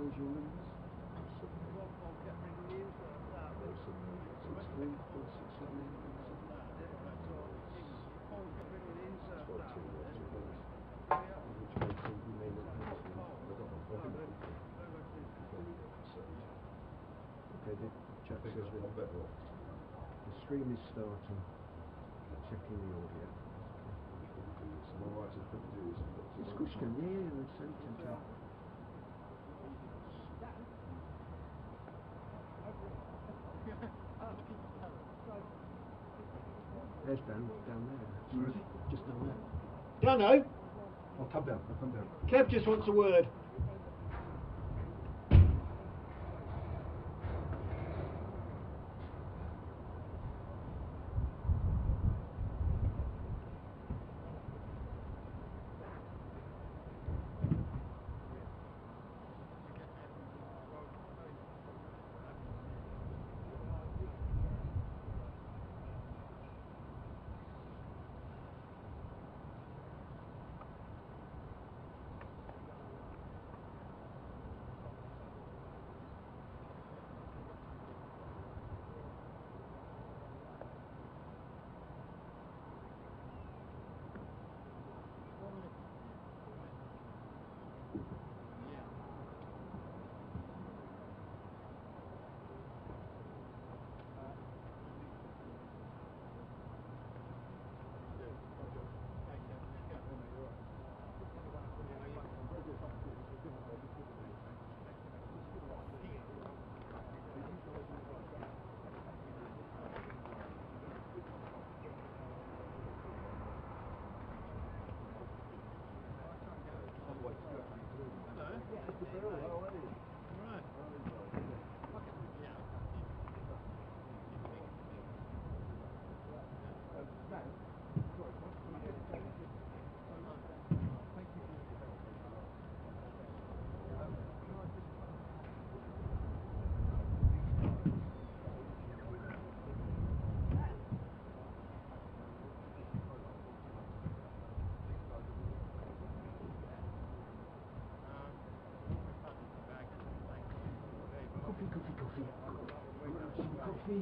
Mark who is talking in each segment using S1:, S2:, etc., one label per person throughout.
S1: those your numbers? 073. The stream is starting. Checking the audio. It's good, yeah, the center. There's down there. Just down there. Dano!
S2: I'll come down.
S1: Kev just wants a word. Coffee.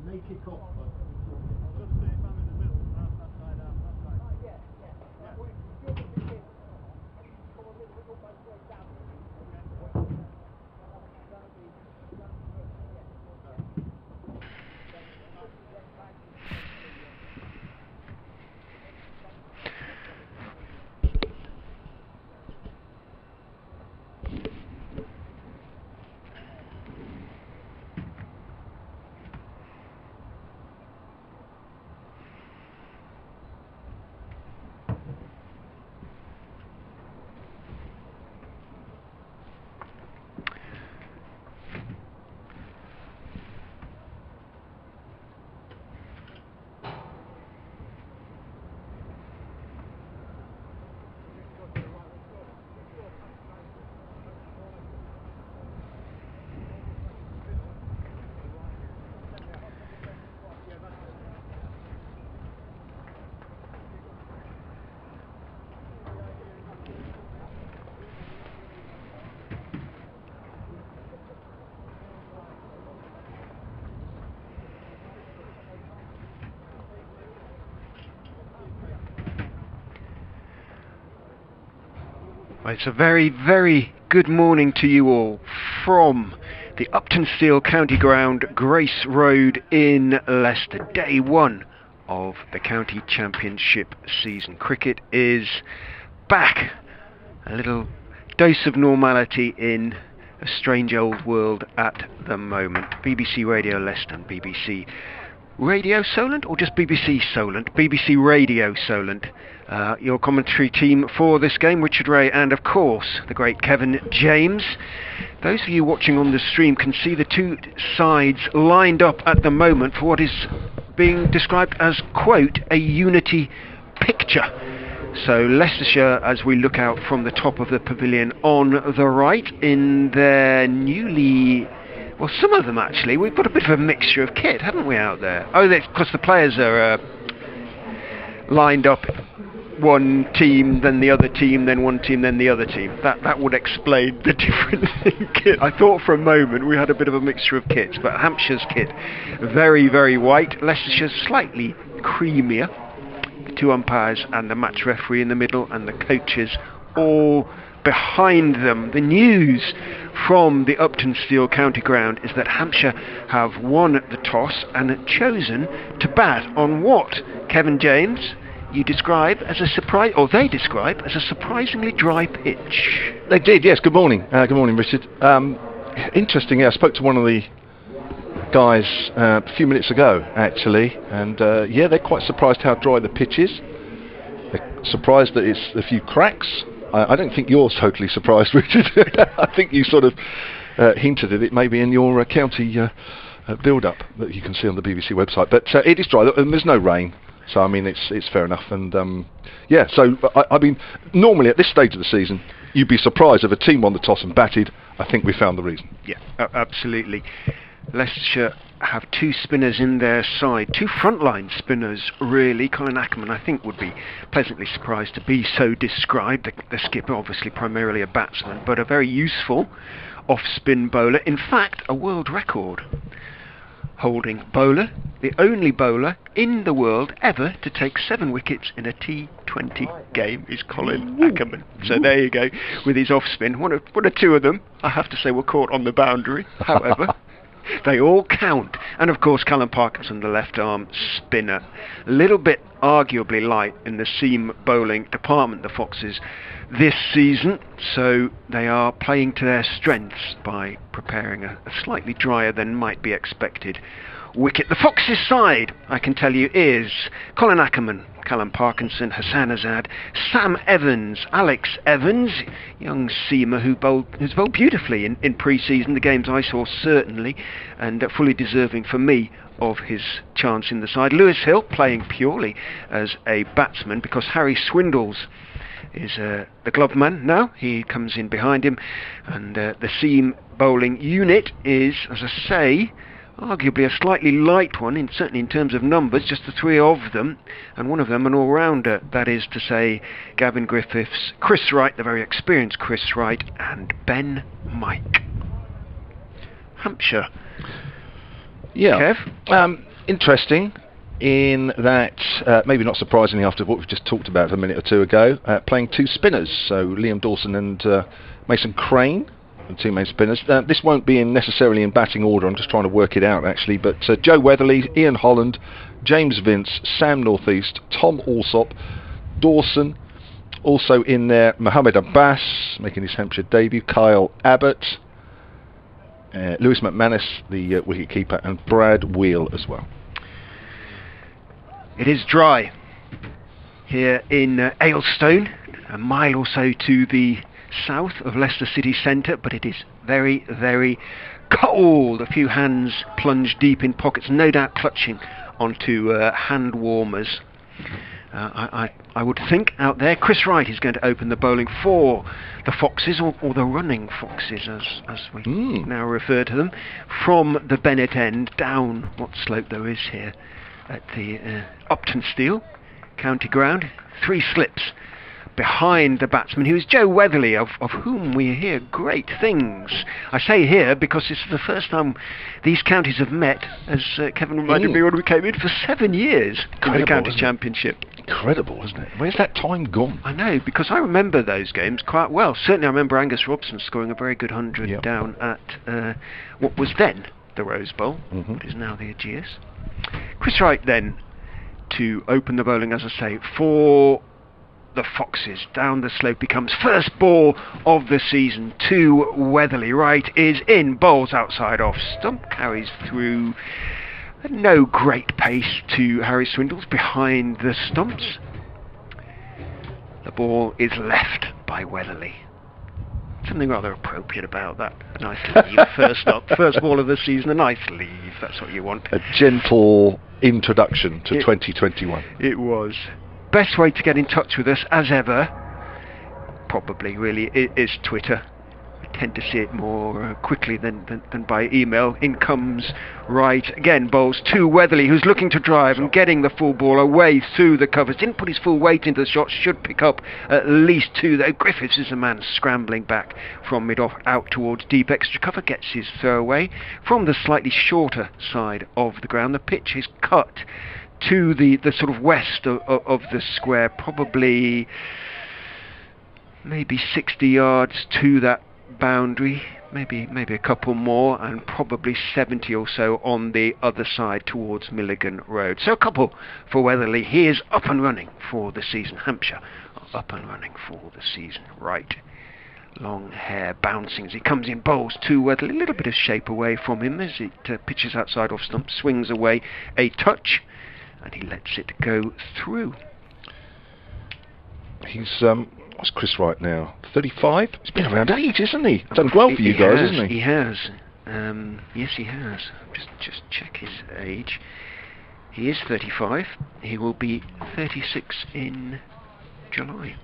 S1: May kick off, but I'll just see if I'm in the middle, that side out, that side. Yeah.
S2: It's a very, very good morning to you all from the Uptonsteel County Ground, Grace Road in Leicester. Day one of the County Championship season. Cricket is back. A little dose of normality in a strange old world at the moment. BBC Radio Leicester and BBC Radio Solent, or just BBC Solent? BBC Radio Solent. Your commentary team for this game, Richard Ray and of course the great Kevin James. Those of you watching on the stream can see the two sides lined up at the moment for what is being described as, quote, a unity picture. So Leicestershire, as we look out from the top of the pavilion on the right, in their newly... well, some of them actually. We've got a bit of a mixture of kit, haven't we, out there? Oh, because the players are lined up, one team, then the other team, then one team, then the other team. That would explain the difference in kit. I thought for a moment we had a bit of a mixture of kits, but Hampshire's kit, very, very white. Leicestershire's slightly creamier. The two umpires and the match referee in the middle, and the coaches all behind them. The news from the Uptonsteel County Ground is that Hampshire have won the toss and chosen to bat on what, Kevin James, you describe as a surprise, or they describe as a surprisingly dry pitch.
S3: They did, yes. Good morning. Good morning, Richard. Interesting, I spoke to one of the guys a few minutes ago, actually, and they're quite surprised how dry the pitch is. They're surprised that it's a few cracks. I don't think you're totally surprised, Richard. I think you sort of hinted at it maybe in your county build-up that you can see on the BBC website. But it is dry, and there's no rain, so I mean it's fair enough. And so I mean, normally at this stage of the season, you'd be surprised if a team won the toss and batted. I think we found the reason.
S2: Yeah, absolutely. Leicestershire have two spinners in their side, two frontline spinners really. Colin Ackerman, I think, would be pleasantly surprised to be so described. The skipper, obviously primarily a batsman, but a very useful off-spin bowler. In fact, a world record holding bowler, the only bowler in the world ever to take 7 wickets in a T20 game is Colin Ackerman. So there you go, with his off-spin. One or two of them, I have to say, were caught on the boundary, however. They all count. And of course Callum Parkinson, the left arm spinner. A little bit arguably light in the seam bowling department, the Foxes, this season. So they are playing to their strengths by preparing a slightly drier than might be expected wicket. The Foxes side, I can tell you, is Colin Ackerman, Callum Parkinson, Hassan Azad, Sam Evans, Alex Evans, young seamer who's bowled beautifully in pre-season, the games I saw certainly, and fully deserving for me of his chance in the side. Lewis Hill playing purely as a batsman because Harry Swindles is the glove man now. He comes in behind him, and the seam bowling unit is, as I say, arguably a slightly light one, certainly in terms of numbers, just the three of them, and one of them an all-rounder, that is to say Gavin Griffiths, Chris Wright, the very experienced Chris Wright, and Ben Mike. Hampshire.
S3: Yeah.
S2: Kev?
S3: Interesting in that, maybe not surprisingly after what we've just talked about a minute or two ago, playing two spinners, so Liam Dawson and Mason Crane, the two main spinners. This won't be necessarily in batting order, I'm just trying to work it out actually, but Joe Weatherly, Ian Holland, James Vince, Sam Northeast, Tom Alsop, Dawson, also in there Mohammed Abbas making his Hampshire debut, Kyle Abbott, Lewis McManus, the wicket-keeper, and Brad Wheel as well.
S2: It is dry here in Aylstone, a mile or so to the south of Leicester city centre, but it is very, very cold. A few hands plunged deep in pockets, no doubt clutching onto hand warmers. I would think out there Chris Wright is going to open the bowling for the Foxes, or the running Foxes as we now refer to them, from the Bennett end down what slope there is here at the Uptonsteel County Ground. 3 slips behind the batsman, who is Joe Weatherly, of whom we hear great things. I say here because it's the first time these counties have met, as Kevin reminded me when we came in, for 7 years in the county championship.
S3: Incredible, isn't it? Where's that time gone?
S2: I know, because I remember those games quite well. Certainly I remember Angus Robson scoring a very good 100
S3: Yep.
S2: down at what was then the Rose Bowl,
S3: Mhm.
S2: what is now the Aegeus. Chris Wright then to open the bowling, as I say, for the Foxes. Down the slope he comes. First ball of the season to Weatherly. Wright is in, bowls outside off stump, carries through at no great pace to Harry Swindles behind the stumps. The ball is left by Weatherly. Something rather appropriate about that. A nice leave first up. First ball of the season, a nice leave. That's what you want.
S3: A gentle introduction to 2021.
S2: It was. Best way to get in touch with us, as ever, probably really, is Twitter. I tend to see it more quickly than by email. In comes Wright, again bowls to Weatherly, who's looking to drive and getting the full ball away through the covers. Didn't put his full weight into the shot, should pick up at least two though. Griffiths is the man scrambling back from mid-off out towards deep extra cover, gets his throw away from the slightly shorter side of the ground. The pitch is cut to the sort of west of the square, probably maybe 60 yards to that boundary, maybe a couple more, and probably 70 or so on the other side towards Milligan Road. So a couple for Weatherly. He is up and running for the season. Hampshire are up and running for the season. Right. Long hair bouncing as he comes in, bowls to Weatherly. A little bit of shape away from him as it pitches outside off stump, swings away a touch, and he lets it go through.
S3: He's what's Chris Wright now? 35. He's been around ages, hasn't he? Done well for you guys, hasn't he?
S2: He has. Yes, he has. Just check his age. He is 35. He will be 36 in July.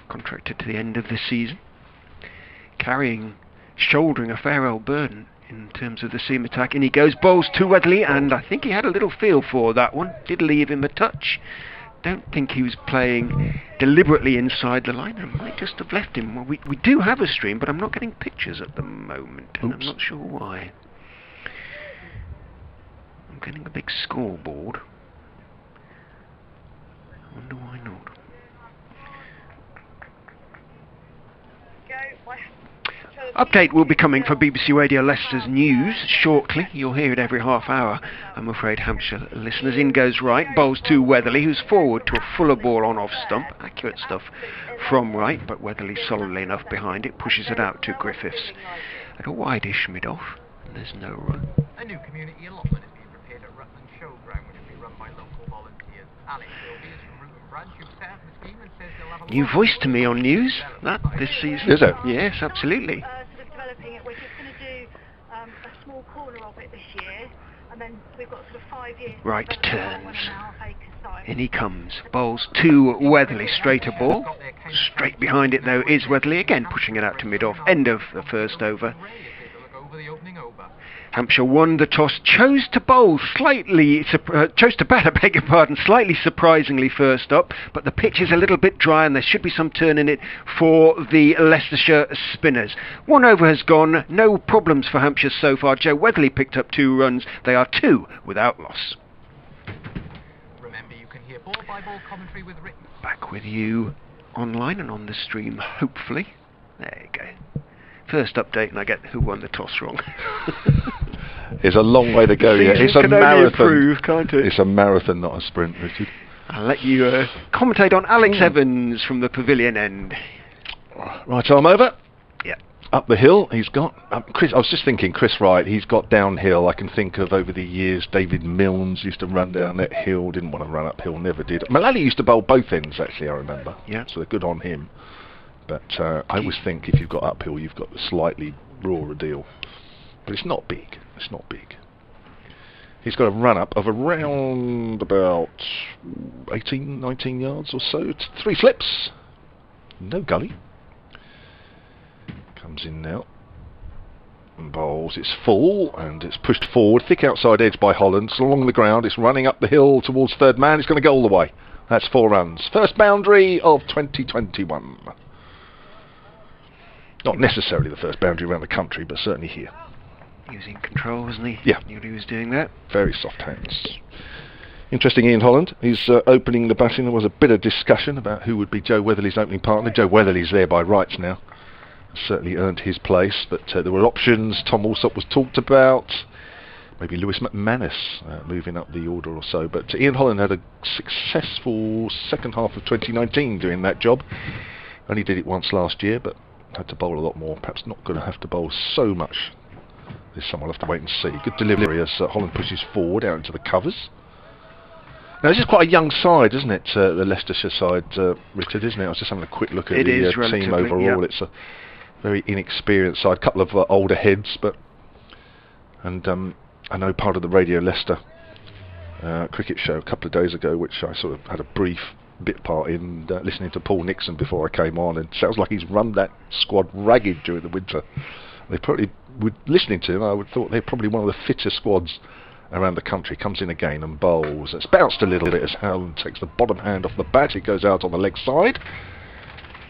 S2: Contracted to the end of the season, shouldering a fair old burden in terms of the seam attack, and he goes, bowls to Weatherly, and I think he had a little feel for that one. Did leave him a touch. Don't think he was playing deliberately inside the line. I might just have left him. Well, we do have a stream, but I'm not getting pictures at the moment, and I'm not sure why. I'm getting a big scoreboard. I wonder why not. Update will be coming for BBC Radio Leicester's news shortly. You'll hear it every half hour, I'm afraid, Hampshire listeners. In goes Wright, bowls to Weatherly, who's forward to a fuller ball on off stump. Accurate stuff from Wright, but Weatherly solidly enough behind it, pushes it out to Griffiths at a wide-ish mid-off, and there's no run.
S4: A new community allotment is being prepared at Rutland Showground, which will be run by local volunteers. Alex Wilby is from Root and Branch, who set up the scheme and says they'll have a
S2: New voice to me on news, that, this season.
S3: Is it?
S2: Yes, absolutely.
S5: Sort of developing it. We're just going to do a small corner of it this year, and then we've got sort of 5 years.
S2: Wright
S5: to
S2: turns.
S5: 1.5 acre site.
S2: In he comes, bowls to Weatherly, straighter ball. Straight behind it though is Weatherly, again pushing it out to mid-off, end of the first over. Hampshire won the toss, chose to bowl chose to bat, I beg your pardon, slightly surprisingly first up, but the pitch is a little bit dry and there should be some turn in it for the Leicestershire spinners. 1 over has gone, no problems for Hampshire so far. Joe Weatherly picked up 2 runs, they are 2 without loss.
S4: Remember, you can hear ball-by-ball commentary with written.
S2: Back with you online and on the stream, hopefully. There you go. First update and I get who won the toss wrong.
S3: It's a long way to go yet. It's a
S2: can only
S3: marathon.
S2: improve, can't it?
S3: It's a marathon, not a sprint, Richard.
S2: I'll let you commentate on Alex Evans from the pavilion end.
S3: Right arm over.
S2: Yeah.
S3: Up the hill, he's got... Chris. I was just thinking, Chris Wright, he's got downhill. I can think of over the years, David Milnes used to run down that hill, didn't want to run uphill, never did. Mullally used to bowl both ends, actually, I remember.
S2: Yeah.
S3: So they're good on him. But I always think if you've got uphill, you've got the slightly rawer deal. But it's not big. It's not big. He's got a run-up of around about 18, 19 yards or so. It's 3 slips. No gully. Comes in now. And bowls. It's full and it's pushed forward. Thick outside edge by Holland. It's along the ground. It's running up the hill towards third man. It's going to go all the way. That's 4 runs. First boundary of 2021. Not necessarily the first boundary around the country, but certainly here.
S2: He was in control, wasn't he?
S3: Yeah.
S2: Knew he was doing that.
S3: Very soft hands. Interesting, Ian Holland. He's opening the batting. There was a bit of discussion about who would be Joe Weatherly's opening partner. Joe Weatherly's there by rights now. Certainly earned his place, but there were options. Tom Alsop was talked about. Maybe Lewis McManus moving up the order or so. But Ian Holland had a successful second half of 2019 doing that job. Only did it once last year, but had to bowl a lot more. Perhaps not going to have to bowl so much this summer. We'll have to wait and see. Good delivery as Holland pushes forward out into the covers. Now, this is quite a young side, isn't it? The Leicestershire side, Richard, isn't it? I was just having a quick look at the team overall.
S2: Yeah.
S3: It's a very inexperienced side. A couple of older heads, but... And I know part of the Radio Leicester cricket show a couple of days ago, which I sort of had a brief bit part in, listening to Paul Nixon before I came on, and it sounds like he's run that squad ragged during the winter. They probably, listening to him, I would thought they're probably one of the fitter squads around the country. Comes in again and bowls. It's bounced a little bit as Howland takes the bottom hand off the bat. It goes out on the leg side,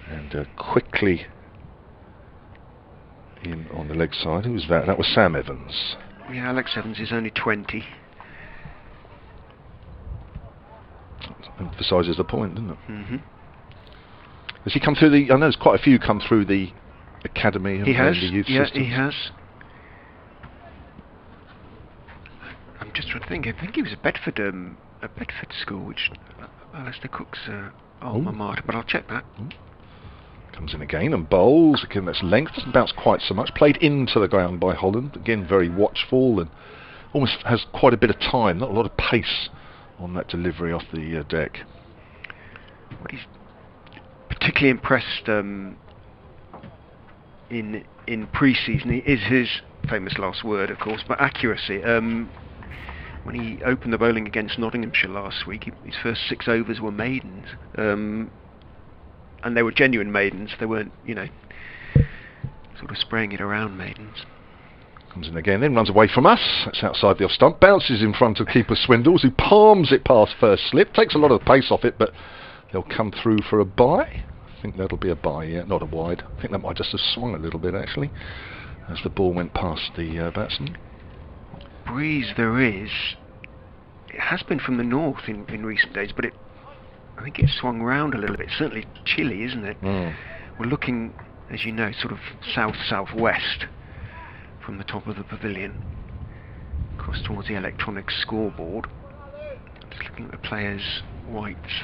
S3: and quickly in on the leg side. Who was that? That was Sam Evans.
S2: Yeah, Alex Evans is only 20.
S3: Emphasises the point, doesn't it?
S2: Mm-hmm.
S3: Has he come through the... I know there's quite a few come through the academy and
S2: He has,
S3: the youth
S2: yeah,
S3: systems.
S2: he has. I'm just trying to think. I think he was at Bedford school, which Alistair Cook's alma mater, but I'll check that.
S3: Comes in again and bowls. Again, that's length. Doesn't bounce quite so much. Played into the ground by Holland. Again, very watchful and almost has quite a bit of time. Not a lot of pace on that delivery off the deck.
S2: What he's particularly impressed in pre-season is his famous last word, of course, but accuracy. When he opened the bowling against Nottinghamshire last week, his first 6 overs were maidens. And they were genuine maidens. They weren't, sort of spraying it around maidens.
S3: Comes in again, then runs away from us. That's outside the off stump. Bounces in front of keeper Swindles, who palms it past first slip. Takes a lot of the pace off it, but they'll come through for a bye. I think that'll be a bye, yeah, not a wide. I think that might just have swung a little bit, actually, as the ball went past the batsman.
S2: Breeze there is. It has been from the north in recent days, but I think it's swung round a little bit. Certainly chilly, isn't it? We're looking, as you know, sort of south-southwest from the top of the pavilion, across towards the electronic scoreboard. Just looking at the players' whites.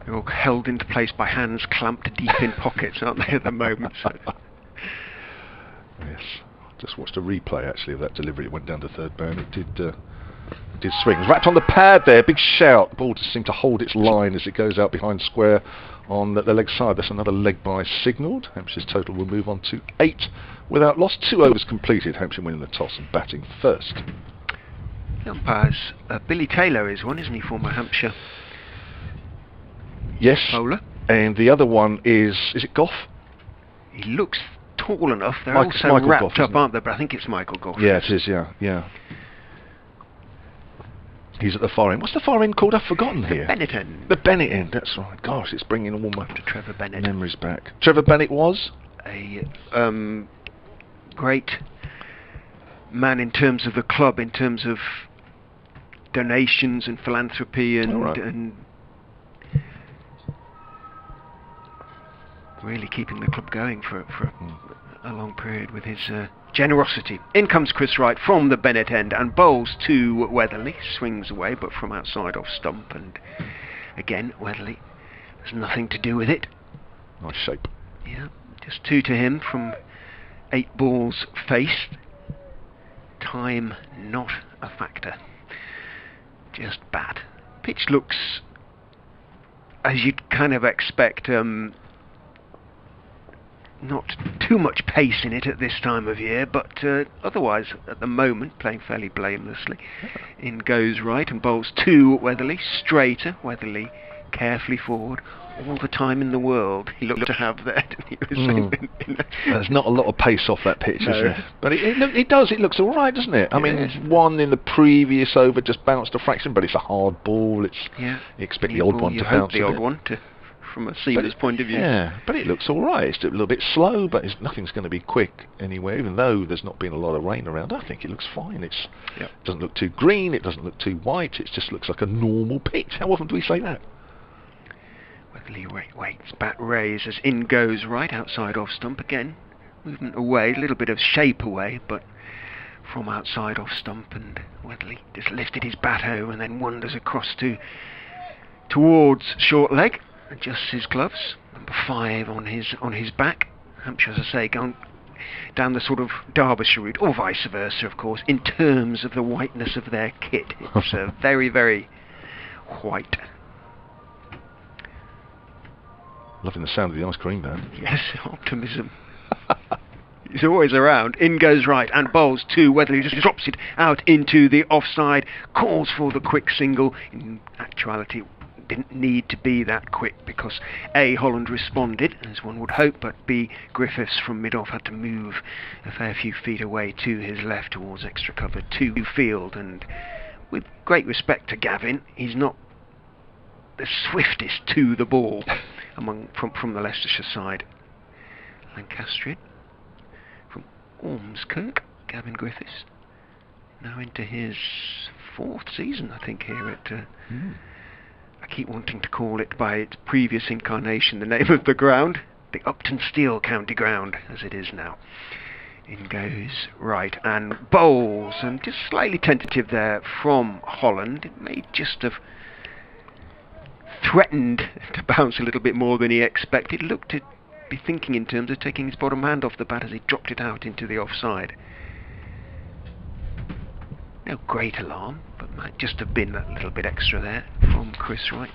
S2: They're all held into place by hands clamped deep in pockets, aren't they, at the moment? So.
S3: Yes. Just watched a replay, actually, of that delivery. It went down to third man. It did swing. Wrapped on the pad there, big shout. Ball just seemed to hold its line as it goes out behind square on the leg side. That's another leg by signalled. Hampshire's total will move on to 8 without loss. 2 overs completed. Hampshire winning the toss and batting first.
S2: The umpires, Billy Taylor is one, isn't he, former Hampshire
S3: yes
S2: bowler?
S3: And the other one is it Goff?
S2: He looks tall enough. They're
S3: Michael
S2: also wrapped
S3: Goff,
S2: up, aren't they? But I think it's Michael Goff.
S3: Yeah, it is, yeah. He's at the far end. What's the far end called? I've forgotten here.
S2: Bennett end.
S3: The Bennett end, that's right. Gosh, it's bringing all my
S2: Trevor Bennett.
S3: memories back. Trevor Bennett was?
S2: A great man in terms of the club, in terms of donations and philanthropy and really keeping the club going for a long period with his generosity. In comes Chris Wright from the Bennett end and bowls to Weatherly. Swings away, but from outside off stump, and again Weatherly has nothing to do with it.
S3: Nice shape.
S2: Yeah, just 2 to him from 8 balls faced. Time not a factor. Just bad. Pitch looks, as you'd kind of expect, not too much pace in it at this time of year, but otherwise at the moment playing fairly blamelessly. In goes Wright and bowls to Weatherly, straighter. Weatherly carefully forward. All the time in the world he looked to have there.
S3: There's not a lot of pace off that pitch,
S2: No.
S3: is there? But it does. It looks all right, doesn't it? I mean, one in the previous over just bounced a fraction, but it's a hard ball. You expect the odd one to bounce.
S2: The odd one to from a seamer's point of view.
S3: Yeah, but it looks all right. It's a little bit slow, but nothing's going to be quick anywhere. Even though there's not been a lot of rain around, I think it looks fine. It doesn't look too green. It doesn't look too white. It just looks like a normal pitch. How often do we say that?
S2: Weatherly waits, bat raises, in goes right outside off stump again. Movement away, a little bit of shape away, but from outside off stump, and Weatherly just lifted his bat over and then wanders across towards short leg, adjusts his gloves. Number 5 on his back. Hampshire, as I say, going down the sort of Derbyshire route, or vice versa, of course, in terms of the whiteness of their kit. It's very, very white.
S3: Loving the sound of the ice cream man.
S2: Yes, optimism. He's always around. In goes right and bowls to Weatherly. Just drops it out into the offside. Calls for the quick single. In actuality, it didn't need to be that quick because A, Holland responded, as one would hope, but B, Griffiths from mid-off had to move a fair few feet away to his left towards extra cover 2 field. And with great respect to Gavin, he's not the swiftest to the ball from the Leicestershire side. Lancastrian from Ormskirk, Gavin Griffiths, now into his 4th season, I think, here at I keep wanting to call it by its previous incarnation, the name of the ground, the Uptonsteel County Ground, as it is now. In goes right and bowls, and just slightly tentative there from Holland. It may just have threatened to bounce a little bit more than he expected. Looked to be thinking in terms of taking his bottom hand off the bat as he dropped it out into the offside. No great alarm, but might just have been that little bit extra there from Chris Wright.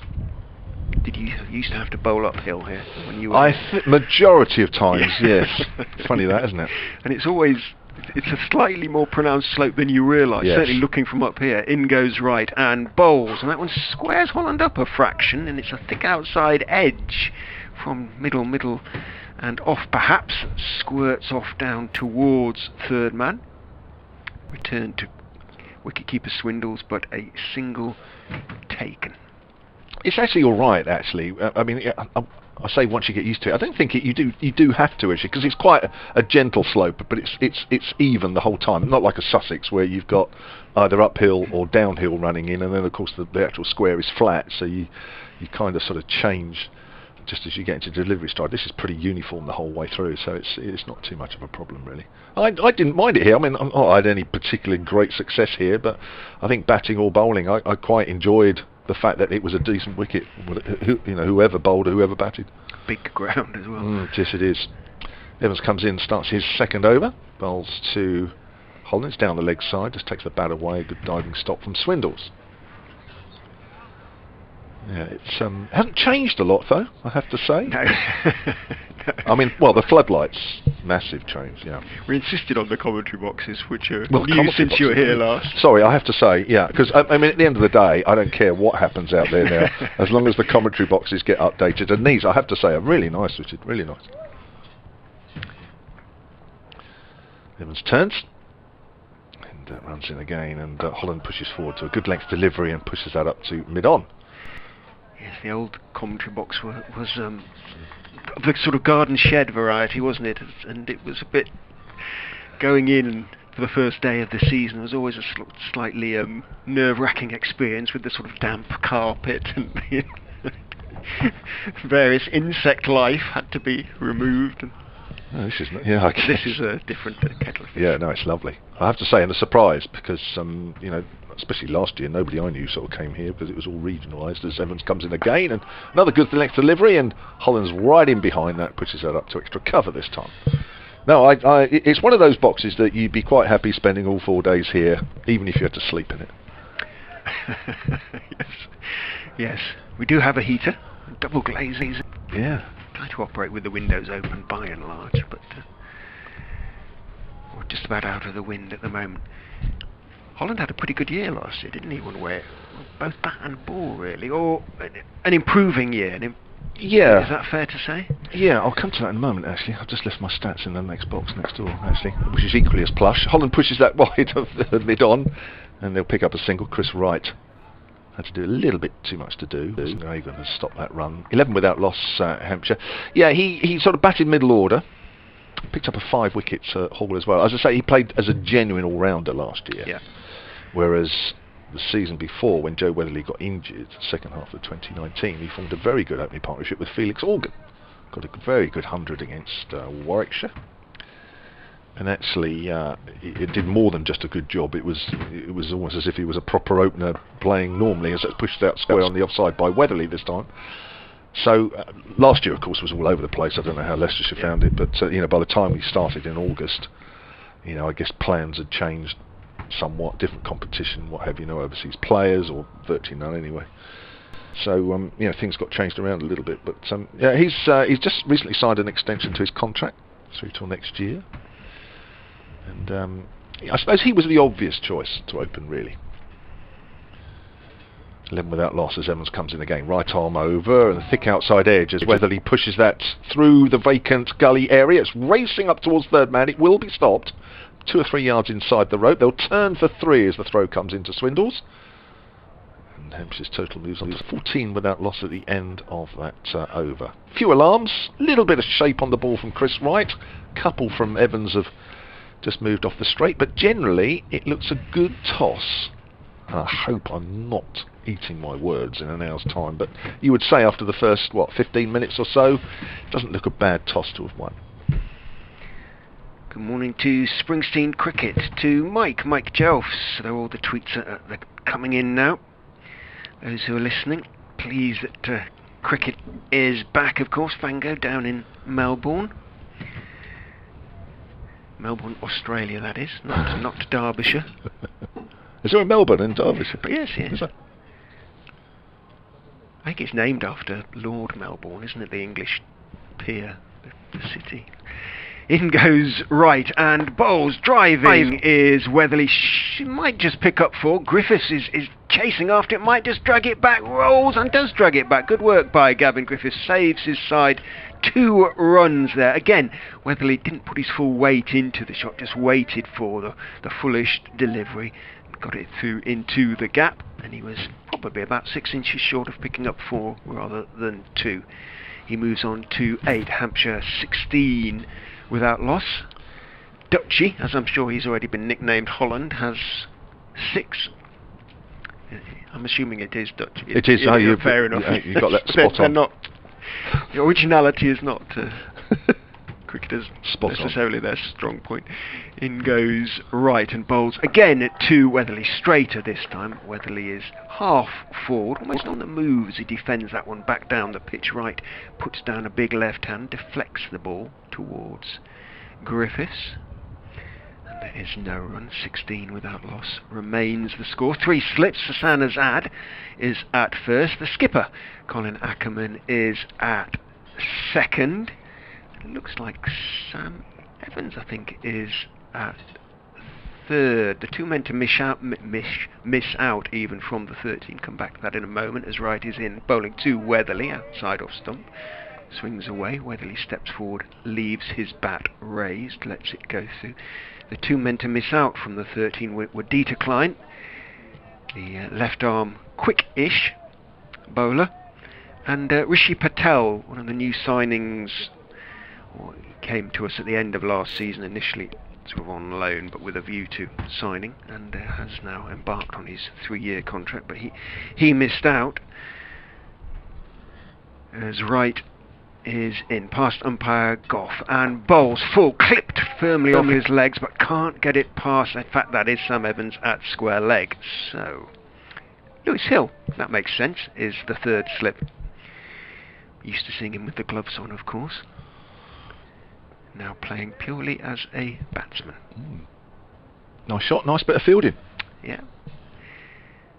S2: Did you used to have to bowl uphill here when you were?
S3: Majority of times, yes. Funny that, isn't it?
S2: And it's a slightly more pronounced slope than you realise.
S3: Yes.
S2: Certainly looking from up here. In goes right and bowls, and that one squares Holland up a fraction, and it's a thick outside edge from middle and off, perhaps squirts off down towards third man. Return to wicketkeeper Swindles, but a single taken.
S3: It's actually all right, actually. I mean, I say once you get used to it. I don't think you do have to, actually, because it's quite a gentle slope, but it's even the whole time. Not like a Sussex where you've got either uphill or downhill running in, and then of course the actual square is flat, so you kind of sort of change just as you get into delivery stride. This is pretty uniform the whole way through, so it's not too much of a problem, really. I didn't mind it here. I mean, I had any particularly great success here, but I think batting or bowling, I quite enjoyed the fact that it was a decent wicket. Whoever bowled or whoever batted.
S2: Big ground as well.
S3: Yes, it is. Evans comes in, starts his second over, bowls to Holland. It's down the leg side, just takes the bat away. A good diving stop from Swindles. Yeah, it's hasn't changed a lot though, I have to say.
S2: No.
S3: I mean, well, the floodlights, massive change. Yeah.
S2: We insisted on the commentary boxes, which are
S3: well,
S2: new since you were here last.
S3: Sorry, I have to say, yeah, because I mean, at the end of the day, I don't care what happens out there now, as long as the commentary boxes get updated. And these, I have to say, are really nice, Richard. Really nice. Evans turns. And runs in again, and Holland pushes forward to a good length delivery and pushes that up to mid-on.
S2: Yes, the old commentary box was the sort of garden shed variety, wasn't it? And it was a bit going in for the first day of the season. It was always a slightly nerve-wracking experience with the sort of damp carpet and various insect life had to be removed. And
S3: this is
S2: this is a different kettle of fish.
S3: Yeah, no, it's lovely. I have to say, and a surprise because especially last year, nobody I knew sort of came here because it was all regionalised. As Evans comes in again, and another good length delivery, and Holland's right in behind that, pushes that up to extra cover this time. No, it's one of those boxes that you'd be quite happy spending all 4 days here, even if you had to sleep in it.
S2: Yes, we do have a heater, double glazing.
S3: Yeah.
S2: Try to operate with the windows open by and large, but we're just about out of the wind at the moment. Holland had a pretty good year last year, didn't he? One way, both bat and ball, really, or an improving year.
S3: Yeah.
S2: Is that fair to say?
S3: Yeah, I'll come to that in a moment, actually. I've just left my stats in the next box next door, actually, which is equally as plush. Holland pushes that wide of the mid-on, and they'll pick up a single. Chris Wright Had to do a little bit too much to do. Now you're going to stop that run. 11 without loss, Hampshire. Yeah, he sort of batted middle order. Picked up a 5 wickets at Hall as well. As I say, he played as a genuine all-rounder last year.
S2: Yeah.
S3: Whereas the season before, when Joe Weatherly got injured, second half of 2019, he formed a very good opening partnership with Felix Organ. Got a very good 100 against Warwickshire. And actually, it did more than just a good job. It was almost as if he was a proper opener playing normally, as it pushed out square on the offside by Weatherly this time. So last year, of course, was all over the place. I don't know how Leicestershire found it, but by the time we started in August, I guess plans had changed somewhat. Different competition, what have you, no overseas players, or virtually none anyway. So things got changed around a little bit. But he's just recently signed an extension to his contract through till next year. And I suppose he was the obvious choice to open, really. 11 without loss as Evans comes in again. Right arm over and the thick outside edge as Weatherly pushes that through the vacant gully area. It's racing up towards third man. It will be stopped 2 or 3 yards inside the rope. They'll turn for 3 as the throw comes into Swindles. And Hampshire's total moves on to 14 without loss at the end of that over. Few alarms. Little bit of shape on the ball from Chris Wright. Couple from Evans have just moved off the straight, but generally it looks a good toss. And I hope I'm not eating my words in an hour's time, but you would say after the first 15 minutes or so, it doesn't look a bad toss to have won.
S2: Good morning to Springsteen Cricket, to Mike Jelfs. They're all the tweets are coming in now. Those who are listening, pleased that cricket is back, of course. Fango down in Melbourne, Australia, that is, not Derbyshire.
S3: Is there a Melbourne in Derbyshire?
S2: Yes.
S3: Is there?
S2: I think it's named after Lord Melbourne, isn't it? The English peer, the city. In goes Wright and bowls. Driving is Weatherly. She might just pick up 4. Griffiths is chasing after it. Might just drag it back. Rolls and does drag it back. Good work by Gavin Griffiths. Saves his side. 2 runs there. Again, Weatherly didn't put his full weight into the shot. Just waited for the fullish delivery. Got it through into the gap. And he was probably about 6 inches short of picking up 4 rather than 2. He moves on to 8. Hampshire 16 without loss. Dutchy, as I'm sure he's already been nicknamed Holland, has 6. I'm assuming it is Dutchy.
S3: It is.
S2: Fair enough.
S3: You got that spot on.
S2: The originality is not cricketers
S3: spot
S2: necessarily their strong point. In goes Wright and bowls again to Weatherly, straighter this time. Weatherly is half forward, almost on the move as he defends that one back down the pitch. Wright puts down a big left hand, deflects the ball towards Griffiths. And there is no run. 16 without loss remains the score. 3 slips. Susanna's ad is at first. The skipper, Colin Ackerman, is at second. It looks like Sam Evans, I think, is at third. The 2 men to miss out even from the 13. Come back to that in a moment as Wright is in bowling to Weatherly outside off stump. Swings away. Weatherly steps forward, leaves his bat raised, lets it go through. The 2 men to miss out from the 13 were Dieter Klein, the left arm quick-ish bowler, and Rishi Patel, one of the new signings. He came to us at the end of last season, initially sort of on loan, but with a view to signing, and has now embarked on his 3-year contract. But he missed out as Wright is in past umpire Goff and bowls full, clipped firmly on his legs, but can't get it past. In fact, that is Sam Evans at square leg. So Lewis Hill, that makes sense, is the 3rd slip. Used to seeing him with the gloves on, of course. Now playing purely as a batsman.
S3: Nice shot, nice bit of fielding.
S2: Yeah.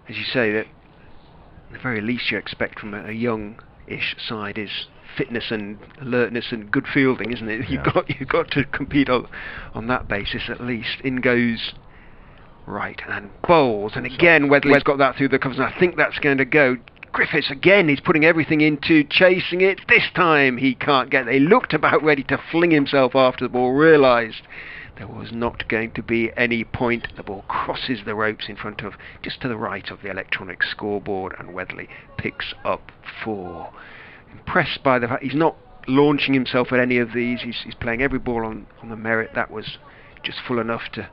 S2: As you say, that the very least you expect from a young-ish side is fitness and alertness and good fielding, isn't it?
S3: Yeah.
S2: You've got to compete on that basis at least. In goes Wright and bowls, and again Weatherly's got that through the covers, and I think that's going to go. Griffiths again, he's putting everything into chasing it. This time he can't get there. He looked about ready to fling himself after the ball, realised There was not going to be any point. The ball crosses the ropes in front of, just to the right of the electronic scoreboard, and Weatherly picks up 4. Impressed by the fact he's not launching himself at any of these. He's playing every ball on the merit. That was just full enough to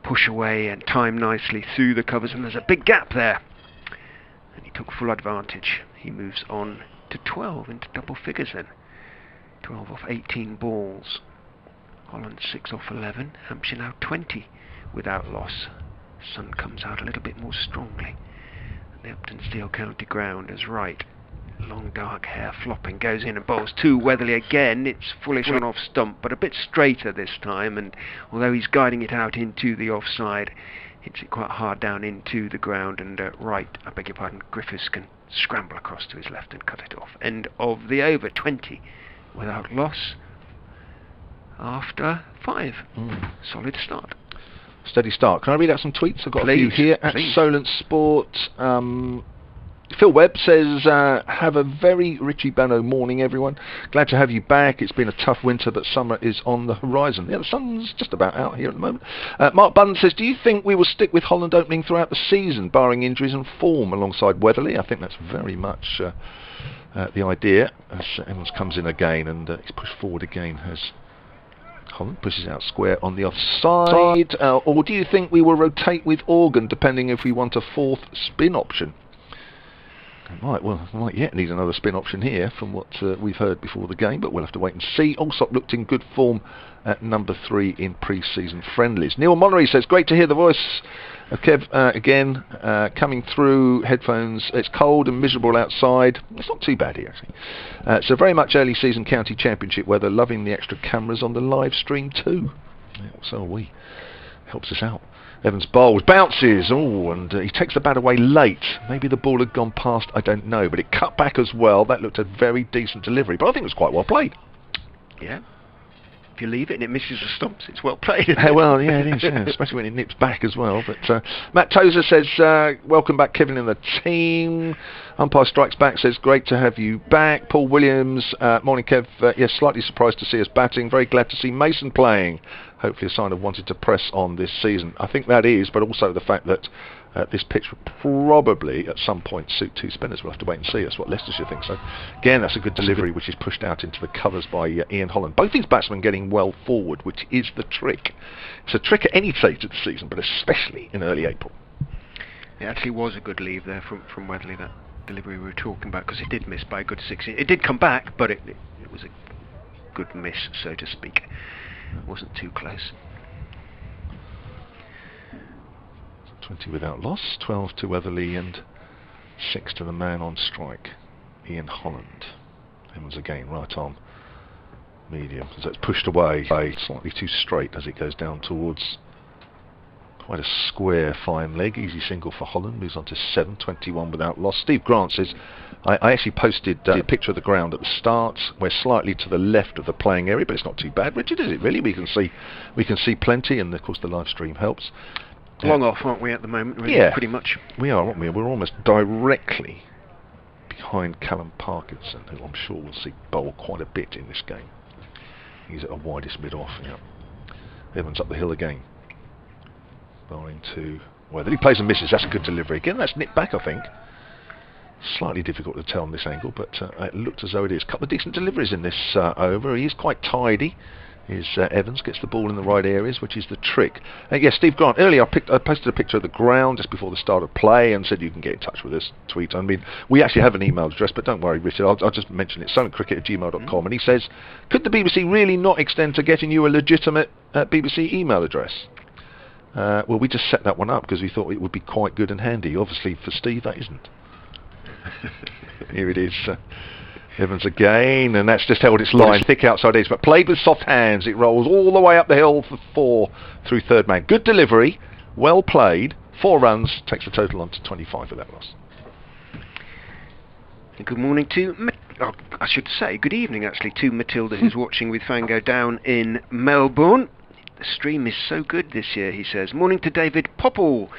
S2: push away and time nicely through the covers, and there's a big gap there. And he took full advantage. He moves on to 12, into double figures then. 12 off 18 balls. Holland 6 off 11. Hampshire now 20 without loss. Sun comes out a little bit more strongly. The Uptonsteel County ground is right. Long dark hair flopping, goes in and bowls 2. Weatherly again. It's fullish on off stump, but a bit straighter this time, and although he's guiding it out into the offside, hits it quite hard down into the ground, and Griffiths can scramble across to his left and cut it off. End of the over. 20 without loss after 5. Solid start.
S3: Steady start. Can I read out some tweets? I've got
S2: Please,
S3: a few here.
S2: please.
S3: At Solent Sport, Phil Webb says, have a very Richie Beno morning, everyone. Glad to have you back. It's been a tough winter, but summer is on the horizon. Yeah, the sun's just about out here at the moment. Mark Bunn says, do you think we will stick with Holland opening throughout the season, barring injuries and form, alongside Weatherly? I think that's very much the idea, as Evans comes in again, and he's pushed forward again as Holland pushes out square on the offside. Or do you think we will rotate with Organ, depending if we want a 4th spin option? We might yet need another spin option here from what we've heard before the game, but we'll have to wait and see. Alsop looked in good form at number 3 in pre-season friendlies. Neil Monnery says, great to hear the voice of Kev again, coming through headphones. It's cold and miserable outside. It's not too bad here, actually. So very much early season county championship weather, loving the extra cameras on the live stream too. Yeah, so are we. Helps us out. Evans bowls, bounces, and he takes the bat away late. Maybe the ball had gone past, I don't know, but it cut back as well. That looked a very decent delivery, but I think it was quite well played.
S2: Yeah. If you leave it and it misses the stumps, it's well played.
S3: Well, yeah, it is, yeah, especially when it nips back as well. But Matt Tozer says, welcome back, Kevin, and the team. Umpire Strikes Back says, great to have you back. Paul Williams, morning, Kev. Yes, slightly surprised to see us batting. Very glad to see Mason playing. Hopefully a sign of wanting to press on this season. I think that is, but also the fact that this pitch would probably at some point suit 2 spinners. We'll have to wait and see. That's what Leicestershire thinks. So again, that's a good delivery, which is pushed out into the covers by Ian Holland. Both these batsmen getting well forward, which is the trick. It's a trick at any stage of the season, but especially in early April.
S2: It actually was a good leave there from Weatherly, that delivery we were talking about, because it did miss by a good 6. It did come back, but it was a good miss, so to speak. It wasn't too close.
S3: 20 without loss, 12 to Weatherly and 6 to the man on strike, Ian Holland. Evans again, right arm, medium, so it's pushed away, slightly too straight as it goes down towards quite a square fine leg. Easy single for Holland, moves on to 7, 21 without loss. Steve Grant says, I actually posted a picture of the ground at the start. We're slightly to the left of the playing area, but it's not too bad. Richard, is it really? We can see plenty, and of course the live stream helps.
S2: Long off, aren't we, at the moment? Really,
S3: yeah,
S2: pretty much.
S3: We are, aren't we? We're almost directly behind Callum Parkinson, who I'm sure will see bowl quite a bit in this game. He's at a widest mid-off. Yeah. Evans up the hill again. Bowling to Weatherly. He plays and misses. That's a good delivery. Again, that's nipped back, I think. Slightly difficult to tell on this angle, but it looked as though it is. A couple of decent deliveries in this over. He is quite tidy. Evans gets the ball in the right areas, which is the trick. Yes, Steve Grant, earlier I posted a picture of the ground just before the start of play and said you can get in touch with us, tweet. I mean, we actually have an email address, but don't worry, Richard, I'll just mention it, solentcricket@gmail.com, and he says, could the BBC really not extend to getting you a legitimate BBC email address? Well, we just set that one up because we thought it would be quite good and handy. Obviously, for Steve, that isn't. Here it is. Evans again, and that's just held its line, thick outside edge, but played with soft hands. It rolls all the way up the hill for 4 through third man. Good delivery, well played, 4 runs, takes the total on to 25 for that loss.
S2: Good morning to, I should say, good evening actually, to Matilda, who's watching with Fango down in Melbourne. The stream is so good this year, he says. Morning to David Popple,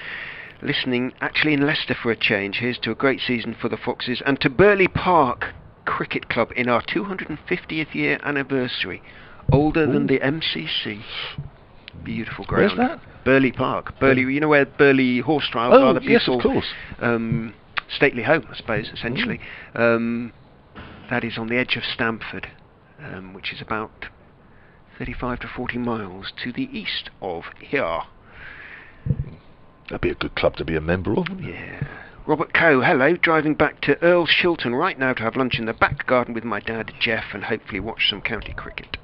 S2: listening actually in Leicester for a change. Here's to a great season for the Foxes, and to Burley Park Cricket Club in our 250th year anniversary. older than
S3: Ooh.
S2: the MCC. Beautiful ground.
S3: Where's that?
S2: Burley Park. Burley, you know where Burley horse trials
S3: Oh,
S2: are? The
S3: yes, of
S2: beautiful,
S3: course.
S2: stately home, I suppose, essentially. That is on the edge of Stamford, which is about 35 to 40 miles to the east of here.
S3: That'd be a good club to be a member of, wouldn't it?
S2: Yeah. Robert Coe, hello. Driving back to Earl Shilton right now to have lunch in the back garden with my dad, Jeff, and hopefully watch some county cricket.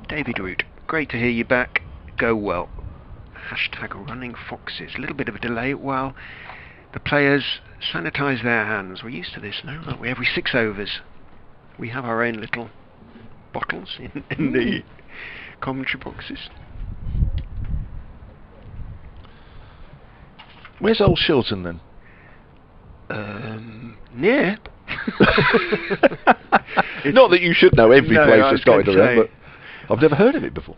S2: David Root, great to hear you back. Go well. Hashtag running foxes. A little bit of a delay while the players sanitise their hands. We're used to this now, aren't we? Every 6 overs we have our own little bottles in the commentary boxes.
S3: Where's Old Shilton then?
S2: Near.
S3: Not that you should know every
S2: No,
S3: place
S2: I was
S3: that's started
S2: gonna
S3: around,
S2: say.
S3: but I've never heard of it before.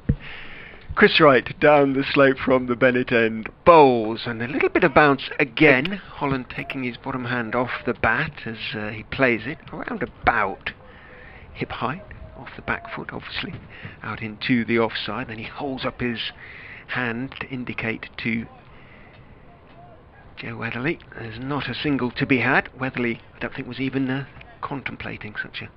S2: Chris Wright down the slope from the Bennett end, bowls, and a little bit of bounce again. Holland taking his bottom hand off the bat as he plays it around about hip height, off the back foot obviously, out into the offside. Then he holds up his hand to indicate to Joe Weatherly there's not a single to be had. Weatherly, I don't think, was even contemplating such a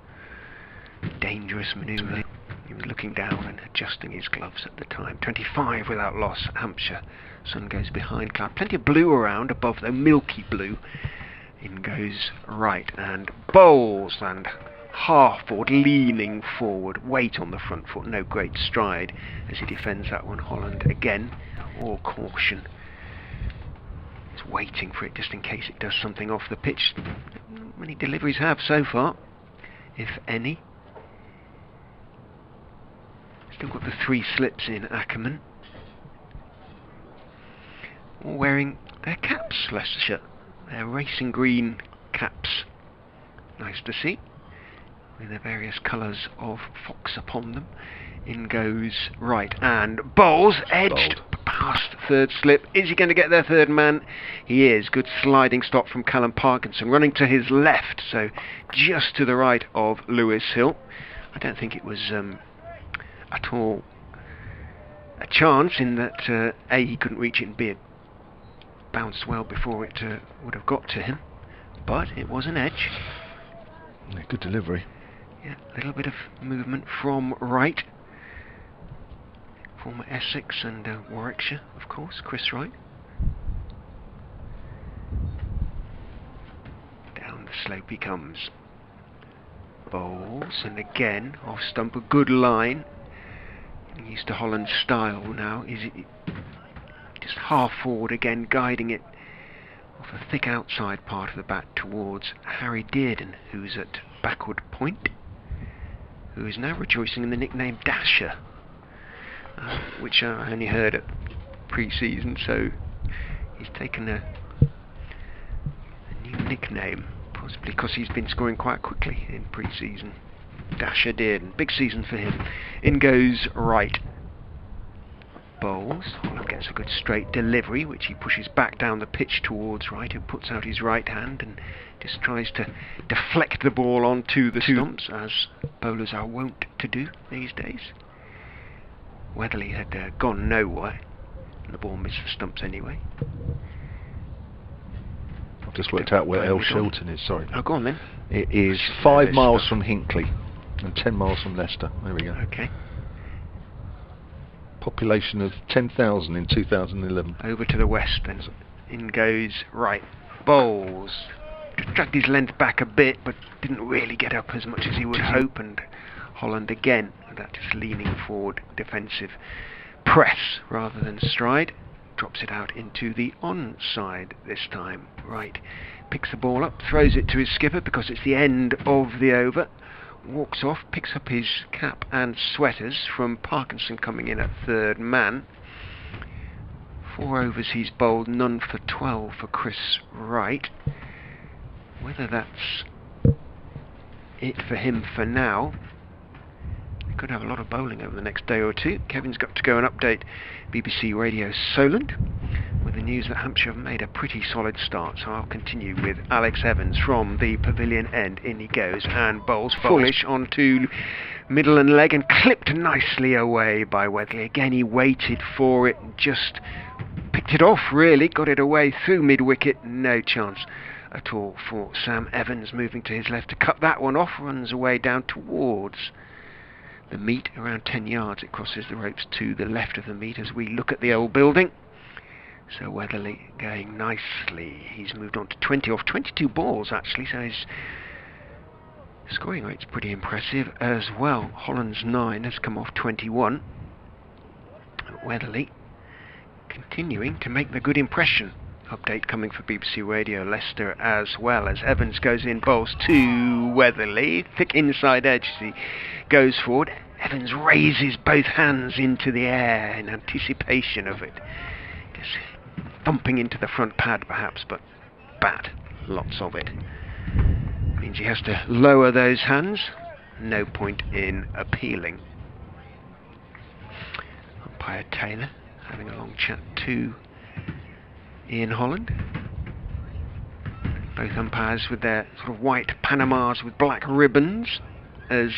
S2: dangerous manoeuvre. He was looking down and adjusting his gloves at the time. 25 without loss, Hampshire. Sun goes behind cloud. Plenty of blue around above, though milky blue. In goes Wright and bowls, and half forward, leaning forward, weight on the front foot, no great stride as he defends that one. Holland again, all caution. He's waiting for it just in case it does something off the pitch. Not many deliveries have so far, if any. Still got the 3 slips in Ackerman. All wearing their caps, Leicestershire. Their racing green caps. Nice to see. With their various colours of fox upon them. In goes Wright and bowls, edged past third slip. Is he going to get their third man? He is. Good sliding stop from Callum Parkinson, running to his left, so just to the right of Lewis Hill. I don't think it was at all a chance, in that A, he couldn't reach it, and B, it bounced well before it would have got to him, but it was an edge.
S3: Yeah, good delivery.
S2: Yeah, a little bit of movement from Wright, former Essex and Warwickshire, of course, Chris Wright. Down the slope he comes. Bowls, and again off stump, a good line. Used to Holland's style now. Is it just half forward again, guiding it off a thick outside part of the bat towards Harry Dearden, who's at backward point, who is now rejoicing in the nickname Dasher, which I only heard at pre-season, so he's taken a new nickname, possibly because he's been scoring quite quickly in pre-season. Dasher Dearden, big season for him. In goes Wright. Bowls. Holland gets a good straight delivery, which he pushes back down the pitch towards Wright, who puts out his right hand and just tries to deflect the ball onto the stumps, as bowlers are wont to do these days. Weatherly had gone nowhere, and the ball missed the stumps anyway.
S3: I've just worked out where El Shilton is, sorry.
S2: Oh, go on then.
S3: It is 5 miles from Hinckley and 10 miles from Leicester. There we go.
S2: Okay.
S3: Population of 10,000 in 2011.
S2: Over to the west then. In goes Wright. Bowls. Just dragged his length back a bit, but didn't really get up as much as he would hope, and Holland again, that just leaning forward defensive press rather than stride. Drops it out into the onside this time. Wright picks the ball up, throws it to his skipper because it's the end of the over. Walks off, picks up his cap and sweaters from Parkinson coming in at third man. 4 overs he's bowled, none for 12 for Chris Wright. Whether that's it for him for now. He could have a lot of bowling over the next day or two. Kevin's got to go and update BBC Radio Solent, with the news that Hampshire have made a pretty solid start, so I'll continue with Alex Evans from the pavilion end. In he goes and bowls foolish onto middle and leg and clipped nicely away by Weatherly. Again, he waited for it, just picked it off really, got it away through mid-wicket. No chance at all for Sam Evans, moving to his left to cut that one off, runs away down towards the meet, around 10 yards. It crosses the ropes to the left of the meet as we look at the old building. So Weatherly going nicely. He's moved on to 20 off 22 balls actually, so his scoring rate's pretty impressive as well. Holland's 9 has come off 21. Weatherly continuing to make the good impression. Update coming for BBC Radio Leicester as well, as Evans goes in, bowls to Weatherly, thick inside edge as he goes forward. Evans raises both hands into the air in anticipation of it, just thumping into the front pad perhaps, but bat, lots of it. Means he has to lower those hands. No point in appealing. Umpire Taylor having a long chat to Ian Holland. Both umpires with their sort of white Panamas with black ribbons, as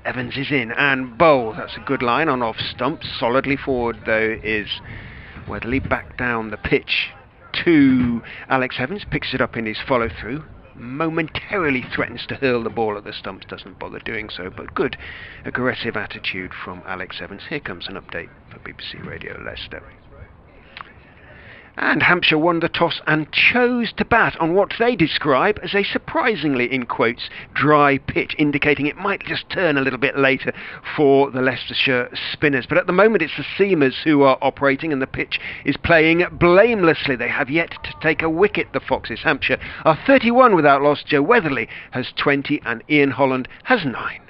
S2: Evans is in and bowls. That's a good line on off stump. Solidly forward though is Weatherly, back down the pitch to Alex Evans, picks it up in his follow through, momentarily threatens to hurl the ball at the stumps, doesn't bother doing so, but good aggressive attitude from Alex Evans. Here comes an update for BBC Radio Leicester. And Hampshire won the toss and chose to bat on what they describe as a surprisingly, in quotes, dry pitch, indicating it might just turn a little bit later for the Leicestershire spinners. But at the moment it's the seamers who are operating and the pitch is playing blamelessly. They have yet to take a wicket, the Foxes. Hampshire are 31 without loss. Joe Weatherly has 20 and Ian Holland has 9.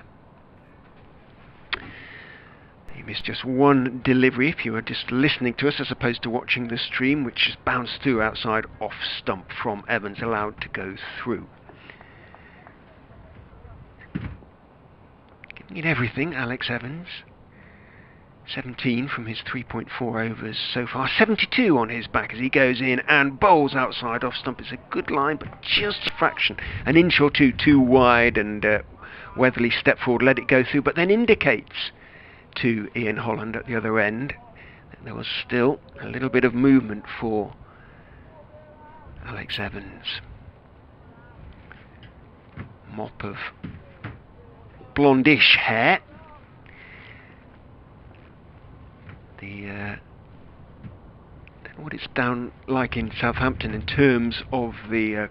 S2: Missed just one delivery if you were just listening to us as opposed to watching the stream, which has bounced through outside off stump from Evans, allowed to go through. Giving it everything, Alex Evans. 17 from his 3.4 overs so far. 72 on his back as he goes in and bowls outside off stump. It's a good line, but just a fraction, an inch or two too wide, and Weatherly stepped forward, let it go through, but then indicates to Ian Holland at the other end that there was still a little bit of movement for Alex Evans. Mop of blondish hair. I don't know what it's down like in Southampton in terms of the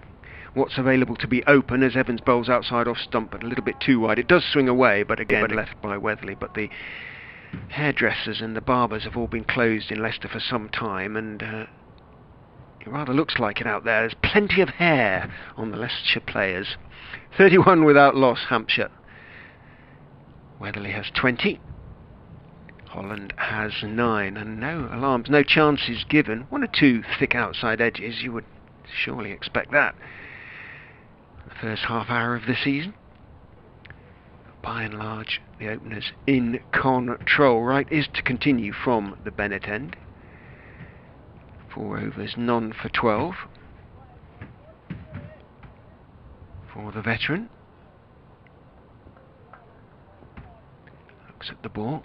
S2: what's available to be open, as Evans bowls outside off stump, but a little bit too wide. It does swing away, but again left by Weatherly. But the hairdressers and the barbers have all been closed in Leicester for some time, and it rather looks like it out there. There's plenty of hair on the Leicestershire players. 31 without loss, Hampshire. Weatherly has 20. Holland has 9, and no alarms, no chances given. 1 or 2 thick outside edges, you would surely expect that the first half hour of the season. By and large, the openers in control. Right is to continue from the Bennett end. 4 overs, none for 12 for the veteran. Looks at the ball.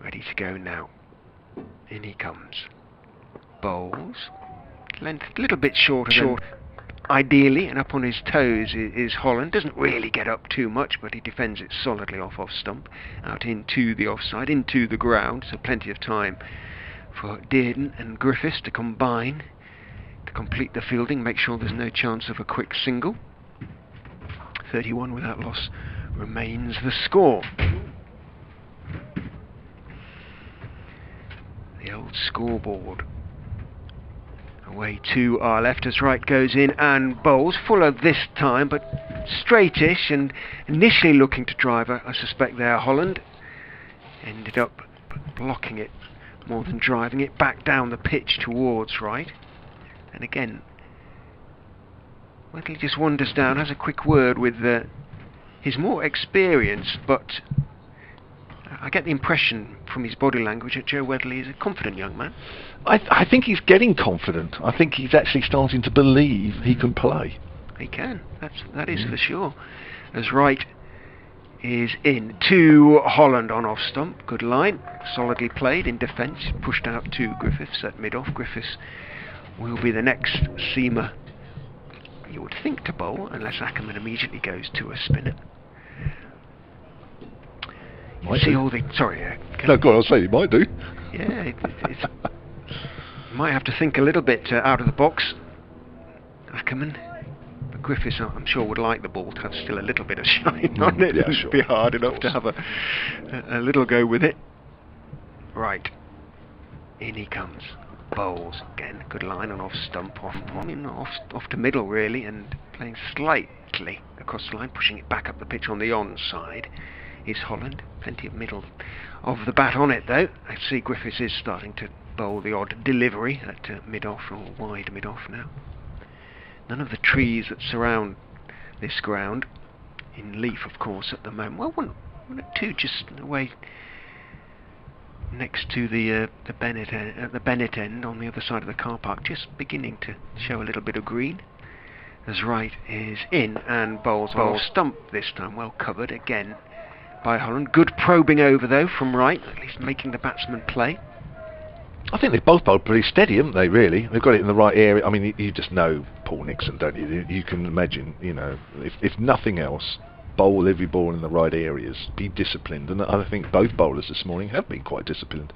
S2: Ready to go now. In he comes. Bowls. Length a little bit shorter. Ideally, and up on his toes is Holland. Doesn't really get up too much, but he defends it solidly off stump. Out into the offside, into the ground, so plenty of time for Dearden and Griffiths to combine to complete the fielding, make sure there's no chance of a quick single. 31 without loss remains the score. The old scoreboard. Away to our left as right goes in and bowls. Fuller this time, but straightish, and initially looking to drive, I suspect there, Holland. Ended up blocking it more than driving it back down the pitch towards right. And again, Weatherly just wanders down, has a quick word with his more experienced but I get the impression from his body language that Joe Wedley is a confident young man.
S3: I think he's getting confident. I think he's actually starting to believe he can play.
S2: He can. That is for sure. As Wright is in to Holland on off stump. Good line. Solidly played in defence. Pushed out to Griffiths at mid-off. Griffiths will be the next seamer you would think to bowl, unless Ackerman immediately goes to a spinner. You see all the... Sorry.
S3: No, go on, I'll say he might do.
S2: Yeah, it's you might have to think a little bit out of the box, Ackerman. But Griffiths, I'm sure, would like the ball to have still a little bit of shine on it.
S3: Yeah,
S2: It'd
S3: sure.
S2: be hard enough to have a little go with it. Right. In he comes. Bowls again. Good line on off stump. Off to middle, really, and playing slightly across the line, pushing it back up the pitch on the on-side. Is Holland. Plenty of middle of the bat on it, though. I see Griffiths is starting to bowl the odd delivery at mid-off or wide mid-off now. None of the trees that surround this ground, in leaf, of course, at the moment. Well, one or two just away next to the Bennett end on the other side of the car park, just beginning to show a little bit of green. As Wright is in and bowls stump this time, well covered again by Holland. Good probing over, though, from Wright, at least making the batsman play.
S3: I think they've both bowled pretty steady, haven't they, really? They've got it in the right area. I mean, you just know Paul Nixon, don't you? You can imagine, you know, if nothing else, bowl every ball in the right areas, be disciplined. And I think both bowlers this morning have been quite disciplined.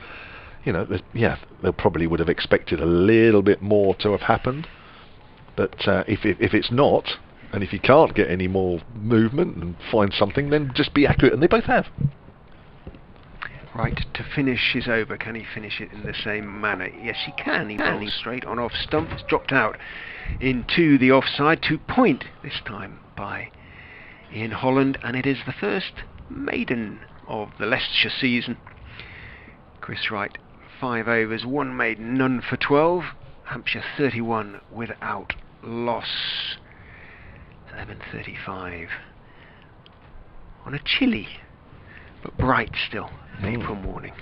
S3: You know, they probably would have expected a little bit more to have happened. But if it's not, and if you can't get any more movement and find something, then just be accurate, and they both have.
S2: Right, to finish his over, can he finish it in the same manner? Yes, he can. He can. Straight on off stump. It's dropped out into the offside, to point this time by Ian Holland, and it is the first maiden of the Leicestershire season. Chris Wright, 5 overs, 1 maiden, none for 12. Hampshire 31 without loss. 11:35 on a chilly but bright still April morning.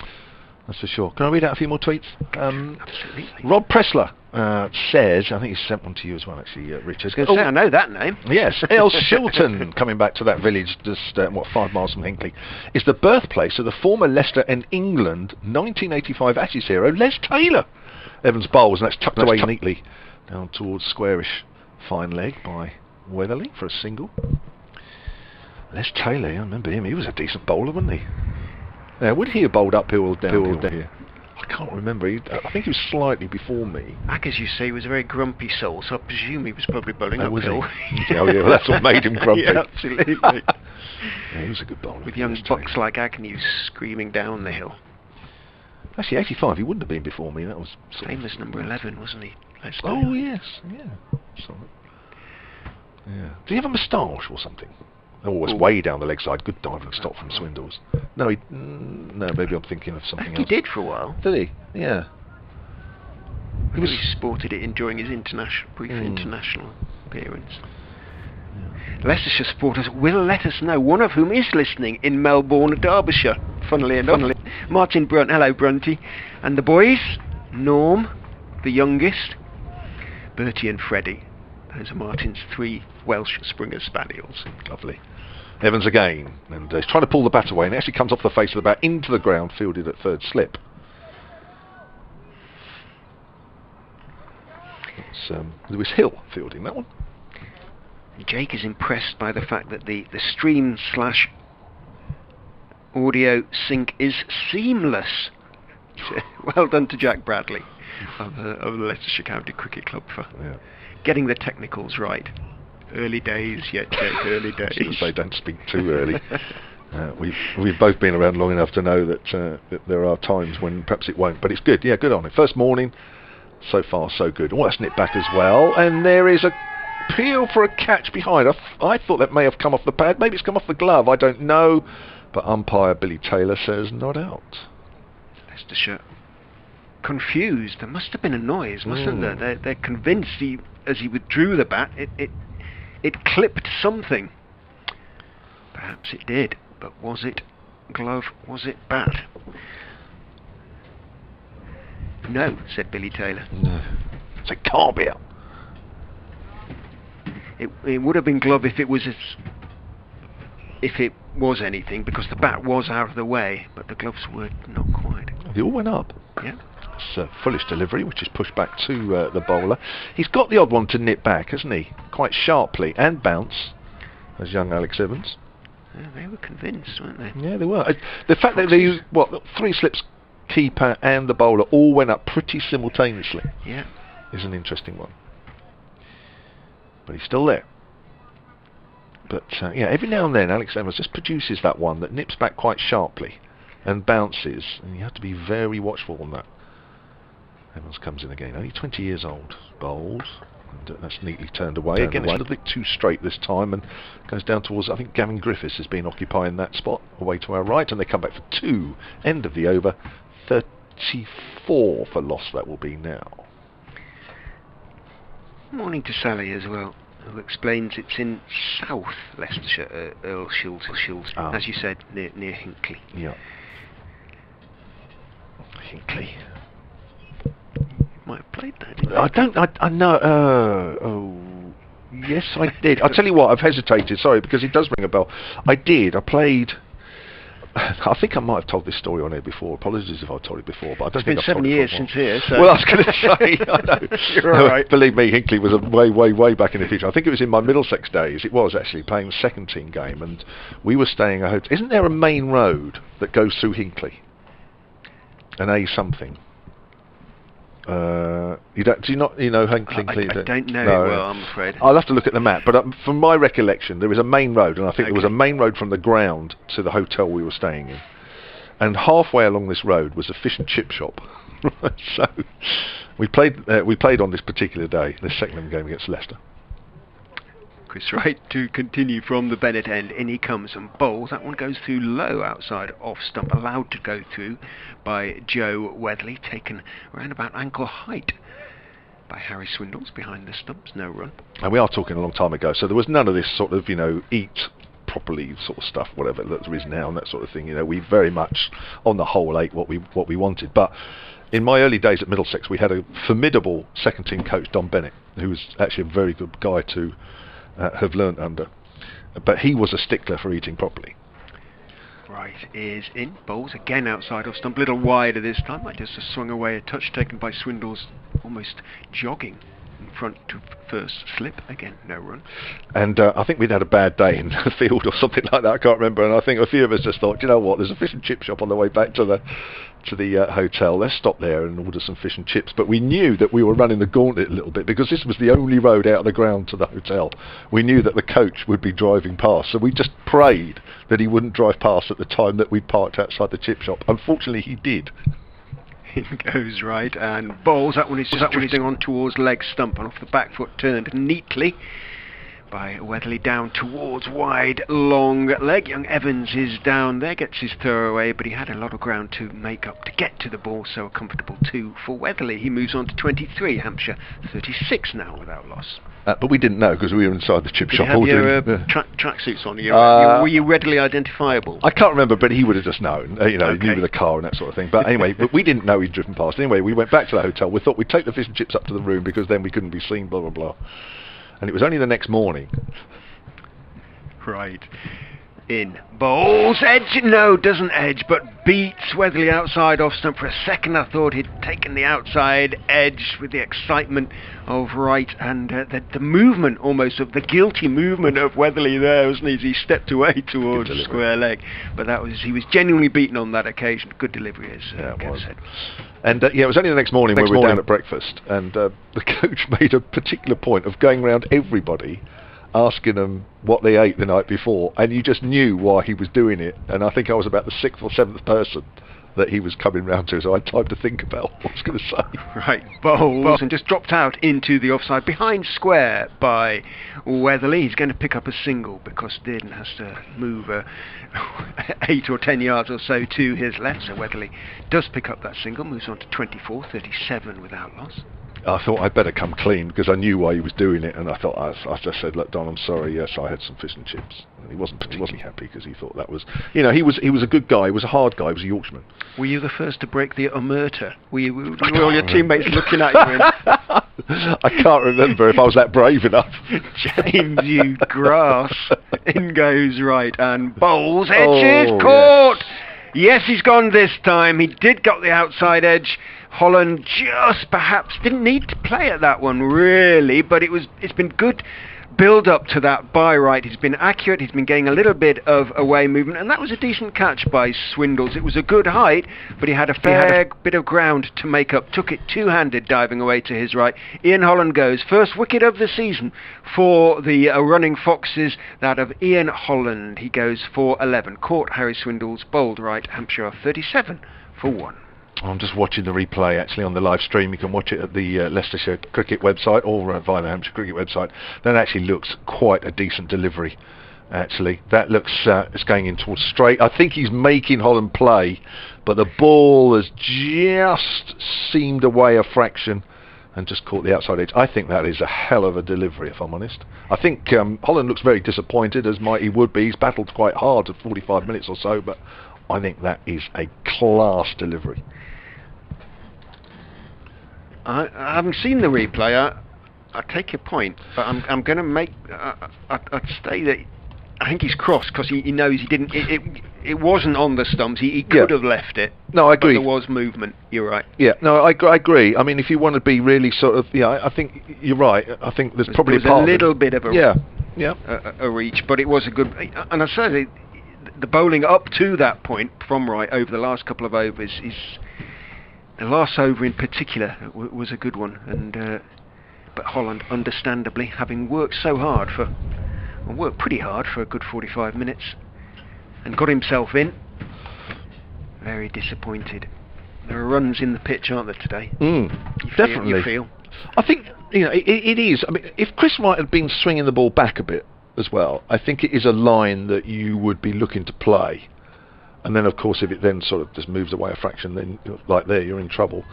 S3: That's for sure. Can I read out a few more tweets?
S2: Absolutely.
S3: Rob Pressler says, I think he sent one to you as well, actually, Richard.
S2: I was going to say, I know that name.
S3: Yes, El Shilton, coming back to that village just 5 miles from Hinckley, is the birthplace of the former Leicester and England 1985 Ashes hero Les Taylor. Evans bowls, and that's tucked away neatly down towards squarish fine leg by Weatherly for a single. Les Taylor, I remember him. He was a decent bowler, wasn't he? Yeah, would he have bowled uphill or downhill here? I can't remember. I think he was slightly before me.
S2: Back, as you say, he was a very grumpy soul, so I presume he was probably bowling uphill.
S3: Oh, yeah, well, that's what made him grumpy.
S2: Yeah, absolutely.
S3: Yeah, he was a good bowler.
S2: With young bucks like Agnew screaming down the hill.
S3: Actually, 85, he wouldn't have been before me. That was
S2: famous number 11, wasn't he?
S3: Oh, yes. Yeah. Sorry. Yeah. Did he have a moustache or something? Always way down the leg side. Good diving stop from Swindles. No, no, maybe I'm thinking of something else.
S2: He did for a while.
S3: Did he? Yeah.
S2: He sported it during his brief international appearance. Yeah. Leicestershire supporters will let us know, one of whom is listening in Melbourne, Derbyshire, funnily enough. Martin Brunt, hello Brunty. And the boys, Norm, the youngest, Bertie and Freddie. Those are Martin's 3 Welsh Springer Spaniels.
S3: Lovely. Evans again, and he's trying to pull the bat away, and it actually comes off the face of the bat into the ground, fielded at third slip. It's Lewis Hill fielding that one.
S2: Jake is impressed by the fact that the stream/audio sync is seamless. Well done to Jack Bradley of the Leicestershire County Cricket Club for getting the technicals right. Early days, yet Jake, early days.
S3: I was going to say, don't speak too early. We've both been around long enough to know that there are times when perhaps it won't, but it's good. Yeah, good on it. First morning, so far so good. Oh, that's nipped back as well, and there is a appeal for a catch behind. I thought that may have come off the pad. Maybe it's come off the glove. I don't know, but umpire Billy Taylor says not out.
S2: Leicestershire confused. There must have been a noise, mustn't there? They're convinced as he withdrew the bat, it clipped something. Perhaps it did, but was it glove, was it bat? No, said Billy Taylor.
S3: No. So it can't be.
S2: It would have been glove if it was anything, because the bat was out of the way, but the gloves were not quite.
S3: They all went up.
S2: Yeah.
S3: It's a foolish delivery, which is pushed back to the bowler. He's got the odd one to nip back, hasn't he? Quite sharply, and bounce, as young Alex Evans.
S2: Yeah, they were convinced, weren't they?
S3: Yeah, they were. The fact that they, three slips, keeper and the bowler all went up pretty simultaneously.
S2: Yeah.
S3: Is an interesting one. But he's still there. But yeah, every now and then Alex Evans just produces that one that nips back quite sharply and bounces, and you have to be very watchful on that. Evans comes in again, only 20 years old, bowled, and that's neatly turned away. Again, it's a little bit too straight this time, and goes down towards, I think Gavin Griffiths has been occupying that spot away to our right, and they come back for 2. End of the over, 34 for loss that will be now.
S2: Morning to Sally as well, who explains it's in South Leicestershire, Earl Shields, as you said, near Hinckley.
S3: Yeah. Hinckley.
S2: Might have played that, didn't you?
S3: I know. Yes, I did. I'll tell you what, I've hesitated, sorry, because it does ring a bell. I did. I played. I think I might have told this story on air before. Apologies if I've told it before, but I don't think I've told it.
S2: It's been 7 years since here. So.
S3: Well, I was going to say, I know.
S2: You're all right.
S3: Believe me, Hinckley was way back in the future. I think it was in my Middlesex days. It was actually playing a second team game, and we were staying at a hotel. Isn't there a main road that goes through Hinckley? An A something. Do you not? You know Hinckley?
S2: I don't know it well, I'm afraid.
S3: I'll have to look at the map, but from my recollection, there is a main road, and I think there was a main road from the ground to the hotel we were staying in, and halfway along this road was a fish and chip shop. So we played on this particular day, this second game against Leicester.
S2: Chris Wright to continue from the Bennett end. In he comes and bowls. That one goes through low outside off stump, allowed to go through by Joe Weatherly, taken around about ankle height by Harry Swindles behind the stumps. No run.
S3: And we are talking a long time ago, so there was none of this sort of, eat properly sort of stuff, whatever that there is now and that sort of thing. We very much, on the whole, ate what we wanted. But in my early days at Middlesex, we had a formidable second team coach, Don Bennett, who was actually a very good guy to have learnt under, but he was a stickler for eating properly.
S2: Right is in, bowls again outside off stump, little wider this time. Might just have swung away, a touch taken by Swindles, almost jogging in front to first slip. Again, no run. And
S3: I think we'd had a bad day in the field or something like that, I can't remember, and I think a few of us just thought, you know what, there's a fish and chip shop on the way back to the hotel, let's stop there and order some fish and chips. But we knew that we were running the gauntlet a little bit, because this was the only road out of the ground to the hotel. We knew that the coach would be driving past, so we just prayed that he wouldn't drive past at the time that we'd parked outside the chip shop. Unfortunately he did.
S2: In goes right and bowls. That one is just drifting on towards leg stump, and off the back foot turned neatly by Weatherly down towards wide long leg. Young Evans is down there, gets his throw away, but he had a lot of ground to make up to get to the ball, so a comfortable 2 for Weatherly. He moves on to 23, Hampshire 36 now without loss.
S3: But we didn't know, because we were inside the chip shop.
S2: Did you have your tracksuits on? Were you readily identifiable?
S3: I can't remember, but he would have just known. He
S2: Okay.
S3: knew the car and that sort of thing. But anyway, but we didn't know he'd driven past. Anyway, we went back to the hotel. We thought we'd take the fish and chips up to the room, because then we couldn't be seen, blah, blah, blah. And it was only the next morning.
S2: Right. In. Bowls. Edge. No, doesn't edge, but beats Weatherly outside off stump. For a second I thought he'd taken the outside edge with the excitement of Wright and the movement, almost of the guilty movement of Weatherly there, wasn't he? As he stepped away towards square leg. But he was genuinely beaten on that occasion. Good delivery, as Gav said.
S3: And it was only the next morning when we were down at breakfast, and the coach made a particular point of going around everybody, asking them what they ate the night before, and you just knew why he was doing it. And I think I was about the 6th or 7th person that he was coming round to, so I had time to think about what I was going to say.
S2: Right, bowls, and just dropped out into the offside, behind square by Weatherly. He's going to pick up a single, because Dearden has to move 8 or 10 yards or so to his left, so Weatherly does pick up that single, moves on to 24, 37 without loss.
S3: I thought I'd better come clean because I knew why he was doing it, and I thought I just said, "Look, Don, I'm sorry. Yes, I had some fish and chips." And he wasn't particularly happy because he thought that was, he was a good guy. He was a hard guy. He was a Yorkshireman.
S2: Were you the first to break the omerta? Were all your teammates looking at you?
S3: I can't remember if I was that brave enough.
S2: James, you grass. In goes right and bowls. Edge is caught. Yes, he's gone this time. He did got the outside edge. Holland just perhaps didn't need to play at that one really, but it's been good build up to that by right. He's been accurate, he's been getting a little bit of away movement, and that was a decent catch by Swindles. It was a good height, but he had a fair bit of ground to make up. Took it two-handed, diving away to his right. Ian Holland goes. First wicket of the season for the running Foxes, that of Ian Holland. He goes for 11. Caught Harry Swindles, bowled right, Hampshire 37 for 1.
S3: I'm just watching the replay actually on the live stream. You can watch it at the Leicestershire cricket website or via the Hampshire cricket website. That actually looks quite a decent delivery. Actually, that looks it's going in towards straight. I think he's making Holland play, but the ball has just seamed away a fraction and just caught the outside edge. I think that is a hell of a delivery, if I'm honest. I think Holland looks very disappointed, as he would be. He's battled quite hard at 45 minutes or so, but I think that is a class delivery.
S2: I haven't seen the replay. I take your point, but I'm going to make. I'd say that I think he's crossed because he knows he didn't. It wasn't on the stumps. He could have left it.
S3: No, I agree.
S2: But there was movement. You're right.
S3: Yeah, no, I agree. I mean, if you want to be really sort of, I think you're right. I think there's probably
S2: a little bit of a
S3: a
S2: reach, but it was a good. And I say the bowling up to that point from right over the last couple of overs is. The last over in particular was a good one, and but Holland, understandably, having worked pretty hard for a good 45 minutes, and got himself in, very disappointed. There are runs in the pitch, aren't there, today?
S3: Definitely.
S2: You feel?
S3: I think it is. I mean, if Chris Wright had been swinging the ball back a bit as well, I think it is a line that you would be looking to play. And then, of course, if it then sort of just moves away a fraction, then like there, you're in trouble.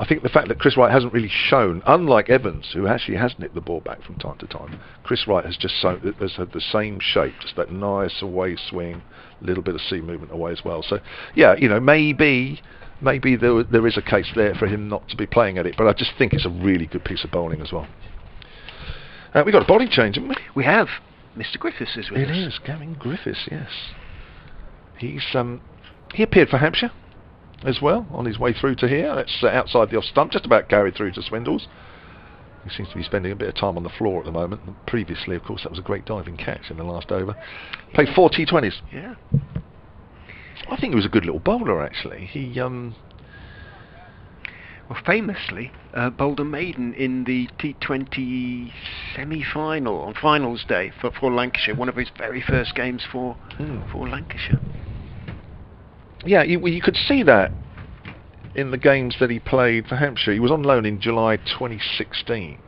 S3: I think the fact that Chris Wright hasn't really shown, unlike Evans, who actually has nipped the ball back from time to time, Chris Wright has had the same shape, just that nice away swing, a little bit of sea movement away as well. So, yeah, maybe there is a case there for him not to be playing at it, but I just think it's a really good piece of bowling as well. We've got a bowling change, haven't we?
S2: We have. Mr. Griffiths is with us.
S3: It is, Gavin Griffiths, yes. He appeared for Hampshire as well on his way through to here. That's outside the off stump, just about carried through to Swindles. He seems to be spending a bit of time on the floor at the moment. And previously, of course, that was a great diving catch in the last over. Played 4 T20s.
S2: Yeah.
S3: I think he was a good little bowler, actually. He
S2: well, famously bowled a maiden in the T20 semi-final on finals day for Lancashire. One of his very first games for Lancashire.
S3: Yeah, you could see that in the games that he played for Hampshire. He was on loan in July 2016,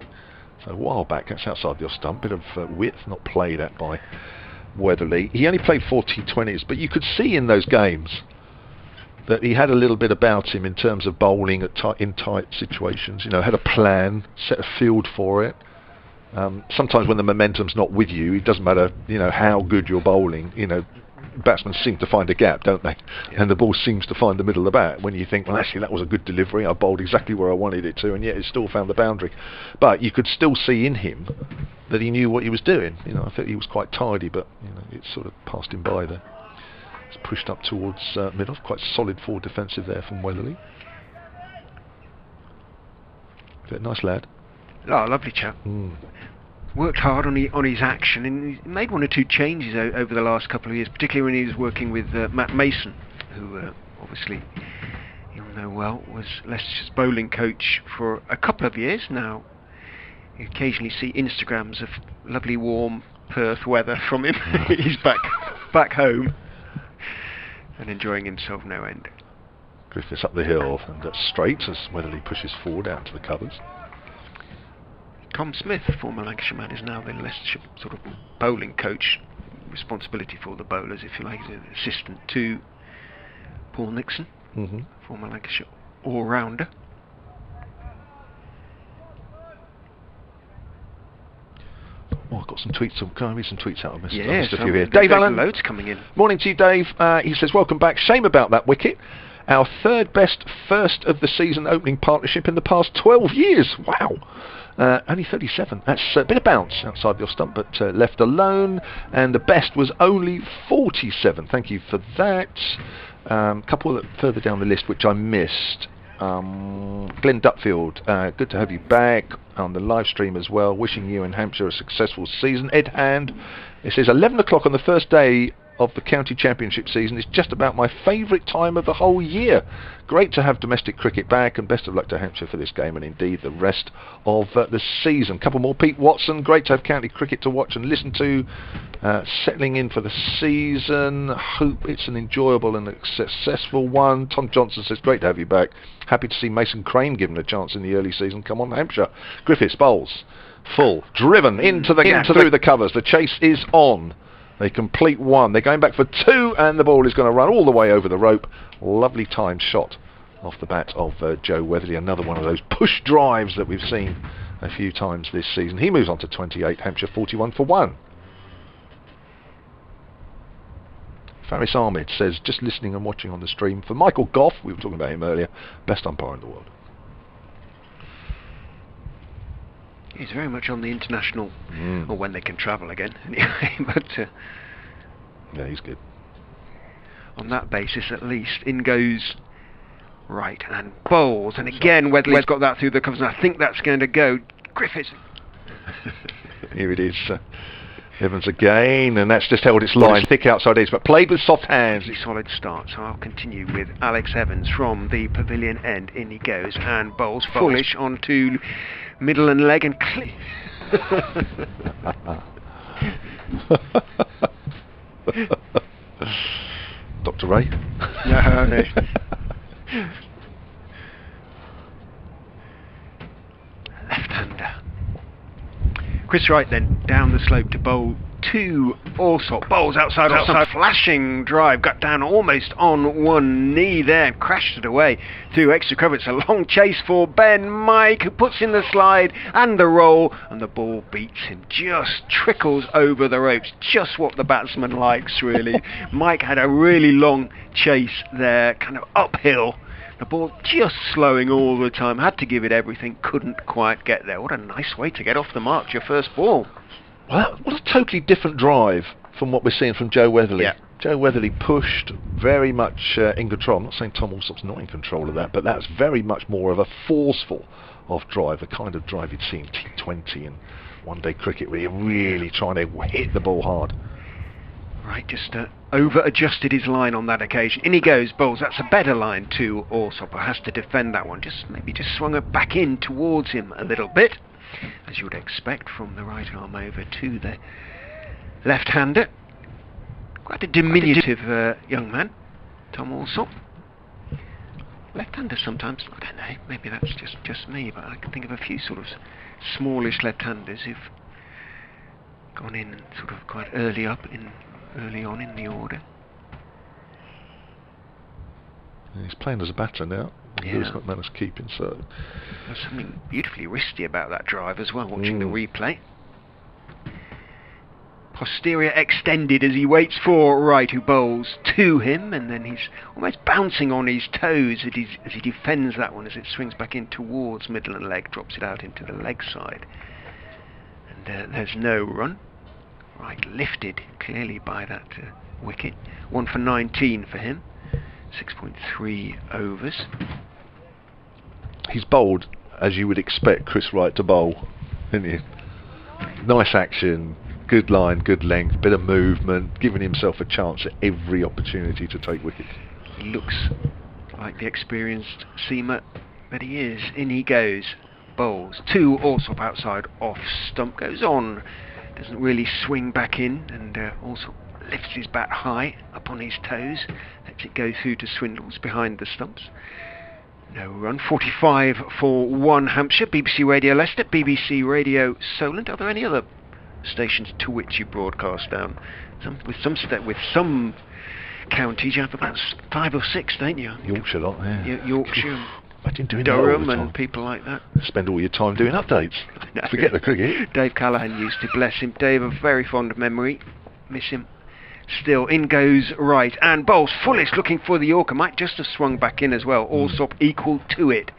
S3: so a while back. That's outside the off stump. Bit of width, not played at by Weatherly. He only played 4 T20s, but you could see in those games that he had a little bit about him in terms of bowling in tight situations. Had a plan, set a field for it. Sometimes when the momentum's not with you, it doesn't matter, how good you're bowling. Batsmen seem to find a gap, don't they? Yeah. And the ball seems to find the middle of the bat when you think, well, actually, that was a good delivery. I bowled exactly where I wanted it to, and yet it still found the boundary. But you could still see in him that he knew what he was doing. I think he was quite tidy, but it sort of passed him by there. It's pushed up towards mid-off. Quite solid forward defensive there from Weatherly. Nice lad.
S2: Oh, lovely chap. Worked hard on his action, and he made 1 or 2 changes over the last couple of years, particularly when he was working with Matt Mason, who obviously you'll know well was Leicestershire's bowling coach for a couple of years now. You occasionally see Instagrams of lovely warm Perth weather from him. He's back home and enjoying himself no end.
S3: Griffiths up the hill and straight as Weatherly pushes forward out to the covers.
S2: Tom Smith, former Lancashire man, is now the Leicestershire sort of bowling coach, responsibility for the bowlers, if you like, as an assistant to Paul Nixon, former Lancashire all-rounder.
S3: Oh, I've got some tweets. Can I read some tweets out of this?
S2: Yes,
S3: a few here. Dave Allen.
S2: Loads coming in.
S3: Morning to you, Dave. He says, welcome back. Shame about that wicket. Our third best first of the season opening partnership in the past 12 years. Wow. Only 37. That's a bit of bounce outside your stump, but left alone. And the best was only 47. Thank you for that. Couple further down the list which I missed. Glenn Dutfield, good to have you back on the live stream as well. Wishing you and Hampshire a successful season. Ed Hand, it says 11 o'clock on the first day of the county championship season is just about my favourite time of the whole year. Great to have domestic cricket back, and best of luck to Hampshire for this game and indeed the rest of the season. Couple more. Pete Watson, great to have county cricket to watch and listen to. Settling in for the season. Hope it's an enjoyable and a successful one. Tom Johnson says great to have you back. Happy to see Mason Crane given a chance in the early season. Come on, Hampshire. Griffiths bowls full, driven into the through the covers. The chase is on. They complete one. They're going back for two, and the ball is going to run all the way over the rope. Lovely timed shot off the bat of Joe Weatherly. Another one of those push drives that we've seen a few times this season. He moves on to 28. Hampshire 41 for 1. Faris Ahmed says, just listening and watching on the stream. For Michael Goff, we were talking about him earlier, best umpire in the world.
S2: He's very much on the international, or when they can travel again, anyway. But
S3: yeah, he's good.
S2: On that basis, at least, in goes right and bowls, and again, Weatherly's got that through the covers, and I think that's going to go. Griffiths.
S3: Here it is. Evans again, and that's just held its line. Thick outside edge, but played with soft hands.
S2: Solid start, so I'll continue with Alex Evans from the pavilion end. In he goes, and bowls foolish onto middle and leg, and
S3: Dr. Ray?
S2: No. Left-hander. Chris Wright then down the slope to bowl to Alsop. Bowls outside, flashing drive, got down almost on one knee there and crashed it away through extra cover. It's a long chase for Ben Mike, who puts in the slide and the roll, and the ball beats him, just trickles over the ropes, just what the batsman likes really. Mike had a really long chase there, kind of uphill. The ball just slowing all the time, had to give it everything, couldn't quite get there. What a nice way to get off the mark, your first ball.
S3: Well, what a totally different drive from what we're seeing from Joe Weatherly.
S2: Yeah.
S3: Joe Weatherly pushed very much in control. I'm not saying Tom Alsop's not in control of that, but that's very much more of a forceful off drive, the kind of drive you'd see in T20 and one-day cricket, where you're really trying to hit the ball hard.
S2: Right, just over-adjusted his line on that occasion. In he goes, bowls. That's a better line to Alsop. Has to defend that one. Maybe just swung it back in towards him a little bit, as you would expect from the right arm over to the left-hander. Quite a diminutive young man, Tom Alsop. Left-hander sometimes, I don't know, maybe that's just me, but I can think of a few sort of smallish left-handers who've gone in and sort of quite early on in the order.
S3: He's playing as a batter now.
S2: Yeah.
S3: He's got manners keeping, so
S2: There's something beautifully wristy about that drive as well, watching the replay. Posterior extended as he waits for Wright, who bowls to him, and then he's almost bouncing on his toes as he defends that one as it swings back in towards middle and leg, drops it out into the leg side. And there's no run. Right, lifted clearly by that wicket. 1 for 19 for him. 6.3 overs.
S3: he's bowled as you would expect Chris Wright to bowl, isn't he? Nice action, good line, good length, bit of movement, giving himself a chance at every opportunity to take wickets.
S2: He looks like the experienced seamer that he is. In he goes, bowls, 2 Alsop outside, off stump, goes on, doesn't really swing back in, and Alsop lifts his bat high up on his toes, lets it go through to Swindles behind the stumps. No run. 45 for 1 Hampshire. BBC Radio Leicester, BBC Radio Solent. Are there any other stations to which you broadcast down? With some counties you have about 5 or 6, don't you?
S3: Yorkshire lot, yeah.
S2: Yorkshire,
S3: imagine doing
S2: Durham
S3: that all the time.
S2: and people like that.
S3: Spend all your time doing updates.
S2: No.
S3: Forget the cricket.
S2: Dave Callahan used to, bless him. Dave, a very fond memory. Miss him. Still, in goes right, and bowls fullest, looking for the Yorker. Might just have swung back in as well. Alsop equal to it.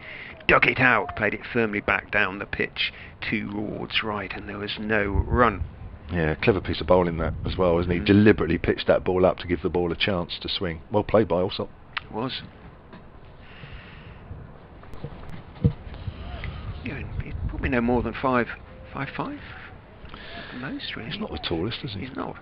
S2: Dug it out, played it firmly back down the pitch towards right, and there was no run.
S3: Yeah, clever piece of bowling that as well, isn't he? Deliberately pitched that ball up to give the ball a chance to swing. Well played by Alsop.
S2: It was. Yeah, he's probably no more than 5'5" at the most, really.
S3: He's not the tallest, is he?
S2: He's not.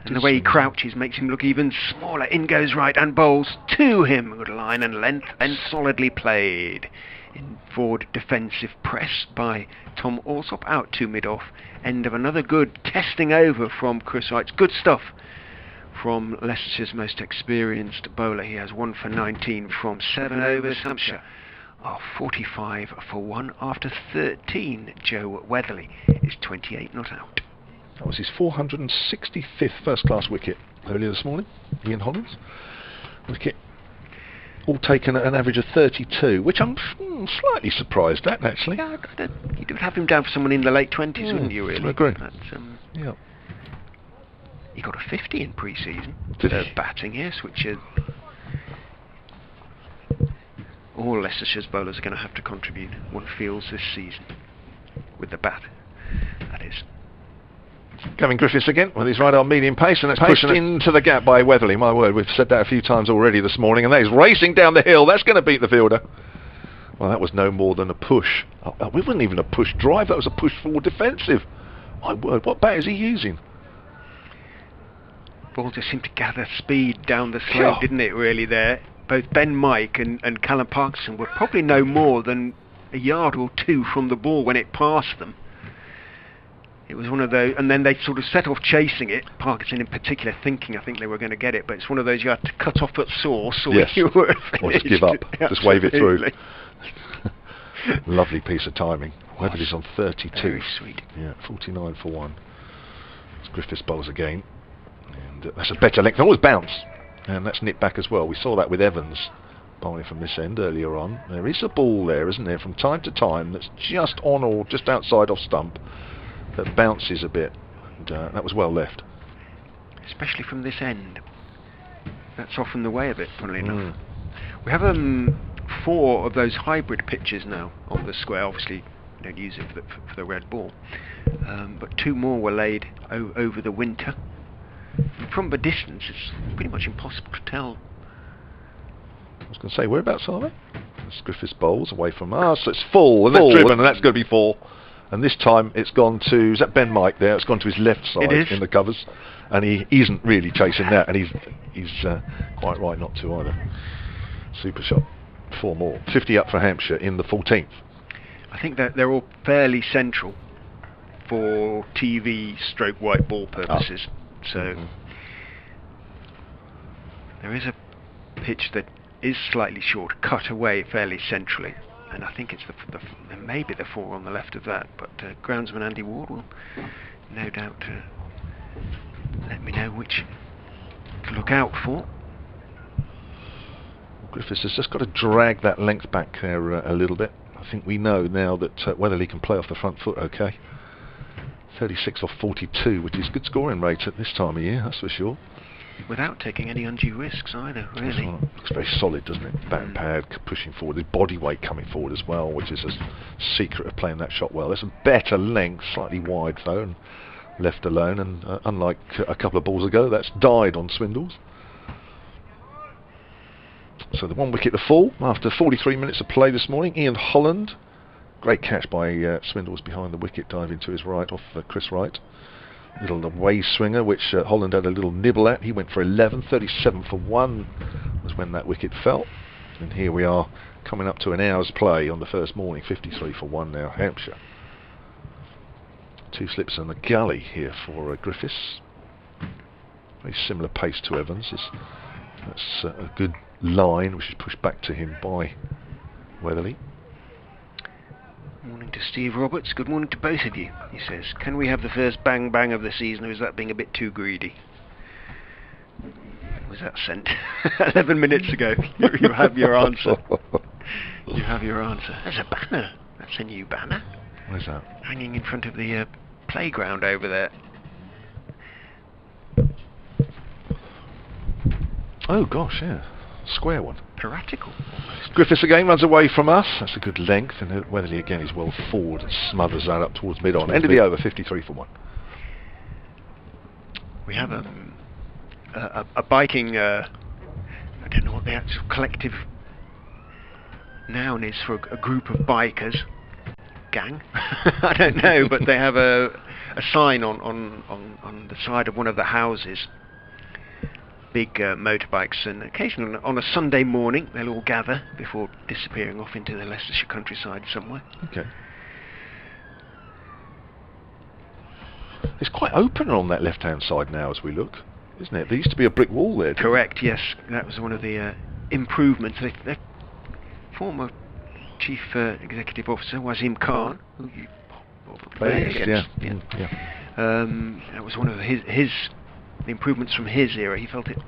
S2: And the way he crouches makes him look even smaller. In goes right and bowls to him. Good line and length and solidly played. In forward defensive press by Tom Alsop, out to mid-off. End of another good testing over from Chris Wright. Good stuff from Leicestershire's most experienced bowler. He has 1 for 19 from 7 overs. Hampshire are 45 for 1 after 13. Joe Weatherly is 28 not out.
S3: That was his 465th first-class wicket earlier this morning. Ian Holland's wicket. All taken at an average of 32, which I'm slightly surprised at, actually.
S2: Yeah, you'd have him down for someone in the late 20s, wouldn't you, really?
S3: I agree.
S2: Yeah. He got a 50 in pre-season.
S3: Did he?
S2: Batting, yes, which all Leicestershire's bowlers are going to have to contribute, one feels, this season. With the bat, that is.
S3: Gavin Griffiths again with his right arm medium pace, and it's pushed into the gap by Weatherly. My word, we've said that a few times already this morning, and that is racing down the hill. That's going to beat the fielder. Well, that was no more than a push. We wasn't even a push drive, that was a push forward defensive. My word, what bat is he using?
S2: Ball just seemed to gather speed down the slope, didn't it, really, there? Both Ben Mike and Callum Parkinson were probably no more than a yard or two from the ball when it passed them. It was one of those, and then they sort of set off chasing it, Parkinson in particular thinking I think they were going to get it, but it's one of those you had to cut off at source or you were finished.
S3: Or just give up, just wave it through. Lovely piece of timing. Weatherly's on 32.
S2: Very sweet.
S3: Yeah, 49 for 1. It's Griffiths bowls again, and that's a better length. Always bounce, and that's nipped back as well. We saw that with Evans bowling from this end earlier on. There is a ball there, isn't there, from time to time that's just on or just outside off stump, that bounces a bit, and that was well left.
S2: Especially from this end. That's often the way of it, funnily enough. We have 4 of those hybrid pitches now on the square. Obviously, we don't use it for the red ball. But 2 more were laid over the winter. From the distance, it's pretty much impossible to tell.
S3: I was going to say, whereabouts are they? That's Griffiths bowls away from us. So it's full, and that's driven, and that's going to be 4. And this time it's gone to, is that Ben Mike there? It's gone to his left side in the covers, and he isn't really chasing that, and he's quite right not to either. Super shot. 4 more. 50 up for Hampshire in the 14th.
S2: I think that they're all fairly central for TV stroke white ball purposes. So there is a pitch that is slightly short, cut away fairly centrally. And I think it's maybe the 4 on the left of that, but groundsman Andy Ward will no doubt let me know which to look out for.
S3: Griffiths has just got to drag that length back there a little bit. I think we know now that Weatherly can play off the front foot okay. 36 off 42, which is good scoring rate at this time of year, that's for sure.
S2: Without taking any undue risks either, really.
S3: Looks very solid, doesn't it? Bat and pad pushing forward, his body weight coming forward as well, which is a secret of playing that shot well. There's a better length, slightly wide though, and left alone, and unlike a couple of balls ago, that's died on Swindles. So the 1 wicket to fall after 43 minutes of play this morning. Ian Holland, great catch by Swindles behind the wicket, diving to his right off Chris Wright. Little away swinger, which Holland had a little nibble at. He went for 11, 37 for 1 was when that wicket fell. And here we are coming up to an hour's play on the first morning, 53 for 1 now, Hampshire. 2 slips and a gully here for Griffiths. Very similar pace to Evans. That's a good line which is pushed back to him by Weatherly.
S2: Morning to Steve Roberts. Good morning to both of you. He says, can we have the first bang bang of the season, or is that being a bit too greedy? Was that sent 11 minutes ago? You have your answer. You have your answer. There's a banner. That's a new banner.
S3: Where's that?
S2: Hanging in front of the playground over there.
S3: Oh gosh, yeah. Square one.
S2: Piratical, almost.
S3: Griffiths again runs away from us. That's a good length, and Weatherly again is well forward and smothers that up towards mid-on. End of the over, 53 for 1.
S2: We have a biking, I don't know what the actual collective noun is for a group of bikers. Gang? I don't know, but they have a sign on the side of one of the houses. Big motorbikes, and occasionally on a Sunday morning they'll all gather before disappearing off into the Leicestershire countryside somewhere.
S3: Okay. It's quite open on that left-hand side now as we look, isn't it? There used to be a brick wall there.
S2: Correct, yes. That was one of the improvements. The former Chief Executive Officer, Wazim Khan, who you played against. That was one of the improvements from his era. He felt it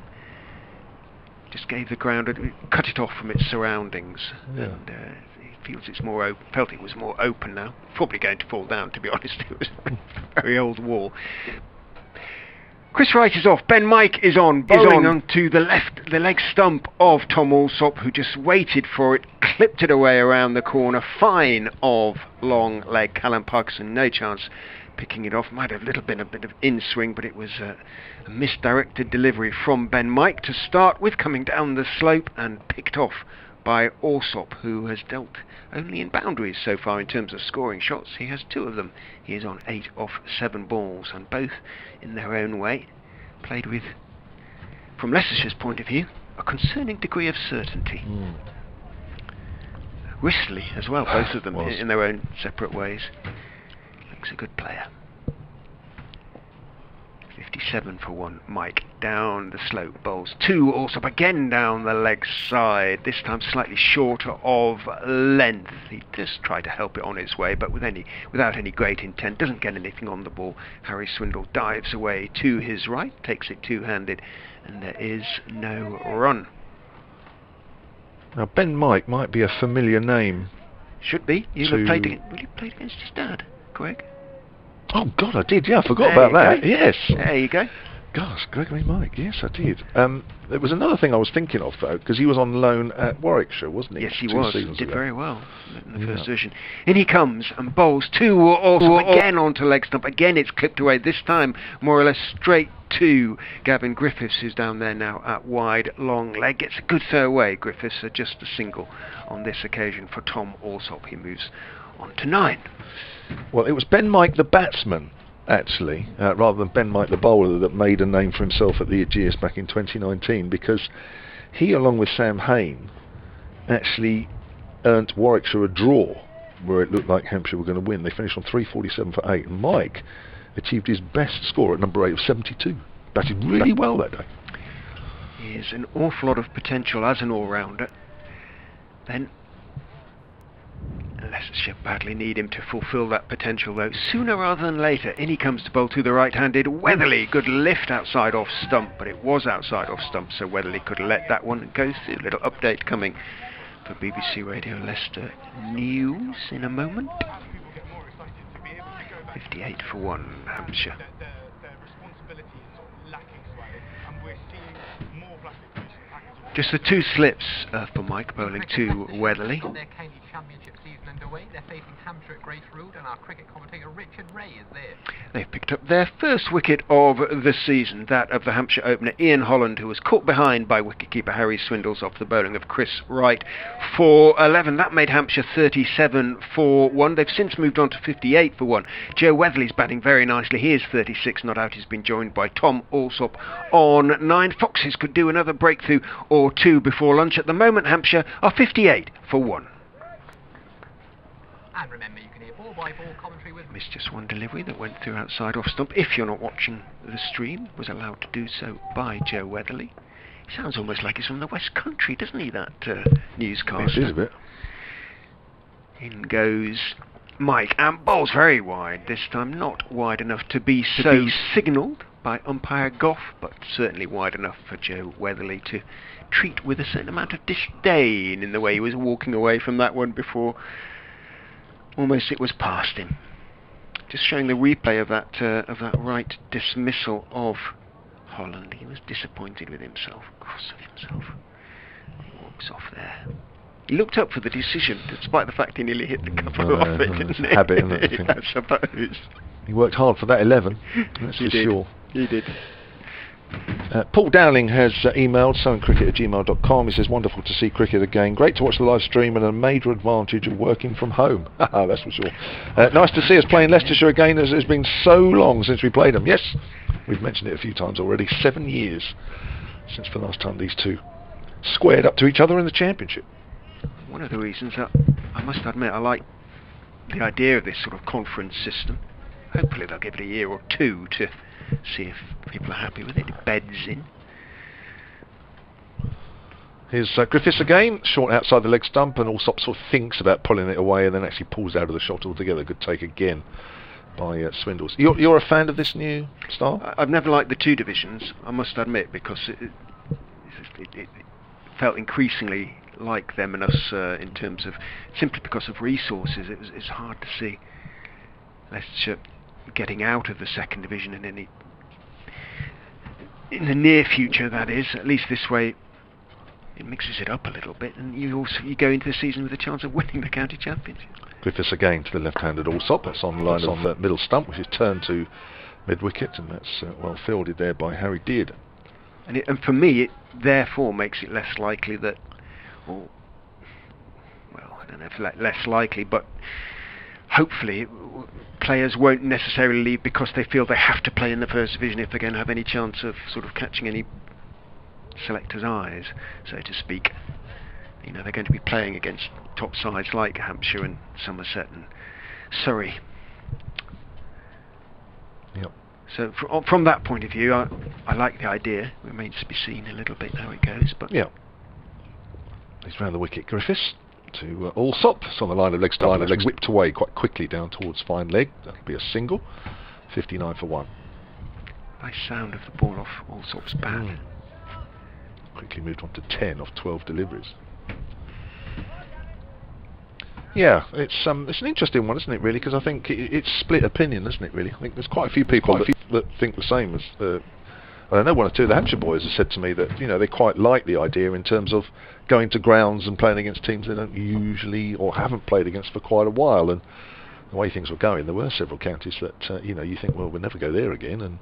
S2: just gave the ground, cut it off from its surroundings, and he feels it's more felt it was more open now. Probably going to fall down, to be honest. It was a very old wall. Chris Wright is off. Ben Mike is on, bowling onto the leg stump of Tom Alsop, who just waited for it, clipped it away around the corner. Fine of long leg. Callum Parkinson, no chance picking it off. Might have been a bit of in-swing, but it was a misdirected delivery from Ben Mike to start with, coming down the slope and picked off by Alsop, who has dealt only in boundaries so far in terms of scoring shots. He has 2 of them. He is on 8 off 7 balls, and both in their own way played with, from Leicestershire's point of view, a concerning degree of certainty. Wristly as well, both of them in their own separate ways. Looks a good player. 57 for 1. Mike down the slope, bowls 2. Alsop again down the leg side, this time slightly shorter of length. He just tried to help it on its way, but without any great intent. Doesn't get anything on the ball. Harry Swindle dives away to his right, takes it two-handed, and there is no run.
S3: Now Ben Mike might be a familiar name.
S2: Should be. You'll have played against his dad, Greg.
S3: Oh God, I did. Yeah, I forgot about that.
S2: Go.
S3: Yes.
S2: There you go.
S3: Gosh, Gregory Mike. Yes, I did. There was another thing I was thinking of though, because he was on loan at Warwickshire, wasn't he?
S2: Yes, he
S3: 2
S2: was.
S3: seasons
S2: Did
S3: ago.
S2: very well in the first version. In he comes and bowls 2. Also again onto leg stump. Again, it's clipped away. This time, more or less straight to Gavin Griffiths, who's down there now at wide long leg. Gets a good throw away. Griffiths just a single on this occasion for Tom Alsop. He moves on to 9.
S3: Well, it was Ben Mike the batsman, actually, rather than Ben Mike the bowler, that made a name for himself at the Aegeus back in 2019, because he, along with Sam Hain, actually earned Warwickshire a draw where it looked like Hampshire were going to win. They finished on 347 for 8, and Mike achieved his best score at number 8 of 72. Batted really well that day.
S2: He has an awful lot of potential as an all-rounder. Then Leicestershire badly need him to fulfil that potential, though, sooner rather than later. In he comes to bowl to the right-handed Weatherly. Good lift outside off stump, but it was outside off stump, so Weatherly could let that one go through. Little update coming for BBC Radio Leicester News in a moment. 58 for 1, Hampshire. Just the 2 slips for Mike, bowling to Weatherly.
S4: Their Caney Championship season underway. They're facing Hampshire at Grace Road, and our cricket commentator Richard Ray is there.
S2: They've picked up their first wicket of the season, that of the Hampshire opener Ian Holland, who was caught behind by wicketkeeper Harry Swindles off the bowling of Chris Wright for 11. That made Hampshire 37 for 1. They've since moved on to 58 for 1. Joe Weatherly's batting very nicely. He is 36, not out. He's been joined by Tom Alsop on 9. Foxes could do another breakthrough or 2 before lunch. At the moment, Hampshire are 58 for 1.
S4: And remember, you can hear ball-by-ball commentary with...
S2: Missed just one delivery that went through outside off stump. If you're not watching the stream, was allowed to do so by Joe Weatherly. He sounds almost like he's from the West Country, doesn't he, that newscaster?
S3: It is a bit.
S2: In goes Mike, and bowls very wide. This time not wide enough to be so signalled by umpire Goff, but certainly wide enough for Joe Weatherly to treat with a certain amount of disdain in the way he was walking away from that one before almost it was past him. Just showing the replay of that right dismissal of Holland. He was disappointed with himself, cross with himself. He walks off there. He looked up for the decision, despite the fact he nearly hit the cover off it, didn't he?
S3: Habit, isn't it,
S2: I suppose.
S3: He worked hard for that 11, that's for sure.
S2: He did.
S3: Paul Dowling has emailed soundcricket@gmail.com. He says, wonderful to see cricket again. Great to watch the live stream and a major advantage of working from home. That's for sure. Nice to see us playing Leicestershire again, as it's been so long since we played them. Yes, we've mentioned it a few times already. 7 years since the last time these two squared up to each other in the Championship.
S2: One of the reasons that I must admit I like the idea of this sort of conference system. Hopefully they'll give it a year or two to see if people are happy with it. It beds in.
S3: Here's Griffiths again, short outside the leg stump, and Alsop sort of thinks about pulling it away and then actually pulls out of the shot altogether. Good take again by Swindles. You're a fan of this new style?
S2: I've never liked the two divisions, I must admit, because it felt increasingly like them and us in terms of, simply because of resources. It's hard to see Leicestershire getting out of the second division in the near future, that is. At least this way it mixes it up a little bit, and you go into the season with a chance of winning the county championship.
S3: Griffiths again to the left-handed Alsop. That's on the line of the middle stump, which is turned to mid-wicket, and that's well fielded there by Harry Deard.
S2: And for me, it therefore makes it less likely that, or, well, I don't know if less likely, but hopefully players won't necessarily leave because they feel they have to play in the first division if they're going to have any chance of sort of catching any selectors' eyes, so to speak. You know, they're going to be playing against top sides like Hampshire and Somerset and Surrey.
S3: Yep.
S2: So from that point of view, I like the idea. It remains to be seen a little bit how it goes. But yeah,
S3: he's round the wicket, Griffiths to Alsop. It's on the line of leg stump. Legs whipped away quite quickly down towards fine leg. That'll be a single. 59 for 1.
S2: Nice sound of the ball off Alsop's bat.
S3: Quickly moved on to 10 off 12 deliveries. Yeah, it's an interesting one, isn't it, really? Because I think it's split opinion, isn't it, really? I think there's quite a few people that think the same as... I know one or two of the Hampshire boys have said to me that, you know, they quite like the idea in terms of going to grounds and playing against teams they don't usually or haven't played against for quite a while. And the way things were going, there were several counties that, you know, you think, well, we'll never go there again, and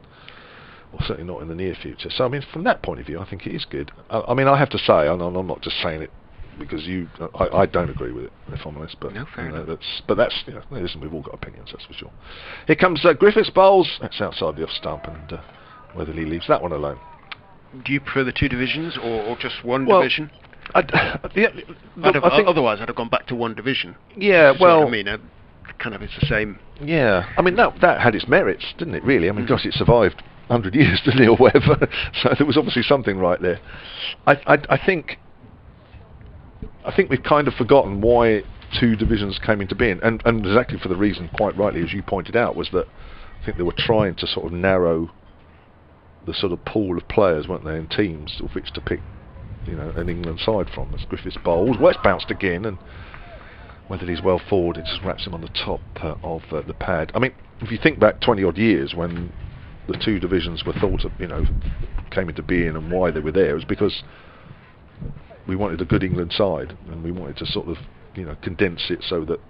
S3: well, certainly not in the near future. So, I mean, from that point of view, I think it is good. I mean, I have to say, and I'm not just saying it because I don't agree with it, if I'm honest. But
S2: no, fair enough.
S3: That's you know, listen, we've all got opinions, that's for sure. Here comes Griffiths bowls. That's outside the off stump, and Weatherly leaves that one alone.
S2: Do you prefer the two divisions or just one division? Otherwise, I'd have gone back to one division.
S3: Yeah, well,
S2: I mean, kind of it's the same.
S3: Yeah, I mean that had its merits, didn't it? Really, I mean, gosh, it survived 100 years, didn't it, or whatever. So there was obviously something right there. I think we've kind of forgotten why two divisions came into being, and exactly for the reason, quite rightly, as you pointed out, was that I think they were trying to sort of narrow the sort of pool of players, weren't they, and teams of which to pick, you know, an England side from. As Griffiths bowls, well, it's bounced again, and whether he's well forward, it just wraps him on the top of the pad. I mean, if you think back 20 odd years when the two divisions were thought of, you know, came into being, and why they were there, it was because we wanted a good England side, and we wanted to sort of, you know, condense it so that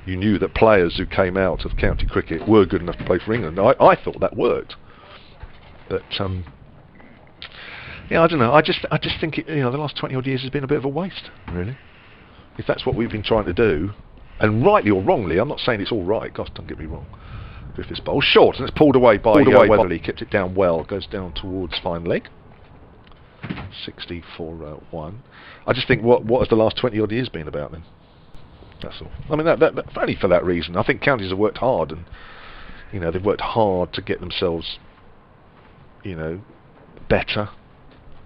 S3: you knew that players who came out of county cricket were good enough to play for England. I thought that worked. But yeah, I don't know. I just think it, you know, the last 20 odd years has been a bit of a waste, really. If that's what we've been trying to do, and rightly or wrongly, I'm not saying it's all right. Gosh, don't get me wrong. Griffiths bowl short, and it's pulled away by Weatherly. Kept it down well. Goes down towards fine leg. 60 for 1. I just think what has the last 20 odd years been about then? That's all. I mean, that only for that reason. I think counties have worked hard, and you know, they've worked hard to get themselves, you know, better,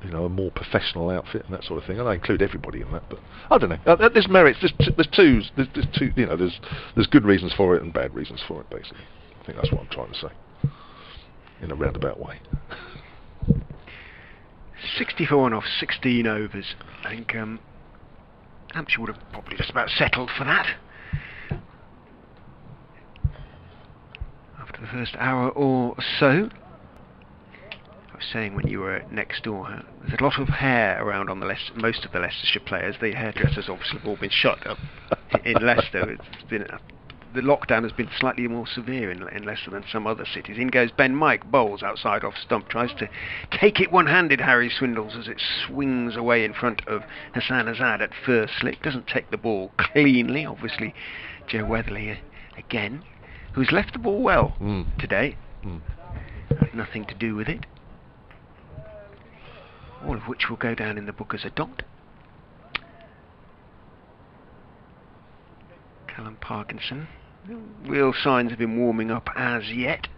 S3: you know, a more professional outfit and that sort of thing. And I include everybody in that, but I don't know. There's merits. There's two. You know, there's good reasons for it and bad reasons for it. Basically, I think that's what I'm trying to say in a roundabout way.
S2: 60 for 1 off 16 overs. I think Hampshire would have probably just about settled for that. after the first hour or so. I was saying when you were next door, there's a lot of hair around on most of the Leicestershire players. The hairdressers obviously have all been shut up in Leicester. It's been the lockdown has been slightly more severe in Leicester than some other cities. In goes Ben Mike, bowls outside off stump, tries to take it one-handed, Harry Swindles, as it swings away in front of Hassan Azad at first slip. Doesn't take the ball cleanly, obviously. Joe Weatherly again, who's left the ball well today. Had nothing to do with it. All of which will go down in the book as a dot. Callum Parkinson. No real signs of him warming up as yet.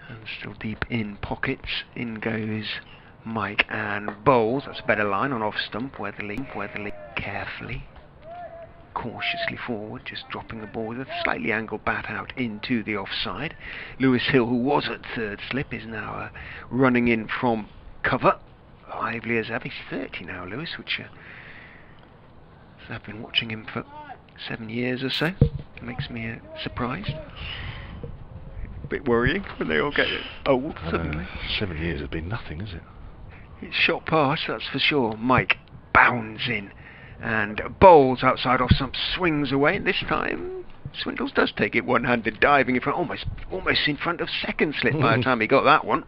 S2: And still deep in pockets. In goes Mike and bowls. That's a better line on off stump. Weatherly carefully, cautiously forward, just dropping the ball with a slightly angled bat out into the offside. Lewis Hill, who was at third slip, is now running in from cover. Lively as ever. He's 30 now, Lewis, which I've been watching him for 7 years or so. It makes me surprised. A bit worrying when they all get old suddenly.
S3: 7 years has been nothing, has it?
S2: It's shot past, that's for sure. Mike bounds in and bowls outside off stump, swings away, and this time Swindles does take it one-handed, diving in front, almost in front of second slip by the time he got that one.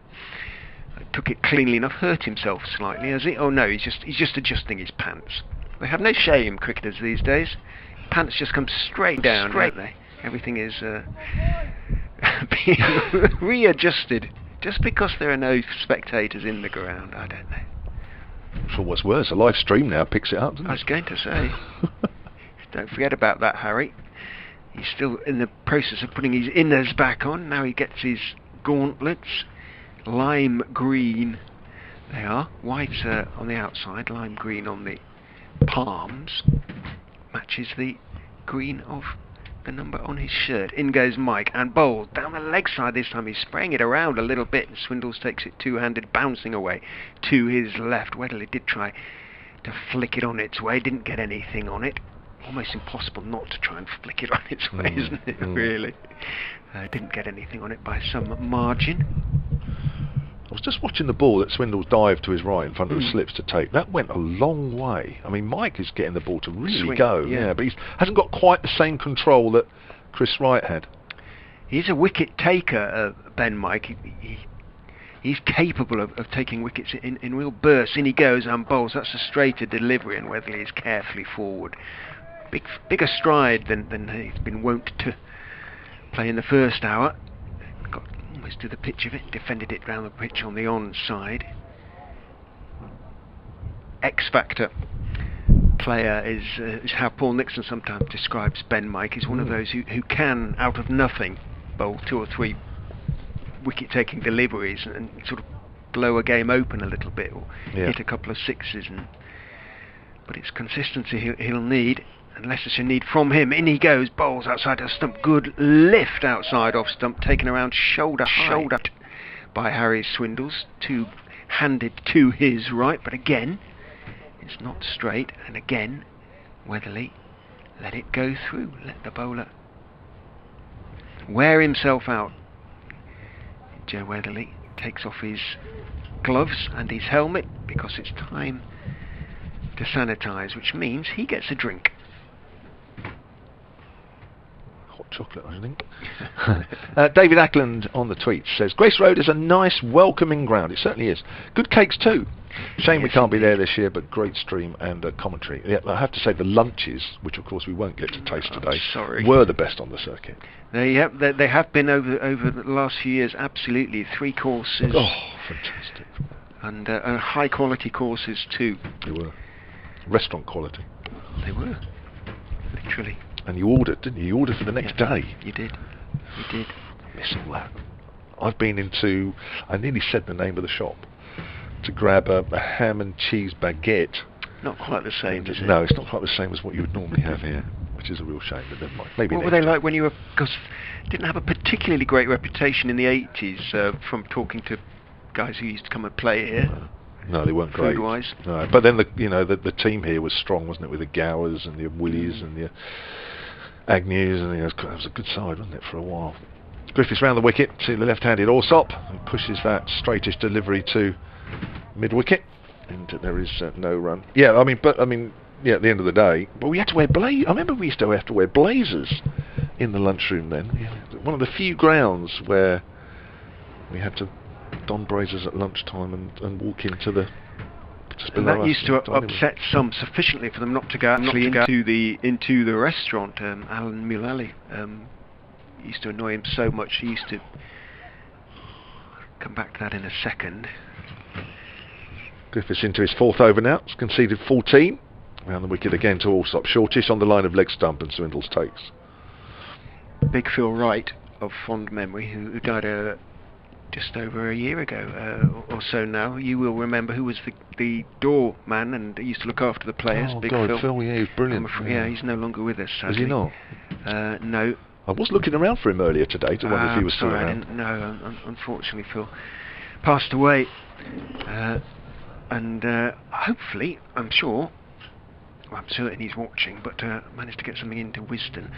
S2: Took it cleanly enough, hurt himself slightly, has he? Oh no, he's just adjusting his pants. They have no shame, cricketers these days. Pants just come straight down, don't they? Everything is being readjusted. Just because there are no spectators in the ground, I don't know.
S3: For what's worse, a live stream now picks it up, doesn't it?
S2: I was going to say. Don't forget about that, Harry. He's still in the process of putting his inners back on. Now he gets his gauntlets. Lime green they are. White on the outside, lime green on the palms. Matches the green of the number on his shirt. In goes Mike and bowls down the leg side this time. He's spraying it around a little bit and Swindles takes it two-handed, bouncing away to his left. Weatherly did try to flick it on its way, didn't get anything on it. Almost impossible not to try and flick it on its way, isn't it, really? Didn't get anything on it by some margin.
S3: I was just watching the ball that Swindles dived to his right in front of the slips to take. That went a long way. I mean, Mike is getting the ball to really go, but he hasn't got quite the same control that Chris Wright had.
S2: He's a wicket taker, Ben Mike. He's capable of taking wickets in real bursts. In he goes and bowls. That's a straighter delivery, and Weatherly is carefully forward. Bigger stride than he's been wont to play in the first hour. Got almost to the pitch of it, defended it round the pitch on the onside. X-factor player is how Paul Nixon sometimes describes Ben Mike. He's one of those who can, out of nothing, bowl 2 or 3 wicket-taking deliveries and sort of blow a game open a little bit, or hit a couple of sixes. But it's consistency he'll need, and Leicestershire need from him. In he goes, bowls outside of stump, good lift outside off stump, taken around shoulder by Harry Swindles, two-handed to his right, but again it's not straight, and again Weatherly let it go through, let the bowler wear himself out. Joe Weatherly takes off his gloves and his helmet because it's time to sanitise, which means he gets a drink.
S3: Hot chocolate, I think. David Ackland on the tweet says, Grace Road is a nice, welcoming ground. It certainly is. Good cakes too. Shame we can't be there this year, but great stream and commentary. Yeah, I have to say the lunches, which of course we won't get to taste today, were the best on the circuit.
S2: They have been over the last few years, absolutely. 3 courses.
S3: Oh, fantastic.
S2: And high quality courses too.
S3: They were. Restaurant quality.
S2: They were. Literally.
S3: And you ordered, didn't you? You ordered for the next day.
S2: You did. You did.
S3: Miss all that. I've been into, I nearly said the name of the shop, to grab a ham and cheese baguette.
S2: Not quite the same, is it?
S3: No, it's not quite the same as what you would normally have here, which is a real shame, but never mind. Maybe
S2: what were they like when you were, because didn't have a particularly great reputation in the 80s from talking to guys who used to come and play here.
S3: No, they weren't great.
S2: Food-wise.
S3: No, but then the team here was strong, wasn't it? With the Gowers and the Willies and the Agnews, and it was a good side, wasn't it, for a while? Griffiths round the wicket to the left-handed Alsop and pushes that straightish delivery to mid-wicket, and there is no run. Yeah, at the end of the day, but we had to wear I remember we used to have to wear blazers in the lunchroom then. Yeah, one of the few grounds where we had to don blazers at lunchtime and walk into the.
S2: And that used to upset some sufficiently for them not to go into the restaurant. Alan Mullally used to annoy him so much. He used to come back to that in a second.
S3: Griffiths into his 4th over now. He's conceded 14. Round the wicket again to Alsop. Shortish on the line of leg stump, and Swindles takes.
S2: Big Phil Wright of fond memory, who died just over a year ago or so now. You will remember who was the doorman and used to look after the players.
S3: Oh
S2: Big
S3: God,
S2: Phil.
S3: Yeah, he was brilliant.
S2: Yeah, he's no longer with us, sadly.
S3: Is he not?
S2: No.
S3: I was looking around for him earlier today to wonder if he was still around.
S2: No, unfortunately Phil passed away. And hopefully, I'm certain he's watching, but managed to get something into Wisden.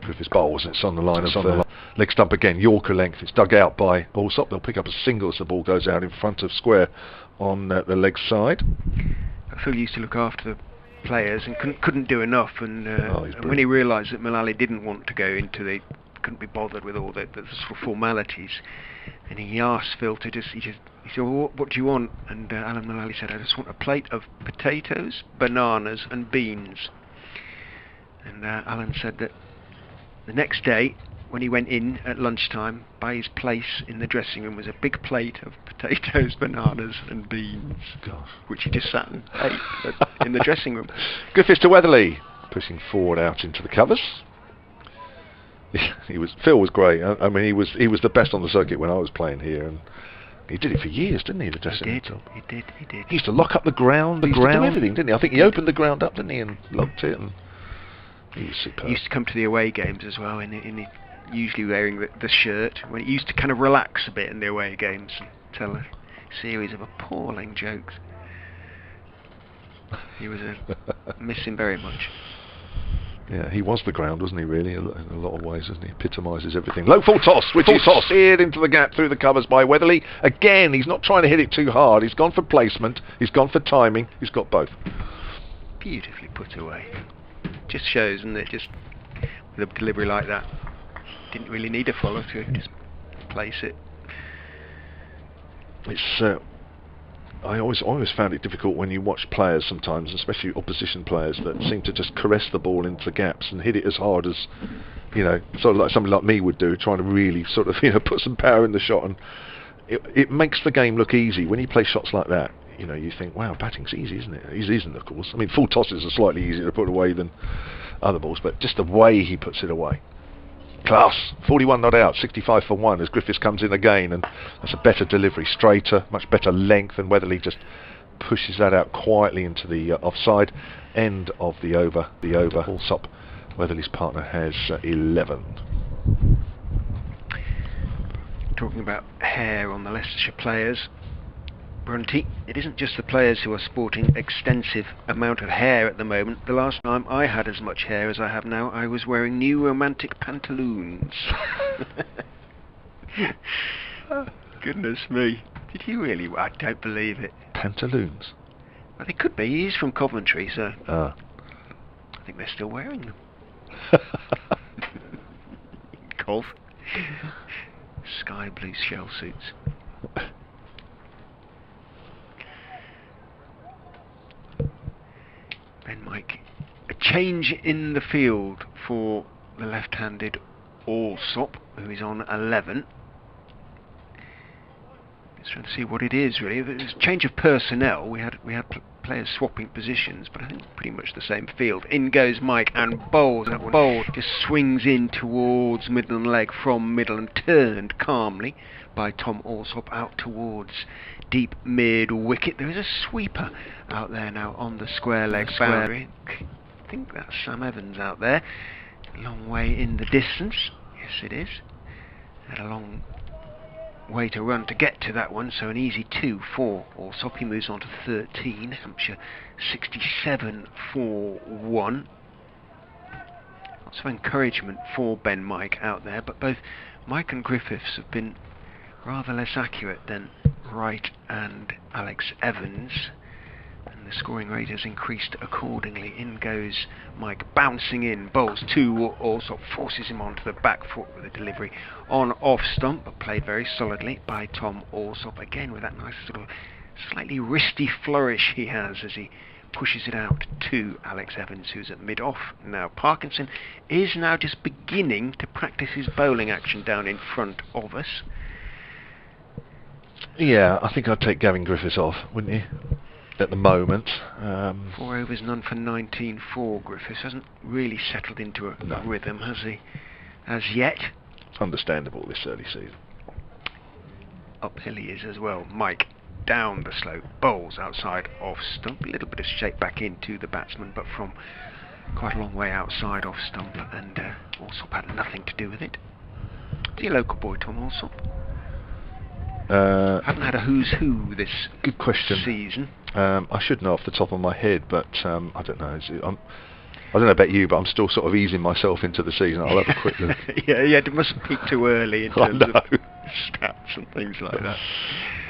S3: Griffiths bowls, it's on the line of leg stump again, Yorker length. It's dug out by Alsop. They'll pick up a single as the ball goes out in front of square on the leg side.
S2: Phil used to look after the players and couldn't do enough, and when he realised that Mullally didn't want to go into couldn't be bothered with all the sort of formalities, and he asked Phil to he said, well, what do you want? And Alan Mullally said, I just want a plate of potatoes, bananas and beans. And Alan said that the next day, when he went in at lunchtime, by his place in the dressing room was a big plate of potatoes, bananas and beans.
S3: Gosh.
S2: Which he just sat and ate in the dressing room.
S3: Griffiths to Weatherly, pushing forward out into the covers. Phil was great. I mean, he was the best on the circuit when I was playing here, and he did it for years, didn't he? The dressing room.
S2: He did.
S3: He used to lock up the ground. He used to do everything, didn't he? I think he opened the ground up, didn't he, and locked it. And he was superb.
S2: He used to come to the away games as well, usually wearing the shirt. When he used to kind of relax a bit in the away games and tell a series of appalling jokes. He was miss him very much.
S3: Yeah, he was the ground, wasn't he, really, in a lot of ways, isn't he? Epitomises everything. Low full toss, which is steered into the gap through the covers by Weatherly. Again, he's not trying to hit it too hard. He's gone for placement. He's gone for timing. He's got both.
S2: Beautifully put away. Just shows, and it just with a delivery like that, didn't really need a follow through. Just place it.
S3: It's. I always found it difficult when you watch players sometimes, especially opposition players, that seem to just caress the ball into the gaps and hit it as hard as, sort of like somebody like me would do, trying to really sort of, put some power in the shot, and it makes the game look easy. When you play shots like that, you think, wow, batting's easy, isn't it? It isn't, of course. I mean, full tosses are slightly easier to put away than other balls, but just the way he puts it away. Class. 41 not out, 65 for 1 as Griffiths comes in again, and that's a better delivery, straighter, much better length, and Weatherly just pushes that out quietly into the offside end of the over. Alsop, Weatherly's partner, has 11.
S2: Talking about hair on the Leicestershire players, Brunty, it isn't just the players who are sporting extensive amount of hair at the moment. The last time I had as much hair as I have now, I was wearing new romantic pantaloons. Goodness me. Did you really? I don't believe it.
S3: Pantaloons?
S2: Well, they could be. He's from Coventry, so I think they're still wearing them. Cov. Sky blue shell suits. Ben Mike, a change in the field for the left-handed Alsop, who is on 11. Just trying to see what it is really. There's a change of personnel. We had players swapping positions, but I think pretty much the same field. In goes Mike and bowls. That one just swings in towards middle and leg from middle and turned calmly by Tom Alsop out towards deep mid wicket. There is a sweeper out there now on the square leg boundary. I think that's Sam Evans out there. A long way in the distance. Yes, it is. Had a long way to run to get to that one, so an easy 2 for Alsop. He moves on to 13. Hampshire 67 for 1. Lots of encouragement for Ben Mike out there, but both Mike and Griffiths have been rather less accurate than Wright and Alex Evans, and the scoring rate has increased accordingly. In goes Mike, bouncing in, bowls to Alsop, forces him onto the back foot with a delivery on off stump, but played very solidly by Tom Alsop, again with that nice sort of slightly wristy flourish he has as he pushes it out to Alex Evans, who's at mid-off now. Parkinson is now just beginning to practice his bowling action down in front of us.
S3: Yeah, I think I'd take Gavin Griffiths off, wouldn't you? At the moment.
S2: 4 overs, none for 19 for Griffiths. Hasn't really settled into a rhythm, has he? As yet.
S3: Understandable this early season.
S2: Uphill he is as well. Mike down the slope, bowls outside off stump. A little bit of shape back into the batsman, but from quite a long way outside off stump, and Alsop had nothing to do with it. Is he a local boy, Tom Alsop? Haven't had a who's who this
S3: good question
S2: season.
S3: I should know off the top of my head, but I don't know. I don't know about you, but I'm still sort of easing myself into the season. I'll have a quick look.
S2: yeah, it mustn't peak too early in terms of stats and things like that.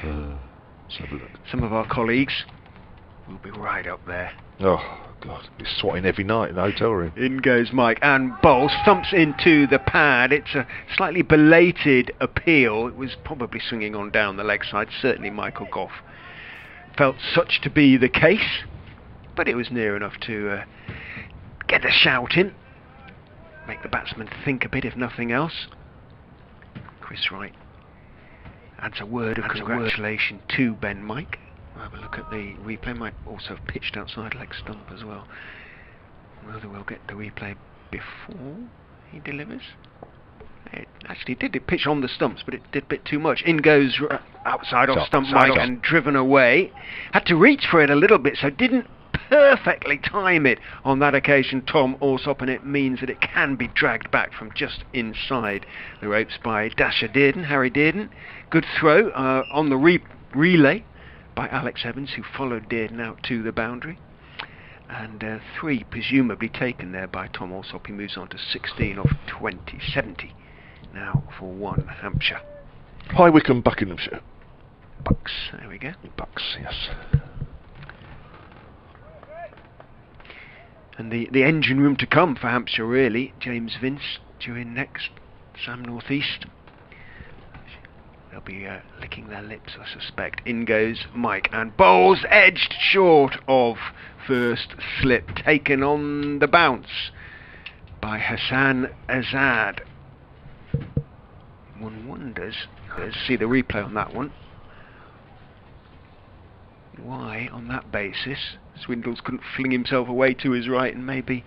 S3: Let's have a look.
S2: Some of our colleagues will be right up there.
S3: Oh God, he's swatting every night in the hotel room.
S2: In goes Mike, and bowls, thumps into the pad. It's a slightly belated appeal. It was probably swinging on down the leg side. Certainly Michael Goff felt such to be the case, but it was near enough to get a shout in, make the batsman think a bit, if nothing else. Chris Wright adds a word of congratulation to Ben Mike. We'll have a look at the replay. Might also have pitched outside leg stump as well. Whether we'll get the replay before he delivers. It actually did pitch on the stumps, but it did a bit too much. In goes outside off stump Mike and driven away. Had to reach for it a little bit, so didn't perfectly time it on that occasion, Tom Alsop, and it means that it can be dragged back from just inside the ropes by Dasher Dearden, Harry Dearden. Good throw on the relay by Alex Evans, who followed Dearden out to the boundary. And 3 presumably taken there by Tom Alsop. He moves on to 16 of 20, 70 now for 1 Hampshire.
S3: High Wycombe, Buckinghamshire.
S2: Bucks, there we go.
S3: Bucks, yes.
S2: And the engine room to come for Hampshire, really. James Vince due in next. Sam North East. They'll be licking their lips, I suspect. In goes Mike, and bowls edged short of first slip, taken on the bounce by Hassan Azad. One wonders, let's see the replay on that one, why on that basis Swindles couldn't fling himself away to his right and maybe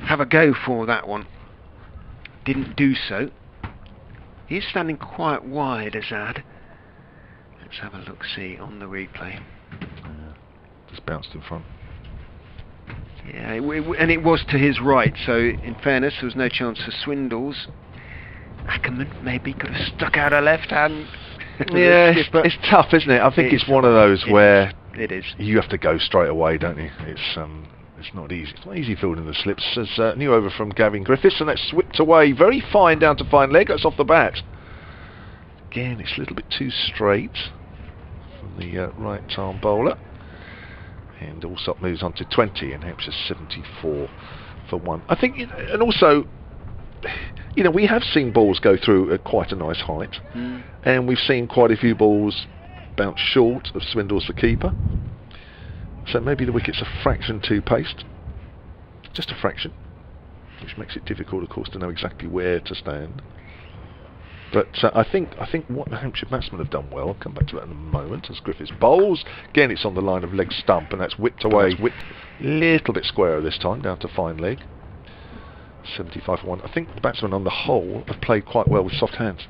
S2: have a go for that one. Didn't do so. He is standing quite wide, Azad. Let's have a look-see on the replay.
S3: Just bounced in front.
S2: Yeah, and it was to his right, so in fairness there was no chance for Swindles. Ackerman maybe could have stuck out a left hand.
S3: Yeah, it's tough, isn't it? I think it's one of those where
S2: it is.
S3: You have to go straight away, don't you? It's not easy. It's not easy fielding the slips. As new over from Gavin Griffiths, and that's whipped away very fine down to fine leg. That's off the bat. Again, it's a little bit too straight from the right arm bowler. And Alsop moves on to 20, and Hampshire 74 for 1. I think, and also, you know, we have seen balls go through at quite a nice height, and we've seen quite a few balls bounce short of Swindles, the keeper. So maybe the wicket's a fraction too paced, just a fraction, which makes it difficult, of course, to know exactly where to stand. But I think what the Hampshire batsmen have done well. I'll come back to that in a moment. As Griffiths bowls, again it's on the line of leg stump, and that's whipped away. Whipped a little bit squarer this time, down to fine leg. 75 for 1. I think the batsmen on the whole have played quite well with soft hands.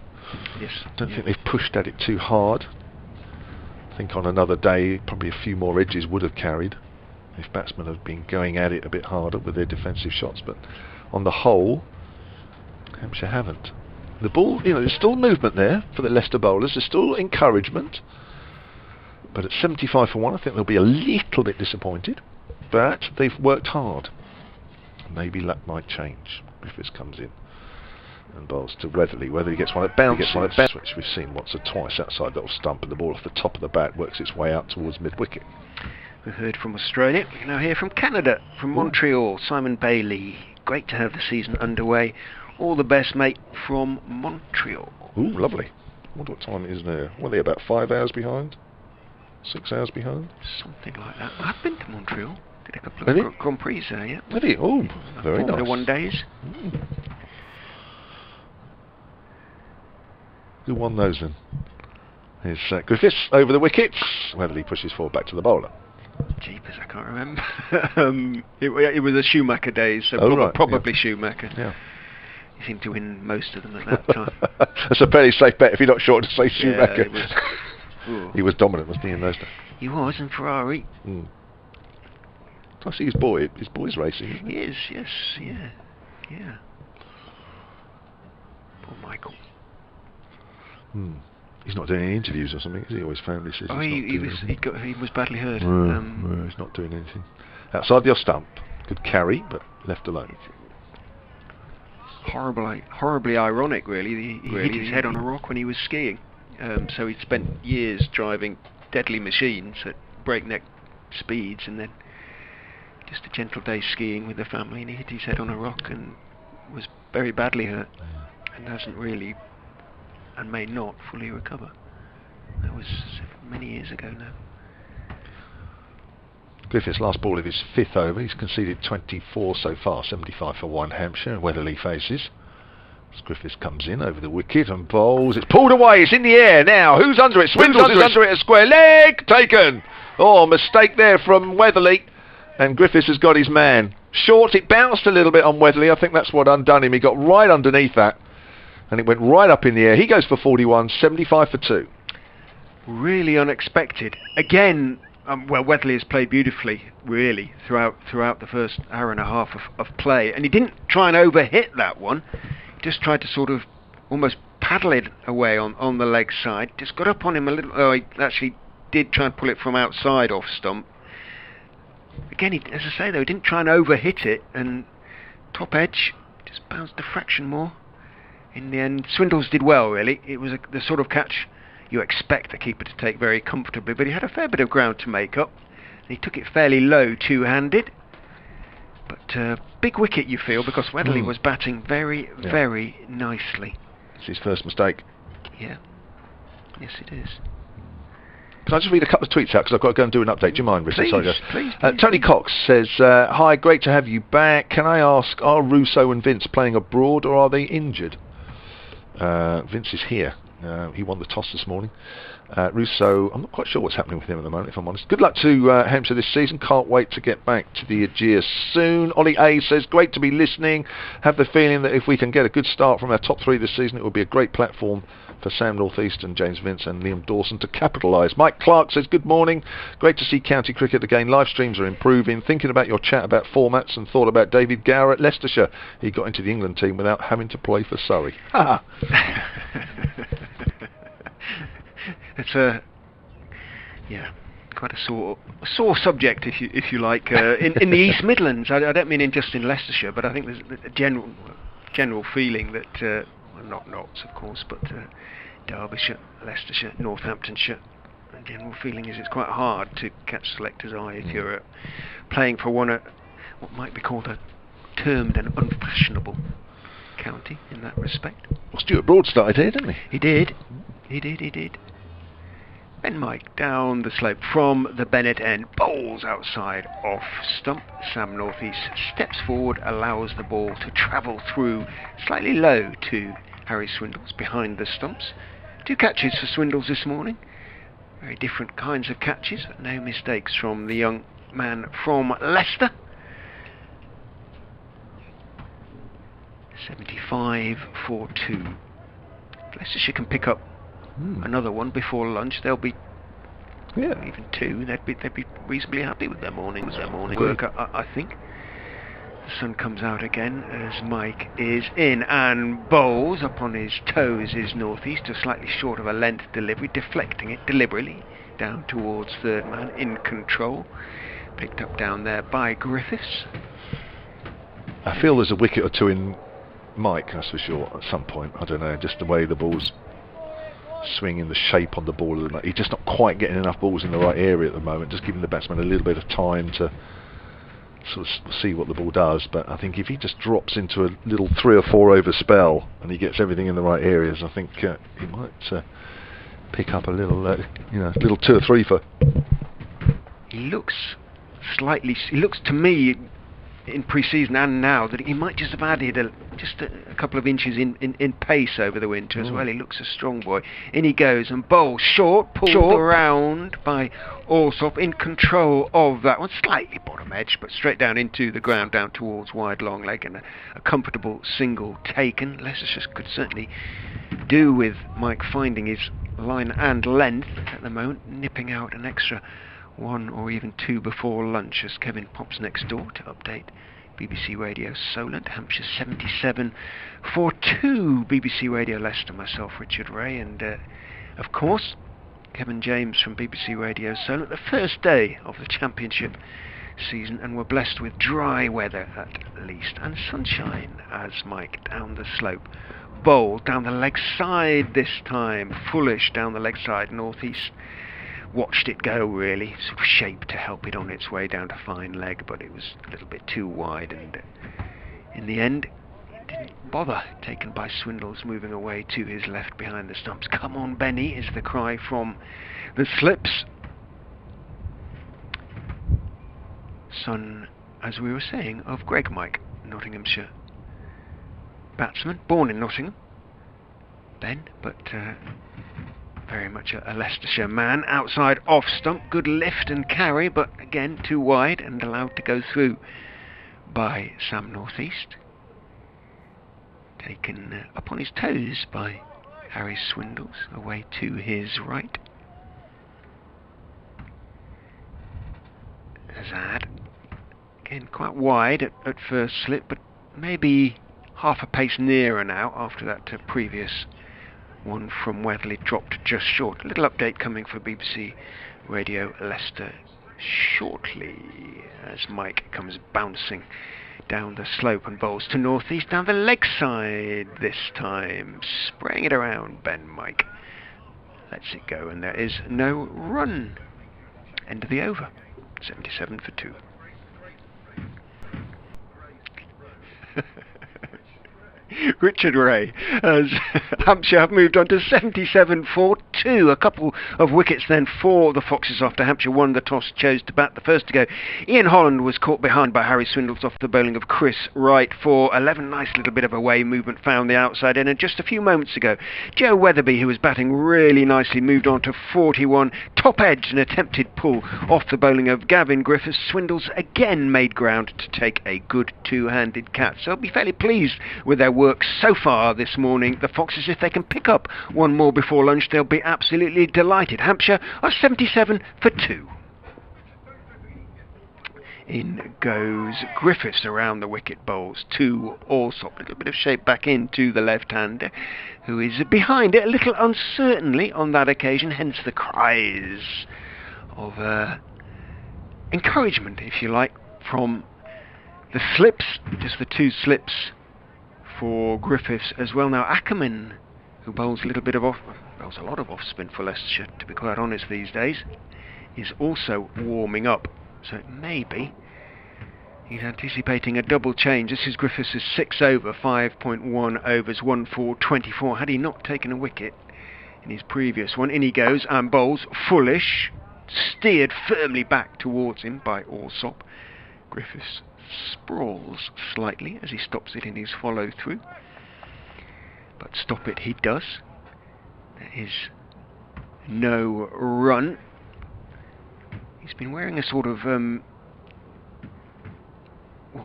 S2: Yes.
S3: I don't think they've pushed at it too hard. I think on another day probably a few more edges would have carried if batsmen had been going at it a bit harder with their defensive shots, but on the whole Hampshire haven't. The ball, you know, there's still movement there for the Leicester bowlers, there's still encouragement, but at 75 for 1 I think they'll be a little bit disappointed, but they've worked hard. Maybe luck might change if this comes in. And bowls to Weatherly. Weatherly gets one at bounce, which we've seen once or twice outside little stump, and the ball off the top of the bat works its way out towards mid-wicket.
S2: We've heard from Australia. We can now hear from Canada, from Montreal, Simon Bailey. Great to have the season underway. All the best, mate, from Montreal.
S3: Ooh, lovely. I wonder what time it is now. What are they, about 5 hours behind? 6 hours behind?
S2: Something like that. I've been to Montreal. Did a couple of Grand Prix there, yeah.
S3: Have you? Oh, very
S2: Formula
S3: nice.
S2: 1 days.
S3: Who won those then? Here's Griffiths over the wickets. Weatherly pushes forward back to the bowler.
S2: Jeepers, I can't remember. It was the Schumacher days, so probably Schumacher.
S3: Yeah.
S2: He seemed to win most of them at that time.
S3: That's a fairly safe bet if you're not sure to say Schumacher.
S2: Yeah,
S3: he was dominant, wasn't he, in those days?
S2: He was, in Ferrari.
S3: I see his boy's racing, isn't
S2: He is, yes, yeah. Poor Michael.
S3: He's not doing any interviews or something, is he? Always found this.
S2: He was badly hurt.
S3: He's not doing anything. Outside the off stump. Good carry, but left alone.
S2: Horribly ironic, really. He hit his head on a rock when he was skiing. So he'd spent years driving deadly machines at breakneck speeds, and then just a gentle day skiing with the family, and he hit his head on a rock and was very badly hurt, and hasn't really, and may not fully recover. That was many years ago now.
S3: Griffiths' last ball of his 5th over. He's conceded 24 so far, 75 for 1 Hampshire. Weatherly faces. As Griffiths comes in over the wicket and bowls. It's pulled away. It's in the air now. Who's under it? Swindles is under it. A square leg taken. Oh, mistake there from Weatherly. And Griffiths has got his man. Short. It bounced a little bit on Weatherly. I think that's what undone him. He got right underneath that, and it went right up in the air. He goes for 41, 75 for 2.
S2: Really unexpected. Again, Weatherly has played beautifully, really, throughout the first hour and a half of play. And he didn't try and overhit that one. He just tried to sort of almost paddle it away on the leg side. Just got up on him a little. Oh, he actually did try and pull it from outside off stump. Again, as I say, though, he didn't try and overhit it. And top edge, just bounced a fraction more. In the end, Swindles did well, really. It was the sort of catch you expect the keeper to take very comfortably, but he had a fair bit of ground to make up, and he took it fairly low, two-handed. But big wicket, you feel, because Weatherly was batting very, very nicely.
S3: It's his first mistake.
S2: Yeah. Yes, it is.
S3: Can I just read a couple of tweets out, because I've got to go and do an update. Do you mind, Richard?
S2: Please.
S3: Tony Cox says, hi, great to have you back. Can I ask, are Russo and Vince playing abroad, or are they injured? Vince is here. He won the toss this morning. Russo, I'm not quite sure what's happening with him at the moment, if I'm honest. Good luck to Hampshire this season. Can't wait to get back to the Aegeus soon. Ollie A says, great to be listening. Have the feeling that if we can get a good start from our top 3 this season, it will be a great platform for Sam North East and James Vince and Liam Dawson to capitalise. Mike Clark says, good morning. Great to see county cricket again. Live streams are improving. Thinking about your chat about formats and thought about David Gower at Leicestershire. He got into the England team without having to play for Surrey. Ha!
S2: It's quite a sore subject, if you like, in the East Midlands. I don't mean just in Leicestershire, but I think there's a general feeling that, well, not Notts, of course, but Derbyshire, Leicestershire, Northamptonshire. The general feeling is it's quite hard to catch selectors' eye if you're playing for what might be called a termed and unfashionable county in that respect.
S3: Well, Stuart Broad started here, didn't he?
S2: He did. Ben Mike down the slope from the Bennett end, bowls outside off stump. Sam North East steps forward, allows the ball to travel through slightly low to Harry Swindles behind the stumps. 2 catches for Swindles this morning. Very different kinds of catches, but no mistakes from the young man from Leicester. 75 for 2. Leicestershire can pick up another one before lunch. They'll be even 2. They'd be reasonably happy with their morning work. I think. The sun comes out again as Mike is in and bowls up on his toes. Is North East, just slightly short of a length delivery, deflecting it deliberately down towards third man in control. Picked up down there by Griffiths.
S3: I feel there's a wicket or 2 in Mike, that's for sure, at some point. I don't know, just the way the ball's swinging, the shape on the ball. He's just not quite getting enough balls in the right area at the moment, just giving the batsman a little bit of time to sort of see what the ball does. But I think if he just drops into a little 3 or 4 over spell and he gets everything in the right areas, I think he might pick up a little, little 2 or 3 for.
S2: He looks to me in pre-season and now that he might just have added just a couple of inches in pace over the winter as well. He looks a strong boy. In he goes and bowls short, pulled around by Alsop, in control of that one, slightly bottom edge, but straight down into the ground, down towards wide long leg, and a comfortable single taken. Leicestershire could certainly do with Mike finding his line and length at the moment, nipping out an extra 1 or even 2 before lunch as Kevin pops next door to update BBC Radio Solent. Hampshire 77 for 2. BBC Radio Leicester, myself, Richard Ray, and of course Kevin James from BBC Radio Solent. The first day of the championship season, and we're blessed with dry weather at least, and sunshine as Mike down the slope bowled down the leg side this time. Foolish down the leg side, northeast. Watched it go, really, sort of shaped to help it on its way down to fine leg, but it was a little bit too wide, and in the end it didn't bother. Taken by Swindles, moving away to his left behind the stumps. Come on, Benny, is the cry from the slips. Son, as we were saying, of Greg Mike, Nottinghamshire batsman, born in Nottingham, Ben, but very much a Leicestershire man. Outside off stump, good lift and carry, but again too wide and allowed to go through by Sam Northeast. Taken up on his toes by Harry Swindles, away to his right. Azad, again quite wide at first slip, but maybe half a pace nearer now after that previous one from Weatherly dropped just short. A little update coming for BBC Radio Leicester shortly as Mike comes bouncing down the slope and bowls to northeast down the leg side this time. Spraying it around, Ben Mike lets it go, and there is no run. End of the over. 77 for 2. Richard Ray, as Hampshire have moved on to 77 for 2. A couple of wickets then for the Foxes after Hampshire won the toss, chose to bat. The first to go, Ian Holland, was caught behind by Harry Swindles off the bowling of Chris Wright for 11. Nice little bit of away movement, found the outside end, and just a few moments ago Joe Weatherby, who was batting really nicely, moved on to 41. Top edge, an attempted pull off the bowling of Gavin Griffiths. Swindles again made ground to take a good two-handed catch, so I'll be fairly pleased with their work so far this morning. The Foxes, if they can pick up one more before lunch, they'll be absolutely delighted. Hampshire are 77 for 2. In goes Griffiths around the wicket, bowls to Alsop. A little bit of shape back into the left-hander, who is behind it a little uncertainly on that occasion, hence the cries of encouragement, if you like, from the slips. Just the 2 slips for Griffiths as well. Now Ackerman, who bowls a little bit of bowls a lot of off-spin for Leicestershire, to be quite honest these days, is also warming up. So it may be he's anticipating a double change. This is Griffiths' 6 over, 5.1 overs, 1 for 24. Had he not taken a wicket in his previous one. In he goes and bowls foolish, steered firmly back towards him by Alsop. Griffiths sprawls slightly as he stops it in his follow through, but stop it he does. There is no run. He's been wearing a sort of one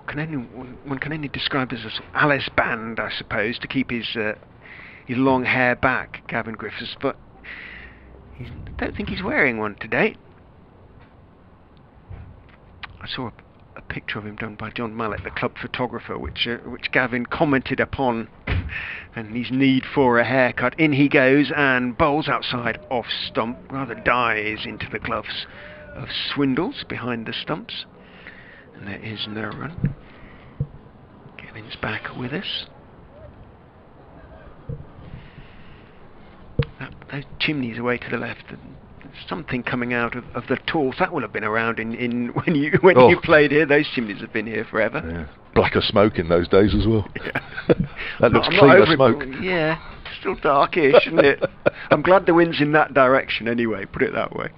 S2: can only describe as a sort of Alice band, I suppose, to keep his long hair back, Gavin Griffiths, but I don't think he's wearing one today. I saw a picture of him done by John Mallet, the club photographer, which Gavin commented upon, and his need for a haircut. In he goes and bowls outside off stump, rather dives into the gloves of Swindles behind the stumps, and there is no run. Gavin's back with us. those chimneys away to the left. Something coming out of the tools that will have been around in when you played here. Those chimneys have been here forever.
S3: Yeah. Blacker smoke in those days as well.
S2: Yeah.
S3: That looks
S2: I'm not
S3: cleaner
S2: over
S3: smoke.
S2: Yeah, still darkish, isn't it? I'm glad the wind's in that direction anyway. Put it that way.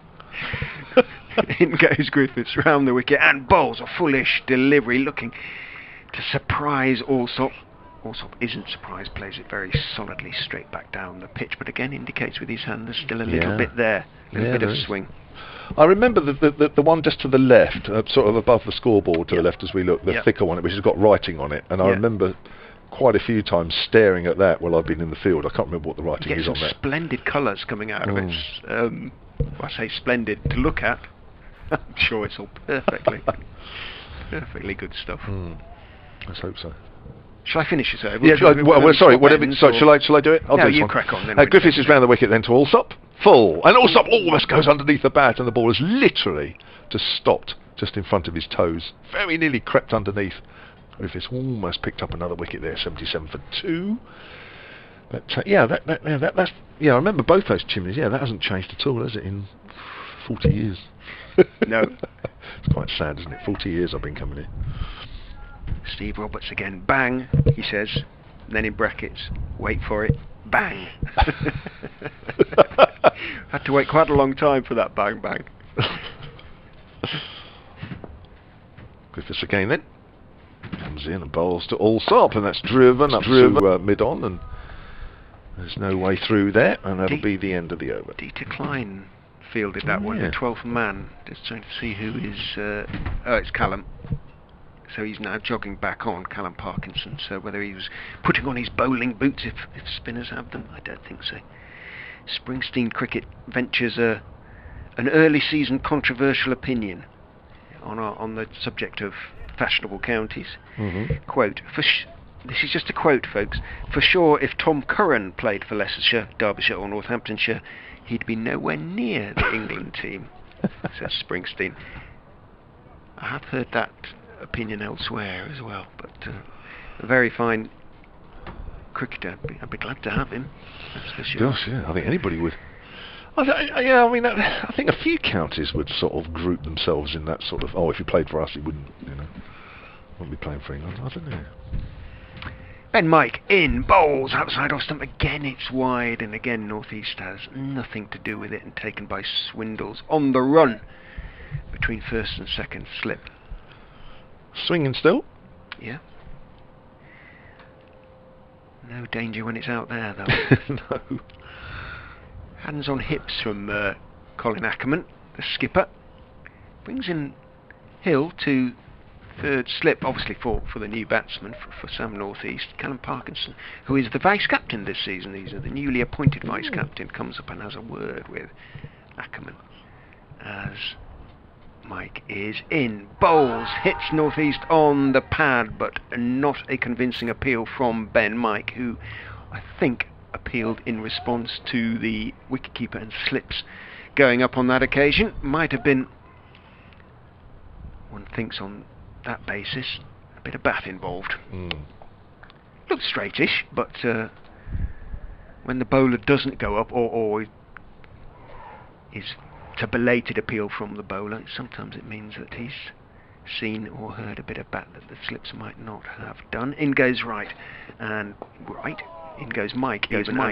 S2: In goes Griffiths round the wicket and bowls a foolish delivery, looking to surprise Alsop. Alsop isn't surprised, plays it very solidly straight back down the pitch, but again indicates with his hand there's still a little bit there, a little bit of swing.
S3: I remember the one just to the left, sort of above the scoreboard to the left as we look, the thicker one, which has got writing on it, and I remember quite a few times staring at that while I've been in the field. I can't remember what the writing is on that.
S2: Splendid colours coming out of it. I say splendid to look at. I'm sure it's all perfectly good stuff.
S3: Let's hope so.
S2: Shall I finish this over?
S3: Yeah, sorry, whatever. So shall I do it? I'll do this
S2: you
S3: one.
S2: crack on then.
S3: Griffiths is round the wicket then to Alsop. Full. And Alsop almost goes underneath the bat, and the ball has literally just stopped just in front of his toes. Very nearly crept underneath. Griffiths almost picked up another wicket there, 77 for 2. But that's I remember both those chimneys. Yeah, that hasn't changed at all, has it, in 40 years?
S2: No.
S3: It's quite sad, isn't it? 40 years I've been coming here.
S2: Steve Roberts again. Bang, he says. And then in brackets, wait for it. Bang. Had to wait quite a long time for that bang bang.
S3: Griffiths again then. Comes in and bowls to Alsop, and that's driven up to mid-on, and there's no way through there, and that'll be the end of the over.
S2: Dieter Klein fielded that one, the 12th man. Just trying to see who is... it's Callum. So he's now jogging back on, Callum Parkinson. So whether he was putting on his bowling boots, if spinners have them, I don't think so. Springsteen Cricket ventures an early season controversial opinion on the subject of fashionable counties. Quote, this is just a quote, folks. For sure, if Tom Curran played for Leicestershire, Derbyshire or Northamptonshire, he'd be nowhere near the England team, says Springsteen. I have heard that opinion elsewhere as well, but a very fine cricketer. I'd be glad to have him, that's for sure.
S3: Gosh, yeah, I think anybody would. I think a few counties would sort of group themselves in that sort of, if he played for us, he wouldn't be playing for England. I don't know.
S2: Ben Mike in, bowls outside off stump. Again it's wide, and again North East has nothing to do with it, and taken by Swindles on the run between first and second slip.
S3: Swinging still?
S2: Yeah. No danger when it's out there, though.
S3: No.
S2: Hands on hips from Colin Ackerman, the skipper. Brings in Hill to third slip, obviously for the new batsman, for Sam North East. Callum Parkinson, who is the vice-captain this season. He's the newly appointed vice-captain, comes up and has a word with Ackerman as Mike is in. Bowls, hits North East on the pad, but not a convincing appeal from Ben Mike, who I think appealed in response to the wicketkeeper and slips going up on that occasion. Might have been, one thinks on that basis, a bit of bat involved. Looks straightish, but when the bowler doesn't go up or is a belated appeal from the bowler, sometimes it means that he's seen or heard a bit of bat that the slips might not have done. In goes right, and right, in goes Mike.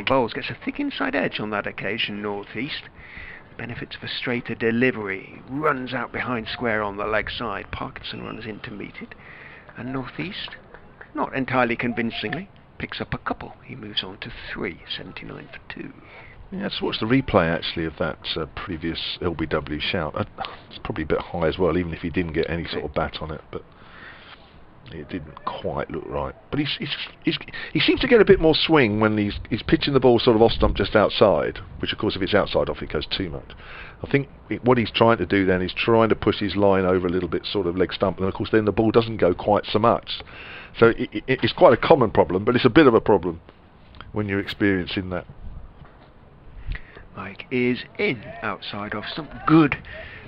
S2: Bowles gets a thick inside edge on that occasion, North East. Benefits of a straighter delivery. Runs out behind square on the leg side. Parkinson runs in to meet it, and North East, not entirely convincingly, picks up a couple. He moves on to 3, 79 for 2.
S3: Yeah, let's watch the replay actually of that previous LBW shout. It's probably a bit high as well, even if he didn't get any sort of bat on it, but it didn't quite look right. But he seems to get a bit more swing when he's pitching the ball sort of off stump just outside, which of course if it's outside off it goes too much. I think what he's trying to do then is trying to push his line over a little bit sort of leg stump, and of course then the ball doesn't go quite so much. So it's quite a common problem, but it's a bit of a problem when you're experiencing that.
S2: Mike is in, outside off stump. Good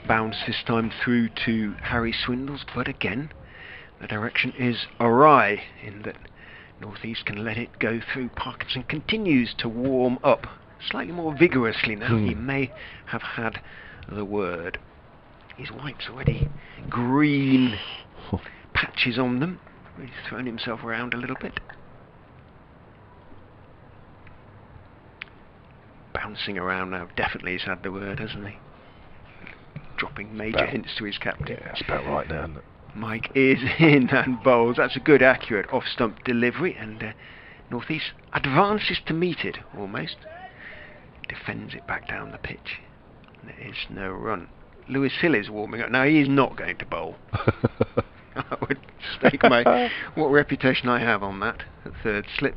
S2: bounce this time through to Harry Swindles, but again the direction is awry in that North East can let it go through. Parkinson continues to warm up slightly more vigorously now. He may have had the word. His white's already green patches on them. He's thrown himself around a little bit. Bouncing around now. Definitely he's had the word, hasn't he? Dropping major hints to his captain.
S3: Yeah, that's about right now, isn't it?
S2: Mike is in and bowls. That's a good, accurate off-stump delivery, and North East advances to meet it, almost. Defends it back down the pitch. There is no run. Lewis Hill is warming up. Now, he is not going to bowl. I would stake what reputation I have on that at third slip.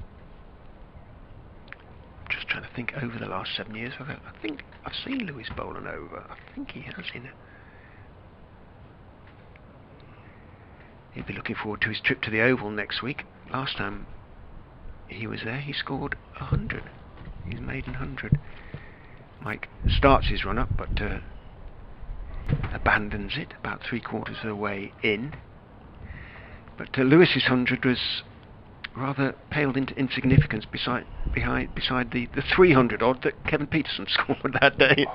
S2: Just trying to think, over the last 7 years, I think I've seen Lewis bowl an over. I think he has in it. He'll be looking forward to his trip to the Oval next week. Last time he was there, he scored 100. His maiden 100. Mike starts his run up, but abandons it about 3/4 of the way in. But Lewis's 100 was rather paled into insignificance beside the 300 odd that Kevin Peterson scored that day.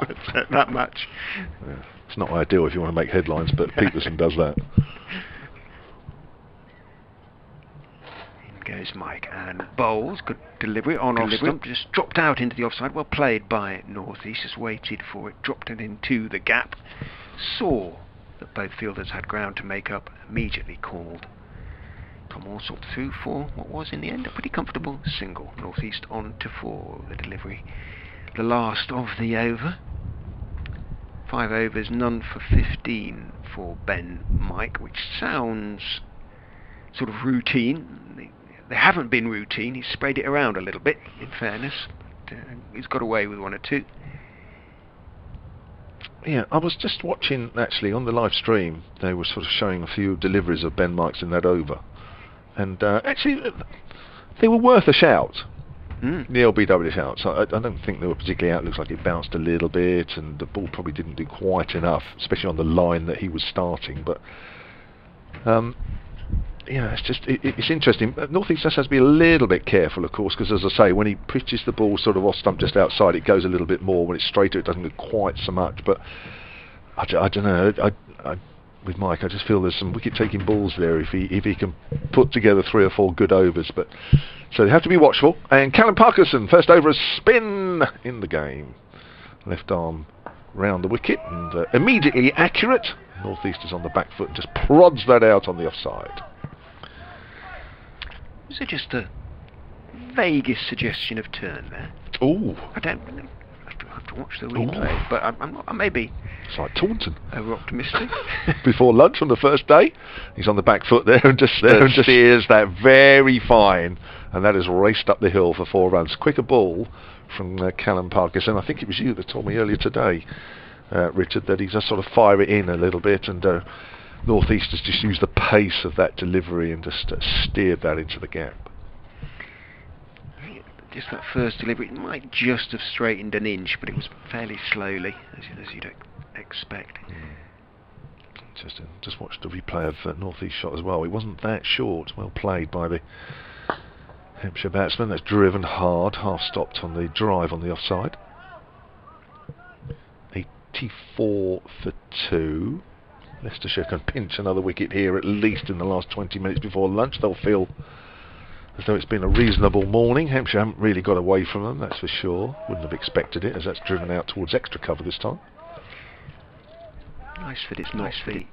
S2: That much.
S3: Yeah, it's not ideal if you want to make headlines, but Peterson does that.
S2: In goes Mike and bowls. Good delivery on off stump. Just dropped out into the offside. Well played by North East. Just waited for it. Dropped it into the gap. Saw that both fielders had ground to make up. Immediately called Tom Alsop through for what was in the end a pretty comfortable single. North East on to 4. The delivery, the last of the over. 5 overs, none for 15 for Ben Mike, which sounds sort of routine. They haven't been routine. He's sprayed it around a little bit, in fairness. But, he's got away with 1 or 2.
S3: Yeah, I was just watching, actually, on the live stream. They were sort of showing a few deliveries of Ben Mike's in that over. And actually, they were worth a shout. The LBW shouts. I don't think they were particularly out. It looks like it bounced a little bit, and the ball probably didn't do quite enough, especially on the line that he was starting. But yeah, it's interesting. North East just has to be a little bit careful, of course, because as I say, when he pitches the ball sort of off stump just outside, it goes a little bit more. When it's straighter, it doesn't go quite so much. But I don't know. With Mike, I just feel there's some wicket-taking balls there if he can put together 3 or 4 good overs. But so they have to be watchful. And Callum Parkinson, first over, a spin in the game. Left arm round the wicket and immediately accurate. North East is on the back foot and just prods that out on the offside.
S2: Was it just the vaguest suggestion of turn there?
S3: Oh,
S2: I don't know. I have to watch the replay, but I'm not. I may be.
S3: It's like Taunton.
S2: Over optimistic.
S3: Before lunch on the first day, he's on the back foot there and just steers that very fine, and that has raced up the hill for 4 runs. Quicker ball from Callum Parkinson. I think it was you that told me earlier today, Richard, that he's just sort of fire it in a little bit, and North East has just used the pace of that delivery and just steered that into the gap.
S2: Just that first delivery, it might just have straightened an inch, but it was fairly slowly, as you'd expect.
S3: Interesting. Just watched the replay of North East shot as well. It wasn't that short. Well played by the Hampshire batsman. That's driven hard, half stopped on the drive on the offside. 84 for 2. Leicestershire can pinch another wicket here at least in the last 20 minutes before lunch. They'll feel as though it's been a reasonable morning. Hampshire haven't really got away from them, that's for sure. Wouldn't have expected it, as that's driven out towards extra cover this time.
S2: Nice that it's not the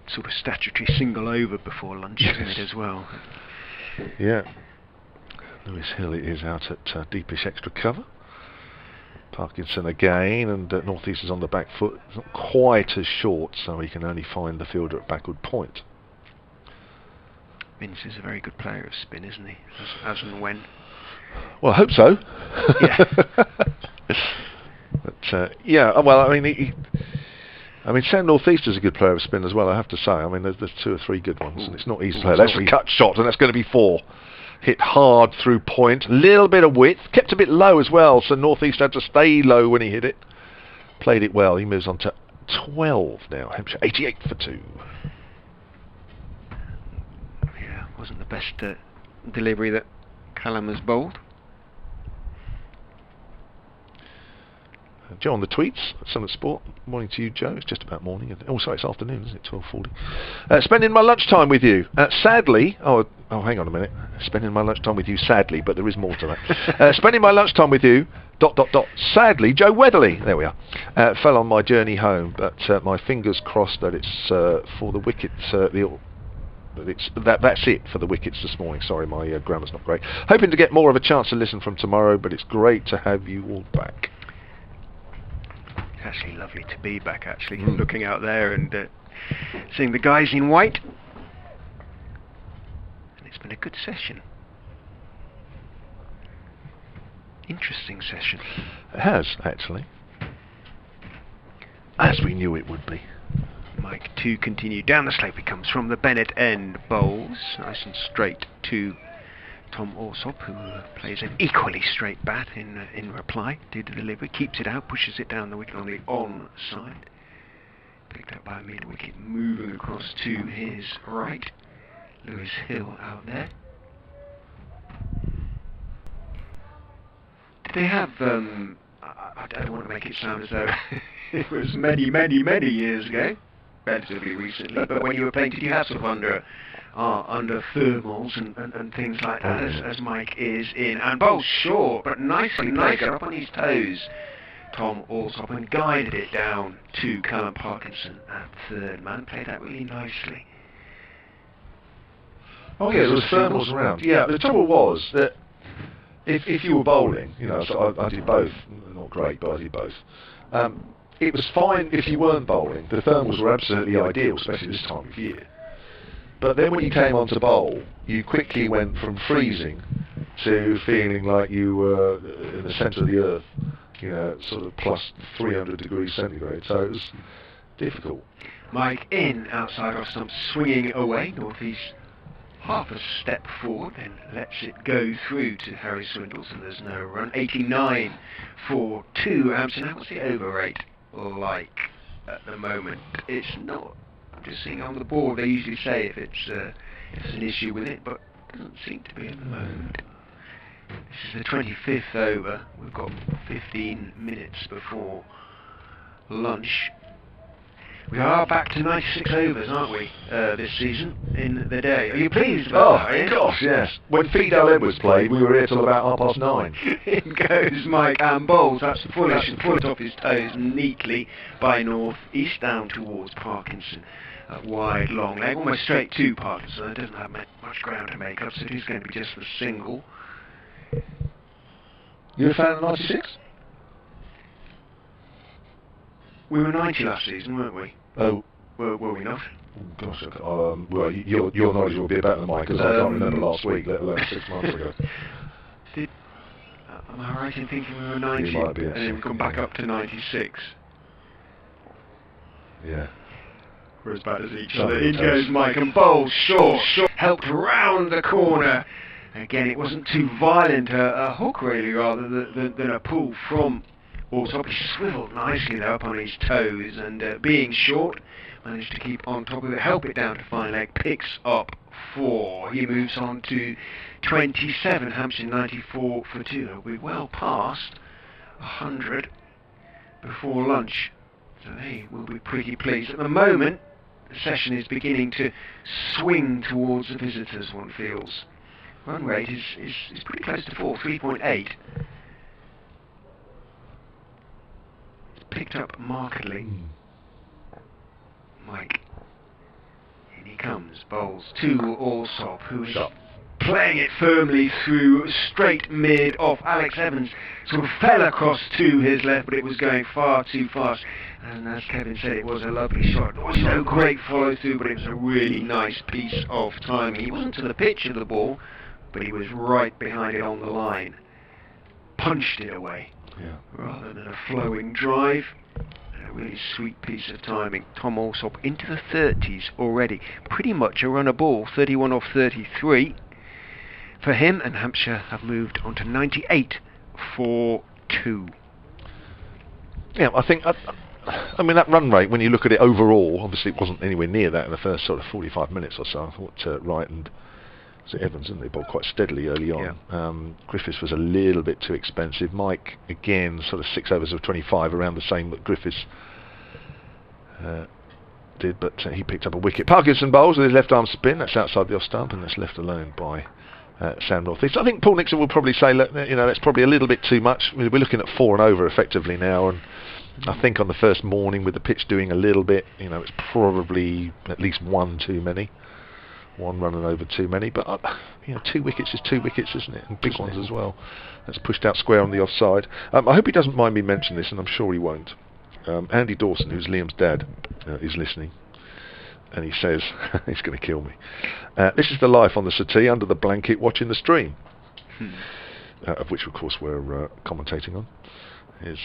S2: sort of statutory single over before lunch, isn't it, as well?
S3: Yeah. Lewis Hill is out at deepish extra cover. Parkinson again, and North East is on the back foot. It's not quite as short, so he can only find the fielder at backward point.
S2: Vince is a very good player of spin, isn't he? As and when.
S3: Well, I hope so.
S2: Yeah.
S3: But yeah, well, I mean, Sam North East is a good player of spin as well, I have to say. I mean, there's 2 or 3 good ones, and it's not easy to play. That's a cut shot, and that's going to be 4. Hit hard through point, little bit of width, kept a bit low as well, so North East had to stay low when he hit it. Played it well. He moves on to 12 now. Hampshire 88 for 2.
S2: Yeah, wasn't the best delivery that Callum has bowled.
S3: Joe on the tweets, Summit Sport. Morning to you, Joe. It's just about morning. Oh, sorry, it's afternoon, isn't it? 12:40. Spending my lunchtime with you. Sadly, oh, hang on a minute. Spending my lunchtime with you, sadly, but there is more to that. Spending my lunchtime with you. ... Sadly, Joe Weatherly. There we are. Fell on my journey home, but my fingers crossed that it's for the wicket. That's it for the wickets this morning. Sorry, my grammar's not great. Hoping to get more of a chance to listen from tomorrow, but it's great to have you all back.
S2: It's actually lovely to be back, actually, looking out there and seeing the guys in white. And it's been a good session. Interesting session.
S3: It has, actually. As we knew it would be.
S2: Mike to continue. Down the slope he comes from the Bennett end. Bowls nice and straight to Tom Alsop, who plays an equally straight bat in reply to the delivery. Keeps it out, pushes it down the wicket on the onside. Picked up by a mid-wicket, moving across to his right. Lewis Hill out there. Did they have, I don't want to make it sound as though it was many years ago, relatively recently, but when you were playing, did you have sort of under thermals and things like that, as Mike is in, and bowls short, but nicely played, got up on his toes, Tom Alsop, and guided it down to Callum Parkinson at third man, played that really nicely.
S3: Oh yeah, there was thermals around. Yeah, the trouble was that if you were bowling, you know, so I did both, not great, but I did both. It was fine if you weren't bowling. The thermals were absolutely ideal, especially this time of year. But then when you came on to bowl, you quickly went from freezing to feeling like you were in the centre of the earth, you know, sort of plus 300 degrees centigrade. So it was difficult.
S2: Mike in, outside off stump, swinging away, northeast. Half a step forward, then lets it go through to Harry Swindles, and there's no run. 89 for 2. Hampshire. Now, what's the over rate like at the moment? It's not. I'm just seeing on the board. They usually say if it's an issue with it, but it doesn't seem to be at the moment. This is the 25th over. We've got 15 minutes before lunch. We are back to 96 overs, aren't we, this season, in the day. Are you pleased about that?
S3: Oh, gosh, yes. When Fidel Edwards played, we were here till about 9:30.
S2: In goes Mike and bowls. That's fullish and full off his toes neatly by north-east down towards Parkinson. Wide, long leg, almost straight to Parkinson. It doesn't have much ground to make up, so it is going to be just the single.
S3: You a fan of 96?
S2: We were 90 last season, weren't we?
S3: Oh.
S2: Were we not?
S3: Oh, gosh, well, your knowledge will be better than mine, because I can't remember last week, let alone 6 months ago.
S2: Am I right in thinking we were 90?
S3: You might be,
S2: and then we've gone back up to 96?
S3: Yeah.
S2: We're as bad as each other. In goes Mike and bowls short, helped round the corner. Again, it wasn't too violent, a hook really, rather than a pull from Alsop. He swiveled nicely there up on his toes, and being short, managed to keep on top of it, help it down to fine leg, picks up 4. He moves on to 27, Hampshire 94 for 2. He'll be well past 100 before lunch, so they will be pretty pleased. At the moment, the session is beginning to swing towards the visitors, one feels. Run rate is pretty close to 4, 3.8. Picked up markedly. Mike. In he comes. Bowls to Alsop, who is playing it firmly through, straight mid off Alex Evans. Sort of fell across to his left, but it was going far too fast. And as Kevin said, it was a lovely shot. There was no great follow through, but it was a really nice piece of timing. He wasn't to the pitch of the ball, but he was right behind it on the line. Punched it away.
S3: Yeah.
S2: Rather than a flowing drive. A really sweet piece of timing. Tom Alsop into the 30s already. Pretty much a runner ball. 31 off 33 for him, and Hampshire have moved on to 98 for 2.
S3: Yeah, I think I mean that run rate, when you look at it overall, obviously it wasn't anywhere near that in the first sort of 45 minutes or so. I thought Wright and was it Evans, didn't they? Bowled quite steadily early on. Griffiths was a little bit too expensive. Mike, again, sort of 6 overs of 25, around the same that Griffiths did, but he picked up a wicket. Parkinson bowls with his left arm spin. That's outside the off stump, and that's left alone by Sam Northeast. I think Paul Nixon will probably say, look, you know, that's probably a little bit too much. We're looking at 4 and over effectively now, and I think on the first morning with the pitch doing a little bit, you know, it's probably at least 1 too many. 1 run and over too many, but you know, 2 wickets is 2 wickets, isn't it? And big ones as well. That's pushed out square on the offside. I hope he doesn't mind me mentioning this, and I'm sure he won't. Andy Dawson, who's Liam's dad, is listening, and he says he's going to kill me. This is the life on the settee under the blanket, watching the stream, of which, of course, we're commentating on. Is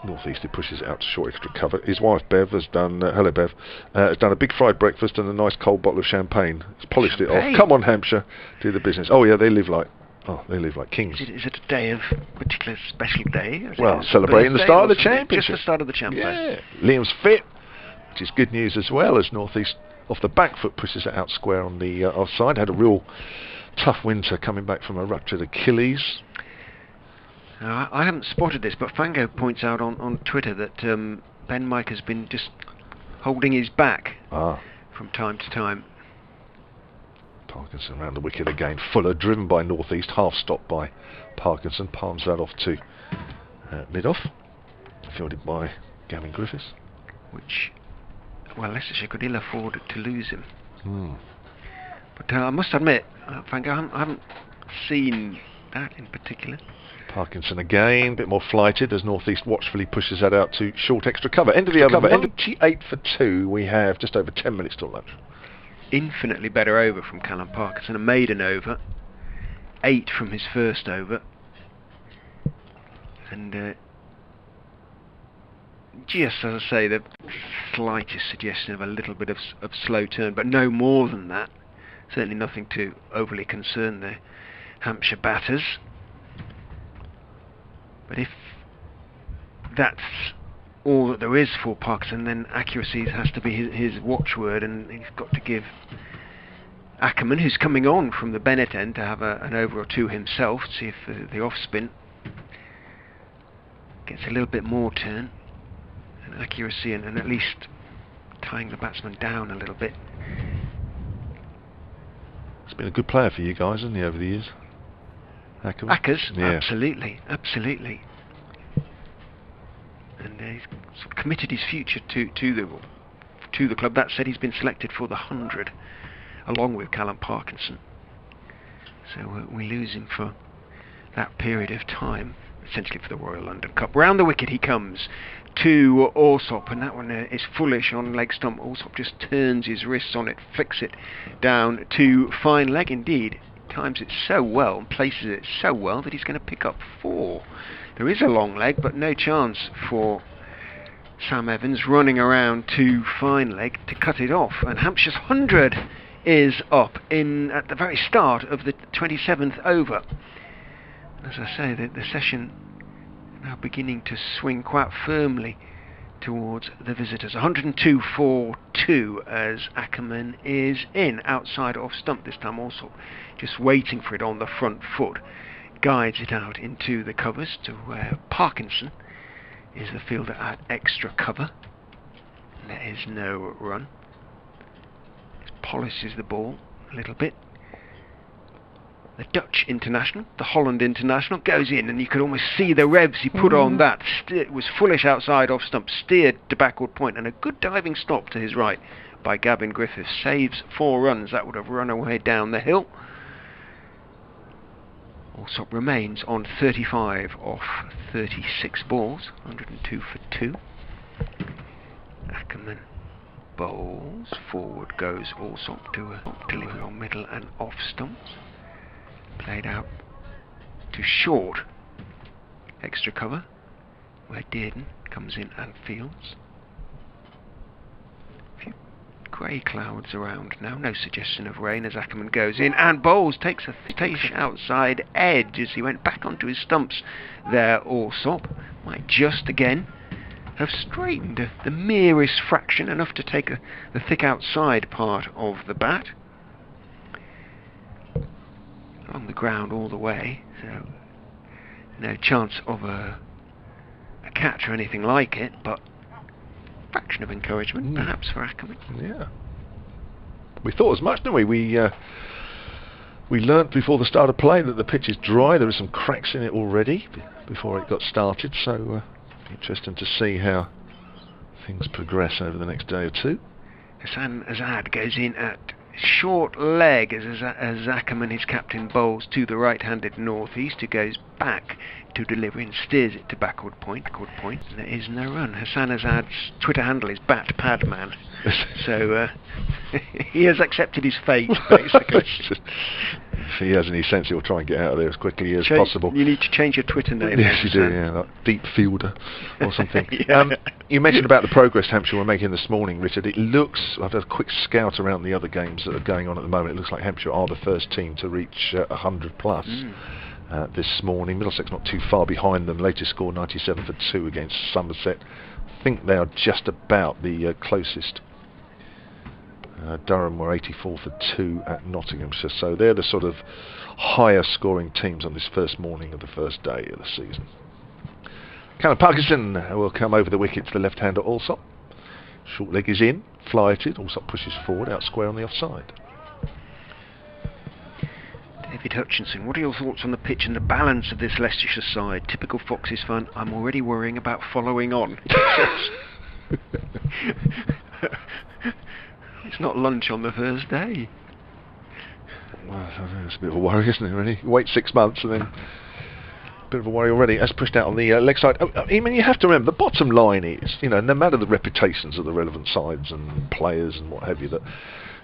S3: Northeast, who pushes it out to short extra cover. His wife Bev has done, hello Bev, has done a big fried breakfast and a nice cold bottle of champagne. He's polished it off. Come on, Hampshire, do the business. Oh yeah, they live like kings.
S2: Is it a day of particular special day?
S3: Well, celebrating the start of the championship.
S2: Just the start of the championship.
S3: Yeah, Liam's fit, which is good news as well, as Northeast off the back foot pushes it out square on the offside. Had a real tough winter coming back from a ruptured Achilles.
S2: I haven't spotted this, but Fango points out on Twitter that Ben Mike has been just holding his back from time to time.
S3: Parkinson around the wicket again. Fuller driven by Northeast, half stopped by Parkinson, palms that off to mid-off, fielded by Gavin Griffiths.
S2: Which, well, Leicestershire could ill afford to lose him. But I must admit, Fango, I haven't seen that in particular.
S3: Parkinson again, a bit more flighted as Northeast watchfully pushes that out to short extra cover. End of the over, 98 for 2. We have just over 10 minutes till lunch.
S2: Infinitely better over from Callum Parkinson, a maiden over, 8 from his first over, and just as I say, the slightest suggestion of a little bit of slow turn, but no more than that. Certainly nothing to overly concern the Hampshire batters. But if that's all that there is for Parkinson, then accuracy has to be his watchword, and he's got to give Ackerman, who's coming on from the Bennett end, to have an over or 2 himself, to see if the off spin gets a little bit more turn and accuracy, and at least tying the batsman down a little bit.
S3: He's been a good player for you guys, hasn't he, over the years?
S2: Ackers,
S3: yeah.
S2: Absolutely. And he's sort of committed his future to the club. That said, he's been selected for the 100 along with Callum Parkinson. So we lose him for that period of time, essentially for the Royal London Cup. Round the wicket he comes to Alsop, and that one is foolish on leg stump. Alsop just turns his wrists on it, flicks it down to fine leg. Indeed, times it so well and places it so well that he's going to pick up 4. There is a long leg, but no chance for Sam Evans running around to fine leg to cut it off. And Hampshire's 100 is up at the very start of the 27th over. As I say, the session now beginning to swing quite firmly towards the visitors. 102 for 2 as Ackerman is in, outside off stump this time, also just waiting for it on the front foot. Guides it out into the covers to where Parkinson is the fielder at extra cover. And there is no run. Polishes the ball a little bit. The Dutch international, the Holland international, goes in, and you could almost see the revs he put on that. It was foolish outside off stump, steered to backward point, and a good diving stop to his right by Gavin Griffiths saves 4 runs. That would have run away down the hill. Alsop remains on 35 off 36 balls, 102 for 2. Ackerman bowls, forward goes Alsop to deliver on middle and off stumps. Played out to short extra cover, where Dearden comes in and fields. A few grey clouds around now, no suggestion of rain as Ackerman goes in and bowls, takes a fish outside edge as he went back onto his stumps there. Alsop might just again have straightened the merest fraction, enough to take the thick outside part of the bat. on the ground all the way, so no chance of a catch or anything like it, but fraction of encouragement perhaps for Ackerman.
S3: Yeah. We thought as much, didn't we? We learnt before the start of play that the pitch is dry. There are some cracks in it already before it got started, so interesting to see how things progress over the next day or two.
S2: Hassan Azad goes in at short leg as Ackerman, his captain, bowls to the right-handed northeast, who goes back to deliver and steers it to backward point. And there is no run. Hassan Azad's Twitter handle is BatPadman, so he has accepted his fate, basically.
S3: If he has any sense, he'll try and get out of there as quickly as possible.
S2: You need to change your Twitter name.
S3: Yes, you do, yeah, like Deep Fielder or something. You mentioned about the progress Hampshire were making this morning, Richard. It looks, I've had a quick scout around the other games that are going on at the moment. It looks like Hampshire are the first team to reach 100 plus this morning. Middlesex not too far behind them. Latest score 97 for 2 against Somerset. I think they are just about the closest. Durham were 84 for 2 at Nottinghamshire, so they're the sort of higher scoring teams on this first morning of the first day of the season. Callum Parkinson will come over the wicket to the left-hander Alsop. Short leg is in, fly-ited. Alsop pushes forward, out square on the offside.
S2: David Hutchinson, what are your thoughts on the pitch and the balance of this Leicestershire side? Typical Foxes fan, I'm already worrying about following on. It's not lunch on the first day.
S3: Well, it's a bit of a worry, isn't it, really? You wait 6 months and then a bit of a worry already. That's pushed out on the leg side. I mean, you have to remember, the bottom line is, no matter the reputations of the relevant sides and players and what have you, that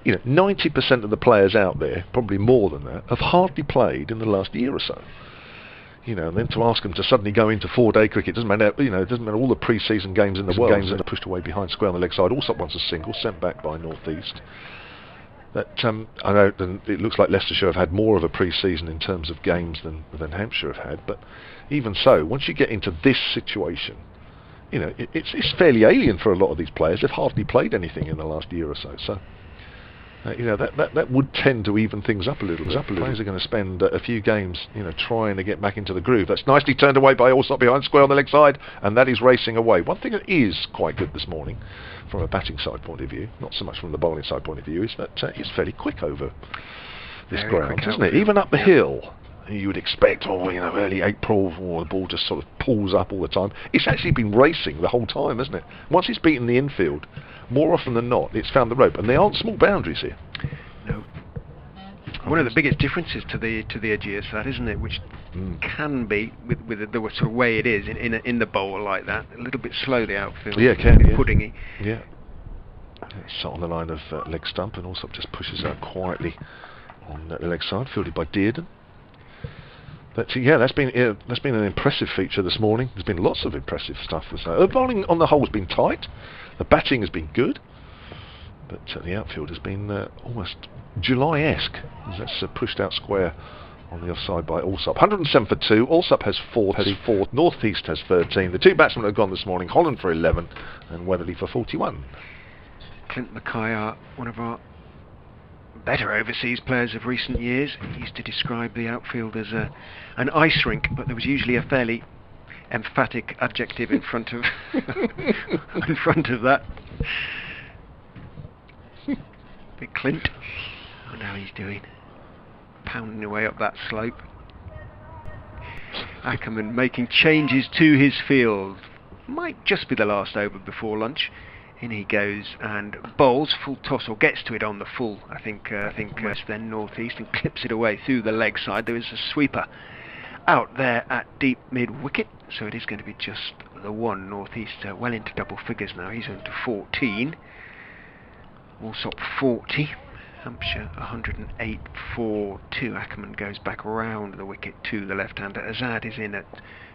S3: 90% of the players out there, probably more than that, have hardly played in the last year or so. And then to ask them to suddenly go into 4-day cricket doesn't matter. It doesn't matter all the pre-season games in the world. Games that are pushed away behind square on the leg side. Alsop wants a single sent back by North East. That I know it looks like Leicestershire have had more of a pre-season in terms of games than Hampshire have had. But even so, once you get into this situation, it's fairly alien for a lot of these players. They've hardly played anything in the last year or so. So. That would tend to even things up a little. Players are going to spend a few games, trying to get back into the groove. That's nicely turned away by Alsop behind square on the leg side, and that is racing away. One thing that is quite good this morning, from a batting side point of view, not so much from the bowling side point of view, is that it's fairly quick over this ground, isn't it? Even up the hill. You would expect, early April, the ball just sort of pulls up all the time. It's actually been racing the whole time, hasn't it? Once it's beaten the infield, more often than not, it's found the rope, and they aren't small boundaries here.
S2: No. One of the biggest differences to the Aegeus, that isn't it, which can be with the sort of way it is in the bowl like that, a little bit slow the outfield.
S3: Yeah, it can. Yeah.
S2: Puddingy.
S3: Yeah. It's on the line of leg stump, and also just pushes out quietly on the leg side, fielded by Dearden. But yeah, that's been an impressive feature this morning. There's been lots of impressive stuff. The bowling on the whole has been tight. The batting has been good, but the outfield has been almost July-esque. That's pushed out square on the offside by Alsop. 107 for 2. Alsop has 4. North East has 13. The two batsmen have gone this morning. Holland for 11 and Weatherly for 41.
S2: Clint Mackay, one of our better overseas players of recent years. He used to describe the outfield as an ice rink, but there was usually a fairly emphatic adjective in front of that. Big Clint. Oh, now he's doing pounding away up that slope. Ackerman making changes to his field. Might just be the last over before lunch. In he goes and bowls full toss, or gets to it on the full. I think then North East, and clips it away through the leg side. There is a sweeper out there at deep mid wicket, so it is going to be just the one. North East well into double figures now. He's on to 14. Alsop 40. Hampshire 108 for 2. Ackerman goes back round the wicket to the left-hander. Azad is in at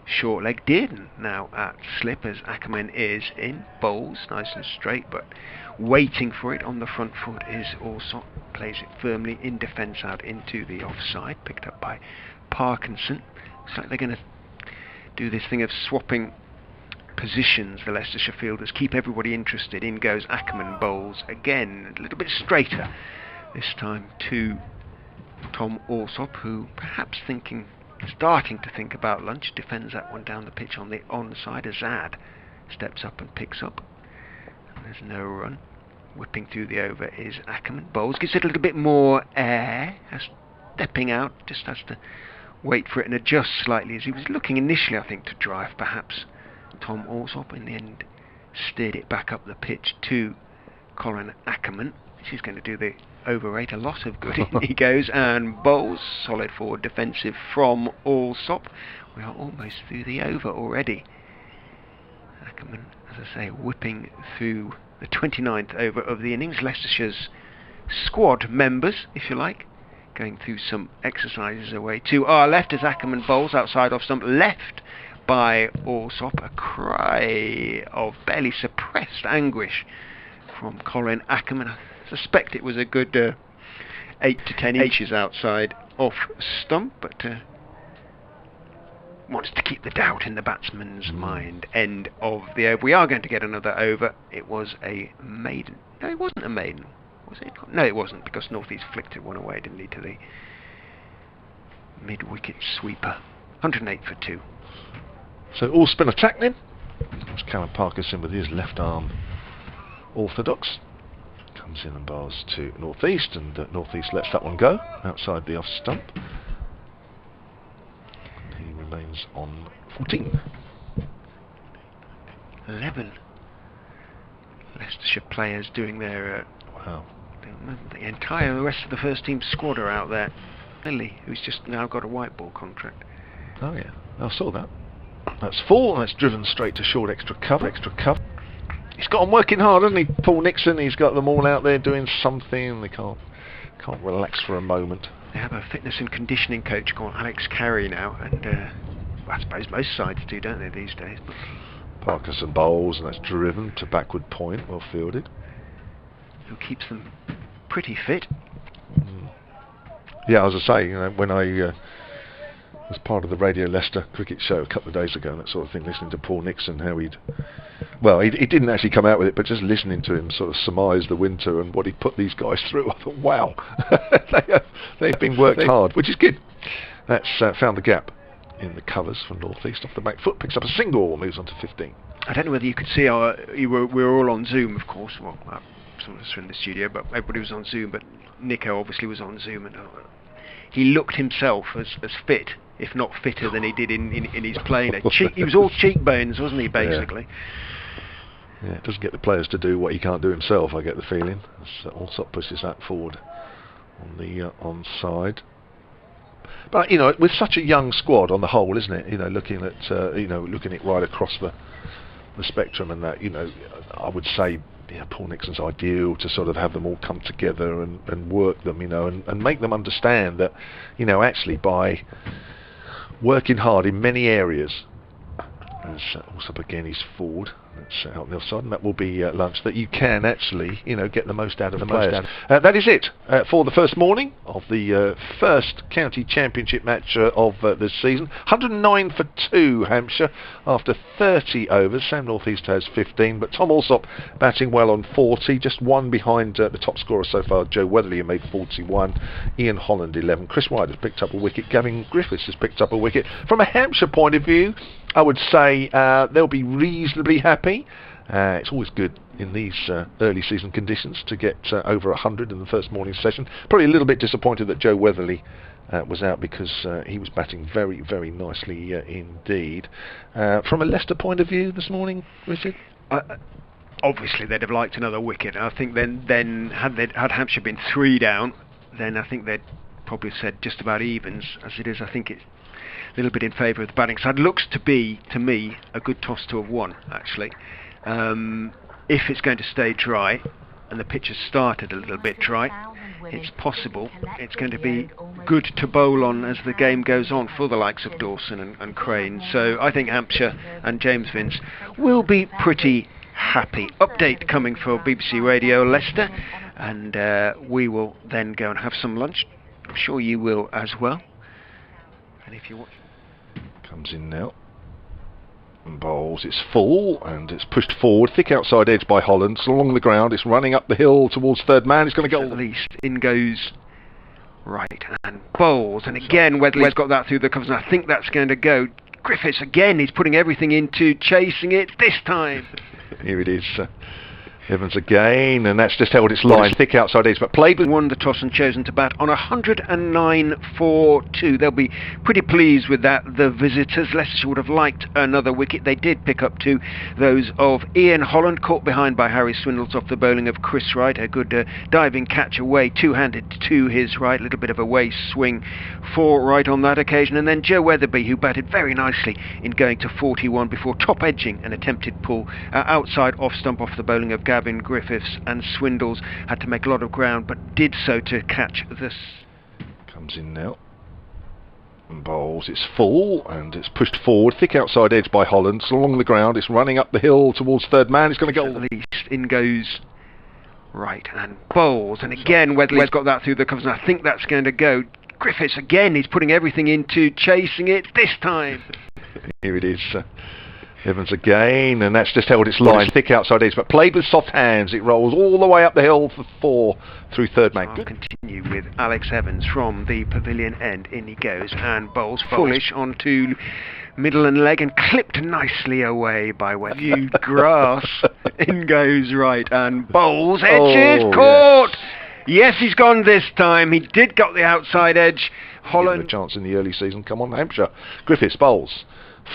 S2: short leg. Dearden now at slip as Ackerman is in. Bowls nice and straight, but waiting for it on the front foot is Alsop. Plays it firmly in defence out into the offside. Picked up by Parkinson. Looks like they're going to do this thing of swapping positions, the Leicestershire fielders. Keep everybody interested. In goes Ackerman, bowls again. A little bit straighter. This time to Tom Alsop, who perhaps starting to think about lunch, defends that one down the pitch on the onside. Azad steps up and picks up. And there's no run. Whipping through the over is Ackerman. Bowles gives it a little bit more air. Stepping out, just has to wait for it and adjust slightly, as he was looking initially, I think, to drive perhaps. Tom Alsop in the end steered it back up the pitch to Colin Ackerman. She's going to do the over 8, a lot of good. In he goes, and Bowles, solid forward defensive from Alsop. We are almost through the over already. Ackerman, as I say, whipping through the 29th over of the innings. Leicestershire's squad members, if you like, going through some exercises away to our left as Ackerman bowls outside off stump, left by Alsop. A cry of barely suppressed anguish from Colin Ackerman. I suspect it was a good 8 to 10 inches outside off stump, but wants to keep the doubt in the batsman's mind. End of the over. We are going to get another over. It was a maiden. No, it wasn't a maiden. Was it? No, it wasn't, because North East flicked it one away, didn't he, to the mid-wicket sweeper. 108 for 2.
S3: So all spin attack then. That's Callum Parkinson with his left arm orthodox. Comes in and bowls to North East, and North East lets that one go outside the off stump. He remains on 14. 11 Leicestershire players doing their
S2: wow. The entire rest of the first team squad are out there. Lily, who's just now got a white ball contract.
S3: Oh yeah, I saw that. That's 4, and that's driven straight to short extra cover. He's got them working hard, hasn't he, Paul Nixon? He's got them all out there doing something. They can't relax for a moment.
S2: They have a fitness and conditioning coach called Alex Carey now, and I suppose most sides do, don't they, these days? But
S3: Parkinson bowls, and that's driven to backward point, well fielded.
S2: Who keeps them pretty fit.
S3: Yeah, as I say, you know, when I was part of the Radio Leicester cricket show a couple of days ago, and that sort of thing, listening to Paul Nixon, how he didn't actually come out with it, but just listening to him sort of surmise the winter and what he put these guys through, I thought, wow, they've been worked hard, which is good. That's found the gap in the covers from North East off the back foot, picks up a single, moves on to 15.
S2: I don't know whether you could see we were all on Zoom, of course. Well, some of us were in the studio, but everybody was on Zoom. But Nico obviously was on Zoom, and he looked himself as fit, if not fitter, than he did in his playing. He was all cheekbones, wasn't he, basically?
S3: Yeah, it doesn't get the players to do what he can't do himself, I get the feeling. Alsop pushes that forward on the onside. But you know, with such a young squad on the whole, isn't it? You know, looking at it right across the spectrum, and that, you know, I would say, yeah, Paul Nixon's ideal to sort of have them all come together and work them, you know, and make them understand that, you know, actually by working hard in many areas, as Alsop again is forward, that's out the other side, and that will be lunch, that you can actually, you know, get the most out of the players. That is it for the first morning of the first county championship match of this season. 109 for 2 Hampshire after 30 overs. Sam North East has 15, but Tom Alsop batting well on 40, just one behind the top scorer so far, Joe Weatherly, who made 41, Ian Holland 11, Chris White has picked up a wicket, Gavin Griffiths has picked up a wicket. From a Hampshire point of view, I would say they'll be reasonably happy. It's always good in these early season conditions to get over 100 in the first morning session. Probably a little bit disappointed that Joe Weatherly was out, because he was batting very, very nicely indeed. From a Leicester point of view this morning, Richard?
S2: Obviously they'd have liked another wicket. I think then had Hampshire been 3 down, then I think they'd probably said just about evens. As it is, I think it's a little bit in favour of the batting side. Looks to be, to me, a good toss to have won, actually. If it's going to stay dry, and the pitch has started a little bit dry, it's possible it's going to be good to bowl on as the game goes on for the likes of Dawson and Crane. So I think Hampshire and James Vince will be pretty happy. Update coming for BBC Radio Leicester, and we will then go and have some lunch. I'm sure you will as well. And if you watch,
S3: comes in now and bowls, it's full and it's pushed forward, thick outside edge by Holland, it's along the ground, it's running up the hill towards third man, it's going to go
S2: at least. In goes Right, and bowls, and again Wedley's got that through the covers, and I think that's going to go. Griffiths again, he's putting everything into chasing it this time.
S3: Here it is. Evans again, and that's just held its line. Thick outside edge, but played with...
S2: Won the toss and chosen to bat on 109 for 2. They'll be pretty pleased with that. The visitors, Leicestershire, would have liked another wicket. They did pick up 2. Those of Ian Holland, caught behind by Harry Swindles off the bowling of Chris Wright. A good diving catch away, two-handed to his right. A little bit of a waist swing for Wright on that occasion. And then Joe Weatherby, who batted very nicely in going to 41 before top-edging an attempted pull outside off-stump off the bowling of Gavin Griffiths, and Swindles had to make a lot of ground but did so to catch this.
S3: Comes in now and bowls. It's full and it's pushed forward, thick outside edge by Holland. It's along the ground, it's running up the hill towards third man. It's going to go
S2: at least. In goes Right, and bowls, and again Wedley's got that through the covers, and I think that's going to go. Griffiths again, he's putting everything into chasing it this time.
S3: Here it is. Evans again, and that's just held its line. Thick outside edge, but played with soft hands. It rolls all the way up the hill for 4 through third man.
S2: I'll continue with Alex Evans from the pavilion end. In he goes, and bowls foolish onto middle and leg, and clipped nicely away by viewed grass. In goes Right, and bowls, edges, caught! Yes, he's gone this time. He did got the outside edge. Holland...
S3: a chance in the early season. Come on, Hampshire. Griffiths bowls.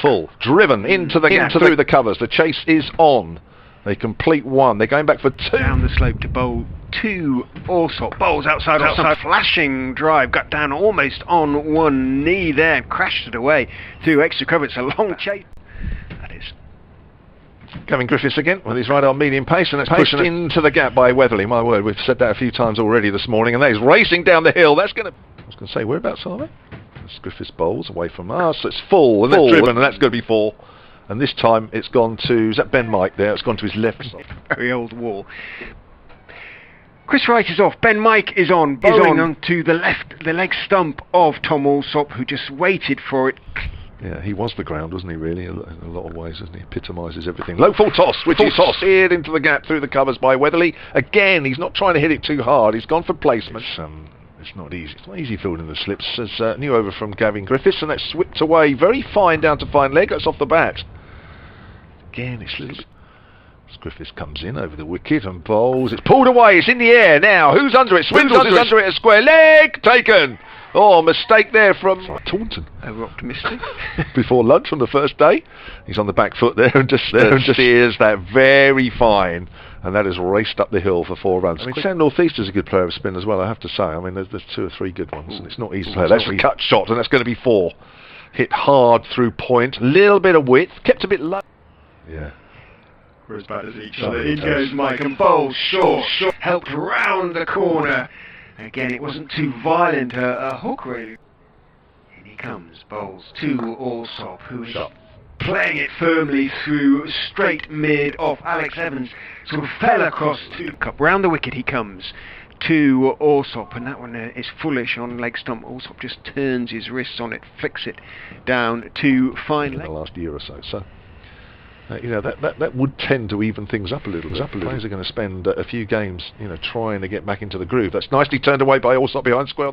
S3: Full, driven into the gap through the covers. The chase is on. They complete 1. They're going back for 2.
S2: Down the slope to bowl 2. Alsop bowls outside. Flashing drive, got down almost on one knee there and crashed it away through extra cover. It's a long chase. That is.
S3: Gavin Griffiths again with his right arm medium pace, and it's pushed into the gap by Weatherly. My word, we've said that a few times already this morning, and that is racing down the hill. That's going to... I was going to say, whereabouts are they? Griffiths bowls away from us. It's full, and that's driven, and that's going to be 4. And this time it's gone to, is that Ben Mike there? It's gone to his left side.
S2: Very old wall. Chris Wright is off. Ben Mike is on. Bowling onto the left, the leg stump of Tom Alsop, who just waited for it.
S3: Yeah, he was the ground, wasn't he, really, in a lot of ways, isn't he? Epitomises everything. Low full toss, which is steered into the gap through the covers by Weatherly. Again, he's not trying to hit it too hard. He's gone for placement. It's not easy. It's not easy fielding the slips. As new over from Gavin Griffiths, and that's whipped away very fine down to fine leg. That's off the bat. Again, it's little. As Griffiths comes in over the wicket and bowls. It's pulled away. It's in the air now. Who's under it? Swindles is under it. A square leg taken. Oh, mistake there from Taunton.
S2: Over optimistic.
S3: Before lunch on the first day, he's on the back foot there and just steers that very fine. And that has raced up the hill for 4 runs. I mean, Sam Northeast is a good player of spin as well, I have to say. I mean, there's 2 or 3 good ones, and it's not easy to play. That's a cut shot, and that's going to be 4. Hit hard through point, little bit of width, kept a bit low. Yeah.
S1: Whereas batters each other. In goes Mike and bowls short.
S2: Helped round the corner. Again, it wasn't too violent a hook, really. In he comes, bowls to Alsop, who is playing it firmly through straight mid off. Alex Evans sort of fell across to cup. Round the wicket he comes to Alsop, and that one is foolish on leg stump. Alsop just turns his wrists on it, flicks it down to fine leg.
S3: In the last year or so. So you know, that would tend to even things up a little bit. Players are going to spend a few games, you know, trying to get back into the groove. That's nicely turned away by Alsop behind square.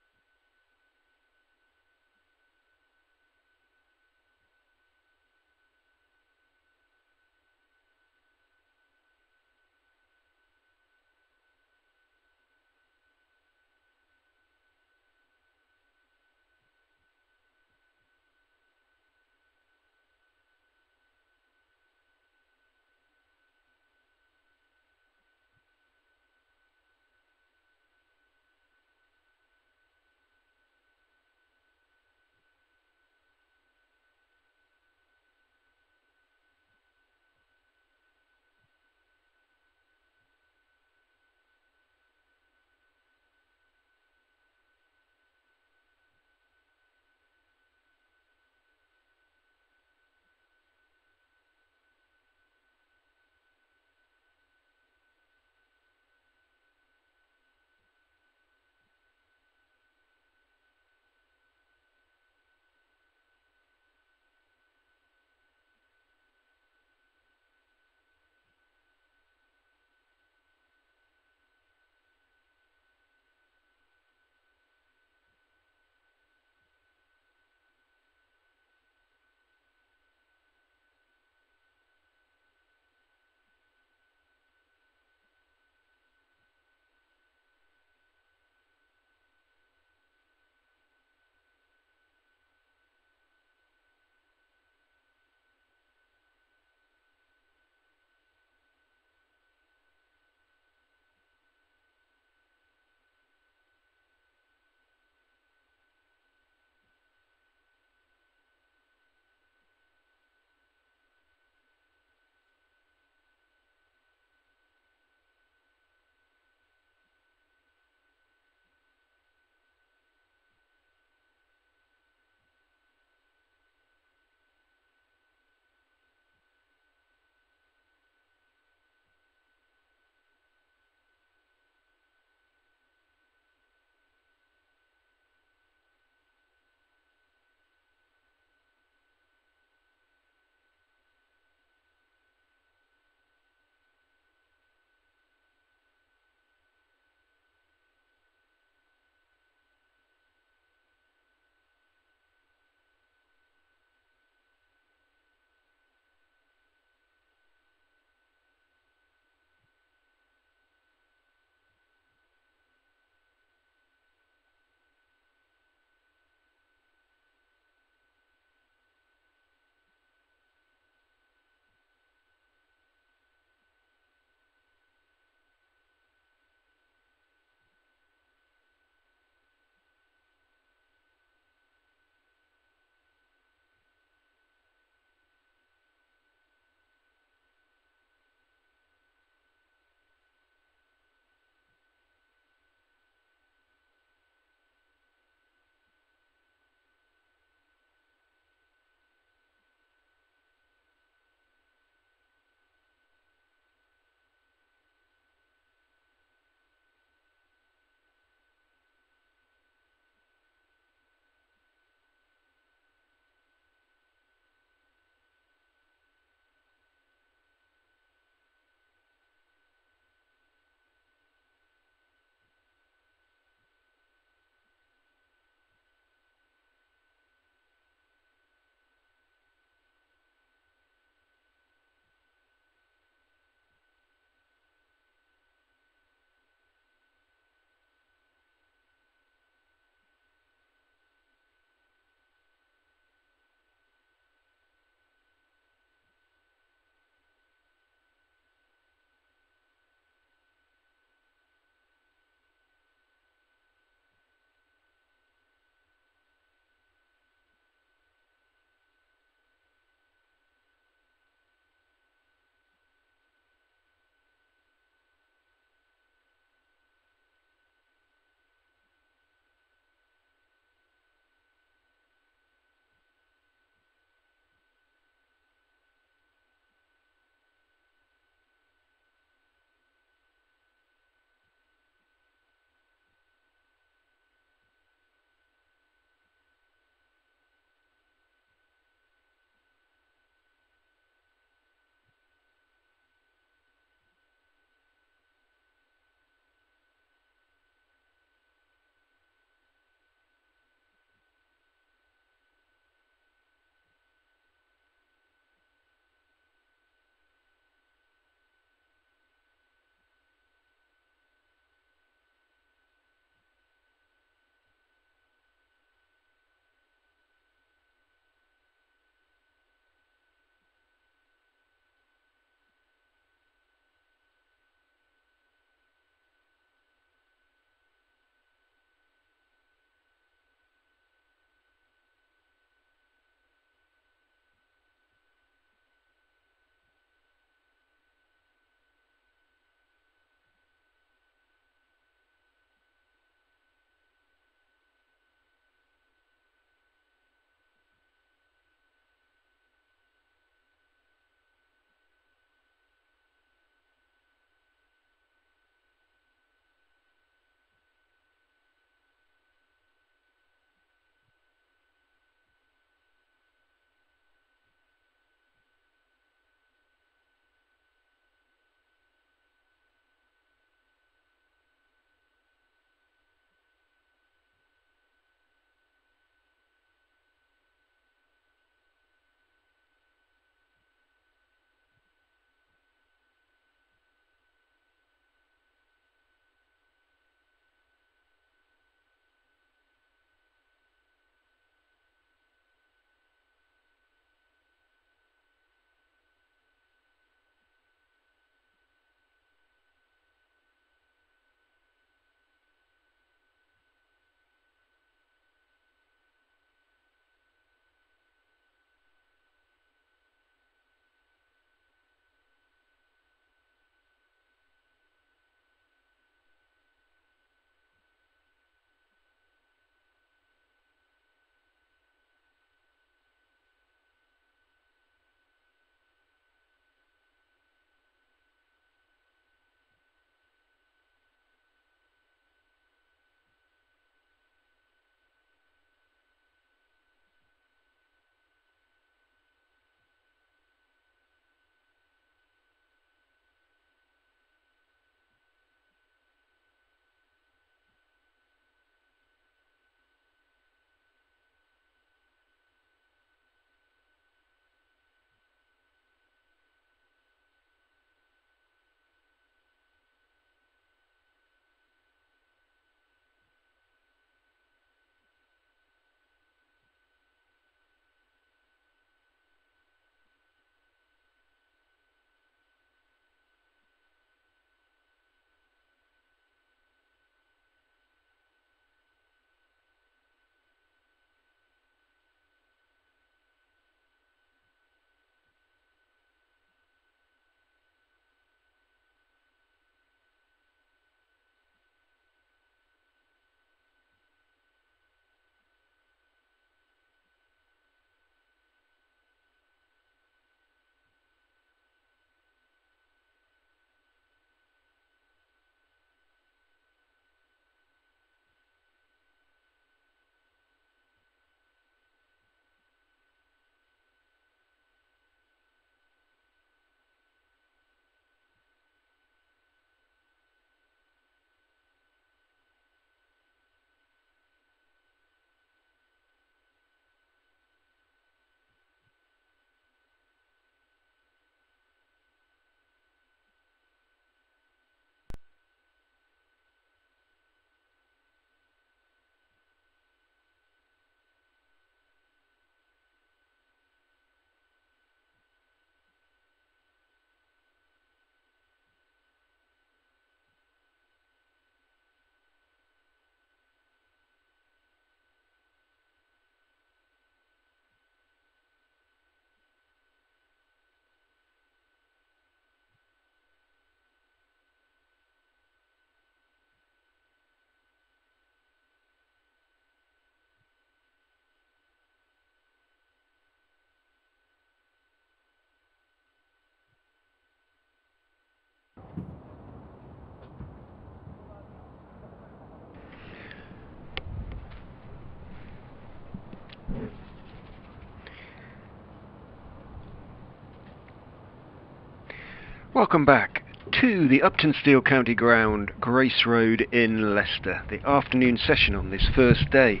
S2: Welcome back to the Uptonsteel County Ground, Grace Road in Leicester. The afternoon session on this first day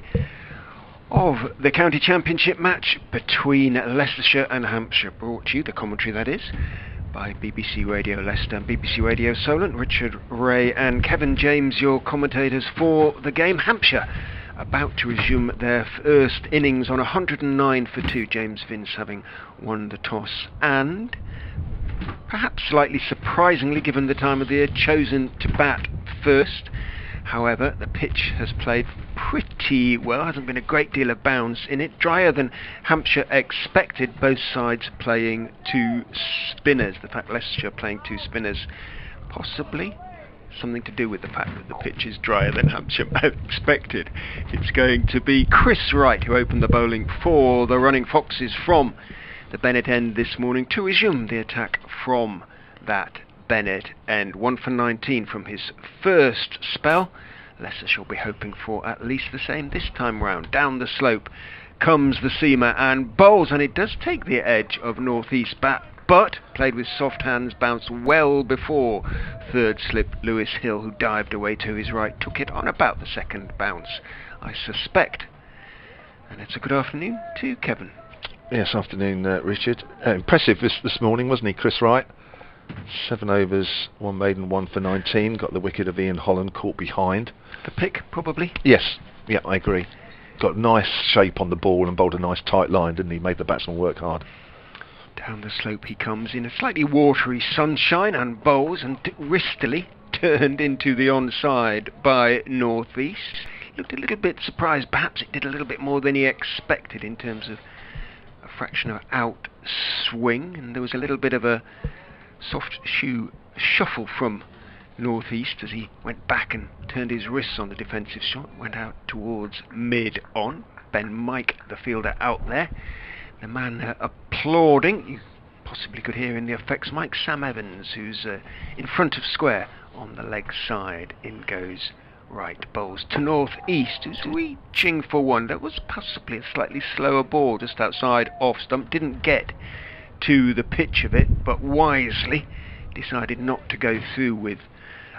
S2: of the County Championship match between Leicestershire and Hampshire. Brought to you, the commentary that is, by BBC Radio Leicester and BBC Radio Solent. Richard Ray and Kevin James, your commentators for the game. Hampshire about to resume their first innings on 109 for 2. James Vince having won the toss and, perhaps slightly surprisingly given the time of the year, chosen to bat first. However, the pitch has played pretty well. Hasn't been a great deal of bounce in it. Drier than Hampshire expected. Both sides playing two spinners. The fact Leicestershire playing two spinners, possibly something to do with the fact that the pitch is drier than Hampshire expected. It's going to be Chris Wright who opened the bowling for the Running Foxes from the Bennett end this morning to resume the attack from that Bennett end. 1 for 19 from his first spell. Leicester shall be hoping for at least the same this time round. Down the slope comes the seamer and bowls, and it does take the edge of northeast bat, but played with soft hands, bounced well before third slip. Lewis Hill, who dived away to his right, took it on about the second bounce, I suspect. And it's a good afternoon to Kevin.
S3: Yes, afternoon, Richard. Impressive this morning, wasn't he, Chris Wright? 7 overs, 1 maiden, 1 for 19. Got the wicket of Ian Holland caught behind.
S2: The pick, probably?
S3: Yes, yeah, I agree. Got nice shape on the ball and bowled a nice tight line, didn't he? Made the batsman work hard.
S2: Down the slope he comes in a slightly watery sunshine and bowls, and wristily turned into the onside by northeast. Looked a little bit surprised. Perhaps it did a little bit more than he expected in terms of a fraction of out swing, and there was a little bit of a soft shoe shuffle from northeast as he went back and turned his wrists on the defensive shot. Went out towards mid-on. Ben Mike, the fielder, out there. The man applauding, you possibly could hear in the effects mic, Sam Evans, who's in front of square on the leg side. In goes Wright. Bowls to northeast, who's reaching for one. That was possibly a slightly slower ball just outside off stump. Didn't get to the pitch of it, but wisely decided not to go through with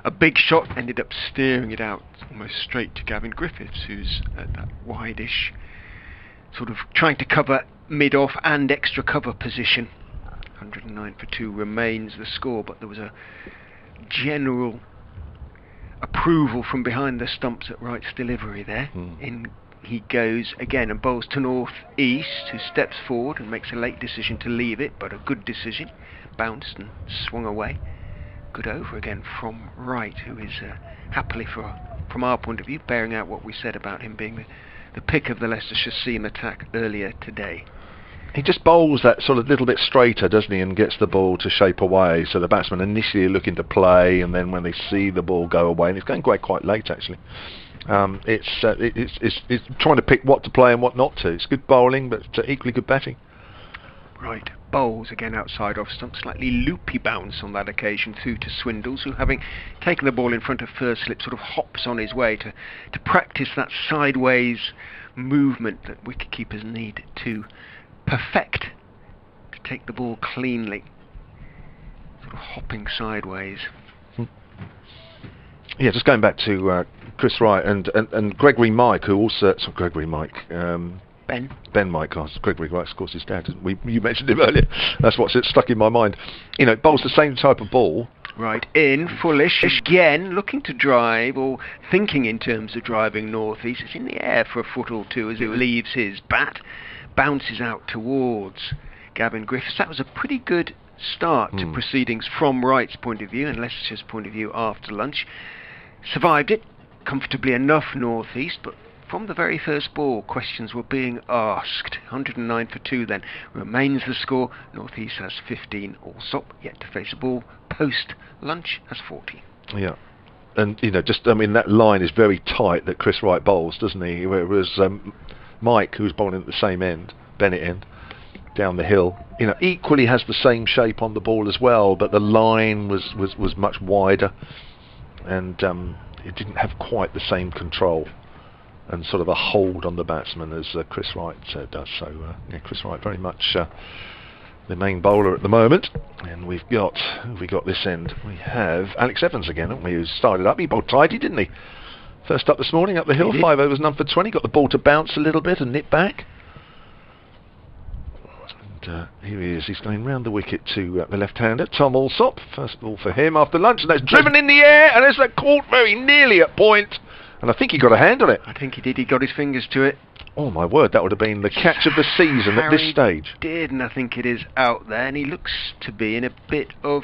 S2: a big shot. Ended up steering it out almost straight to Gavin Griffiths, who's at that wide-ish, sort of trying to cover mid-off and extra cover position. 109 for 2 remains the score, but there was a general approval from behind the stumps at Wright's delivery there. In he goes again and bowls to northeast, who steps forward and makes a late decision to leave it, but a good decision. Bounced and swung away. Good over again from Wright, who is happily, from our point of view, bearing out what we said about him being the pick of the Leicestershire seam attack earlier today.
S3: He just bowls that sort of little bit straighter, doesn't he, and gets the ball to shape away. So the batsman initially looking to play, and then when they see the ball go away, and it's going quite late actually. It's trying to pick what to play and what not to. It's good bowling, but equally good batting.
S2: Right, bowls again outside off stump, slightly loopy bounce on that occasion through to Swindles, who, having taken the ball in front of first slip, sort of hops on his way to practice that sideways movement that wicketkeepers need to perfect, to take the ball cleanly, sort of hopping sideways.
S3: Yeah, just going back to Chris Wright and Gregory Mike, who also... Sorry, Gregory Mike. Ben Mike, Gregory Wright's, of course, his dad. You mentioned him earlier. That's what's stuck in my mind. You know, bowls the same type of ball.
S2: Right, in, fullish, again, looking to drive, or thinking in terms of driving northeast. It's in the air for a foot or two as it leaves his bat. Bounces out towards Gavin Griffiths. That was a pretty good start to proceedings from Wright's point of view and Leicestershire's point of view after lunch. Survived it comfortably enough northeast, but from the very first ball questions were being asked. 109 for 2 then remains the score. Northeast has 15. Alsop yet to face a ball post lunch has 40.
S3: Yeah, and you know, just I mean, that line is very tight that Chris Wright bowls, doesn't he? Whereas Mike, who's bowling at the same end, Bennett end, down the hill, you know, equally has the same shape on the ball as well, but the line was much wider, and it didn't have quite the same control and sort of a hold on the batsman as Chris Wright does. So yeah, Chris Wright very much the main bowler at the moment. And we've got, who have we got this end? We have Alex Evans again, haven't we, who started up. He bowled tidy, didn't he? First up this morning, up the hill, 5 overs, none for 20. Got the ball to bounce a little bit and nip back. And here he is. He's going round the wicket to the left-hander, Tom Alsop. First ball for him after lunch, and that's driven in the air, and it's caught very nearly at point. And I think he got a hand on it.
S2: I think he did. He got his fingers to it.
S3: Oh my word, that would have been the catch of the season at this stage.
S2: Did, and I think it is out there, and he looks to be in a bit of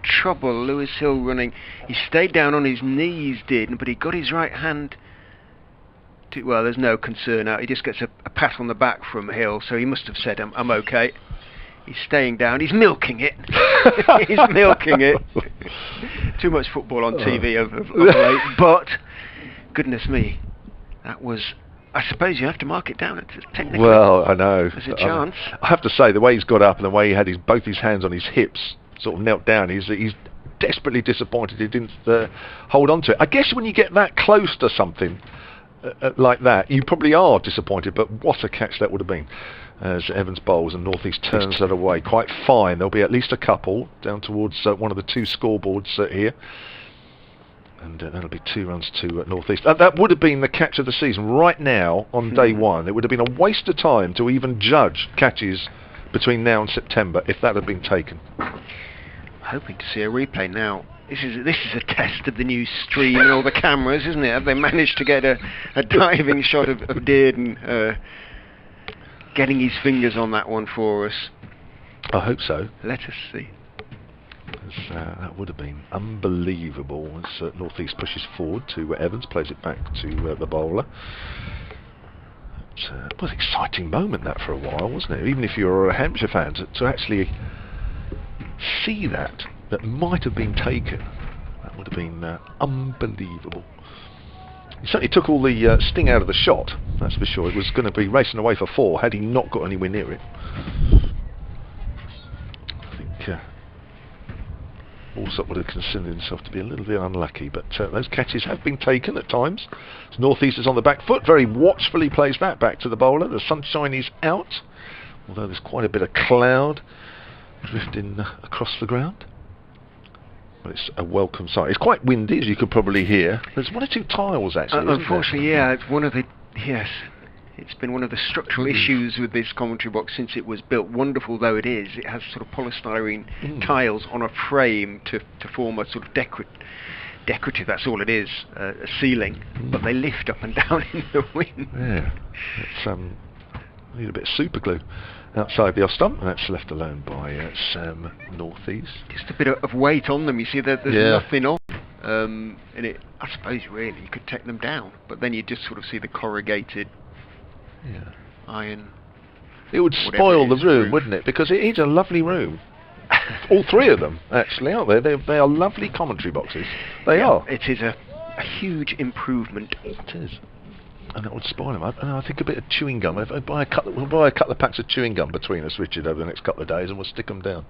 S2: trouble. Lewis Hill running. He stayed down on his knees, but he got his right hand to, well, there's no concern out. He just gets a pat on the back from Hill, so he must have said, I'm okay. He's staying down. He's milking it. He's milking it. Too much football on TV of late, but goodness me, that was, I suppose you have to mark it down. It's technically,
S3: well, I know.
S2: There's a chance.
S3: I have to say, the way he's got up and the way he had both his hands on his hips, sort of knelt down, he's desperately disappointed he didn't hold on to it. I guess when you get that close to something like that, you probably are disappointed, but what a catch that would have been. As Evans bowls and North East turns that away quite fine. There'll be at least a couple down towards one of the two scoreboards here. And that'll be 2 runs to North East. That would have been the catch of the season right now on day one. It would have been a waste of time to even judge catches between now and September if that had been taken.
S2: Hoping to see a replay now. This is a test of the new stream and all the cameras, isn't it? Have they managed to get a diving shot of Dearden getting his fingers on that one for us?
S3: I hope so.
S2: Let us see.
S3: That would have been unbelievable as North East pushes forward to Evans, plays it back to the bowler. It was an exciting moment that for a while, wasn't it? Even if you're a Hampshire fan, to actually see that might have been taken, that would have been unbelievable. He certainly took all the sting out of the shot, that's for sure. It was going to be racing away for 4 had he not got anywhere near it. I think Alsop would have considered himself to be a little bit unlucky, but those catches have been taken at times. North East is on the back foot, very watchfully plays that back to the bowler. The sunshine is out, although there's quite a bit of cloud drifting across the ground. But it's a welcome sight. It's quite windy, as you could probably hear. There's 1 or 2 tiles actually.
S2: Unfortunately, yeah, it's one of the It's been one of the structural issues with this commentary box since it was built. Wonderful though it is, it has sort of polystyrene tiles on a frame to form a sort of decorative. That's all it is, a ceiling. But they lift up and down in the wind.
S3: Yeah, it's need a bit of super glue outside the off stump, and that's left alone by Sam North East.
S2: Just a bit of weight on them. You see, there's nothing on. And I suppose really you could take them down, but then you just sort of see the corrugated iron.
S3: It would spoil the room, wouldn't it? Because it is a lovely room. All 3 of them, actually, aren't they? They are lovely commentary boxes. They are.
S2: It is a huge improvement.
S3: It is. And that would spoil them. I think a bit of chewing gum. We'll buy a couple of packs of chewing gum between us, Richard, over the next couple of days, and we'll stick them down.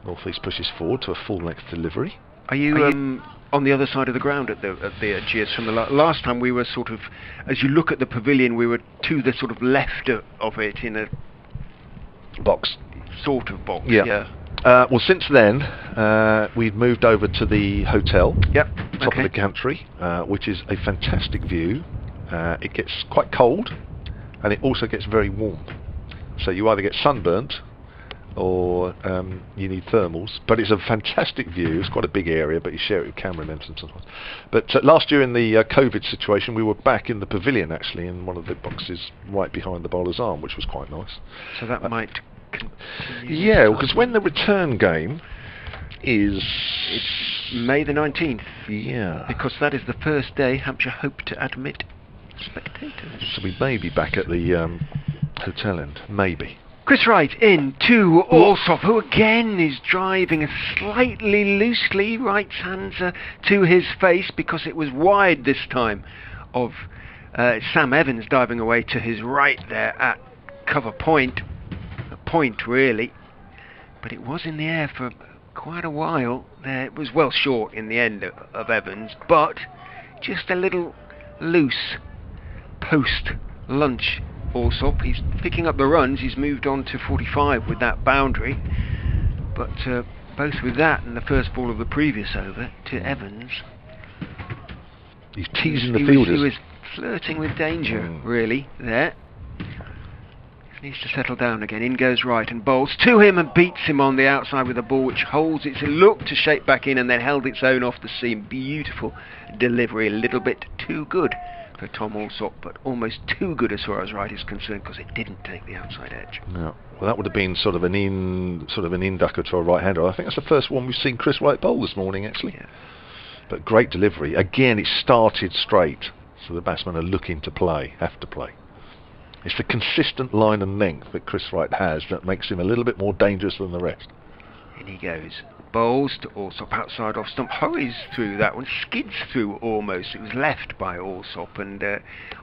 S3: North East pushes forward to a full-length delivery.
S2: Are you on the other side of the ground at the Aegeus from the last time? We were sort of, as you look at the pavilion, we were to the sort of left of it in a
S3: box.
S2: Sort of box.
S3: Yeah. Well, since then, we've moved over to the hotel.
S2: Yep.
S3: Top of the country, which is a fantastic view. It gets quite cold, and it also gets very warm. So you either get sunburnt, or you need thermals. But it's a fantastic view. It's quite a big area, but you share it with cameramen and so on. But last year in the COVID situation, we were back in the pavilion, actually, in one of the boxes right behind the bowler's arm, which was quite nice.
S2: So that might continue.
S3: Yeah, because when the return game is...
S2: It's May the 19th.
S3: Yeah.
S2: Because that is the first day Hampshire hope to admit spectators.
S3: So we may be back at the hotel end. Maybe.
S2: Chris Wright in to Alsop, who again is driving slightly loosely. Wright's hands to his face because it was wide this time of Sam Evans diving away to his right there at cover point. A point really. But it was in the air for quite a while. It was well short in the end of Evans, but just a little loose post lunch Alsop. He's picking up the runs. He's moved on to 45 with that boundary. But both with that and the first ball of the previous over to Evans.
S3: He's teasing the fielders.
S2: He was flirting with danger, really, there. He needs to settle down again. In goes Wright and bowls to him and beats him on the outside with a ball which holds its look to shape back in and then held its own off the seam. Beautiful delivery, a little bit too good for Tom Alsop, but almost too good as far as Wright is concerned because it didn't take the outside edge.
S3: No. Well, that would have been sort of an in-ducker to a right-hander. I think that's the first one we've seen Chris Wright bowl this morning, actually.
S2: Yeah.
S3: But great delivery. Again, it started straight, so the batsmen are looking to play, have to play. It's the consistent line and length that Chris Wright has that makes him a little bit more dangerous than the rest.
S2: In he goes. Bowls to Alsop outside off stump. Hurries through that one. Skids through almost. It was left by Alsop and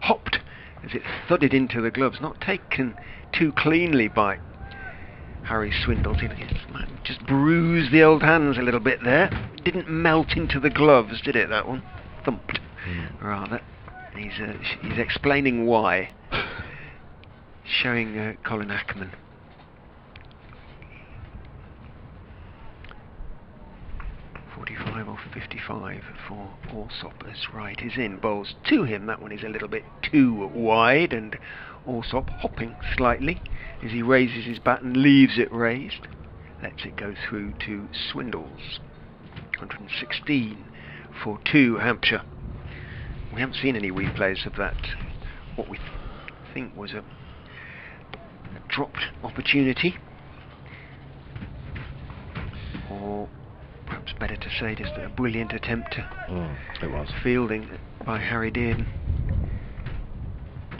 S2: hopped as it thudded into the gloves. Not taken too cleanly by Harry Swindles. He just bruised the old hands a little bit there. Didn't melt into the gloves, did it, that one? Thumped, rather. He's explaining why. Showing Colin Ackerman. 45 off 55 for Alsop as Wright is in. Bowls to him. That one is a little bit too wide, and Alsop hopping slightly as he raises his bat and leaves it raised. Lets it go through to Swindles. 116 for 2 Hampshire. We haven't seen any replays of that. What we think was a dropped opportunity, or perhaps better to say just a brilliant attempt to
S3: it was.
S2: Fielding by Harry Dearden.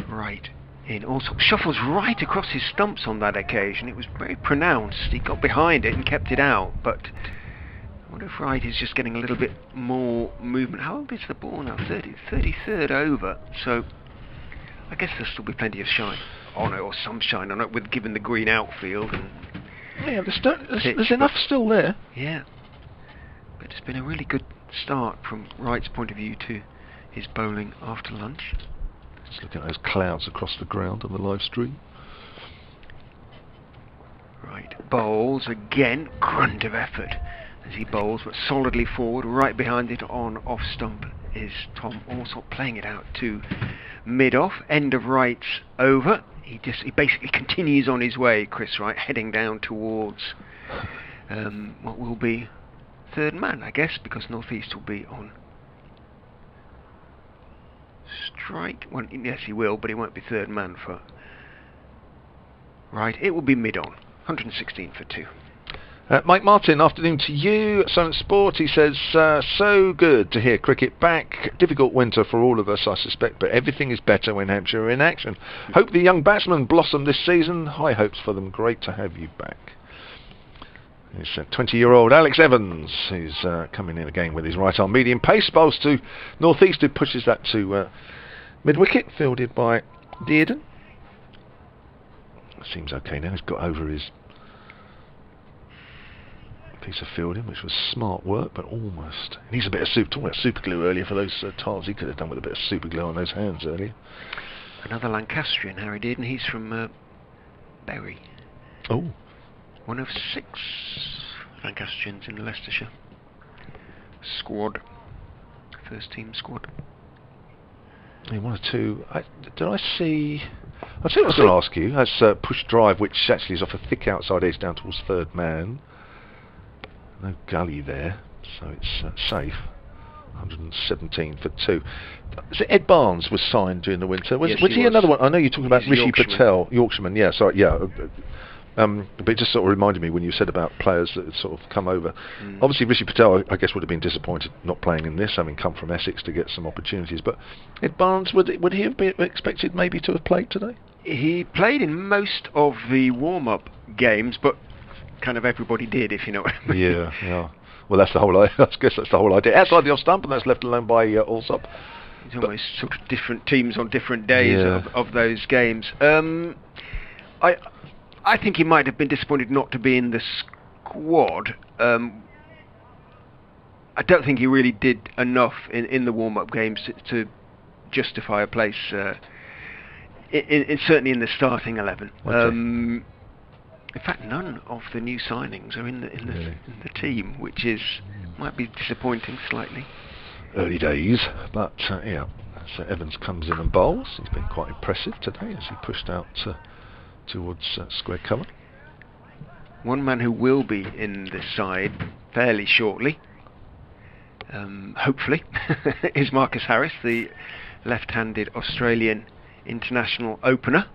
S2: Right in. Also shuffles right across his stumps on that occasion. It was very pronounced. He got behind it and kept it out, but I wonder if Wright is just getting a little bit more movement. How old is the ball now? 33rd over, so I guess there'll still be plenty of shine on it, or some shine on it, with given the green outfield. And
S3: yeah, there's enough still there.
S2: Yeah, but it's been a really good start from Wright's point of view to his bowling after lunch.
S3: Let's look at those clouds across the ground on the live stream.
S2: Right, bowls again, grunt of effort as he bowls, but solidly forward. Right behind it on off stump is Tom Alsop, playing it out to mid-off. End of Wright's over. He basically continues on his way, Chris Wright, heading down towards what will be third man, I guess, because North East will be on strike. Well, yes, he will, but he won't be third man for Wright. It will be mid-on. 116 for 2.
S3: Mike Martin, afternoon to you. Silent Sport, he says, so good to hear cricket back. Difficult winter for all of us, I suspect, but everything is better when Hampshire are in action. Hope the young batsmen blossom this season. High hopes for them. Great to have you back. It's 20-year-old Alex Evans, who's coming in again with his right arm medium pace. Bowls to North East, who pushes that to mid-wicket, fielded by Dearden. Seems okay now. He's got over his piece of fielding, which was smart work, but almost. He needs a bit of super glue earlier for those tiles. He could have done with a bit of super glue on those hands earlier.
S2: Another Lancastrian, Harry Dearden. He's from Bury.
S3: Oh.
S2: One of 6 Lancastrians in the Leicestershire squad. First team squad.
S3: Yeah, 1 or 2. Did I see? I'll tell you what I was going to ask you. That's push drive, which actually is off a thick outside edge down towards third man. No gully there, so it's safe. 117 for 2. So Ed Barnes was signed during the winter. Was he another one? I know you're talking about Rishi Patel, Yorkshireman. Yeah, sorry, yeah. But it just sort of reminded me when you said about players that had sort of come over. Obviously, Rishi Patel, I guess, would have been disappointed not playing in this, having come from Essex to get some opportunities. But Ed Barnes, would he have been expected maybe to have played today?
S2: He played in most of the warm-up games, but kind of everybody did, if you know what I mean.
S3: Yeah. Well, that's the whole. I guess that's the whole idea. Outside the off stump, and that's left alone by Alsop.
S2: It's almost sort of different teams on different days of those games. I think he might have been disappointed not to be in the squad. I don't think he really did enough in the warm-up games to justify a place certainly in the starting 11.
S3: Okay.
S2: In fact, none of the new signings are in the team, which might be disappointing slightly.
S3: Early days, but yeah. So Evans comes in and bowls. He's been quite impressive today as he pushed out towards square cover.
S2: One man who will be in the side fairly shortly, hopefully, is Marcus Harris, the left-handed Australian international opener,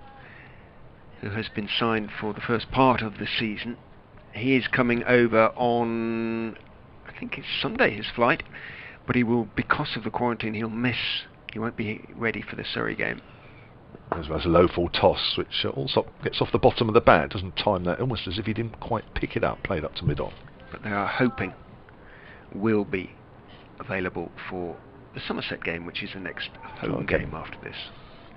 S2: who has been signed for the first part of the season. He is coming over on, I think it's Sunday, his flight, but he will, because of the quarantine, he won't be ready for the Surrey game.
S3: As well as a low full toss, which also gets off the bottom of the bat, doesn't time that, almost as if he didn't quite pick it up, played up to mid-on.
S2: But they are hoping will be available for the Somerset game, which is the next home game after this.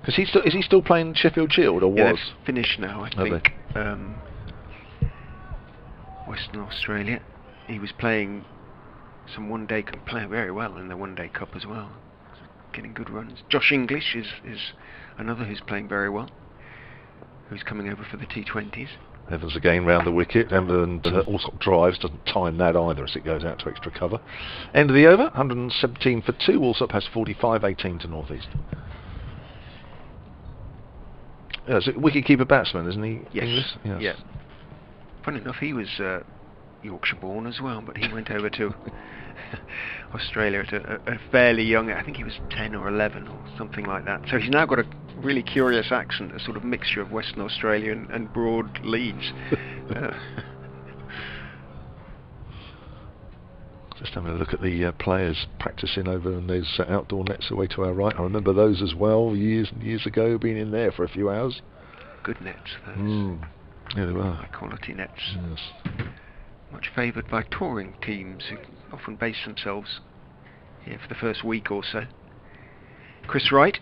S3: Because is he still playing Sheffield Shield, or
S2: yeah,
S3: was?
S2: They've finished now, I think. Western Australia. He was playing some one-day, playing very well in the one-day cup as well, getting good runs. Josh English is another who's playing very well, who's coming over for the T20s.
S3: Evans again round the wicket, and Alsop drives, doesn't time that either as it goes out to extra cover. End of the over, 117 for 2. Alsop has 45-18 to North East. Yeah, it's a wicket-keeper batsman, isn't he?
S2: Yes.
S3: English? Yes.
S2: Yeah. Funny enough, he was Yorkshire-born as well, but he went over to Australia at a fairly young, I think he was 10 or 11 or something like that. So he's now got a really curious accent, a sort of mixture of Western Australia and broad Leeds.
S3: Just having a look at the players practicing over in those outdoor nets away to our right. I remember those as well, years and years ago, being in there for a few hours.
S2: Good nets, those.
S3: Yeah, they were.
S2: High quality nets.
S3: Yes.
S2: Much favoured by touring teams who often base themselves here for the first week or so. Chris Wright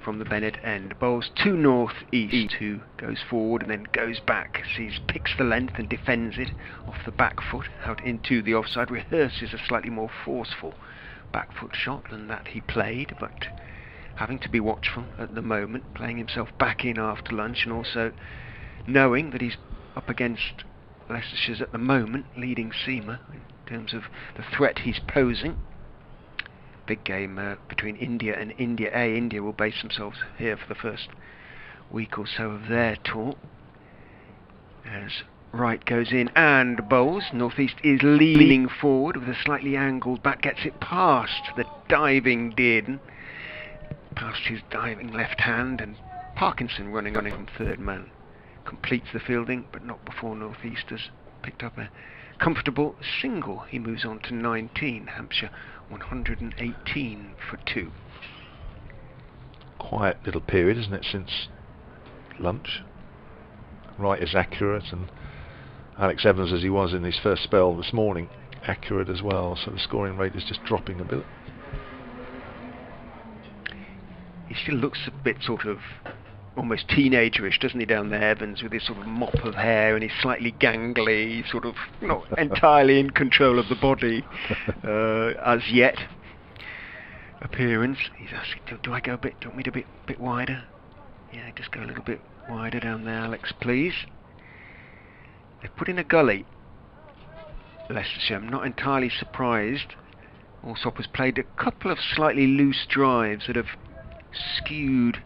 S2: from the Bennett end bowls to North East, who goes forward and then goes back, picks the length and defends it off the back foot out into the offside, rehearses a slightly more forceful back foot shot than that he played, but having to be watchful at the moment, playing himself back in after lunch, and also knowing that he's up against Leicestershire's at the moment leading seamer in terms of the threat he's posing. Big game between India and India A. India will base themselves here for the first week or so of their tour. As Wright goes in and bowls, North East is leaning forward with a slightly angled bat, gets it past the diving Dearden, past his diving left hand, and Parkinson running on from third man completes the fielding, but not before North East has picked up a comfortable single. He moves on to 19, Hampshire 118 for 2.
S3: Quiet little period, isn't it, since lunch? Wright is accurate, and Alex Evans, as he was in his first spell this morning, accurate as well, so the scoring rate is just dropping a bit.
S2: He still looks a bit sort of almost teenagerish, doesn't he, down there, Evans, with his sort of mop of hair and his slightly gangly, sort of not entirely in control of the body as yet appearance. He's asking, do I go a bit, do you want me to be a bit wider? Yeah, just go a little bit wider down there, Alex, please. They've put in a gully, Leicestershire. I'm not entirely surprised. Alsop has played a couple of slightly loose drives that have skewed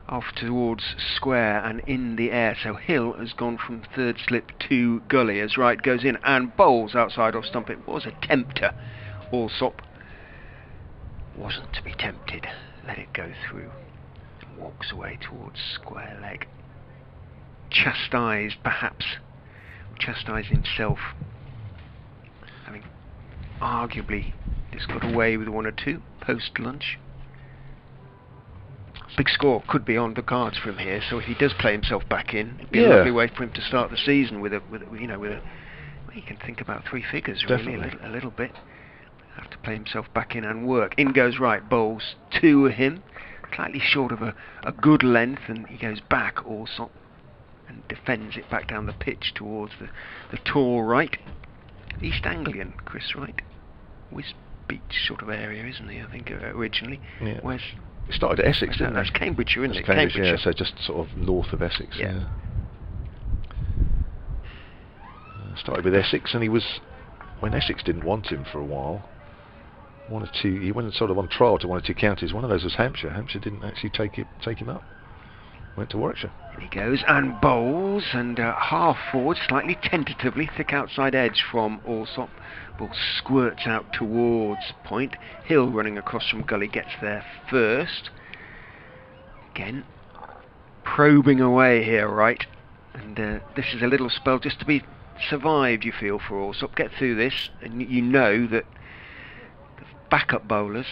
S2: off towards square and in the air, so Hill has gone from third slip to gully as Wright goes in and bowls outside off stump. It was a tempter. Alsop wasn't to be tempted, let it go through, and walks away towards square leg, chastised himself, having arguably just got away with 1 or 2 post lunch. Big score could be on the cards from here, so if he does play himself back in, it'd be a lovely way for him to start the season with a well, you can think about 3 figures really, a little bit. Have to play himself back in and work. In goes Wright, bowls to him, slightly short of a good length, and he goes back also and defends it back down the pitch towards the tall right. East Anglian, Chris Wright, Wisbeach sort of area, isn't he? I think originally.
S3: Yeah.
S2: Where's
S3: It started at Essex, didn't it?
S2: That's Cambridgeshire, isn't
S3: That's
S2: it?
S3: Cambridgeshire, yeah, so just sort of north of Essex.
S2: Yeah.
S3: Started with Essex, and he was, when Essex didn't want him for a while, he went sort of on trial to one or two counties. One of those was Hampshire. Hampshire didn't actually take him up. Went to Warwickshire.
S2: In he goes and bowls, and half forward, slightly tentatively, thick outside edge from Alsop. Ball squirts out towards point. Hill running across from gully gets there first. Again, probing away here, right? And this is a little spell just to be survived, you feel, for Alsop. Get through this, and you know that the backup bowlers,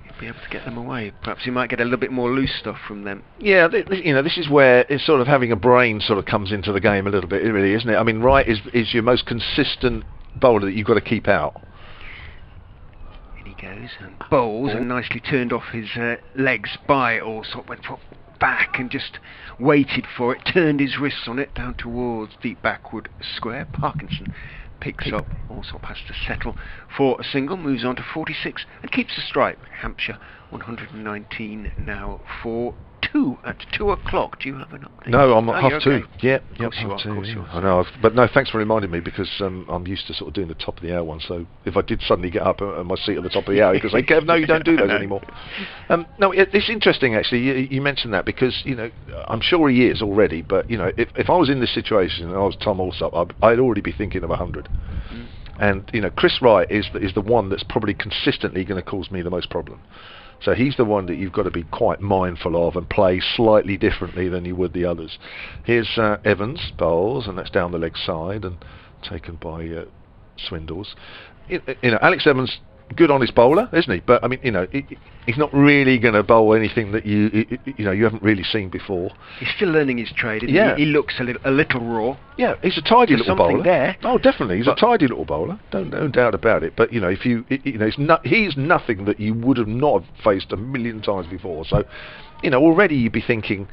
S2: you'll be able to get them away. Perhaps you might get a little bit more loose stuff from them.
S3: Yeah, this is where it's sort of having a brain sort of comes into the game a little bit, really, isn't it? I mean, Wright is your most consistent bowler that you've got to keep out.
S2: In he goes and bowls, and nicely turned off his legs by Alsop. Went back and just waited for it, turned his wrists on it down towards deep backward square. Parkinson picks up. Alsop has to settle for a single, moves on to 46 and keeps the stripe. Hampshire 119 now for 2 at 2 o'clock. Do you have an update?
S3: No, I'm at half
S2: okay.
S3: 2. Yeah,
S2: of course you are.
S3: I know, but no, thanks for reminding me, because I'm used to sort of doing the top of the hour one. So if I did suddenly get up at my seat at the top of the hour, you could say, Kev, no, you don't do those anymore. No, it's interesting actually. You mentioned that, because I'm sure he is already, but if I was in this situation and I was Tom Alsop, I'd already be thinking of 100. And Chris Wright is the one that's probably consistently going to cause me the most problem. So he's the one that you've got to be quite mindful of and play slightly differently than you would the others. Here's Evans bowls, and that's down the leg side and taken by Swindles. Alex Evans, good honest bowler, isn't he? But I mean, he's not really going to bowl anything that you haven't really seen before.
S2: He's still learning his trade. Isn't
S3: Yeah,
S2: he looks a little raw.
S3: Yeah, he's a tidy
S2: There's
S3: little
S2: something
S3: bowler.
S2: there.
S3: Oh, definitely, he's a tidy little bowler. No doubt about it. But if he's nothing that you would have not have faced a million times before. So, already you'd be thinking,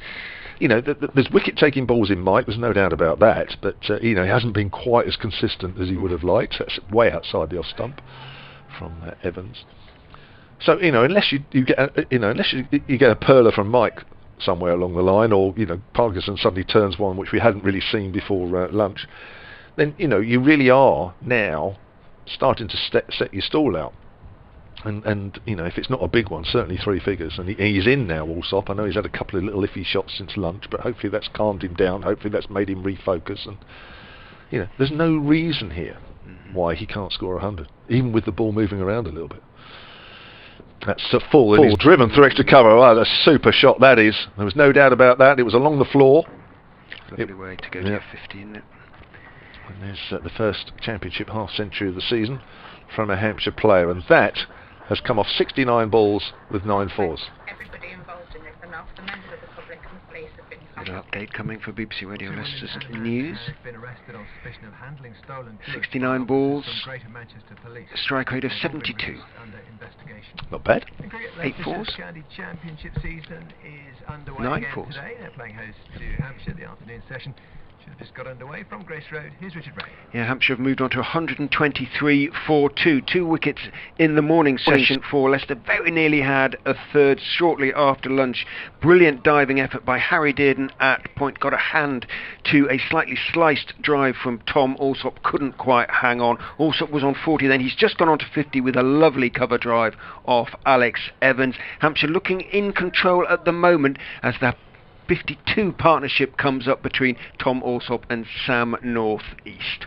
S3: there's wicket-taking balls in Mike. There's no doubt about that. But he hasn't been quite as consistent as he would have liked. That's way outside the off stump from Evans. So unless you get a perler from Mike somewhere along the line, or Parkinson suddenly turns one which we hadn't really seen before lunch, then you really are now starting to set your stall out. And if it's not a big one, certainly 3 figures. And he's in now, Alsop. I know he's had a couple of little iffy shots since lunch, but hopefully that's calmed him down. Hopefully that's made him refocus. And there's no reason here why he can't score 100, even with the ball moving around a little bit. That's a full, and he's driven through extra cover. Wow, a super shot that is. There was no doubt about that. It was along the floor.
S2: Lovely way to go to 50, isn't it?
S3: And there's the first championship half century of the season from a Hampshire player, and that has come off 69 balls with 9 fours.
S5: Everybody involved in this, enough the members of the public and the police have been
S2: Little update coming for BBC Radio Leicester's News. 69 balls, a strike rate of 72.
S3: Not bad.
S2: 8 fours, 9 fours.
S4: They're playing host to Hampshire. The afternoon session should have just got underway from Grace Road. Here's Richard Ray.
S2: Yeah, Hampshire have moved on to 123 for 2. 2 wickets in the morning session for Leicester. Very nearly had a third shortly after lunch. Brilliant diving effort by Harry Dearden at point. Got a hand to a slightly sliced drive from Tom Alsop. Couldn't quite hang on. Alsop was on 40 then. He's just gone on to 50 with a lovely cover drive off Alex Evans. Hampshire looking in control at the moment as that 52 partnership comes up between Tom Alsop and Sam North East.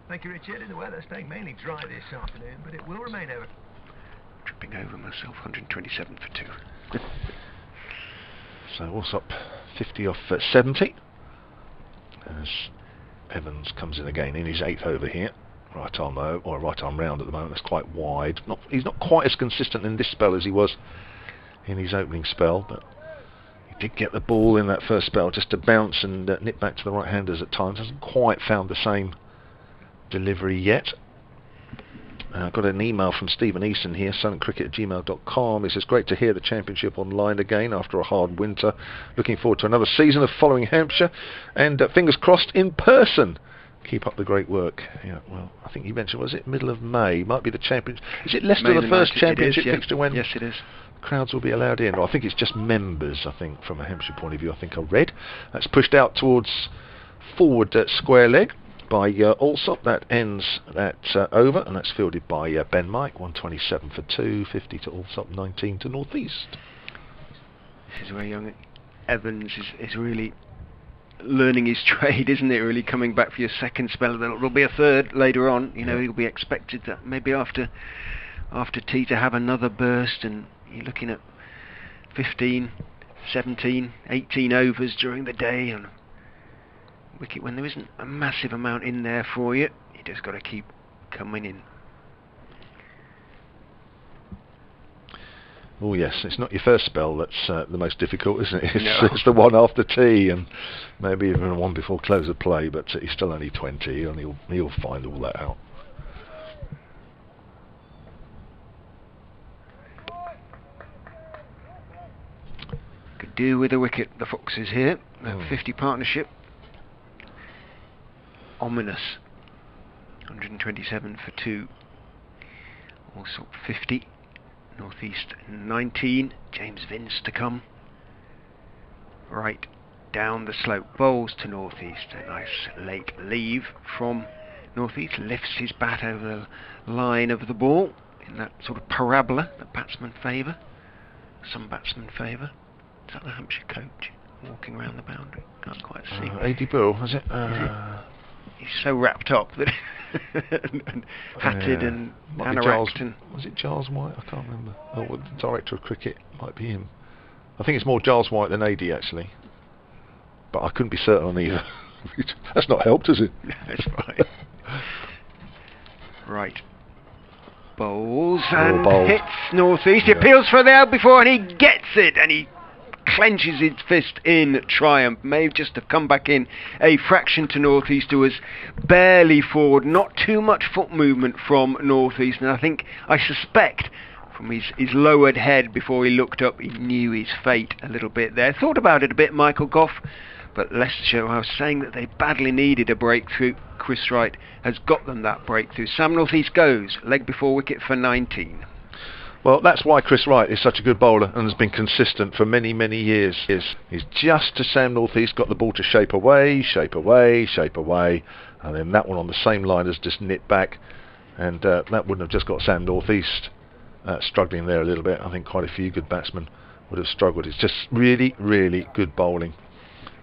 S4: Thank you, Richard. The weather staying mainly dry this afternoon, but it will remain over.
S2: Tripping over myself, 127 for 2.
S3: So Alsop 50 off 70 as Evans comes in again in his 8th over here. Right arm or right arm round at the moment. That's quite wide. He's not quite as consistent in this spell as he was in his opening spell, but he did get the ball in that first spell just to bounce and nip back to the right-handers at times. Hasn't quite found the same delivery yet. I've got an email from Stephen Eason here, suncricket@gmail.com. He says, great to hear the championship online again after a hard winter. Looking forward to another season of following Hampshire, and fingers crossed in person. Keep up the great work. Yeah, well, I think you mentioned, was it middle of May? Might be the championship. Is it Leicester the first championship fixture when?
S2: Yes, it is.
S3: crowds will be allowed in. Or I think it's just members, I think, from a Hampshire point of view, I think I read. That's pushed out towards forward square leg by Alsop. That ends that over, and that's fielded by Ben Mike. 127 for 2, 50 to Alsop, 19 to North East.
S2: This is where young Evans is really learning his trade, isn't it? Really coming back for your second spell. There'll be a third later on. You know, he'll be expected that maybe after tea to have another burst, and you're looking at 15, 17, 18 overs during the day, and wicket when there isn't a massive amount in there for you. You just got to keep coming in.
S3: Oh yes, it's not your first spell that's the most difficult, isn't it?
S2: No.
S3: It's the one after tea, and maybe even the one before close of play. But he's still only 20, and he'll find all that out.
S2: Could do with a wicket, the Foxes here. 50 partnership. Ominous. 127 for 2. Also 50. North East 19. James Vince to come. Right down the slope. Bowls to North East. A nice late leave from North East. Lifts his bat over the line of the ball in that sort of parabola that batsmen favour. Some batsmen favour. Is that the Hampshire coach walking around the boundary? Can't quite see.
S3: A.D. Burrell, was it?
S2: He's so wrapped up that and hatted and anoraked.
S3: Was it Giles White? I can't remember. Oh, well, the director of cricket might be him. I think it's more Giles White than AD actually, but I couldn't be certain on either. That's not helped, has it?
S2: That's fine. Right. Bowls and hits North East. He appeals for the out before, and he gets it, and he clenches his fist in triumph. May just have come back in a fraction to North East, who was barely forward. Not too much foot movement from North East, and I suspect from his lowered head before he looked up, he knew his fate a little bit there. Thought about it a bit, Michael Gough, but Leicestershire, I was saying that they badly needed a breakthrough. Chris Wright has got them that breakthrough. Sam North East goes leg before wicket for 19.
S3: Well, that's why Chris Wright is such a good bowler and has been consistent for many, many years. He's just as Sam North East got the ball to shape away, shape away, shape away, and then that one on the same line has just nipped back, and that wouldn't have just got Sam North East struggling there a little bit. I think quite a few good batsmen would have struggled. It's just really, really good bowling.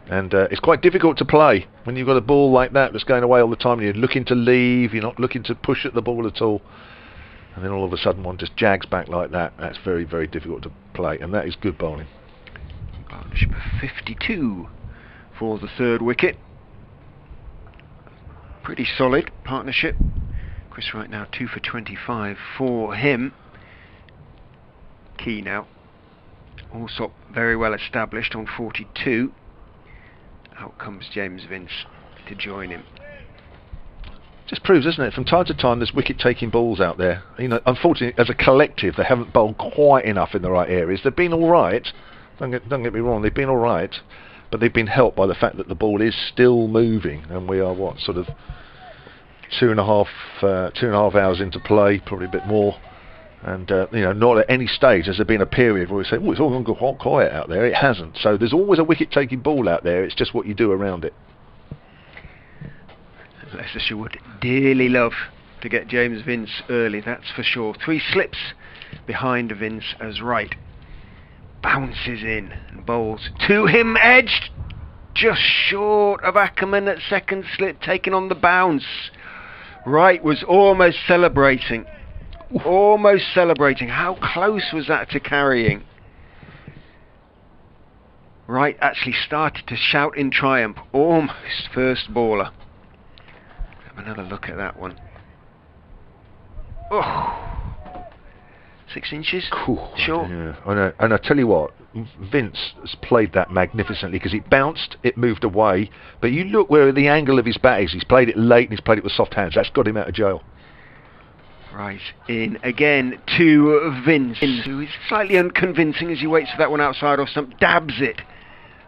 S3: And it's quite difficult to play when you've got a ball like that that's going away all the time, and you're looking to leave, you're not looking to push at the ball at all. And then all of a sudden one just jags back like that. That's very, very difficult to play, and that is good bowling.
S2: Partnership of 52 for the third wicket. Pretty solid partnership. Chris Wright now 2 for 25 for him. Key now. Alsop very well established on 42. Out comes James Vince to join him.
S3: Just proves, doesn't it? From time to time, there's wicket-taking balls out there. You know, unfortunately, as a collective, they haven't bowled quite enough in the right areas. They've been all right. Don't get me wrong. They've been all right, but they've been helped by the fact that the ball is still moving, and we are what, sort of 2.5 hours into play, probably a bit more. And you know, not at any stage has there been a period where we say, "Oh, it's all going to go quiet out there." It hasn't. So there's always a wicket-taking ball out there. It's just what you do around it.
S2: Leicestershire would dearly love to get James Vince early, that's for sure. 3 slips behind Vince as Wright bounces in and bowls to him, edged just short of Ackerman at second slip, taking on the bounce. Wright was almost celebrating. Almost celebrating. How close was that to carrying? Wright actually started to shout in triumph. Almost first bowler. Another look at that one. Oh, 6 inches.
S3: Cool.
S2: Sure.
S3: Yeah, I know. And I tell you what, Vince has played that magnificently, because it bounced, it moved away, but you look where the angle of his bat is. He's played it late and he's played it with soft hands. That's got him out of jail.
S2: Right, in again to Vince, who is slightly unconvincing as he waits for that one outside off stump, dabs it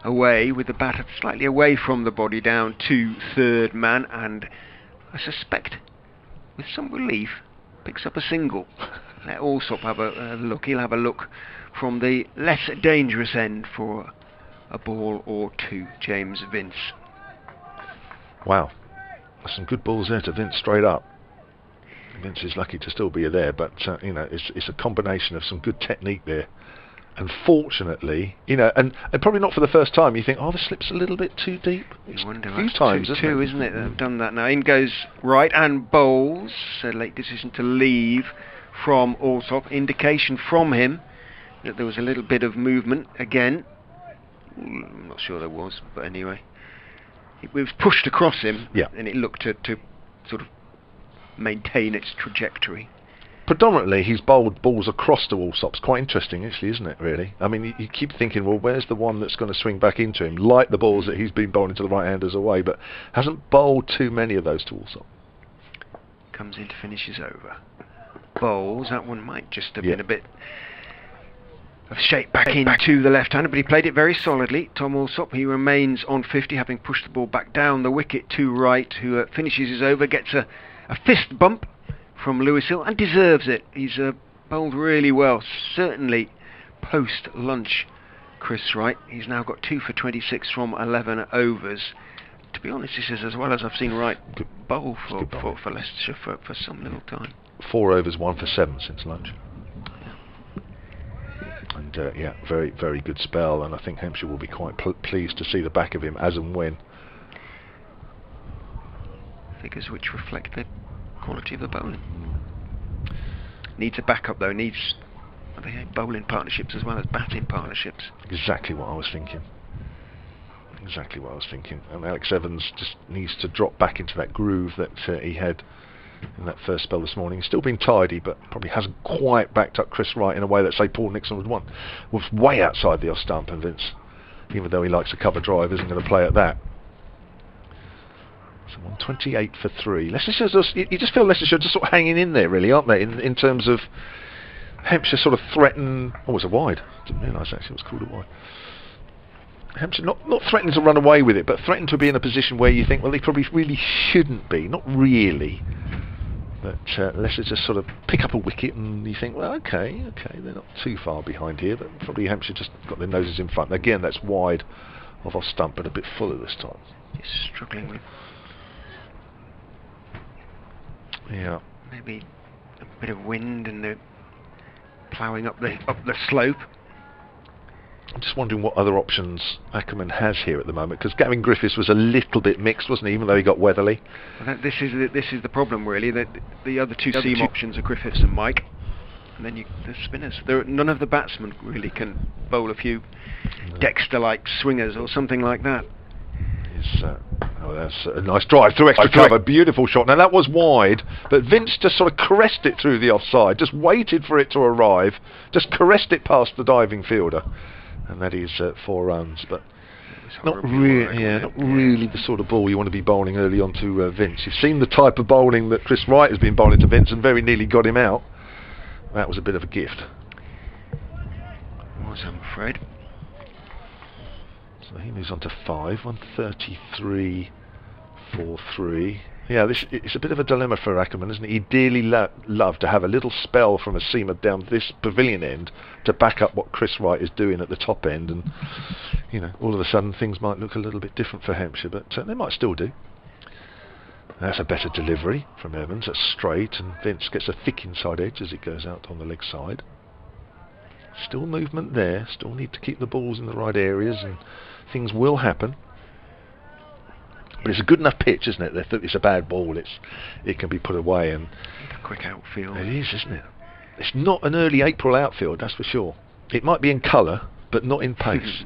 S2: away with the bat slightly away from the body down to third man, and I suspect with some relief picks up a single. Let Alsop have a look. He'll have a look from the less dangerous end for a ball or two, James Vince.
S3: Wow, some good balls there to Vince straight up. Vince is lucky to still be there, but you know, it's a combination of some good technique there. Unfortunately, you know, and probably not for the first time. You think, oh, the slip's a little bit too deep. It's
S2: I wonder,
S3: a few times,
S2: isn't it? They've done that now. In goes right and bowls. A late decision to leave from Alsop. Indication from him that there was a little bit of movement again. I'm not sure there was, but anyway, it was pushed across him,
S3: yeah,
S2: and it looked to sort of maintain its trajectory.
S3: Predominantly, he's bowled balls across to Alsop. It's quite interesting, actually, isn't it, really? I mean, you keep thinking, well, where's the one that's going to swing back into him, like the balls that he's been bowling to the right-handers away, but hasn't bowled too many of those to Alsop.
S2: Comes in to finish his over. Bowls, that one might just have been a bit of shape back into the left-hander, but he played it very solidly. Tom Alsop, he remains on 50, having pushed the ball back down the wicket to right, who finishes his over, gets a fist bump from Lewis Hill, and deserves it. He's bowled really well, certainly post-lunch, Chris Wright. He's now got 2 for 26 from 11 overs. To be honest, this is as well as I've seen Wright bowl for Leicestershire for some little time.
S3: 4 overs, 1 for 7 since lunch. And yeah, very, very good spell, and I think Hampshire will be quite pleased to see the back of him as and when.
S2: Figures which reflect the quality of the bowling. Needs a backup though, needs bowling partnerships as well as batting partnerships.
S3: Exactly what I was thinking. Exactly what I was thinking. And Alex Evans just needs to drop back into that groove that he had in that first spell this morning. He's still been tidy, but probably hasn't quite backed up Chris Wright in a way that, say, Paul Nixon would want. Was way outside the off stump, and Vince, even though he likes a cover drive, isn't going to play at that. So 128 for 3. Leicestershire, you just feel Leicestershire just sort of hanging in there, really, aren't they? In terms of Hampshire sort of threaten. Oh, it was a wide. Didn't realise actually it was called a wide. Hampshire not threatening to run away with it, but threatening to be in a position where you think, well, they probably really shouldn't be. Not really. But Leicester just sort of pick up a wicket, and you think, well, okay, they're not too far behind here, but probably Hampshire just got their noses in front. Again, that's wide of off stump, but a bit fuller this time.
S2: He's struggling with.
S3: Yeah.
S2: Maybe a bit of wind and the ploughing up the slope.
S3: I'm just wondering what other options Ackerman has here at the moment, because Gavin Griffiths was a little bit mixed, wasn't he, even though he got Weatherly.
S2: Well, this is the problem, really. That the other two seam options are Griffiths and Mike, and then the spinners. None of the batsmen really can bowl a few Dexter-like swingers or something like that.
S3: Oh, that's a nice drive through extra cover, beautiful shot. Now that was wide, but Vince just sort of caressed it through the offside, just waited for it to arrive, just caressed it past the diving fielder. And that is 4 runs, but not really the sort of ball you want to be bowling early on to Vince. You've seen the type of bowling that Chris Wright has been bowling to Vince, and very nearly got him out. That was a bit of a gift.
S2: Was, I'm afraid.
S3: So he moves on to 5, 133 for 3. Yeah, it's a bit of a dilemma for Ackerman, isn't it? He'd dearly love to have a little spell from a seamer down this pavilion end to back up what Chris Wright is doing at the top end, and you know, all of a sudden things might look a little bit different for Hampshire, but they might still do. That's a better delivery from Evans. That's straight, and Vince gets a thick inside edge as it goes out on the leg side. Still movement there. Still need to keep the balls in the right areas, and things will happen. But it's a good enough pitch, isn't it? That it's a bad ball, it can be put away, and
S2: a quick outfield.
S3: It is, isn't it? It's not an early April outfield, that's for sure. It might be in colour, but not in pace.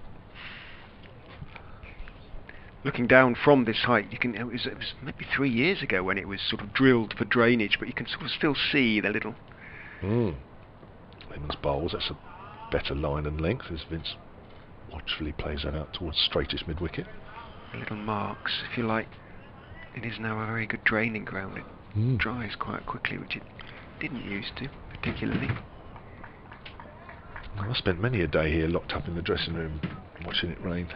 S2: Looking down from this height, you can. It was maybe 3 years ago when it was sort of drilled for drainage, but you can sort of still see the little.
S3: Evans bowls. That's a better line and length as Vince watchfully plays that out towards straightest mid wicket.
S2: Little marks, if you like. It is now a very good draining ground. It dries quite quickly, which it didn't used to, particularly.
S3: Well, I spent many a day here locked up in the dressing room watching it rain.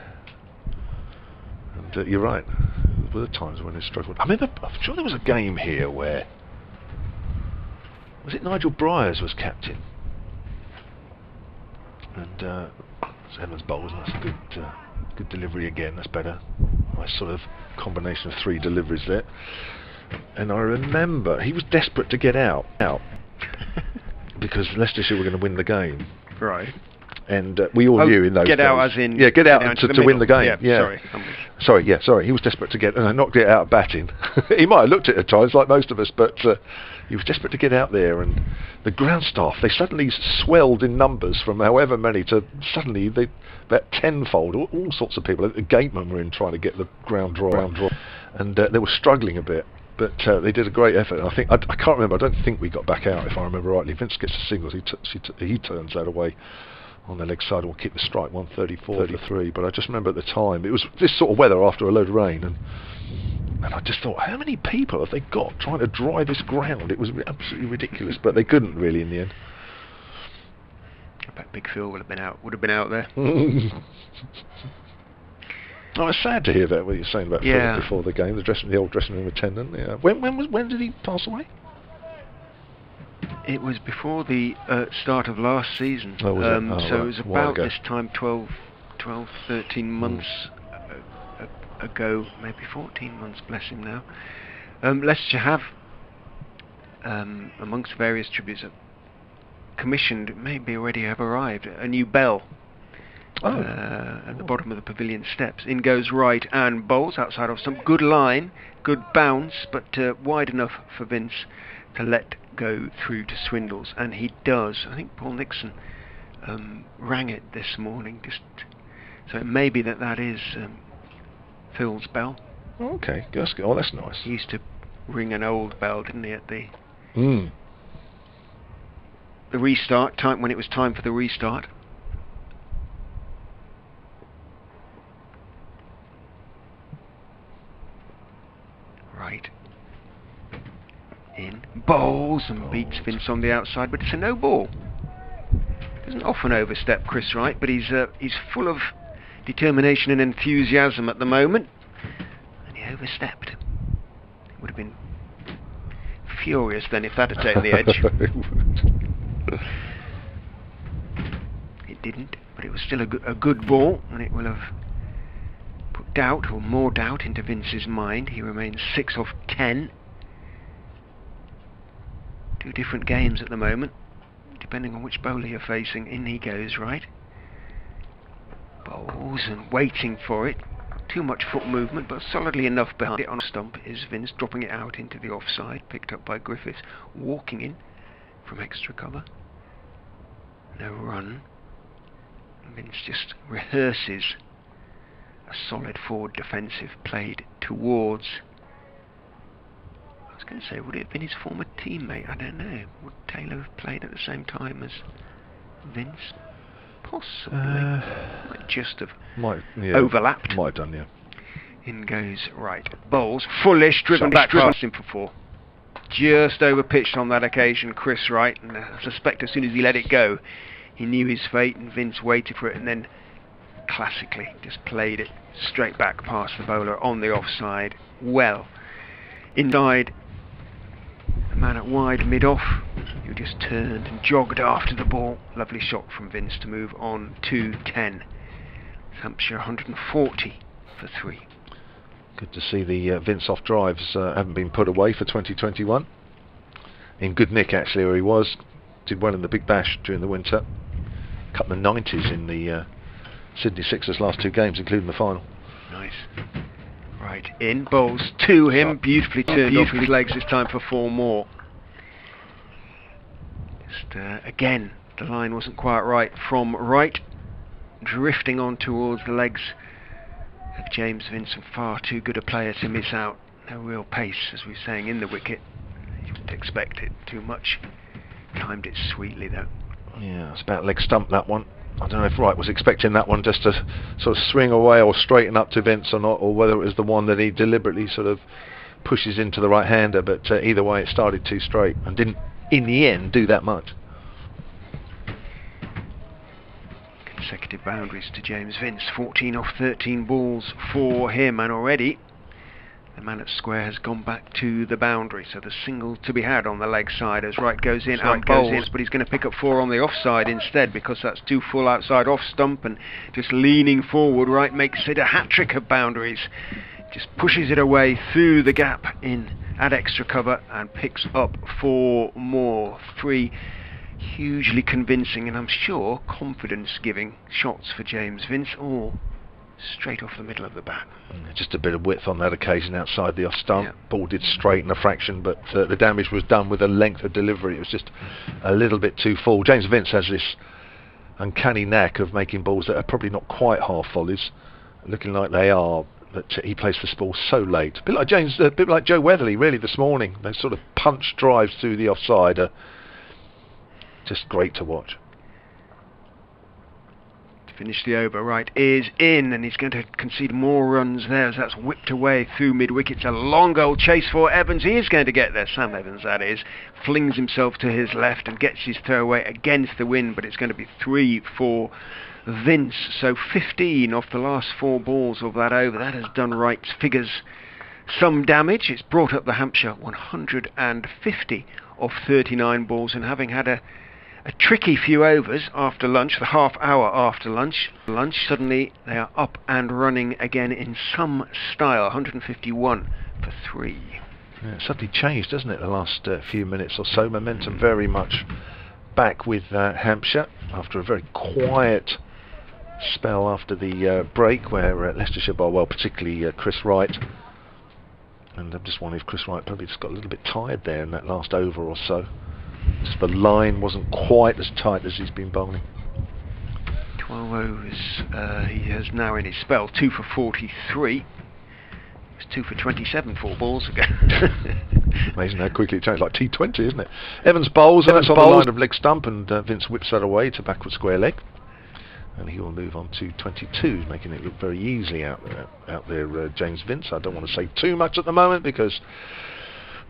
S3: And you're right, there were times when it struggled. I'm sure there was a game here where... Was it Nigel Bryars was captain? And Evans bowls, and that's a good delivery again. That's better. Nice sort of combination of 3 deliveries there. And I remember he was desperate to get out because Leicestershire were going to win the game.
S2: Right.
S3: And we all knew in those
S2: get
S3: days.
S2: out as in
S3: get out to win the game.
S2: Yeah.
S3: Sorry. He was desperate to get, and I knocked it out batting. He might have looked at it at times, like most of us, but he was desperate to get out there. And the ground staff, they suddenly swelled in numbers from however many to suddenly they about tenfold. All sorts of people. The gatemen were in trying to get the ground dry, and they were struggling a bit. But they did a great effort. I think I can't remember. I don't think we got back out, if I remember rightly. Vince gets a singles. He turns that away on the leg side and will keep the strike 134-3. But I just remember at the time it was this sort of weather after a load of rain, and I just thought, how many people have they got trying to dry this ground? It was absolutely ridiculous, but they couldn't really in the end.
S2: I bet Big Phil would have been out there.
S3: Oh, it's sad to hear that, what you're saying about Phil before the game, the old dressing room attendant. Yeah. When did he pass away?
S2: It was before the start of last season.
S3: Oh, was it?
S2: So it was about this time, 12, 13 months ago, maybe 14 months, bless him now. Leicestershire have, amongst various tributes, commissioned, maybe already have arrived, a new bell. At the bottom of the pavilion steps. In goes right and bowls outside of some good line, good bounce, but wide enough for Vince to let go through to Swindles, and he does. I think Paul Nixon rang it this morning, so it may be that is Phil's bell.
S3: Okay, that's good. Oh, that's nice.
S2: He used to ring an old bell, didn't he, at the restart time, when it was time for the restart. Right. In. Bowls and beats Vince on the outside, but it's a no ball. Doesn't often overstep Chris Wright, but he's full of determination and enthusiasm at the moment. And he overstepped. It would have been furious then if that had taken the edge. It didn't, but it was still a good ball, and it will have put doubt, or more doubt, into Vince's mind. He remains 6 off 10. 2 different games at the moment, depending on which bowler you're facing. In he goes, right. Bowls and waiting for it. Too much foot movement, but solidly enough behind it on a stump is Vince, dropping it out into the offside, picked up by Griffiths, walking in from extra cover. No run. Vince just rehearses a solid forward defensive played towards, I was going to say, would it have been his former teammate? I don't know. Would Taylor have played at the same time as Vince? Possibly. Might just have overlapped.
S3: Might have done, yeah.
S2: In goes right. Bowls. Foolish, driven back past him for 4. Just over-pitched on that occasion, Chris Wright, and I suspect as soon as he let it go, he knew his fate, and Vince waited for it, and then classically just played it straight back past the bowler on the offside. Well, inside, the man at wide mid-off, who just turned and jogged after the ball. Lovely shot from Vince to move on to 10. Hampshire 140 for 3.
S3: Good to see the Vince off drives haven't been put away for 2021. In good nick actually where he was. Did well in the Big Bash during the winter. Cut the 90s in the Sydney Sixers last 2 games, including the final.
S2: Nice. Right, in, bowls to him, beautifully turned off his legs this time for 4 more. Just again, the line wasn't quite right from right, drifting on towards the legs of James Vincent. Far too good a player to miss out. No real pace, as we were saying, in the wicket. You wouldn't expect it too much. Timed it sweetly though.
S3: Yeah, it's about leg stump, that one. I don't know if Wright was expecting that one just to sort of swing away or straighten up to Vince or not, or whether it was the one that he deliberately sort of pushes into the right-hander, but either way it started too straight and didn't in the end do that much.
S2: Consecutive boundaries to James Vince, 14 off 13 balls for him, and already The man at square has gone back to the boundary, so the single to be had on the leg side as right goes in and bowls, but he's going to pick up 4 on the offside instead, because that's 2 full outside off stump, and just leaning forward, right makes it a hat-trick of boundaries. Just pushes it away through the gap in at extra cover and picks up 4 more. 3 hugely convincing and I'm sure confidence-giving shots for James Vince, all straight off the middle of the bat.
S3: Just a bit of width on that occasion outside the off stump.
S2: Yeah.
S3: Ball did straighten a fraction, but the damage was done with the length of delivery. It was just a little bit too full. James Vince has this uncanny knack of making balls that are probably not quite half volleys, looking like they are. That he plays this ball so late. A bit like Joe Weatherly really this morning. Those sort of punch drives through the offside are just great to watch.
S2: Finish the over, right, is in, and he's going to concede more runs there as that's whipped away through mid-wicket. It's a long old chase for Evans. He is going to get there, Sam Evans that is. Flings himself to his left and gets his throwaway against the wind, but it's going to be 3 for Vince. So 15 off the last 4 balls of that over. That has done right figures some damage. It's brought up the Hampshire 150 off 39 balls, and having had a tricky few overs after lunch, the half hour after lunch, suddenly they are up and running again in some style. 151 for 3.
S3: Yeah, it suddenly changed, doesn't it, the last few minutes or so. Momentum very much back with Hampshire after a very quiet spell after the break, where Leicestershire bowled well, particularly Chris Wright. And I'm just wondering if Chris Wright probably just got a little bit tired there in that last over or so. Just the line wasn't quite as tight as he's been bowling.
S2: 12 overs he has now in his spell. 2 for 43. It was 2 for 27 4 balls ago.
S3: Amazing how quickly it changed, like T20, isn't it? Evans bowls, and that's on the line of leg stump, and Vince whips that away to backward square leg. And he will move on to 22, making it look very easy out there, James Vince. I don't want to say too much at the moment, because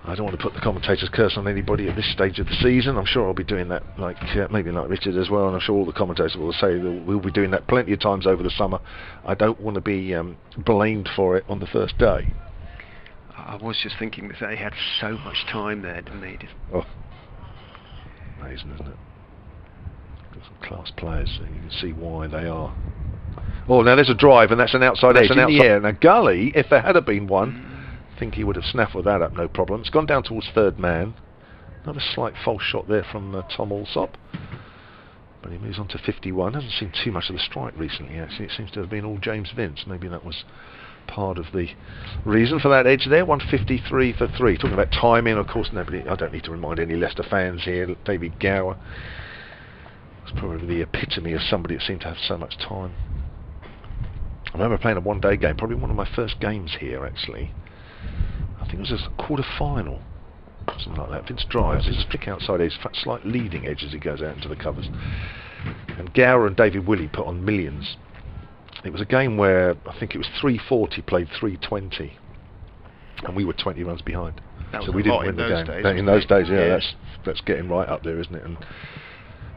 S3: I don't want to put the commentator's curse on anybody at this stage of the season. I'm sure I'll be doing that, maybe like Richard as well, and I'm sure all the commentators will say that we'll be doing that plenty of times over the summer. I don't want to be blamed for it on the first day.
S2: I was just thinking that they had so much time there, didn't they?
S3: Oh, amazing, isn't it? Got some class players, and you can see why they are. Oh, now there's a drive, and that's an outside edge in the air. Now Gully, if there had been one, I think he would have snaffled that up, no problem. It's gone down towards third man. Another slight false shot there from Tom Alsop. But he moves on to 51. Hasn't seen too much of the strike recently, actually. It seems to have been all James Vince. Maybe that was part of the reason for that edge there. 153 for 3. Talking about timing, of course, I don't need to remind any Leicester fans here. David Gower was probably the epitome of somebody that seemed to have so much time. I remember playing a one-day game, probably one of my first games here, actually. I think it was a quarter-final, something like that. Vince drives, there's a flick outside edge, slight leading edge as he goes out into the covers. And Gower and David Willey put on millions. It was a game where I think it was 340 played 320, and we were 20 runs behind. So we didn't win the game. In those days, yeah, that's getting right up there, isn't it?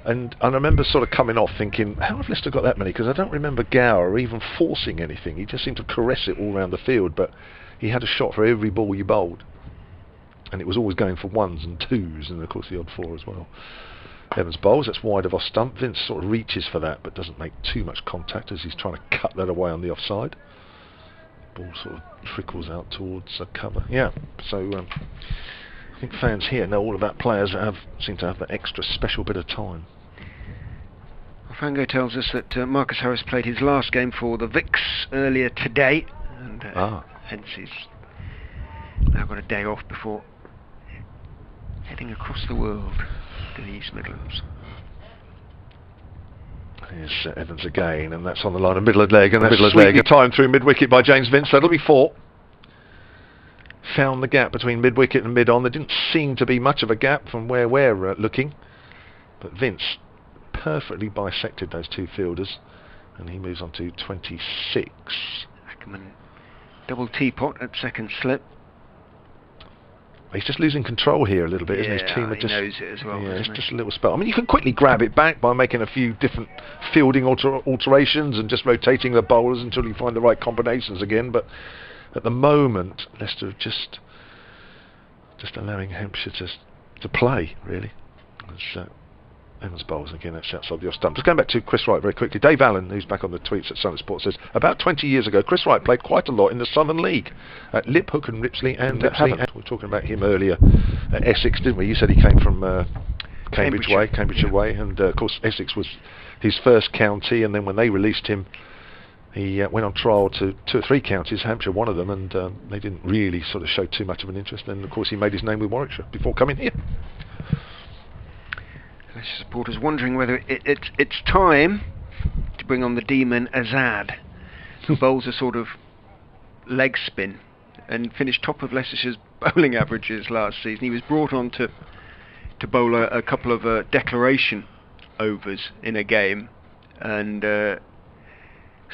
S3: And I remember sort of coming off thinking, how have Leicester got that many? Because I don't remember Gower even forcing anything. He just seemed to caress it all around the field, but he had a shot for every ball you bowled, and it was always going for 1s and 2s, and of course the odd 4 as well. Evans bowls, that's wide of off stump. Vince sort of reaches for that, but doesn't make too much contact as he's trying to cut that away on the offside. Ball sort of trickles out towards a cover. Yeah, so I think fans here know all about players that seem to have that extra special bit of time.
S2: Fango tells us that Marcus Harris played his last game for the Vicks earlier today, and hence he's now got a day off before heading across the world to the East Midlands.
S3: Here's Evans again, and that's on the line of middle of leg, and that's sweeping time through mid-wicket by James Vince. That'll be 4. Found the gap between mid-wicket and mid-on. There didn't seem to be much of a gap from where we're looking, but Vince perfectly bisected those 2 fielders, and he moves on to 26.
S2: Ackerman double teapot at second slip.
S3: He's just losing control here a little bit, isn't his team?
S2: He knows it as well.
S3: Yeah, it's just a little spell. I mean, you can quickly grab it back by making a few different fielding alterations and just rotating the bowlers until you find the right combinations again. But at the moment, Leicester are just allowing Hampshire to play, really. Evans bowls again, that's outside the off stump. Just going back to Chris Wright very quickly. Dave Allen, who's back on the tweets at Sunday Sport, says about 20 years ago, Chris Wright played quite a lot in the Southern League at Lip Hook and Ripsley and Havant. We were talking about him earlier at Essex, didn't we? You said he came from Cambridge way, and of course Essex was his first county, and then when they released him, he went on trial to 2 or 3 counties, Hampshire one of them, and they didn't really sort of show too much of an interest. And of course he made his name with Warwickshire before coming here.
S2: Leicester supporters wondering whether it's time to bring on the demon Azad, who bowls a sort of leg spin and finished top of Leicestershire's bowling averages last season. He was brought on to bowl a couple of declaration overs in a game, and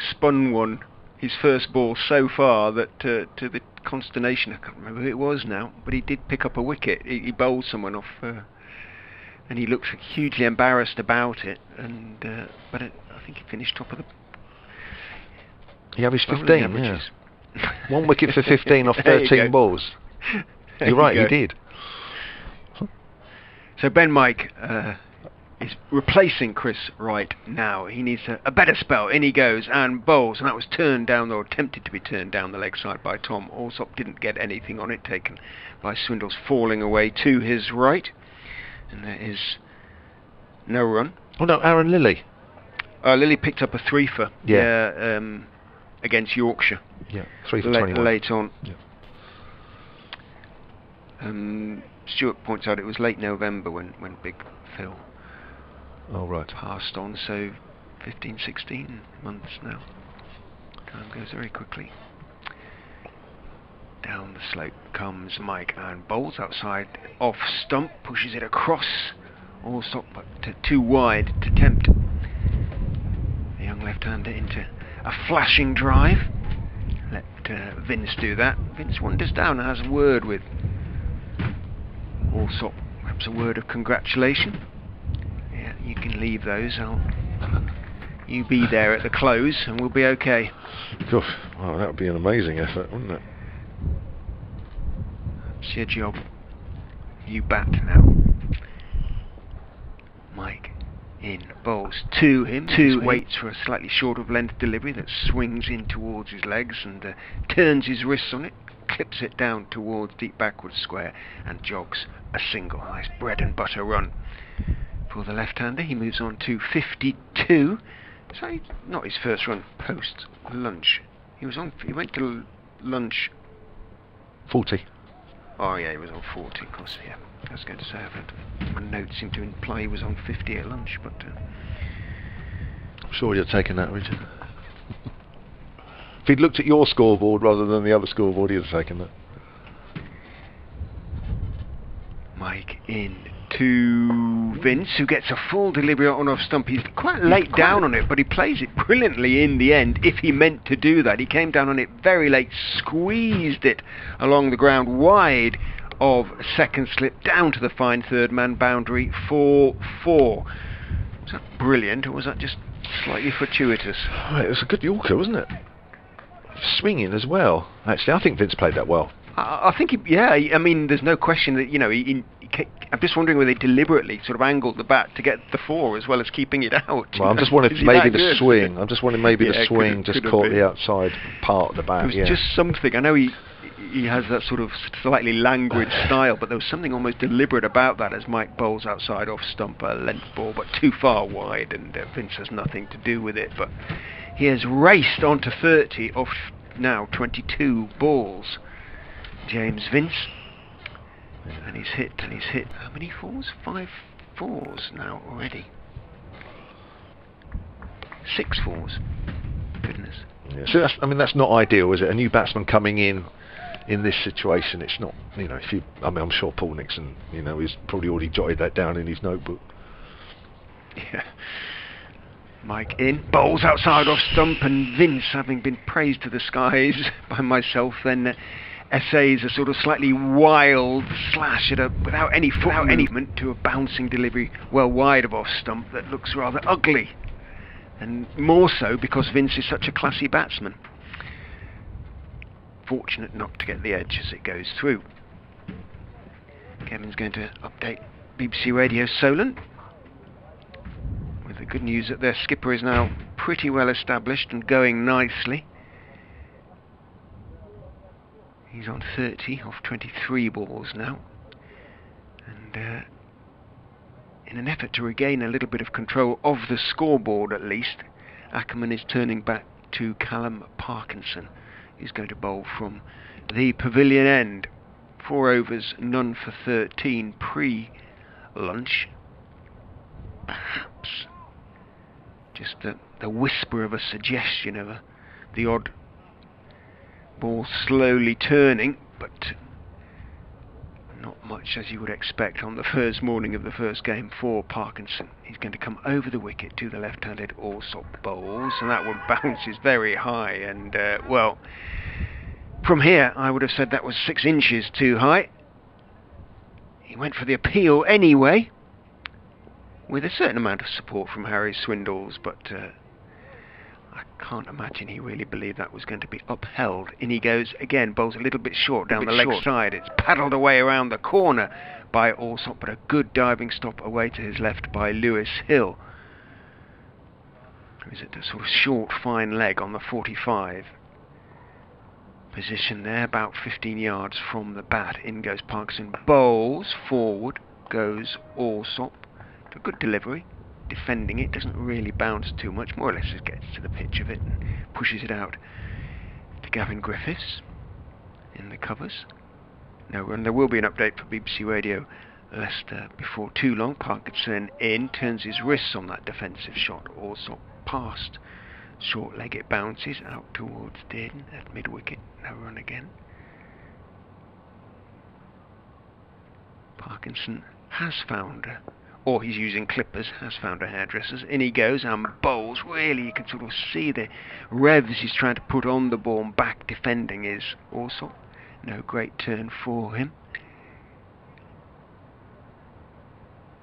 S2: spun one, his first ball so far that to the consternation, I can't remember who it was now, but he did pick up a wicket. He bowled someone off, and he looked hugely embarrassed about it. And but I think he finished top of the.
S3: He averaged 15, yeah. 1 wicket for 15 off 13 balls. You're right, he did.
S2: So Ben Mike is replacing Chris Wright now. He needs a better spell. In he goes and bowls, and that was turned down, or attempted to be turned down the leg side by Tom. Alsop didn't get anything on it, taken by Swindles, falling away to his right. And there is no run.
S3: Oh no, Aaron Lilly.
S2: Lilly picked up a 3 for against Yorkshire.
S3: Yeah, 3 for 21.
S2: Late on.
S3: Yeah.
S2: Stuart points out it was late November when Big Phil passed on, so 15, 16 months now. Time goes very quickly. Down the slope comes Mike and bowls outside off stump, pushes it across, Alsop but too wide to tempt the young left-hander into a flashing drive. Let Vince do that. Vince wanders down and has a word with Alsop, perhaps a word of congratulation. Yeah, you can leave those. You be there at the close and we'll be okay.
S3: Gosh, wow, that would be an amazing effort, wouldn't it?
S2: It's your job. You bat now. Mike in, bowls to him. Waits for a slightly short of length delivery that swings in towards his legs and turns his wrists on it, clips it down towards deep backward square and jogs a single. Nice bread and butter run for the left-hander. He moves on to 52. So not his first run post lunch. He went to lunch
S3: 40.
S2: Oh yeah, he was on 40, of course. Yeah, I was going to say, my notes seem to imply he was on 50 at lunch, but
S3: I'm sure you're taking that, Richard. If he'd looked at your scoreboard rather than the other scoreboard, he'd have taken that.
S2: Mike in to Vince, who gets a full delivery on off stump. He's quite late down on it, but he plays it brilliantly in the end, if he meant to do that. He came down on it very late, squeezed it along the ground wide of second slip, down to the fine third man boundary for 4. Was that brilliant, or was that just slightly fortuitous?
S3: Right, it was a good Yorker, wasn't it? Swinging as well. Actually, I think Vince played that well.
S2: I think, I mean, there's no question that, I'm just wondering whether they deliberately sort of angled the bat to get the 4 as well as keeping it out.
S3: Well, I'm just wondering maybe the swing. I'm just wondering maybe the swing just caught the outside part of the bat.
S2: It was just something. I know he has that sort of slightly languid style, but there was something almost deliberate about that as Mike bowls outside off stump, a length ball, but too far wide, and Vince has nothing to do with it. But he has raced on to 30 off now 22 balls. James Vince. And he's hit how many 4s? 5 4s now already. 6 4s. Goodness.
S3: Yeah. So that's not ideal, is it? A new batsman coming in this situation, it's not, I'm sure Paul Nixon, he's probably already jotted that down in his notebook.
S2: Yeah. Mike in, bowls outside off stump, and Vince, having been praised to the skies by myself, then essays a sort of slightly wild slash without any movement to a bouncing delivery well wide of off stump that looks rather ugly, and more so because Vince is such a classy batsman. fortunate not to get the edge as it goes through. Kevin's going to update BBC Radio Solent with the good news that their skipper is now pretty well established and going nicely. He's on 30 off 23 balls now, and in an effort to regain a little bit of control of the scoreboard at least, Ackerman is turning back to Callum Parkinson, who's going to bowl from the pavilion end. 4 overs, none for 13 pre-lunch. Perhaps just the whisper of a suggestion of the odd ball slowly turning, but not much as you would expect on the first morning of the first game for Parkinson. He's going to come over the wicket to the left-handed Alsop bowls, and that one bounces very high, and well, from here I would have said that was 6 inches too high. He went for the appeal anyway, with a certain amount of support from Harry Swindles, but I can't imagine he really believed that was going to be upheld. In he goes again, bowls a little bit short down the leg side. It's paddled away around the corner by Alsop, but a good diving stop away to his left by Lewis Hill, who's at the sort of short fine leg on the 45 position there, about 15 yards from the bat. In goes Parkinson, bowls forward goes Alsop. A good delivery, defending it, doesn't really bounce too much, more or less just gets to the pitch of it and pushes it out to Gavin Griffiths in the covers. No run. There will be an update for BBC Radio Leicester before too long. Parkinson in, turns his wrists on that defensive shot, also past short leg, it bounces out towards Dearden at mid wicket. No run again. Parkinson has found or he's using clippers, has found a hairdresser's. In he goes and bowls. Really, you can sort of see the revs he's trying to put on the ball, and back defending is also no great turn for him.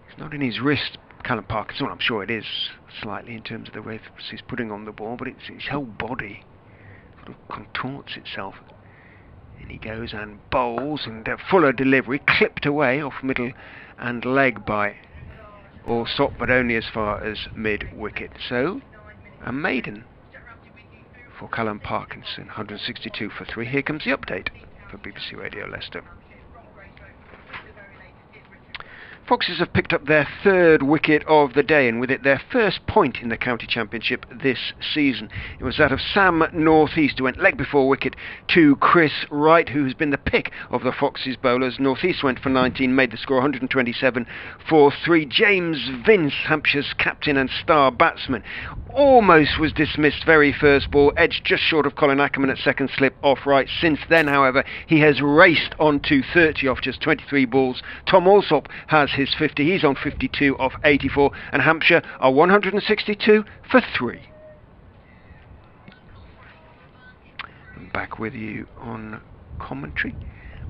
S2: It's not in his wrist, Callum Parkinson. I'm sure it is slightly in terms of the revs he's putting on the ball, but it's his whole body sort of contorts itself. In he goes and bowls, and fuller delivery, clipped away off middle and leg by Alsop, but only as far as mid-wicket. So, a maiden for Callum Parkinson, 162 for 3. Here comes the update for BBC Radio Leicester. Foxes have picked up their 3rd wicket of the day, and with it their first point in the county championship this season. It was that of Sam Northeast, who went leg before wicket to Chris Wright, who has been the pick of the Foxes bowlers. Northeast went for 19, made the score 127 for 3. James Vince, Hampshire's captain and star batsman, almost was dismissed very first ball, edged just short of Colin Ackerman at second slip off Wright. Since then, however, he has raced on to 30 off just 23 balls. Tom Alsop has his 50, he's on 52 off 84, and Hampshire are 162 for 3. I'm back with you on commentary.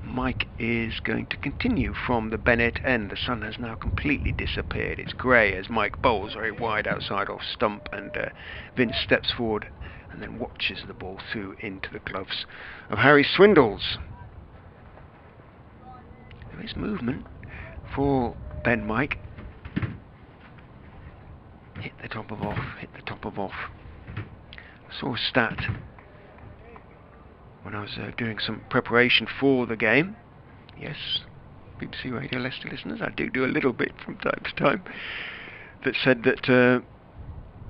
S2: Mike is going to continue from the Bennett end. The sun has now completely disappeared. It's grey as Mike bowls very wide outside off stump, and Vince steps forward and then watches the ball through into the gloves of Harry Swindles. There is movement for Ben Mike. Hit the top of off, hit the top of off. I saw a stat when I was doing some preparation for the game. Yes, BBC Radio Leicester listeners, I do a little bit from time to time, that said that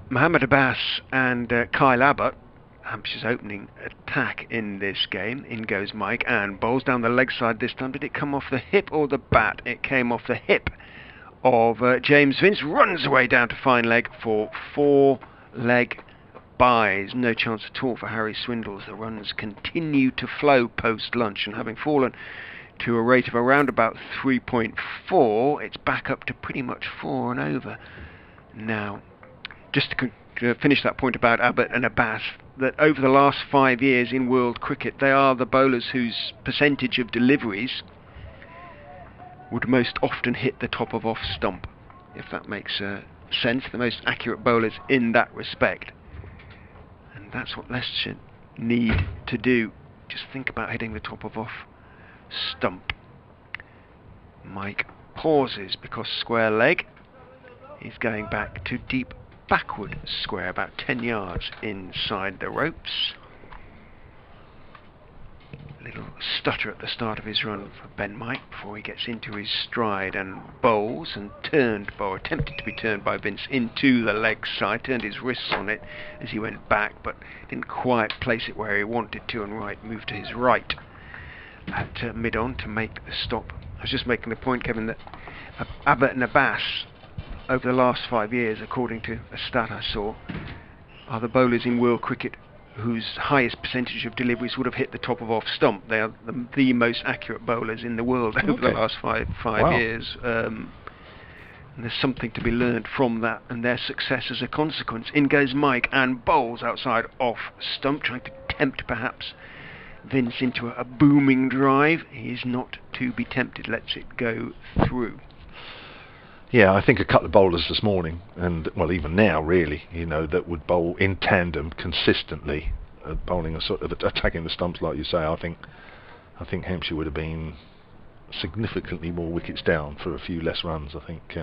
S2: Mohammed Abbas and Kyle Abbott, Hampshire's opening attack in this game. In goes Mike and bowls down the leg side this time. Did it come off the hip or the bat? It came off the hip of James Vince. Runs away down to fine leg for 4 leg byes. No chance at all for Harry Swindles. The runs continue to flow post lunch, and having fallen to a rate of around about 3.4, it's back up to pretty much 4 and over now. Just to finish that point about Abbott and Abbas, that over the last 5 years in world cricket, they are the bowlers whose percentage of deliveries would most often hit the top of off stump, if that makes sense. The most accurate bowlers in that respect. And that's what Leicestershire need to do. just think about hitting the top of off stump. Mike pauses because square leg. He's going back to deep backward square, about 10 yards inside the ropes. Little stutter at the start of his run for Ben Mike before he gets into his stride and bowls, and attempted to be turned by Vince into the leg side, turned his wrists on it as he went back, but didn't quite place it where he wanted to, and moved to his right at mid-on to make the stop. I was just making the point, Kevin, that Abbott and Abbas over the last 5 years, according to a stat I saw, are the bowlers in world cricket whose highest percentage of deliveries would have hit the top of off stump. They are the most accurate bowlers in the world over the last five
S3: Wow.
S2: years. And there's something to be learned from that and their success as a consequence. In goes Mike and bowls outside off stump, trying to tempt perhaps Vince into a booming drive. He is not to be tempted, lets it go through.
S3: Yeah, I think a couple of bowlers this morning, and well, even now, really, you know, that would bowl in tandem consistently, bowling a sort of attacking the stumps, like you say. I think Hampshire would have been significantly more wickets down for a few less runs. I think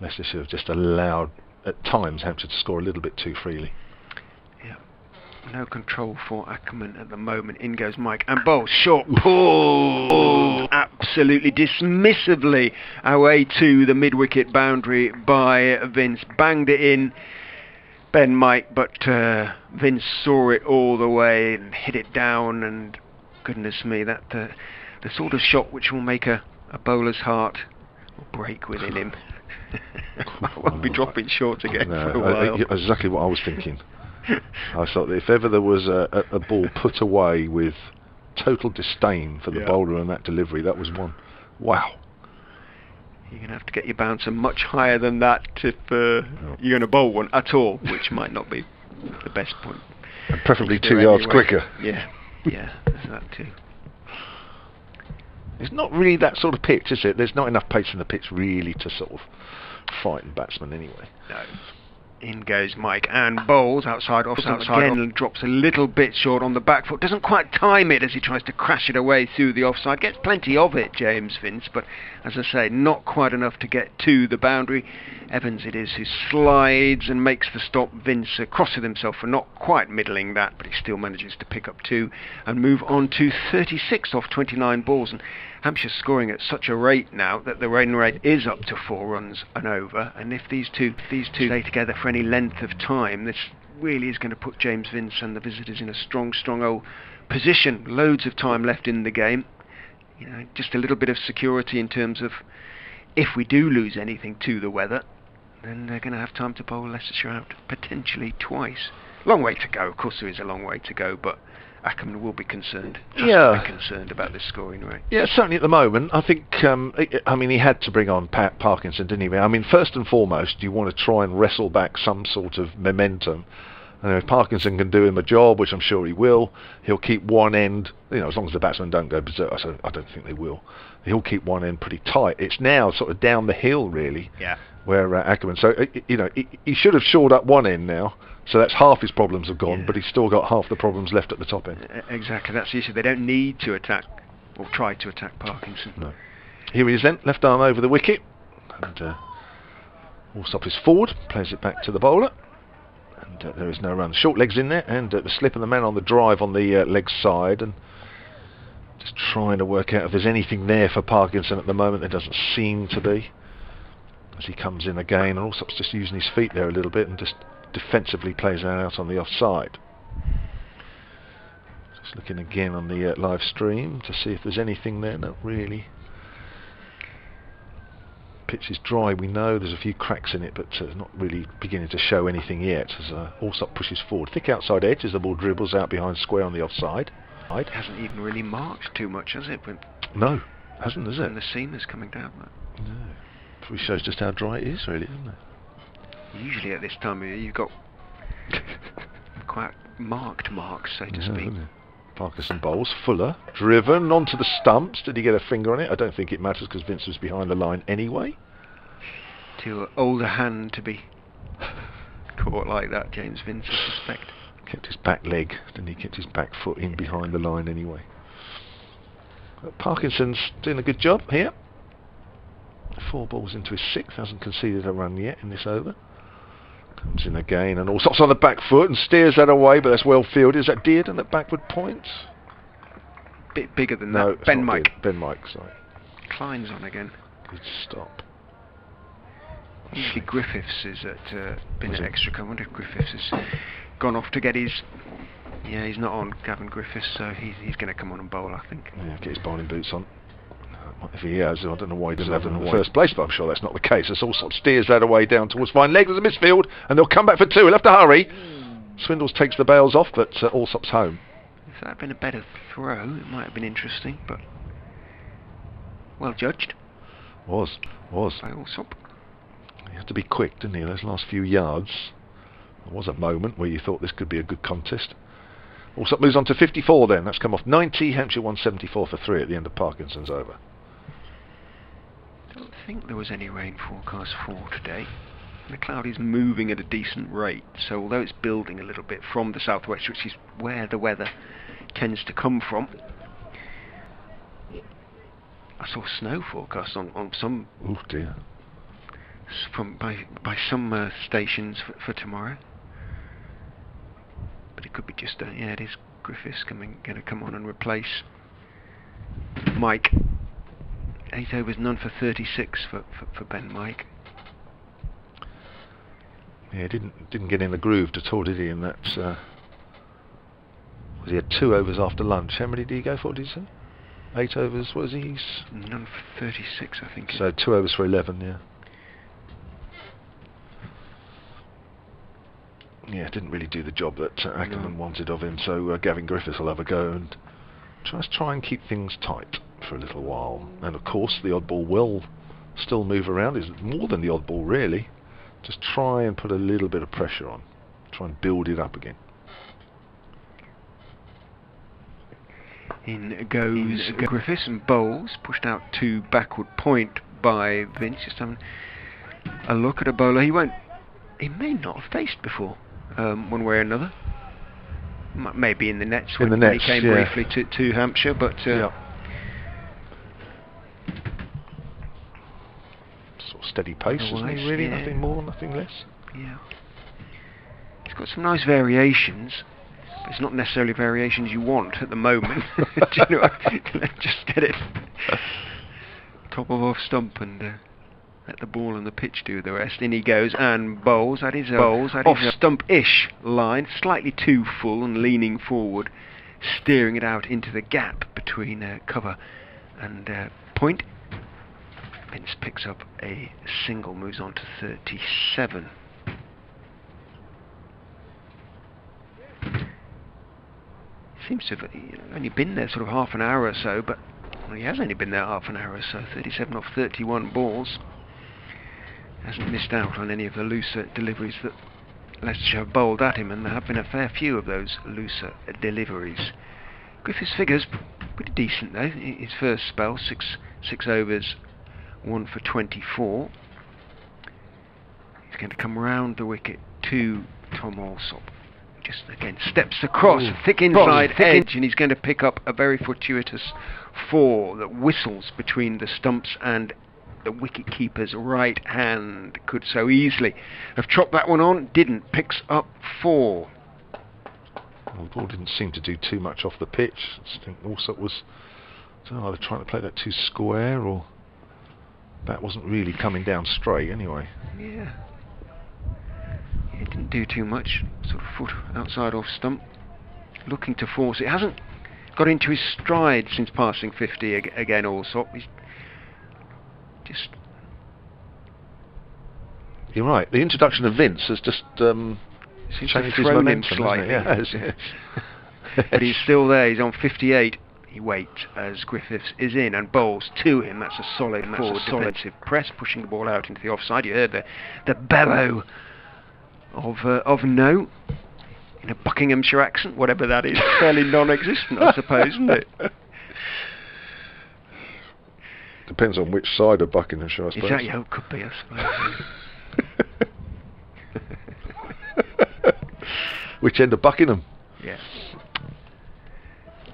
S3: Leicestershire have just allowed at times Hampshire to score a little bit too freely.
S2: Yeah, no control for Ackerman at the moment. In goes Mike and bowls short, pulled absolutely dismissively away to the mid-wicket boundary by Vince. Banged it in, Ben Mike, but Vince saw it all the way and hit it down, and goodness me, that the sort of shot which will make a bowler's heart break within him. I won't be dropping shorts again for a while.
S3: Exactly what I was thinking. I thought that if ever there was a ball put away with total disdain for the bowler and that delivery, that was one. Wow.
S2: You're going to have to get your bouncer much higher than that if you're going to bowl one at all, which might not be the best point.
S3: And preferably 2 yards quicker.
S2: Yeah, there's that too.
S3: It's not really that sort of pitch, is it? There's not enough pace in the pitch really to sort of frighten batsmen anyway.
S2: No. In goes Mike and bowls outside off again, and drops a little bit short on the back foot. Doesn't quite time it as he tries to crash it away through the offside. Gets plenty of it, James Vince, but as I say, not quite enough to get to the boundary. Evans it is who slides and makes the stop. Vince cross with himself for not quite middling that, but he still manages to pick up 2 and move on to 36 off 29 balls. And Hampshire's scoring at such a rate now that the run rate is up to 4 runs and over, and if these two stay together for any length of time, this really is going to put James Vince and the visitors in a strong old position. Loads of time left in the game. You know, just a little bit of security in terms of if we do lose anything to the weather, then they're going to have time to bowl Leicestershire out potentially twice. Long way to go, of course there is a long way to go, but Ackerman will be concerned. Has to be concerned about this scoring rate.
S3: Yeah, certainly at the moment. I think, he had to bring on Parkinson, didn't he? I mean, first and foremost, you want to try and wrestle back some sort of momentum. And if Parkinson can do him a job, which I'm sure he will, he'll keep one end, as long as the batsmen don't go berserk, I don't think they will. He'll keep one end pretty tight. It's now sort of down the hill, really, where Ackerman. So, he should have shored up one end now. So that's half his problems have gone, but he's still got half the problems left at the top end.
S2: Exactly, that's the issue. They don't need to attack, or try to attack Parkinson.
S3: No. Here he is then, left arm over the wicket. And Alsop is forward, plays it back to the bowler. And there is no run. Short legs in there, and the slip of the man on the drive on the leg side. And just trying to work out if there's anything there for Parkinson at the moment. There doesn't seem to be. As he comes in again, and Alsop's just using his feet there a little bit and just defensively plays that out on the offside. Just looking again on the live stream to see if there's anything there. Not really. Pitch is dry, we know. There's a few cracks in it, but it's not really beginning to show anything yet as Alsop pushes forward. Thick outside edge as the ball dribbles out behind square on the offside.
S2: It hasn't even really marked too much, has it?
S3: No, hasn't, has it?
S2: And the seam is coming down.
S3: No. Probably shows just how dry it is, really, doesn't it?
S2: Usually at this time of year you've got quite marked marks, so to speak.
S3: Parkinson bowls, Fuller, driven onto the stumps. Did he get a finger on it? I don't think it matters because Vince was behind the line anyway.
S2: Too old a hand to be caught like that, James Vince, I suspect.
S3: Kept his back leg, then he kept his back foot in behind the line anyway. But Parkinson's doing a good job here. 4 balls into his 6th, hasn't conceded a run yet in this over. Comes in again and Alsop's on the back foot and steers that away, but that's well fielded. Is that Dearden at backward point?
S2: Bit bigger than
S3: No,
S2: that. Ben Mike.
S3: Ben Mike, sorry.
S2: Klein's on again.
S3: Good stop.
S2: Usually Griffiths is been at extra cover. I wonder if Griffiths has gone off to get his... Yeah, he's not on, Gavin Griffiths, so he's going to come on and bowl, I think.
S3: Yeah, get his bowling boots on. If he has, I don't know why he doesn't have them in the first place, but I'm sure that's not the case. As Alsop steers that away down towards fine leg. There's a misfield, and they'll come back for 2. He'll have to hurry. Swindles takes the bails off, but Alsop's home.
S2: If that had been a better throw, it might have been interesting, but well judged.
S3: Was.
S2: By Alsop.
S3: He had to be quick, didn't he? Those last few yards. There was a moment where you thought this could be a good contest. Alsop moves on to 54 then. That's come off 90. Hampshire 174 for 3 at the end of Parkinson's over.
S2: I don't think there was any rain forecast for today. The cloud is moving at a decent rate, so although it's building a little bit from the southwest, which is where the weather tends to come from, I saw snow forecast on some...
S3: Oh dear.
S2: By some stations for tomorrow. But it could be just yeah, it is Griffiths going to come on and replace Mike. 8 overs, none for 36 for Ben Mike.
S3: Yeah, didn't get in the groove at all, did he? In that, he had 2 overs after lunch. How many did he go for? Did he say 8 overs? What was he?
S2: None for 36, I think.
S3: So 2 overs for 11. Yeah. Yeah, didn't really do the job that Ackerman wanted of him. So Gavin Griffiths will have a go and try and keep things tight for a little while. And of course, the odd ball will still move around. It's more than the odd ball, really. Just try and put a little bit of pressure on. Try and build it up again.
S2: In goes Griffiths and bowls, pushed out to backward point by Vince. Just having a look at a bowler he may not have faced before, one way or another. Maybe in the nets when he came briefly to Hampshire, but
S3: yeah. Sort of steady pace, isn't he? Really,
S2: yeah.
S3: Nothing more, nothing less.
S2: Yeah. He's got some nice variations. But it's not necessarily variations you want at the moment. Do you know? Let's just get it top of off stump and let the ball and the pitch do the rest. In he goes and bowls. That is off stump-ish line, slightly too full and leaning forward, steering it out into the gap between cover and point. Vince picks up a single, moves on to 37. Seems to have only been there sort of half an hour or so, but he has only been there half an hour or so. 37 off 31 balls. Hasn't missed out on any of the looser deliveries that Leicestershire have bowled at him, and there have been a fair few of those looser deliveries. Griffiths' figures pretty decent though. His first spell, six overs, 1 for 24. He's going to come round the wicket to Tom Alsop. Just again steps across, thick inside edge, and he's going to pick up a very fortuitous 4 that whistles between the stumps and the wicket keeper's right hand. Could so easily have chopped that one on, didn't. Picks up 4.
S3: Well, the ball didn't seem to do too much off the pitch. I think Alsop was, I don't know, either trying to play that too square or that wasn't really coming down straight anyway.
S2: Yeah. It didn't do too much, sort of foot outside off stump, looking to force it. Hasn't got into his stride since passing 50 again, Alsop. He's just...
S3: You're right, the introduction of Vince has just changed his momentum slightly. Yes.
S2: But he's still there, he's on 58. He waits as Griffiths is in and bowls to him. That's a solid forward defensive press, pushing the ball out into the offside. You heard the bellow of no in a Buckinghamshire accent, whatever that is. Fairly non-existent, I suppose, isn't it?
S3: Depends on which side of Buckinghamshire, I suppose.
S2: Exactly, it could be, I suppose.
S3: which end of Buckingham.
S2: Yeah.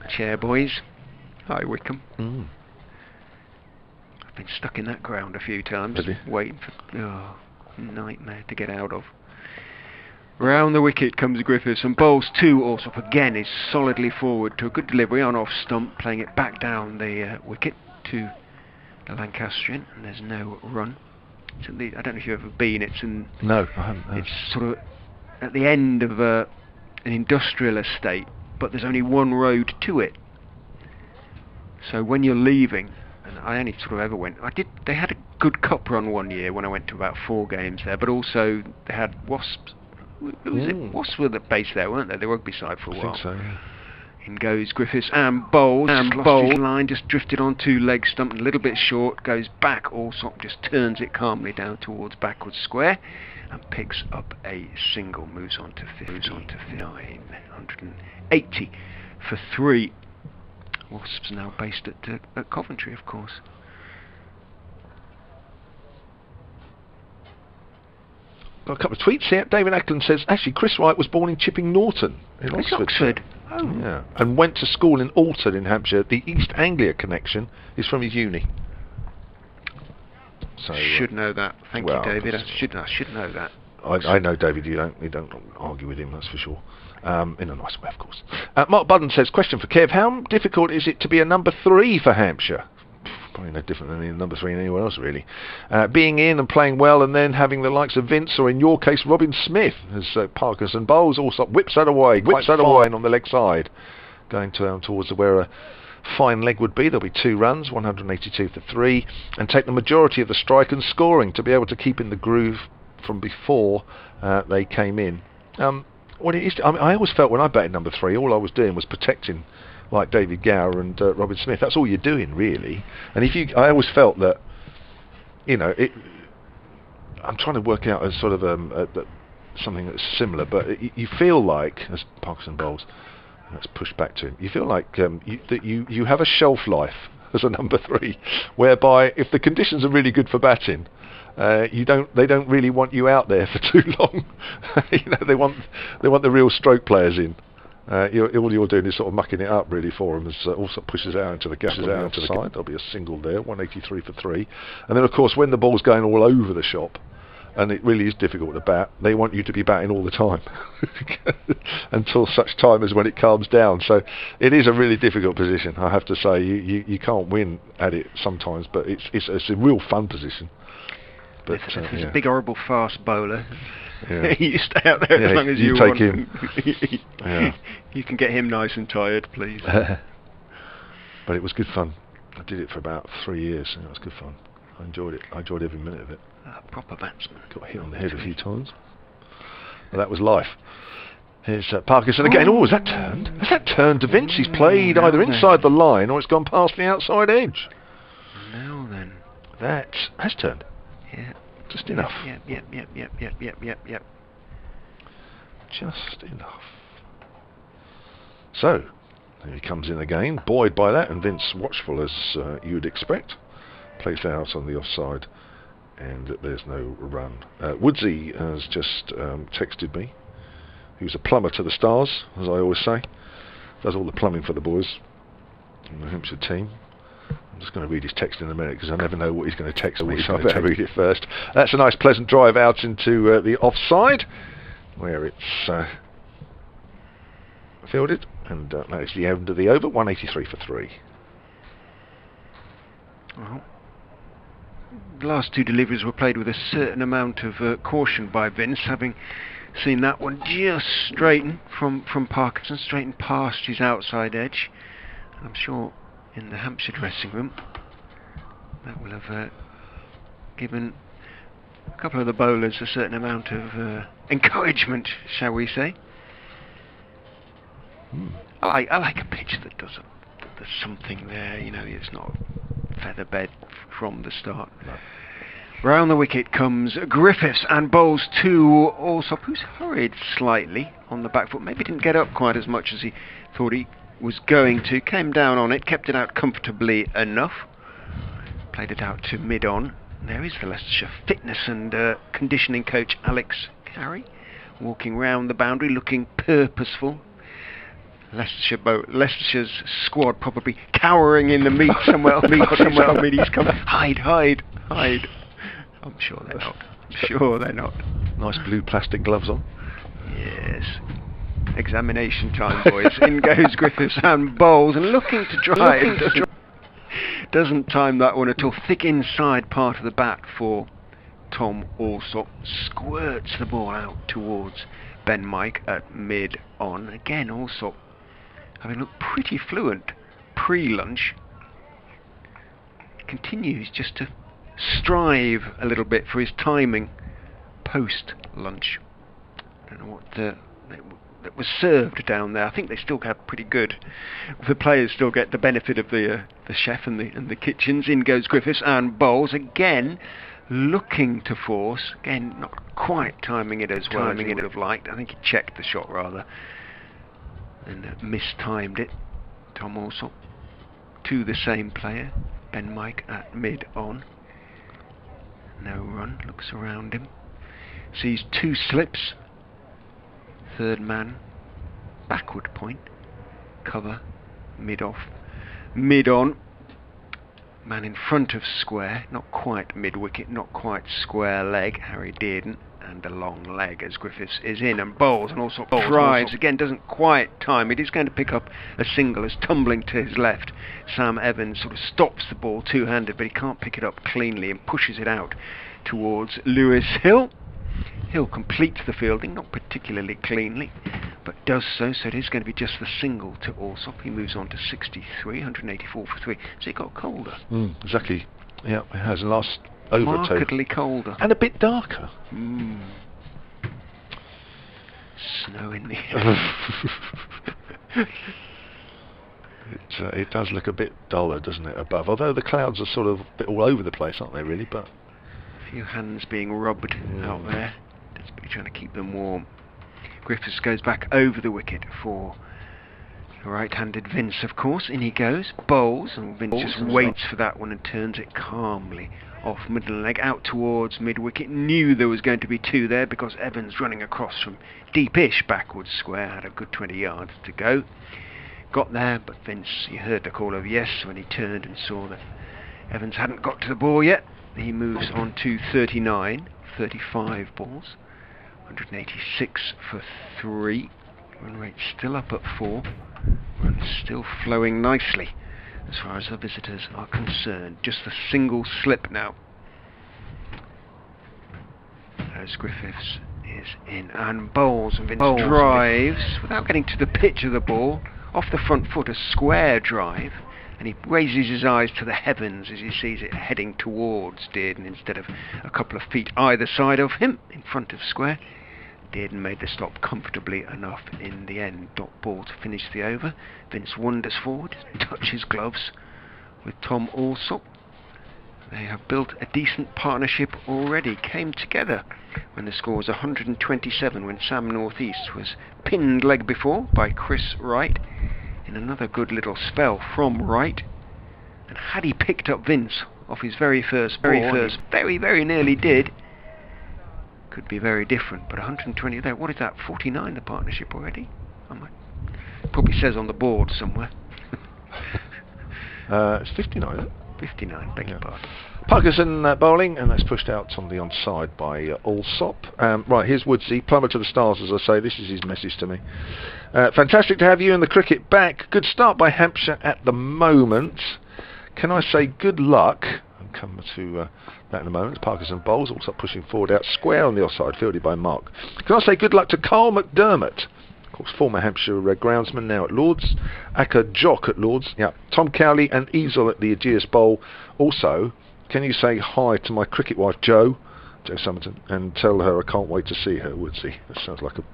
S2: Chair boys. Hi, Wickham. I've been stuck in that ground a few times, waiting for nightmare to get out of. Round the wicket comes Griffiths and bowls to Alsop. Again is solidly forward to a good delivery on off stump, playing it back down the wicket to the Lancastrian, and there's no run. I don't know if you've ever been.
S3: No, I haven't. No.
S2: It's sort of at the end of an industrial estate, but there's only one road to it. So when you're leaving, and I only sort of ever went, they had a good cup run one year when I went to about 4 games there, but also they had Wasps. Who was it? Wasps were the base there, weren't they? The rugby side for a while.
S3: I think so, yeah.
S2: In goes Griffiths and bowls. His line just drifted on 2 leg stump, a little bit short, goes back. Alsop just turns it calmly down towards backward square and picks up a single. Moves on to 980 for 3. Wasps now based at Coventry, of course.
S3: Got a couple of tweets here. David Ackland says, actually, Chris Wright was born in Chipping Norton in Oxford.
S2: Oh.
S3: Yeah. And went to school in Alton in Hampshire. The East Anglia connection is from his uni. So
S2: should know that. Thank you, David. I should know that.
S3: I know David. You don't argue with him, that's for sure. In a nice way, of course. Mark Budden says, question for Kev: how difficult is it to be a number 3 for Hampshire? Probably no different than the number 3 anywhere else, really. Being in and playing well, and then having the likes of Vince, or in your case, Robin Smith, as Parkinson bowls, also whips that away, on the leg side, going towards where a fine leg would be. There'll be 2 runs, 182 for 3, and take the majority of the strike and scoring to be able to keep in the groove from before they came in. What it is, I always felt when I batted number 3, all I was doing was protecting, like David Gower and Robin Smith. That's all you're doing, really. And I always felt that, I'm trying to work out a sort of something that's similar, but you feel like, as Parkinson bowls, let's push back to him, you feel like that you have a shelf life as a number 3, whereby if the conditions are really good for batting, they don't really want you out there for too long. They want the real stroke players in. All you're doing is sort of mucking it up really for them, as also pushes it out into the gap on the side. There'll be a single there, 183 for 3. And then of course when the ball's going all over the shop and it really is difficult to bat, they want you to be batting all the time until such time as when it calms down. So it is a really difficult position, I have to say. You can't win at it sometimes, but it's a real fun position. But
S2: there's a big horrible fast bowler. Yeah. You stay out there as long as you
S3: take
S2: want.
S3: Him.
S2: You can get him nice and tired, please.
S3: But it was good fun. I did it for about 3 years, and it was good fun. I enjoyed it. I enjoyed every minute of it.
S2: Proper batsman.
S3: Got hit on the head a few times. Well, that was life. Here's Parkinson again. Oh, has that turned? Has that turned to Vince? He's played either inside the line or it's gone past the outside edge.
S2: Now then.
S3: That has turned.
S2: Yeah.
S3: Just enough.
S2: Yep.
S3: Just enough. So, there he comes in again, buoyed by that, and Vince watchful as you would expect. Plays that out on the offside, and there's no run. Woodsy has just texted me. He was a plumber to the stars, as I always say. Does all the plumbing for the boys in the Hampshire team. I'm just going to read his text in a minute because I never know what he's going to text me, so I better read it first. That's a nice pleasant drive out into the offside, where it's fielded, and that is the end of the over, 183 for 3.
S2: Well, the last 2 deliveries were played with a certain amount of caution by Vince, having seen that one just straighten from Parkinson, straighten past his outside edge. And I'm sure in the Hampshire dressing room that will have given a couple of the bowlers a certain amount of encouragement, shall we say. I like a pitch that there's something there, it's not feather bed from the start. No. Round the wicket comes Griffiths and bowls to Alsop, who's hurried slightly on the back foot, maybe didn't get up quite as much as he thought he was going to, came down on it, kept it out comfortably enough, played it out to mid-on. There is the Leicestershire fitness and conditioning coach Alex Carey walking round the boundary, looking purposeful. Leicestershire's squad probably cowering in the meat somewhere. He's coming. Hide. I'm sure they're not.
S3: Nice blue plastic gloves on.
S2: Yes. Examination time, boys. In goes Griffiths and bowls and looking to drive. Doesn't time that one at all. Thick inside part of the bat for Tom Alsop. Squirts the ball out towards Ben Mike at mid-on. Again, Alsop having looked pretty fluent pre-lunch. Continues just to strive a little bit for his timing post-lunch. I don't know what that was served down there. I think they still have pretty good. The players still get the benefit of the chef and the kitchens. In goes Griffiths and bowls again, looking to force. Again, not quite timing it as well as he would have liked. I think he checked the shot rather and mistimed it. Tom Alsop to the same player, Ben Mike at mid-on. No run. Looks around him. Sees two slips. Third man, backward point, cover, mid-off, mid-on. Man in front of square, not quite mid-wicket, not quite square leg, Harry Dearden, and a long leg as Griffiths is in and bowls, and also drives, again doesn't quite time it. He's going to pick up a single as tumbling to his left. Sam Evans sort of stops the ball two-handed, but he can't pick it up cleanly and pushes it out towards Lewis Hill. Hill completes the fielding, not particularly cleanly, but does so it is going to be just the single to Alsop. He moves on to 63, 184 for 3. So it got colder.
S3: Exactly. Yeah, it has. Last over
S2: markedly colder.
S3: And a bit darker.
S2: Snow in the air.
S3: It does look a bit duller, doesn't it, above? Although the clouds are sort of a bit all over the place, aren't they, really? But
S2: a few hands being rubbed out there. Desperately trying to keep them warm. Griffiths goes back over the wicket for right-handed Vince, of course. In he goes, bowls, and Vince just waits for that one and turns it calmly off middle leg out towards mid-wicket. Knew there was going to be two there because Evans running across from deepish backwards square had a good 20 yards to go. Got there, but Vince, you heard the call of yes when he turned and saw that Evans hadn't got to the ball yet. He moves on to 35 balls, 186 for 3. Run rate still up at 4. Run still flowing nicely as far as the visitors are concerned. Just a single slip now. As Griffiths is in and bowls, and Vince drives without getting to the pitch of the ball. Off the front foot, a square drive, and he raises his eyes to the heavens as he sees it heading towards Dearden instead of a couple of feet either side of him in front of square. Dearden made the stop comfortably enough in the end. Dot ball to finish the over. Vince wanders forward, touches gloves with Tom Alsop. They have built a decent partnership already. Came together when the score was 127 when Sam Northeast was pinned leg before by Chris Wright in another good little spell from Wright. And had he picked up Vince off his very first ball, very nearly did, could be very different. But 120 there, what is that, 49 the partnership already? Probably says on the board somewhere.
S3: It's 59.
S2: 59, beg your pardon.
S3: Parkinson bowling, and that's pushed out on the onside by Alsop. Right, here's Woodsy, plumber to the stars, as I say. This is his message to me. Fantastic to have you and the cricket back. Good start by Hampshire at the moment. Can I say good luck? I'll come to that in a moment. Parkinson bowls, also pushing forward out square on the offside, fielded by Mark. Can I say good luck to Carl McDermott? Of course, former Hampshire groundsman, now at Lords. Acker Jock at Lords. Yeah. Tom Cowley and Easel at the Aegeus Bowl. Also, can you say hi to my cricket wife, Jo Summerton, and tell her I can't wait to see her, Woodsy? That sounds like a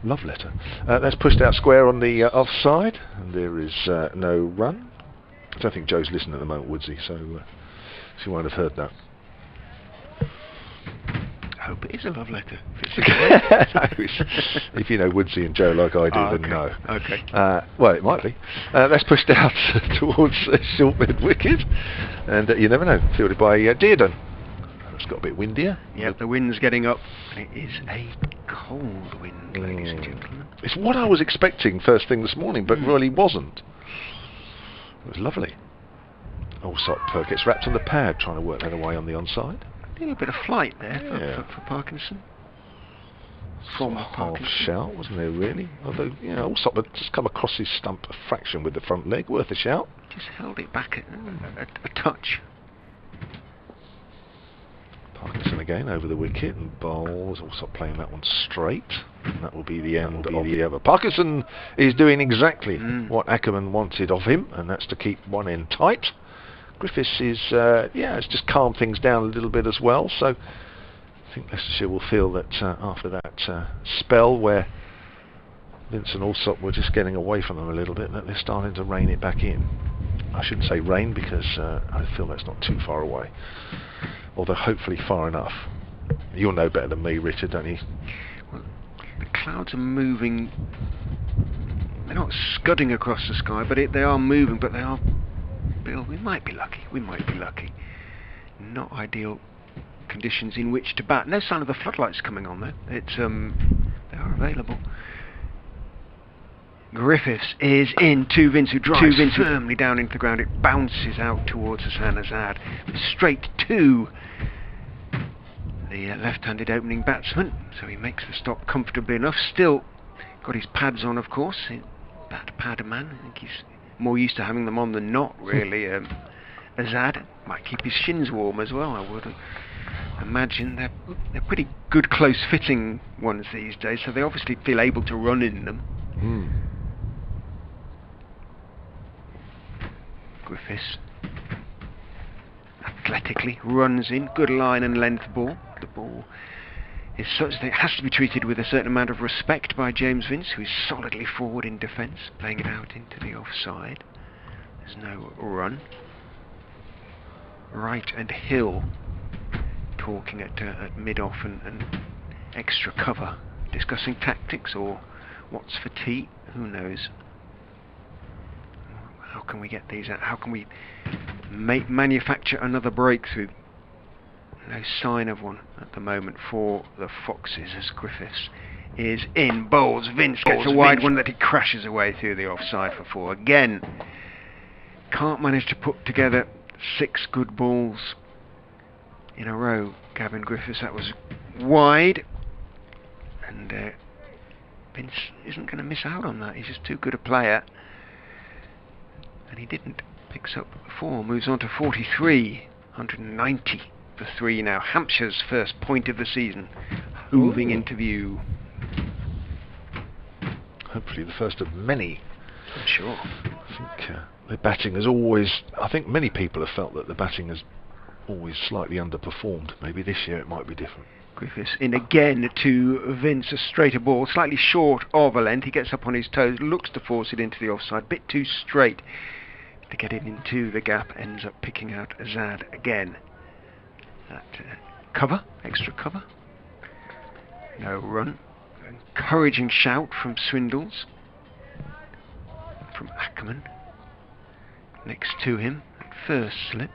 S3: love letter. That's pushed out square on the offside, and there is no run. I don't think Jo's listening at the moment, Woodsy, so she won't have heard that.
S2: I hope it is a love letter.
S3: If you know Woodsy and Jo like I do, then no.
S2: Okay.
S3: Well, it might be. That's pushed out towards short mid wicket, and you never know. Fielded by Dearden. It's got a bit windier.
S2: Yep, the wind's getting up, and it is a cold wind, ladies and gentlemen.
S3: It's what I was expecting first thing this morning, but really wasn't. It was lovely. Alsop gets wrapped on the pad, trying to work that away on the onside.
S2: A little bit of flight there for Parkinson. From
S3: half shout, wasn't there really? Although, you know, Alsop had just come across his stump a fraction with the front leg, worth a shout.
S2: Just held it back a touch.
S3: Parkinson again over the wicket and bowls. Alsop playing that one straight. And that will be the end of the over. Parkinson is doing exactly what Ackerman wanted of him, and that's to keep one end tight. Griffiths is, it's just calmed things down a little bit as well. So I think Leicestershire will feel that after that spell where Vince and Alsop were just getting away from them a little bit, that they're starting to rein it back in. I shouldn't say rain because I feel that's not too far away, although hopefully far enough. You'll know better than me, Richard, don't you?
S2: Well, the clouds are moving. They're not scudding across the sky, but they are moving. But they are. Bill, we might be lucky. We might be lucky. Not ideal conditions in which to bat. No sign of the floodlights coming on though. It's they are available. Griffiths is in to Vince, who drives firmly down into the ground. It bounces out towards Hassan Azad, straight to the left-handed opening batsman. So he makes the stop comfortably enough. Still got his pads on, of course. Bat pad man. I think he's more used to having them on than not, really. Azad might keep his shins warm as well, I would imagine. They're pretty good close-fitting ones these days, so they obviously feel able to run in them. Griffiths athletically runs in, good line and length ball. The ball is such that it has to be treated with a certain amount of respect by James Vince, who is solidly forward in defence, playing it out into the offside. There's no run. Wright and Hill talking at mid-off and extra cover, discussing tactics or what's for tea, who knows. How can we get these out? How can we manufacture another breakthrough? No sign of one at the moment for the Foxes as Griffiths is in. Bowls. Vince gets a wide one that he crashes away through the offside for 4. Again, can't manage to put together 6 good balls in a row. Gavin Griffiths, that was wide. And Vince isn't going to miss out on that. He's just too good a player. And he didn't. Picks up 4, moves on to 43, 190 for 3 now. Hampshire's first point of the season, moving into view.
S3: Hopefully the first of many.
S2: I'm sure.
S3: I think the batting has always, I think many people have felt that the batting has always slightly underperformed. Maybe this year it might be different.
S2: Griffiths in again to Vince, a straighter ball, slightly short of a length. He gets up on his toes, looks to force it into the offside, bit too straight to get it into the gap, ends up picking out Azad again. That cover, extra cover. No run. Encouraging shout from Swindles. From Ackerman. Next to him, first slip.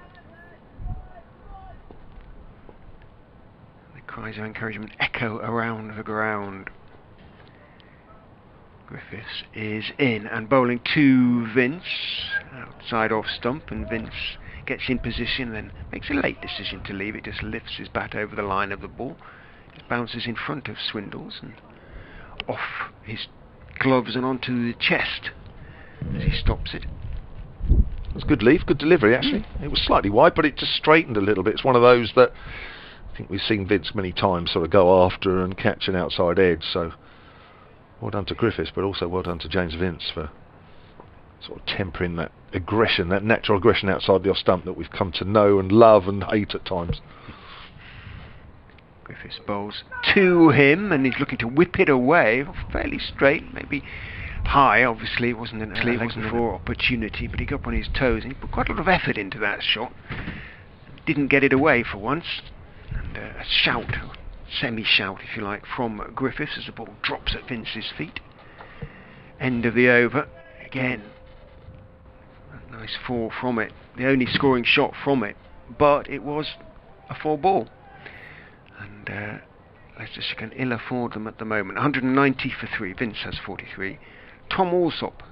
S2: The cries of encouragement echo around the ground. Griffiths is in and bowling to Vince, outside off stump, and Vince gets in position, then makes a late decision to leave it, just lifts his bat over the line of the ball, it bounces in front of Swindles and off his gloves and onto the chest as he stops it.
S3: It was good leave, good delivery actually. It was slightly wide, but it just straightened a little bit. It's one of those that I think we've seen Vince many times sort of go after and catch an outside edge, so well done to Griffiths, but also well done to James Vince for sort of tempering that aggression, that natural aggression outside the off stump that we've come to know and love and hate at times.
S2: Griffiths bowls to him and he's looking to whip it away, fairly straight, maybe high. Obviously it wasn't an opportunity, but he got up on his toes and he put quite a lot of effort into that shot. Didn't get it away for once, and a shout, semi-shout if you like, from Griffiths as the ball drops at Vince's feet. End of the over. Again, a nice 4 from it. The only scoring shot from it, but it was a 4 ball. And Leicestershire can ill afford them at the moment. 190 for 3. Vince has 43. Tom Alsop,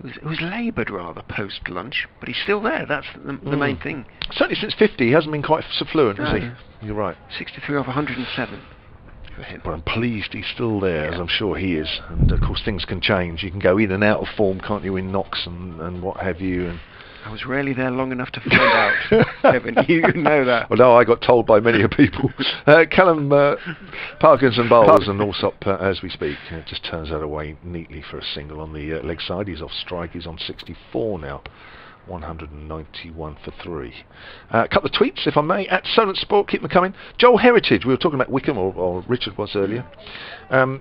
S2: who's laboured rather post-lunch, but he's still there. That's the main thing.
S3: Certainly since 50, he hasn't been quite so fluent, has he? You're right.
S2: 63 off 107 for him.
S3: But I'm pleased he's still there, as I'm sure he is. And of course things can change. You can go in and out of form, can't you, in knocks and what have you. And
S2: I was rarely there long enough to find out. Kevin, you know that.
S3: Well, no, I got told by many people. Callum Parkinson bowls and Alsop as we speak. It just turns that away neatly for a single on the leg side. He's off strike. He's on 64 now. 191 for 3. A couple of tweets, if I may, at Solent Sport, keep them coming. Joel Heritage, we were talking about Wickham, or Richard was earlier.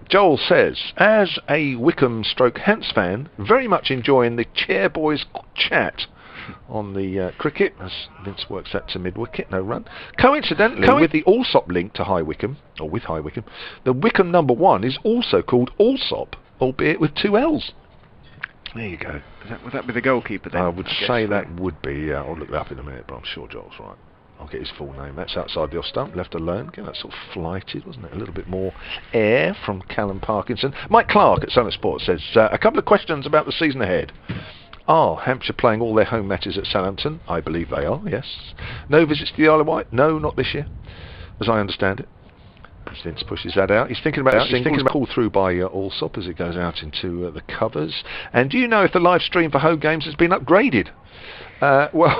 S3: Joel says, as a Wickham stroke Hants fan, very much enjoying the Chairboys chat on the cricket, as Vince works that to mid-wicket, no run. Coincidentally, with the Alsop link to High Wycombe, or with High Wycombe, the Wickham #1 is also called Alsop, albeit with 2 L's.
S2: There you go. Would that be the goalkeeper then?
S3: I would say that would be, yeah. I'll look that up in a minute, but I'm sure Joel's right. I'll get his full name. That's outside the off stump, left alone. Again, that's sort of flighted, wasn't it? A little bit more air from Callum Parkinson. Mike Clark at Solent Sport says, a couple of questions about the season ahead. Are Hampshire playing all their home matches at Southampton? I believe they are, yes. No visits to the Isle of Wight? No, not this year, as I understand it. Vince pushes that out. He's thinking about call through by Alsop as it goes out into the covers. And do you know if the live stream for home games has been upgraded? Well,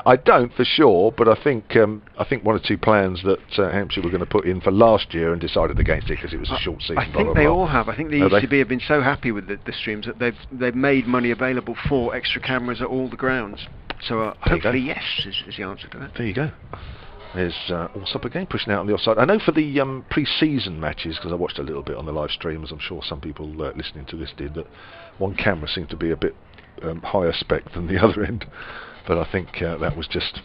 S3: I don't for sure, but I think one or two plans that Hampshire were going to put in for last year and decided against it because it was a short season.
S2: I think they all have. I think the ECB have been so happy with the streams that they've made money available for extra cameras at all the grounds. So hopefully yes is the answer to that.
S3: There you go. There's Alsop again pushing out on the offside. I know for the pre-season matches, because I watched a little bit on the live stream, as I'm sure some people listening to this did, that one camera seemed to be a bit higher spec than the other end. But I think that was just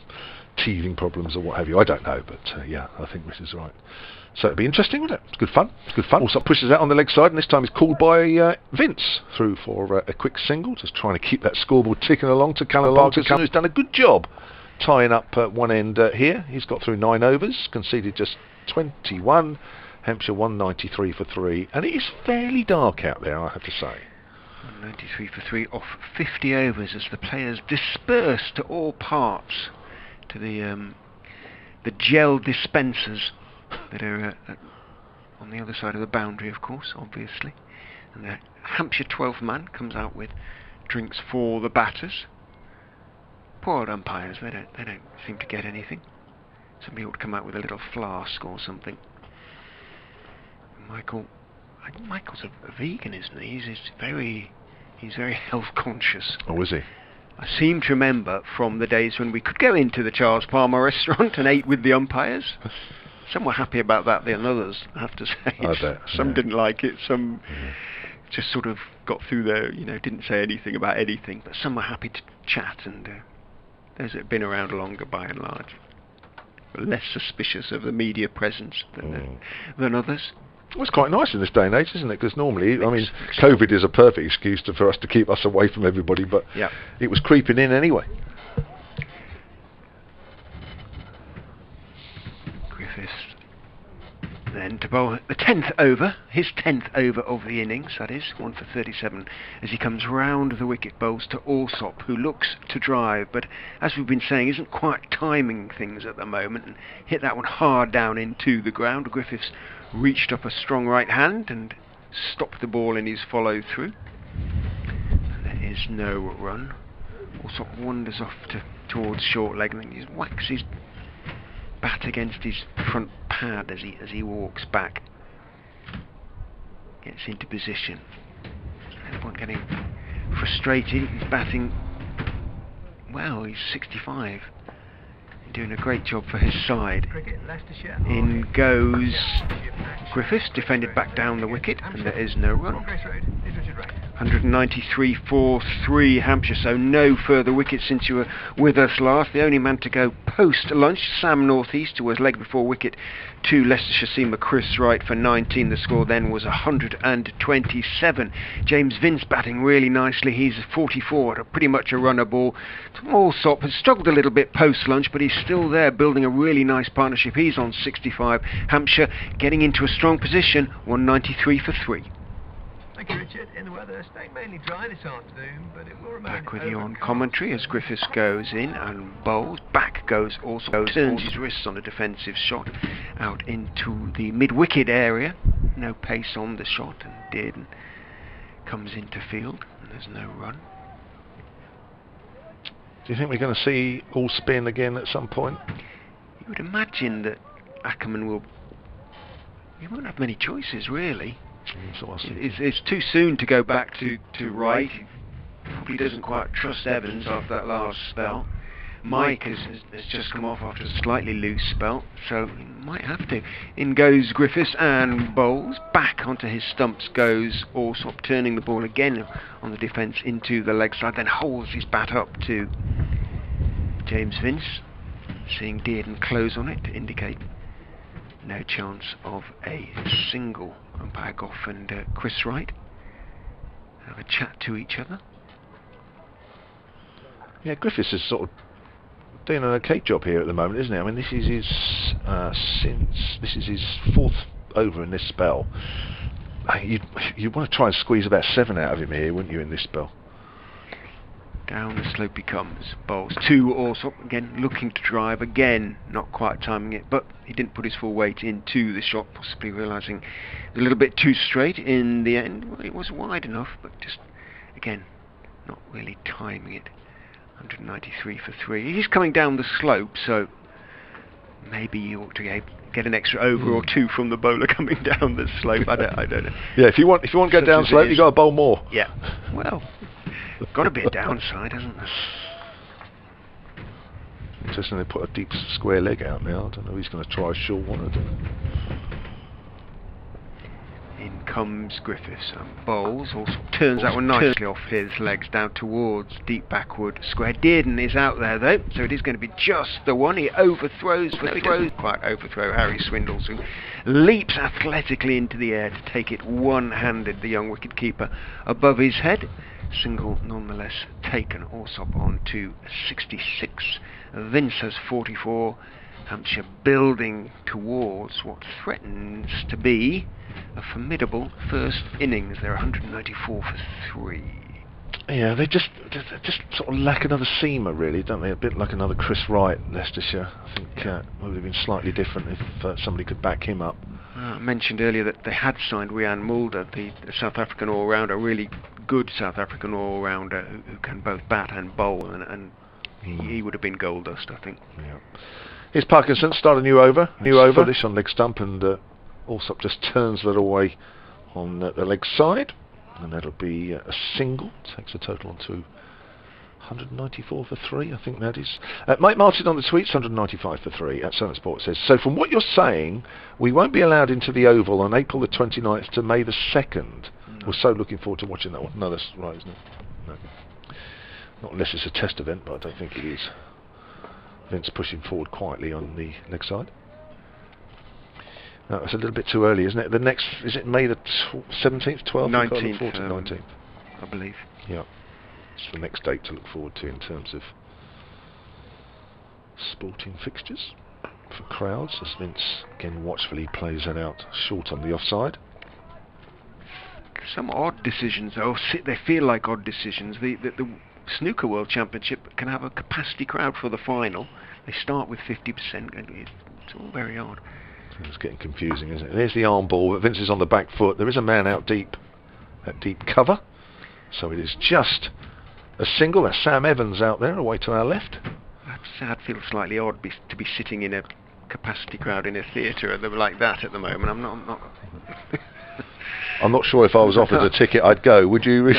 S3: teething problems or what have you. I don't know, but yeah, I think this is right. So it'd be interesting, wouldn't it? It's good fun. It's good fun. Alsop pushes out on the leg side, and this time he's called by Vince through for a quick single, just trying to keep that scoreboard ticking along to Callum Parkinson, who's done a good job tying up one end here. He's got through 9 overs, conceded just 21. Hampshire 193 for 3, and it is fairly dark out there, I have to say.
S2: 193 for 3 off 50 overs as the players disperse to all parts, to the gel dispensers that are on the other side of the boundary, of course, obviously. And the Hampshire 12th man comes out with drinks for the batters. Poor old umpires, they don't seem to get anything. Somebody ought to come out with a little flask or something. Michael's a vegan, isn't he? He's very health conscious.
S3: Oh, is he?
S2: I seem to remember from the days when we could go into the Charles Palmer restaurant and ate with the umpires. Some were happy about that than others, I have to say.
S3: I bet.
S2: Some didn't like it, some just sort of got through there, didn't say anything about anything, but some were happy to chat, and those that have been around longer by and large were less suspicious of the media presence than others.
S3: Well, it's quite nice in this day and age, isn't it? Because normally, COVID is a perfect excuse for us to keep us away from everybody, but it was creeping in anyway.
S2: Griffiths then to bowl the 10th over, his 10th over of the innings, that is, 1 for 37, as he comes round the wicket, bowls to Alsop, who looks to drive, but as we've been saying, isn't quite timing things at the moment, and hit that one hard down into the ground. Griffiths reached up a strong right hand and stopped the ball in his follow through. And there is no run. Alsop wanders off towards short leg, and then he whacks his bat against his front pad as he walks back. Gets into position. Everyone getting frustrated. He's batting well. He's 65. Doing a great job for his side. In goes Griffiths, defended back down the wicket, and there is no run. 193 for 3 Hampshire, so no further wickets since you were with us last. The only man to go post-lunch, Sam Northeast, who was leg before wicket to Leicestershire seamer Chris Wright for 19. The score then was 127. James Vince batting really nicely. He's 44 at pretty much a runner ball. Alsop has struggled a little bit post-lunch, but he's still there building a really nice partnership. He's on 65. Hampshire getting into a strong position, 193 for 3.
S6: Thank you, Richard. In the weather, staying mainly dry this afternoon, but it will remain
S2: Back with you on
S6: overcast.
S2: commentary as Griffiths goes in and bowls. Back goes also, turns his wrists on a defensive shot out into the mid-wicket area. No pace on the shot, and Dearden comes into field, and there's no run.
S3: Do you think we're going to see all spin again at some point?
S2: You would imagine that Ackerman will... He won't have many choices, really. It's too soon to go back to Wright. He probably doesn't quite trust Evans after that last spell. Mike has just come off after a slightly loose spell, so he might have to. In goes Griffiths and bowls. Back onto his stumps goes Alsop, turning the ball again on the defence into the leg side, then holds his bat up to James Vince, seeing Dearden close on it to indicate no chance of a single. Umpire Goff and Chris Wright have a chat to each other.
S3: Yeah, Griffiths is sort of doing an okay job here at the moment, isn't he? I mean, this is his 4th over in this spell. You'd want to try and squeeze about 7 out of him here, wouldn't you, in this spell?
S2: Down the slope he comes. Bowls to Alsop, again looking to drive, again not quite timing it, but he didn't put his full weight into the shot, possibly realising it was a little bit too straight in the end. Well, it was wide enough, but just again not really timing it. 193 for 3. He's coming down the slope, so maybe you ought to get an extra over or 2 from the bowler coming down the slope. I don't know.
S3: Yeah, if you want to go down slope, you've got to bowl more.
S2: Yeah. Well, got to be a downside, hasn't there?
S3: Interesting, they put a deep square leg out now. I don't know if he's going to try a short one. I don't know.
S2: In comes Griffiths and bowls. Also turns that one nicely off his legs down towards deep backward square. Dearden is out there though, so it is going to be just the one. He overthrows, but he doesn't quite overthrow Harry Swindles, who leaps athletically into the air to take it one-handed, the young wicket-keeper, above his head. Single nonetheless taken. Alsop on to 66. Vince has 44. Hampshire building towards what threatens to be a formidable first innings. They're 194 for 3.
S3: Yeah, they just sort of lack another seamer, really, don't they? A bit like another Chris Wright, Leicestershire. I think it would have been slightly different if somebody could back him up.
S2: I mentioned earlier that they had signed Rian Mulder, the South African all-rounder, a really good South African all-rounder who can both bat and bowl, and he would have been gold dust, I think.
S3: Yeah. Here's Parkinson, start a new over. Foolish on leg stump, and Alsop just turns that away on the leg side, and that'll be a single. Takes the total on to 194 for 3, I think that is. Mike Martin on the tweets, 195 for 3 at Sun Sport says, so from what you're saying, we won't be allowed into the Oval on April the 29th to May the 2nd. No. We're so looking forward to watching that one. No, that's right, isn't it? No. Not unless it's a test event, but I don't think it is. Vince pushing forward quietly on the leg side. No, it's a little bit too early, isn't it? The next, is it May the 17th, 12th?
S2: 19th,
S3: 19th.
S2: I believe.
S3: Yeah. It's the next date to look forward to in terms of sporting fixtures for crowds, as Vince again watchfully plays that out short on the offside.
S2: Some odd decisions, though. They feel like odd decisions. The Snooker World Championship can have a capacity crowd for the final. They start with 50%. It's all very odd.
S3: It's getting confusing, isn't it? There's the arm ball, but Vince is on the back foot. There is a man out deep at deep cover, so it is just a single. That's Sam Evans out there, away to our left.
S2: I'd feel slightly odd to be sitting in a capacity crowd in a theatre like that at the moment. I'm not.
S3: I'm not sure if I was offered a ticket, I'd go. Would you?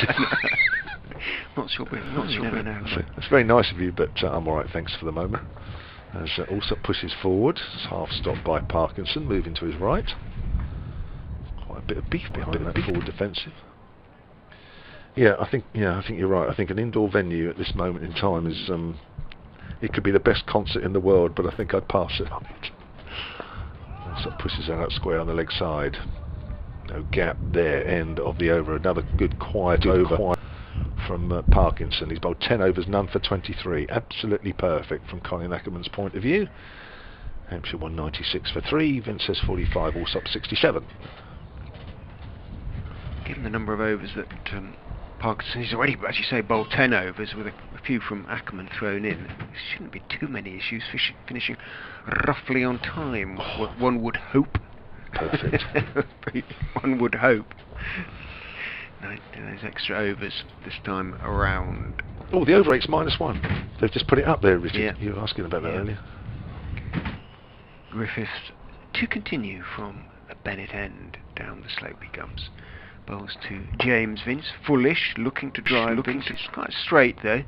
S2: Not sure.
S3: That's very nice of you, but I'm all right. Thanks for the moment. As Alsop pushes forward, it's half stopped by Parkinson, moving to his right. Quite a bit of beef behind that forward defensive. Yeah, I think you're right. I think an indoor venue at this moment in time is it could be the best concert in the world, but I think I'd pass it on it. So it pushes that out square on the leg side. No gap there, end of the over. Another good quiet over from Parkinson. He's bowled 10 overs, none for 23. Absolutely perfect from Colin Ackerman's point of view. Hampshire 196 for 3, Vince says 45, Alsop 67.
S2: Given the number of overs that Parkinson, he's already, as you say, bowled 10 overs with a few from Ackerman thrown in. There shouldn't be too many issues, finishing roughly on time, one would hope.
S3: Perfect.
S2: One would hope. Those extra overs this time around.
S3: Oh, the over eight's -1. They've just put it up there, Richard.
S2: Yeah.
S3: You were asking about that earlier.
S2: Griffiths to continue from a Bennett end down the slope he comes. Bowls to James Vince, fullish, looking to drive. It's quite straight though.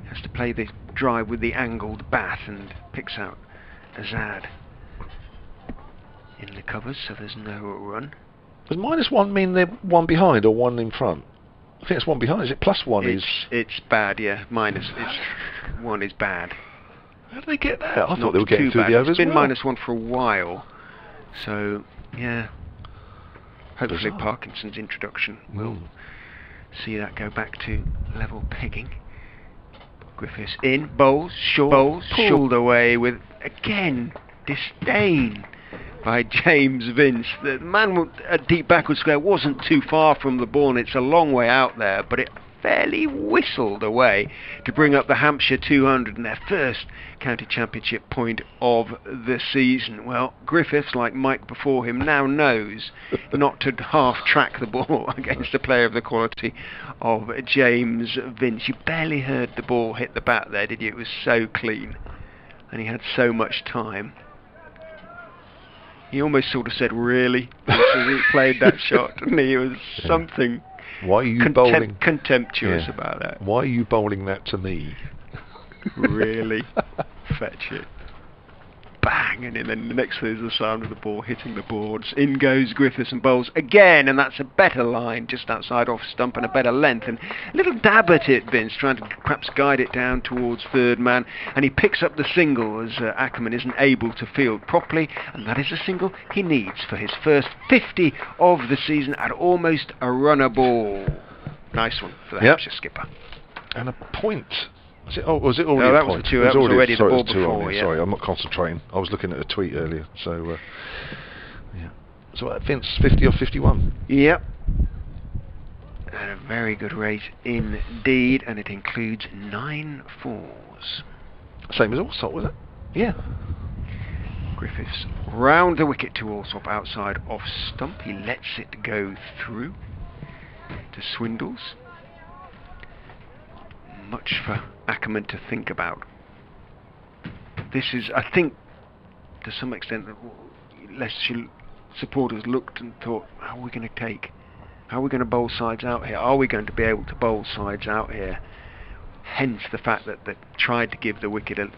S2: Has to play the drive with the angled bat and picks out Azad in the covers, so there's no run.
S3: Does -1 mean they're one behind or one in front? I think it's one behind. Is it +1?
S2: It's bad, yeah. One is bad.
S3: How did they get that? I thought
S2: Not
S3: they were getting
S2: too
S3: through
S2: bad.
S3: the overs
S2: It's been
S3: well.
S2: -1 for a while, so yeah. Hopefully
S3: Bizarre.
S2: Parkinson's introduction will see that go back to level pegging. Griffiths in, bowls, short, pulled away with, again, disdain by James Vince. The man at deep backward square wasn't too far from the ball, and it's a long way out there, but it fairly whistled away to bring up the Hampshire 200 and their first county championship point of the season. Well, Griffiths, like Mike before him, now knows not to half-track the ball against a player of the quality of James Vince. You barely heard the ball hit the bat there, did you? It was so clean, and he had so much time. He almost sort of said, really? As he played that shot, and he was something...
S3: Why are you bowling?
S2: Contemptuous about that.
S3: Why are you bowling that to me?
S2: Really? Fetch it. Bang! And then the next thing is the sound of the ball hitting the boards. In goes Griffiths and bowls again, and that's a better line just outside off stump and a better length. And a little dab at it, Vince, trying to perhaps guide it down towards third man. And he picks up the single as Ackerman isn't able to field properly. And that is a single he needs for his first 50 of the season at almost a runner ball. Nice one for the Hampshire skipper.
S3: And a point. Was it already
S2: no, that
S3: a point?
S2: Was the two. That was already the ball before.
S3: Yeah. Sorry, I'm not concentrating. I was looking at a tweet earlier. So, yeah. So Vince, 50 or 51?
S2: Yep. And a very good rate indeed, and it includes 9 fours.
S3: Same as Alsop, was it?
S2: Yeah. Griffiths round the wicket to Alsop outside off stump. He lets it go through to Swindles. Much for Ackerman to think about. This is, I think, to some extent, that Leicestershire supporters looked and thought, how are we going to take? How are we going to bowl sides out here? Are we going to be able to bowl sides out here? Hence the fact that they tried to give the wicket a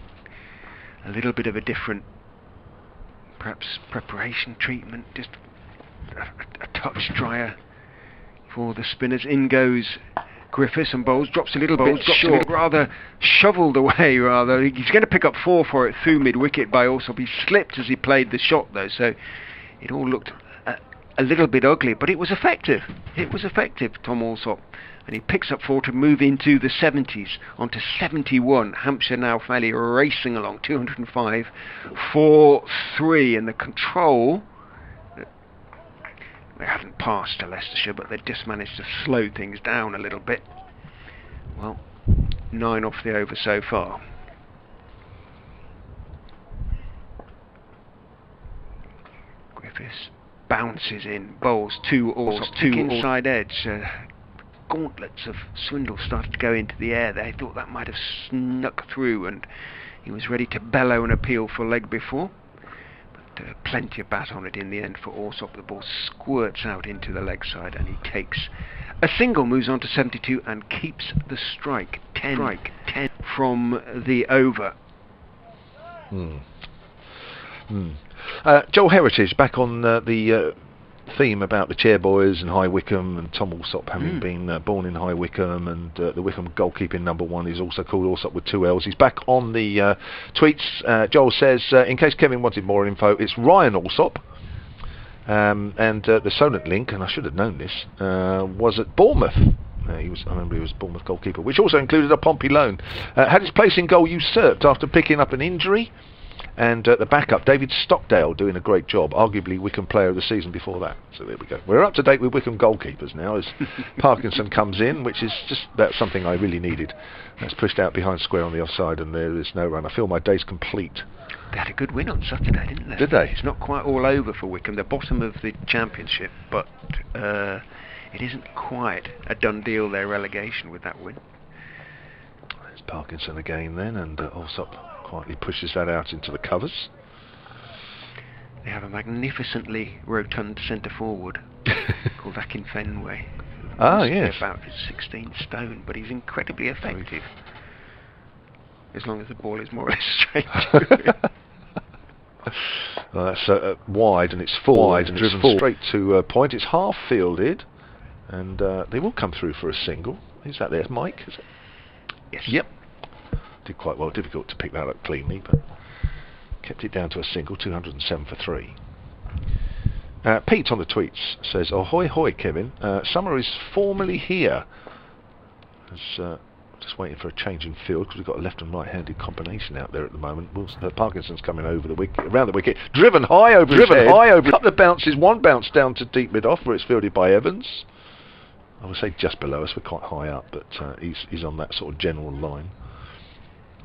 S2: little bit of a different, perhaps preparation treatment, just a touch drier for the spinners. In goes Griffiths and bowls, drops a little bit short, rather shoveled away rather. He's going to pick up 4 for it through mid-wicket by Alsop. He slipped as he played the shot though, so it all looked a little bit ugly, but it was effective. It was effective, Tom Alsop. And he picks up 4 to move into the 70s, onto 71. Hampshire now fairly racing along, 205 for 3, and the control... They haven't passed to Leicestershire, but they've just managed to slow things down a little bit. Well, 9 off the over so far. Griffiths bounces in, bowls 2 Alsop, 2 inside edge. Gauntlets of Swindle started to go into the air there. He thought that might have snuck through, and he was ready to bellow an appeal for leg before. Plenty of bat on it in the end for Alsop. The ball squirts out into the leg side and he takes a single, moves on to 72 and keeps the strike. 10 from the over.
S3: Joel Heritage back on the theme about the Chairboys and High Wycombe, and Tom Alsop having been born in High Wycombe, and the Wycombe goalkeeping #1 is also called Alsop with 2 L's. He's back on the tweets. Joel says, in case Kevin wanted more info, it's Ryan Alsop. And the Solent link, and I should have known this, was at Bournemouth. I remember he was Bournemouth goalkeeper, which also included a Pompey loan. Had his place in goal usurped after picking up an injury, and the backup, David Stockdale, doing a great job, arguably Wycombe player of the season before that. So there we go. We're up to date with Wycombe goalkeepers now as Parkinson comes in, which is just about something I really needed. That's pushed out behind square on the offside, and there is no run. I feel my day's complete.
S2: They had a good win on Saturday, didn't they?
S3: Did they?
S2: It's not quite all over for Wycombe. They're bottom of the Championship, but it isn't quite a done deal, their relegation, with that win.
S3: There's Parkinson again then, and Alsop quietly pushes that out into the covers.
S2: They have a magnificently rotund centre forward called Akin Fenway.
S3: Ah, yes.
S2: About 16 stone, but he's incredibly effective. As long as the ball is more or less straight to him.
S3: Well, that's wide, and it's full, and driven straight to point. It's half fielded, and they will come through for a single. Who's that there? Mike, is it?
S2: Yes.
S3: Yep. Did quite well. Difficult to pick that up cleanly, but kept it down to a single. 207 for 3. Pete on the tweets says, "Ahoy hoy, Kevin. Summer is formally here." Just waiting for a change in field because we've got a left and right-handed combination out there at the moment. Parkinson's coming over the wicket, around the wicket, driven high over his head. A couple of bounces, one bounce down to deep mid-off where it's fielded by Evans. I would say just below us, we're quite high up, but he's on that sort of general line.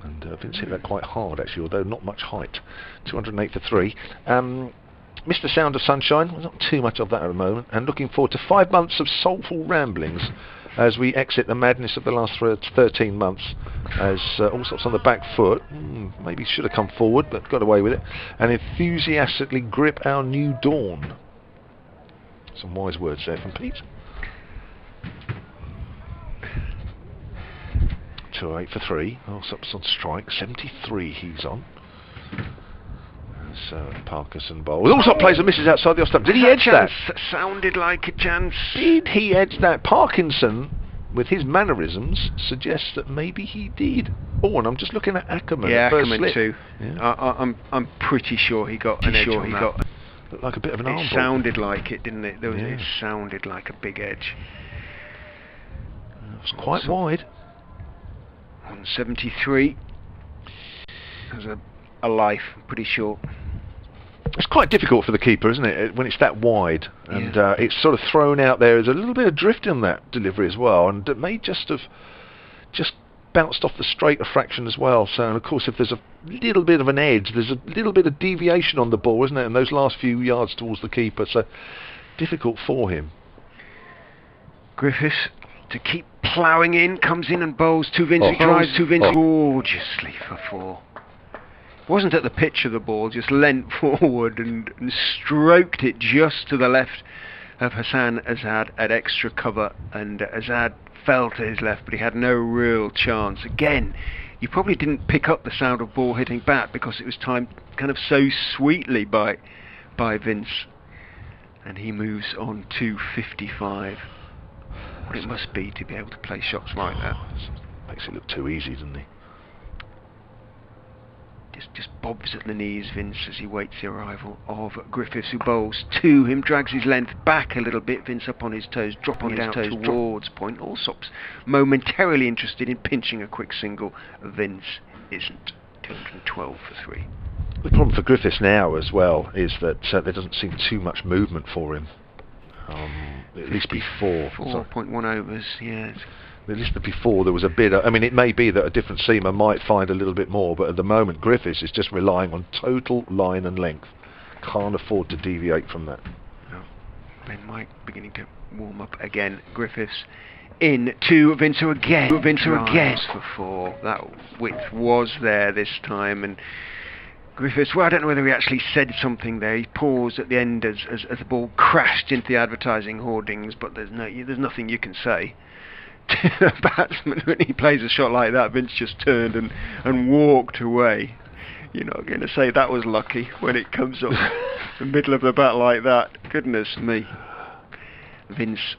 S3: And Vince hit that quite hard actually, although not much height. 208 for 3. Mr. Sound of Sunshine, well, not too much of that at the moment, and looking forward to 5 months of soulful ramblings as we exit the madness of the last 13 months, as Alsop's on the back foot, maybe should have come forward but got away with it, and enthusiastically grip our new dawn. Some wise words there from Pete. 208 for 3. Alsop's on strike. 73 he's on. So Parkinson bowls. Alsop plays and misses outside the off stump. Did he edge that?
S2: Sounded like a chance.
S3: Did he edge that? Parkinson, with his mannerisms, suggests that maybe he did. Oh, and I'm just looking at Ackerman.
S2: Yeah,
S3: first
S2: Ackerman
S3: slip.
S2: too.
S3: Yeah.
S2: I'm pretty sure he got an edge on that.
S3: Looked like a bit of an arm ball.
S2: It sounded like it, didn't it?
S3: Yeah.
S2: It sounded like a big edge.
S3: It was quite wide.
S2: 173. There's a life, pretty short.
S3: It's quite difficult for the keeper, isn't it, when it's that wide, and it's sort of thrown out there. There's a little bit of drift in that delivery as well, and it may just have bounced off the straight a fraction as well. So, and of course, if there's a little bit of an edge, there's a little bit of deviation on the ball, isn't it, in those last few yards towards the keeper, so difficult for him.
S2: Griffiths to keep ploughing in, comes in and bowls to Vince. He drives to Vince gorgeously for 4. Wasn't at the pitch of the ball, just leant forward and stroked it just to the left of Hassan Azad at extra cover, and Azad fell to his left, but he had no real chance. Again, you probably didn't pick up the sound of ball hitting bat because it was timed kind of so sweetly by Vince, and he moves on to 55. What it must be to be able to play shots like that.
S3: Makes it look too easy, doesn't he?
S2: Just bobs at the knees, Vince, as he waits the arrival of Griffiths, who bowls to him, drags his length back a little bit. Vince up on his toes, dropping his toes towards point. Alsop's momentarily interested in pinching a quick single. Vince isn't. 212 for 3.
S3: The problem for Griffiths now as well is that there doesn't seem too much movement for him. At least before.
S2: 4.1 overs, yeah.
S3: At least before there was a bit. I mean, it may be that a different seamer might find a little bit more, but at the moment Griffiths is just relying on total line and length. Can't afford to deviate from that.
S2: No. Ben Mike beginning to warm up again. Griffiths in to Vincer again. For 4. That width was there this time, and Griffiths, well, I don't know whether he actually said something there. He paused at the end as the ball crashed into the advertising hoardings, but there's nothing you can say to the batsman when he plays a shot like that. Vince just turned and walked away. You're not going to say that was lucky when it comes up the middle of the bat like that. Goodness me. Vince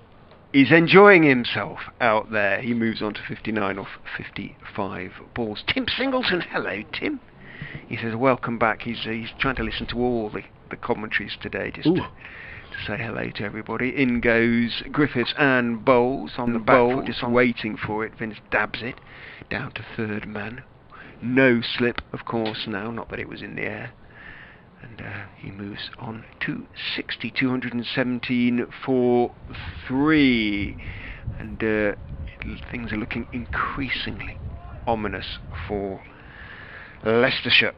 S2: is enjoying himself out there. He moves on to 59 off 55 balls. Tim Singleton, hello Tim. He says welcome back. He's trying to listen to all the commentaries today just to say hello to everybody. In goes Griffiths and Bowles on the back foot, just waiting for it. Vince dabs it down to third man. No slip, of course, now, not that it was in the air. And he moves on to 60, 217 for 3. And things are looking increasingly ominous for Leicestershire.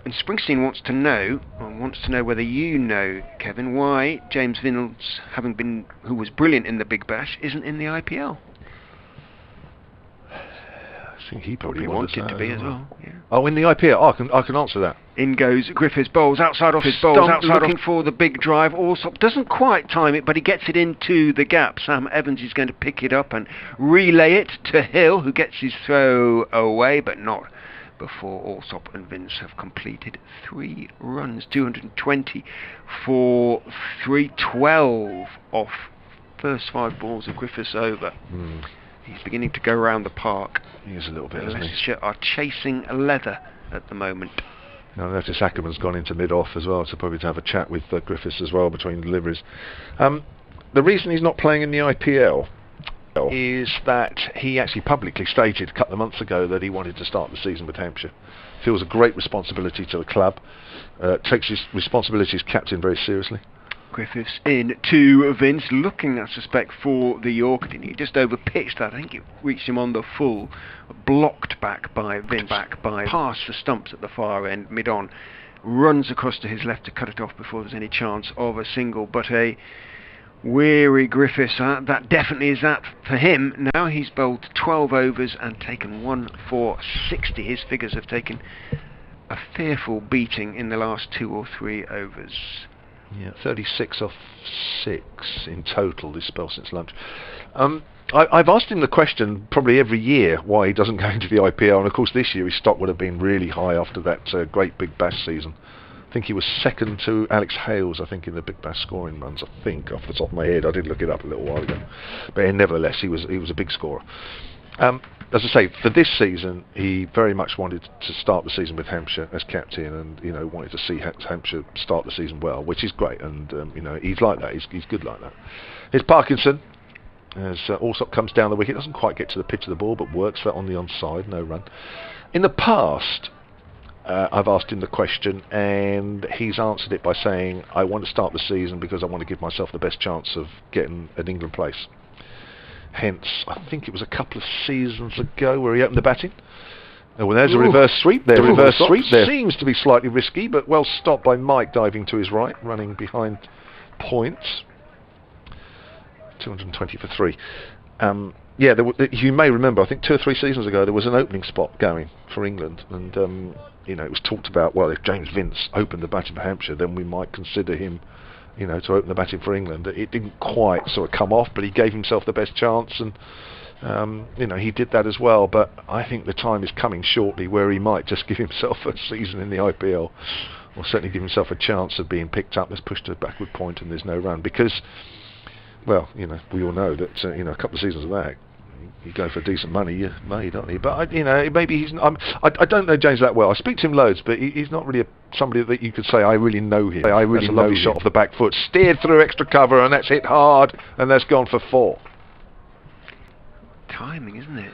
S2: And Springsteen wants to know whether you know, Kevin, why James Vince, who was brilliant in the Big Bash, isn't in the IPL.
S3: I think he probably
S2: wanted to be as well. Yeah.
S3: Oh, in the IPL, I can answer that.
S2: In goes Griffiths, Bowles outside off his stump, looking for the big drive. Alsop doesn't quite time it, but he gets it into the gap. Sam Evans is going to pick it up and relay it to Hill, who gets his throw away, but not before Alsop and Vince have completed 3 runs. 220 for 312 off first 5 balls of Griffiths over. He's beginning to go around the park.
S3: He is a little bit, isn't he?
S2: Leicestershire are chasing leather at the moment.
S3: Now, I notice Ackerman's gone into mid-off as well, so probably to have a chat with Griffiths as well between deliveries. The reason he's not playing in the IPL is that he actually publicly stated a couple of months ago that he wanted to start the season with Hampshire. Feels a great responsibility to the club, takes his responsibility as captain very seriously.
S2: Griffiths in to Vince, looking, I suspect, for the Yorker. He just overpitched that. I think it reached him on the full, blocked back by Vince, past the stumps at the far end, mid-on, runs across to his left to cut it off before there's any chance of a single, but a weary Griffiths. That definitely is that for him. Now he's bowled 12 overs and taken 1 for 60. His figures have taken a fearful beating in the last 2 or 3 overs.
S3: Yeah, 36 off 6 in total this spell since lunch. I've asked him the question probably every year why he doesn't go into the IPL, and of course this year his stock would have been really high after that great Big Bash season. I think he was second to Alex Hales, I think, in the Big Bash scoring runs, I think, off the top of my head. I did look it up a little while ago. But nevertheless, he was a big scorer. As I say, for this season, he very much wanted to start the season with Hampshire as captain, and wanted to see Hampshire start the season well, which is great. And he's like that. He's good like that. Here's Parkinson as Alsop comes down the wicket, doesn't quite get to the pitch of the ball, but works that on the onside, no run. In the past, I've asked him the question, and he's answered it by saying, "I want to start the season because I want to give myself the best chance of getting an England place." Hence, I think it was a couple of seasons ago where he opened the batting. Oh, well, there's a reverse sweep there. Reverse sweep there. Seems to be slightly risky, but well stopped by Mike diving to his right, running behind points. 220 for 3. Yeah, you may remember, I think 2 or 3 seasons ago, there was an opening spot going for England, and it was talked about, well, if James Vince opened the batting for Hampshire, then we might consider him to open the batting for England. It didn't quite sort of come off, but he gave himself the best chance, and he did that as well. But I think the time is coming shortly where he might just give himself a season in the IPL, or certainly give himself a chance of being picked up. Let's push to a backward point and there's no run, because, well, we all know that a couple of seasons of that, you go for decent money, you may, don't you? But maybe he's. I don't know James that well. I speak to him loads, but he's not really somebody that you could say I really know him. That's a lovely shot off the back foot, steered through extra cover, and that's hit hard, and that's gone for 4.
S2: Timing, isn't it?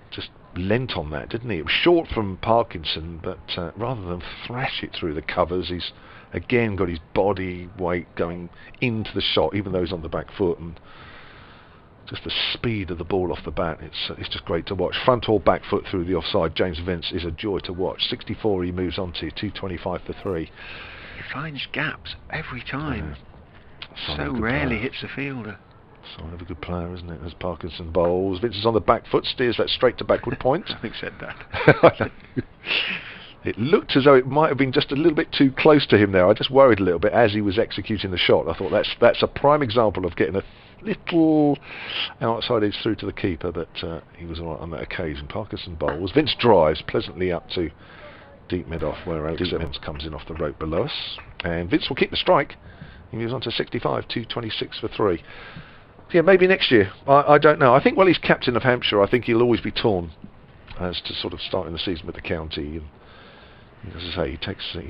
S3: Just lent on that, didn't he? It was short from Parkinson, but rather than thrash it through the covers, he's again got his body weight going into the shot, even though he's on the back foot, and just the speed of the ball off the bat, it's just great to watch. Front or back foot through the offside, James Vince is a joy to watch. 64 he moves on to, 225 for 3.
S2: He finds gaps every time. So rarely hits the fielder.
S3: Sign of a good player, isn't it? As Parkinson bowls, Vince is on the back foot, steers that straight to backward point.
S2: I think said that.
S3: It looked as though it might have been just a little bit too close to him there. I just worried a little bit as he was executing the shot. I thought that's a prime example of getting a little outside edge through to the keeper, but he was all right on that occasion. Parkinson bowls. Vince drives pleasantly up to deep mid-off where Alex Evans comes in off the rope below us. And Vince will keep the strike. He moves on to 65, 226 for 3. Yeah, maybe next year. I don't know. I think while he's captain of Hampshire, I think he'll always be torn as to sort of starting the season with the county. And as I say, he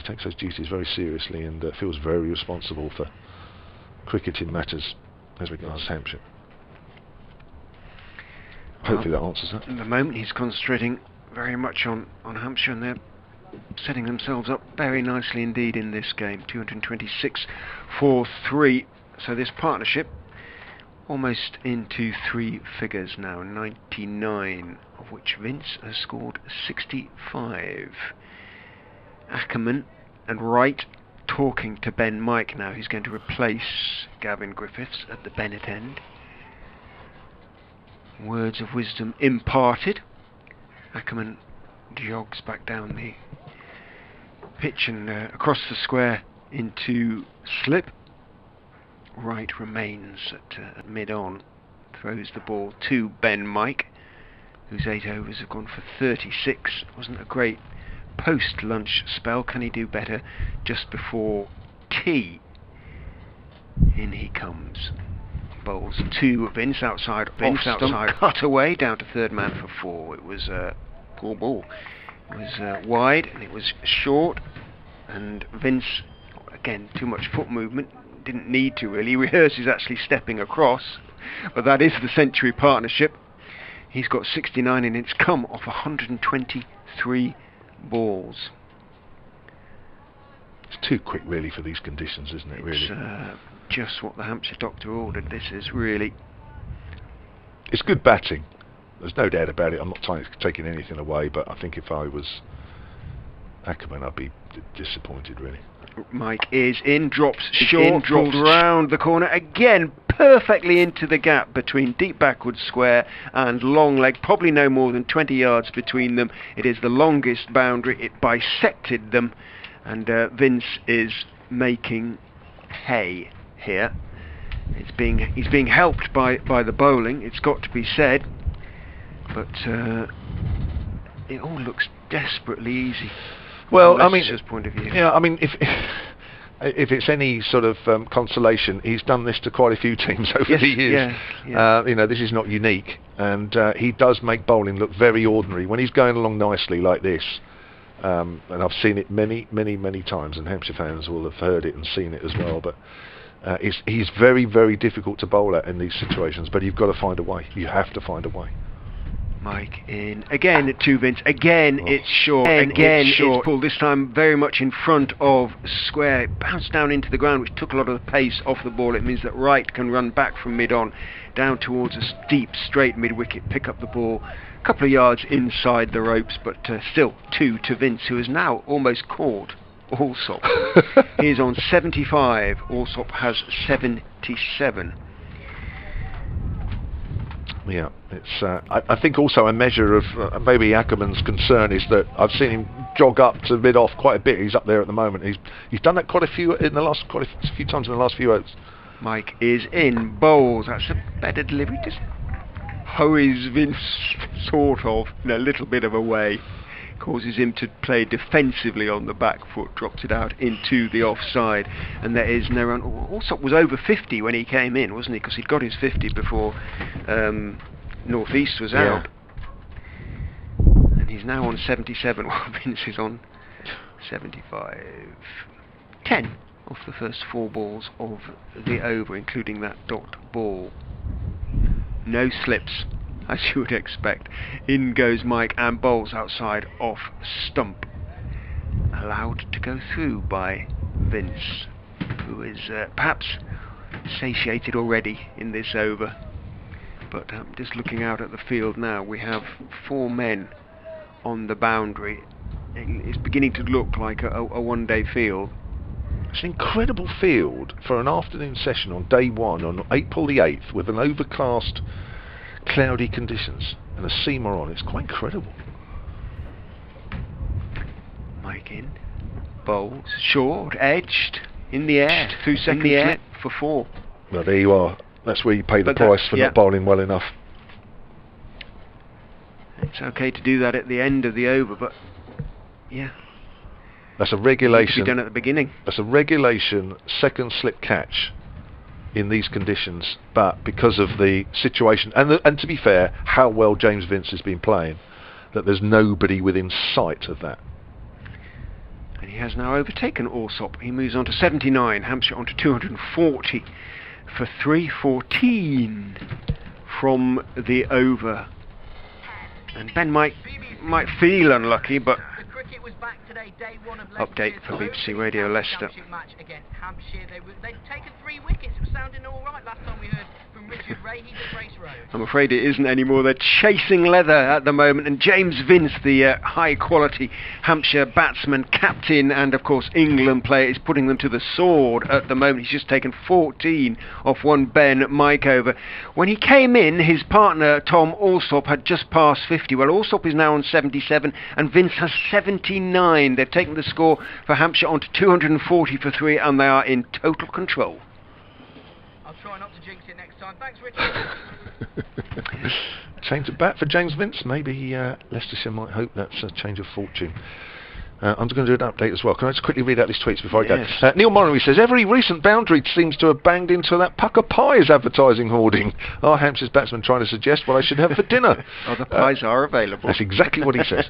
S3: takes those duties very seriously and feels very responsible for cricketing matters as regards Hampshire. Hopefully that answers that.
S2: At the moment he's concentrating very much on Hampshire, and they're setting themselves up very nicely indeed in this game. 226 for 3. So this partnership almost into 3 figures now, 99, of which Vince has scored 65. Ackerman and Wright talking to Ben Mike now, who's going to replace Gavin Griffiths at the Bennett end. Words of wisdom imparted. Ackerman jogs back down the pitch and across the square into slip. Wright remains at mid-on, throws the ball to Ben Mike, whose 8 overs have gone for 36. Wasn't a great post-lunch spell. Can he do better just before tea? In he comes. Bowls to Vince outside, cut away down to third man for 4. It was a poor ball. It was wide and it was short, and Vince, again, too much foot movement, didn't need to really. He rehearses actually stepping across, but that is the century partnership. He's got 69 and it's come off 123 balls.
S3: It's too quick really for these conditions, isn't it, really?
S2: It's just what the Hampshire doctor ordered. This is really...
S3: It's good batting. There's no doubt about it. I'm not taking anything away, but I think if I was Ackerman, I'd be disappointed, really.
S2: Mike is in, drops short, drops round the corner again, perfectly into the gap between deep backward square and long leg, probably no more than 20 yards between them. It is the longest boundary. It bisected them, and Vince is making hay here. He's being helped by the bowling, it's got to be said, but it all looks desperately easy.
S3: Well, I mean,
S2: point of view.
S3: Yeah, I mean, if it's any sort of consolation, he's done this to quite a few teams over the years. Yeah. You know, this is not unique, and he does make bowling look very ordinary when he's going along nicely like this. And I've seen it many times, and Hampshire fans will have heard it and seen it as well. But he's very, very difficult to bowl at in these situations. But you've got to find a way. You have to find a way.
S2: Mike in again to Vince. Again it's short. Again it's pulled. This time very much in front of square. It bounced down into the ground, which took a lot of the pace off the ball. It means that Wright can run back from mid-on down towards a deep straight mid-wicket, pick up the ball a couple of yards inside the ropes, but still 2 to Vince, who has now almost caught Alsop. He is on 75. Alsop has 77.
S3: Yeah, it's. I think also a measure of maybe Ackerman's concern is that I've seen him jog up to mid-off quite a bit. He's up there at the moment. He's done that quite a few times in the last few overs.
S2: Mike is in, bowls. That's a better delivery. Just hurries Vince sort of in a little bit of a way. Causes him to play defensively on the back foot, drops it out into the offside, and there is no run. Alsop was over 50 when he came in, wasn't he? Because he'd got his 50 before North East was out, and he's now on 77 while Vince is on 75. 10 off the first 4 balls of the over, including that dot ball. No slips, as you would expect. In goes Mike and bowls outside off stump. Allowed to go through by Vince, who is perhaps satiated already in this over. But just looking out at the field now, we have 4 men on the boundary. It's beginning to look like a one-day field.
S3: It's an incredible field for an afternoon session on day 1 on April the 8th with an overcast, cloudy conditions and a seamer on. It's quite incredible.
S2: Mike in, bowls, short, edged, in the air, through second slip for 4.
S3: Well, there you are. That's where you pay the price for not bowling well enough.
S2: It's okay to do that at the end of the over, but yeah,
S3: That's a
S2: To
S3: regulation.
S2: be done at the beginning.
S3: That's a regulation second slip catch in these conditions, but because of the situation and to be fair, how well James Vince has been playing, that there's nobody within sight of that.
S2: And he has now overtaken Alsop. He moves on to 79. Hampshire on to 240 for 314 from the over. And Ben might feel unlucky, but
S4: The cricket was back today, day one of
S2: update for BBC Radio Leicester.
S4: Match against Hampshire. They'd taken 3 wickets. It was sounding all right last time we heard from Richard Ray. He's at Grace Road.
S2: I'm afraid it isn't anymore. They're chasing leather at the moment, and James Vince, the high-quality Hampshire batsman, captain, and of course England player, is putting them to the sword at the moment. He's just taken 14 off one Ben Mike over. When he came in, his partner Tom Alsop had just passed 50. Well, Alsop is now on 77, and Vince has 79. They've taken the score for Hampshire on to 240 for 3, and they are in total control.
S4: I'll try not to jinx it next time. Thanks, Richard.
S3: Change of bat for James Vince. Maybe Leicestershire might hope that's a change of fortune. I'm going to do an update as well. Can I just quickly read out these tweets before I go? Neil Morrow says, every recent boundary seems to have banged into that Pucker Pies advertising hoarding. Are Hampshire's batsmen trying to suggest what I should have for dinner?
S2: Oh, the pies are available.
S3: That's exactly what he says.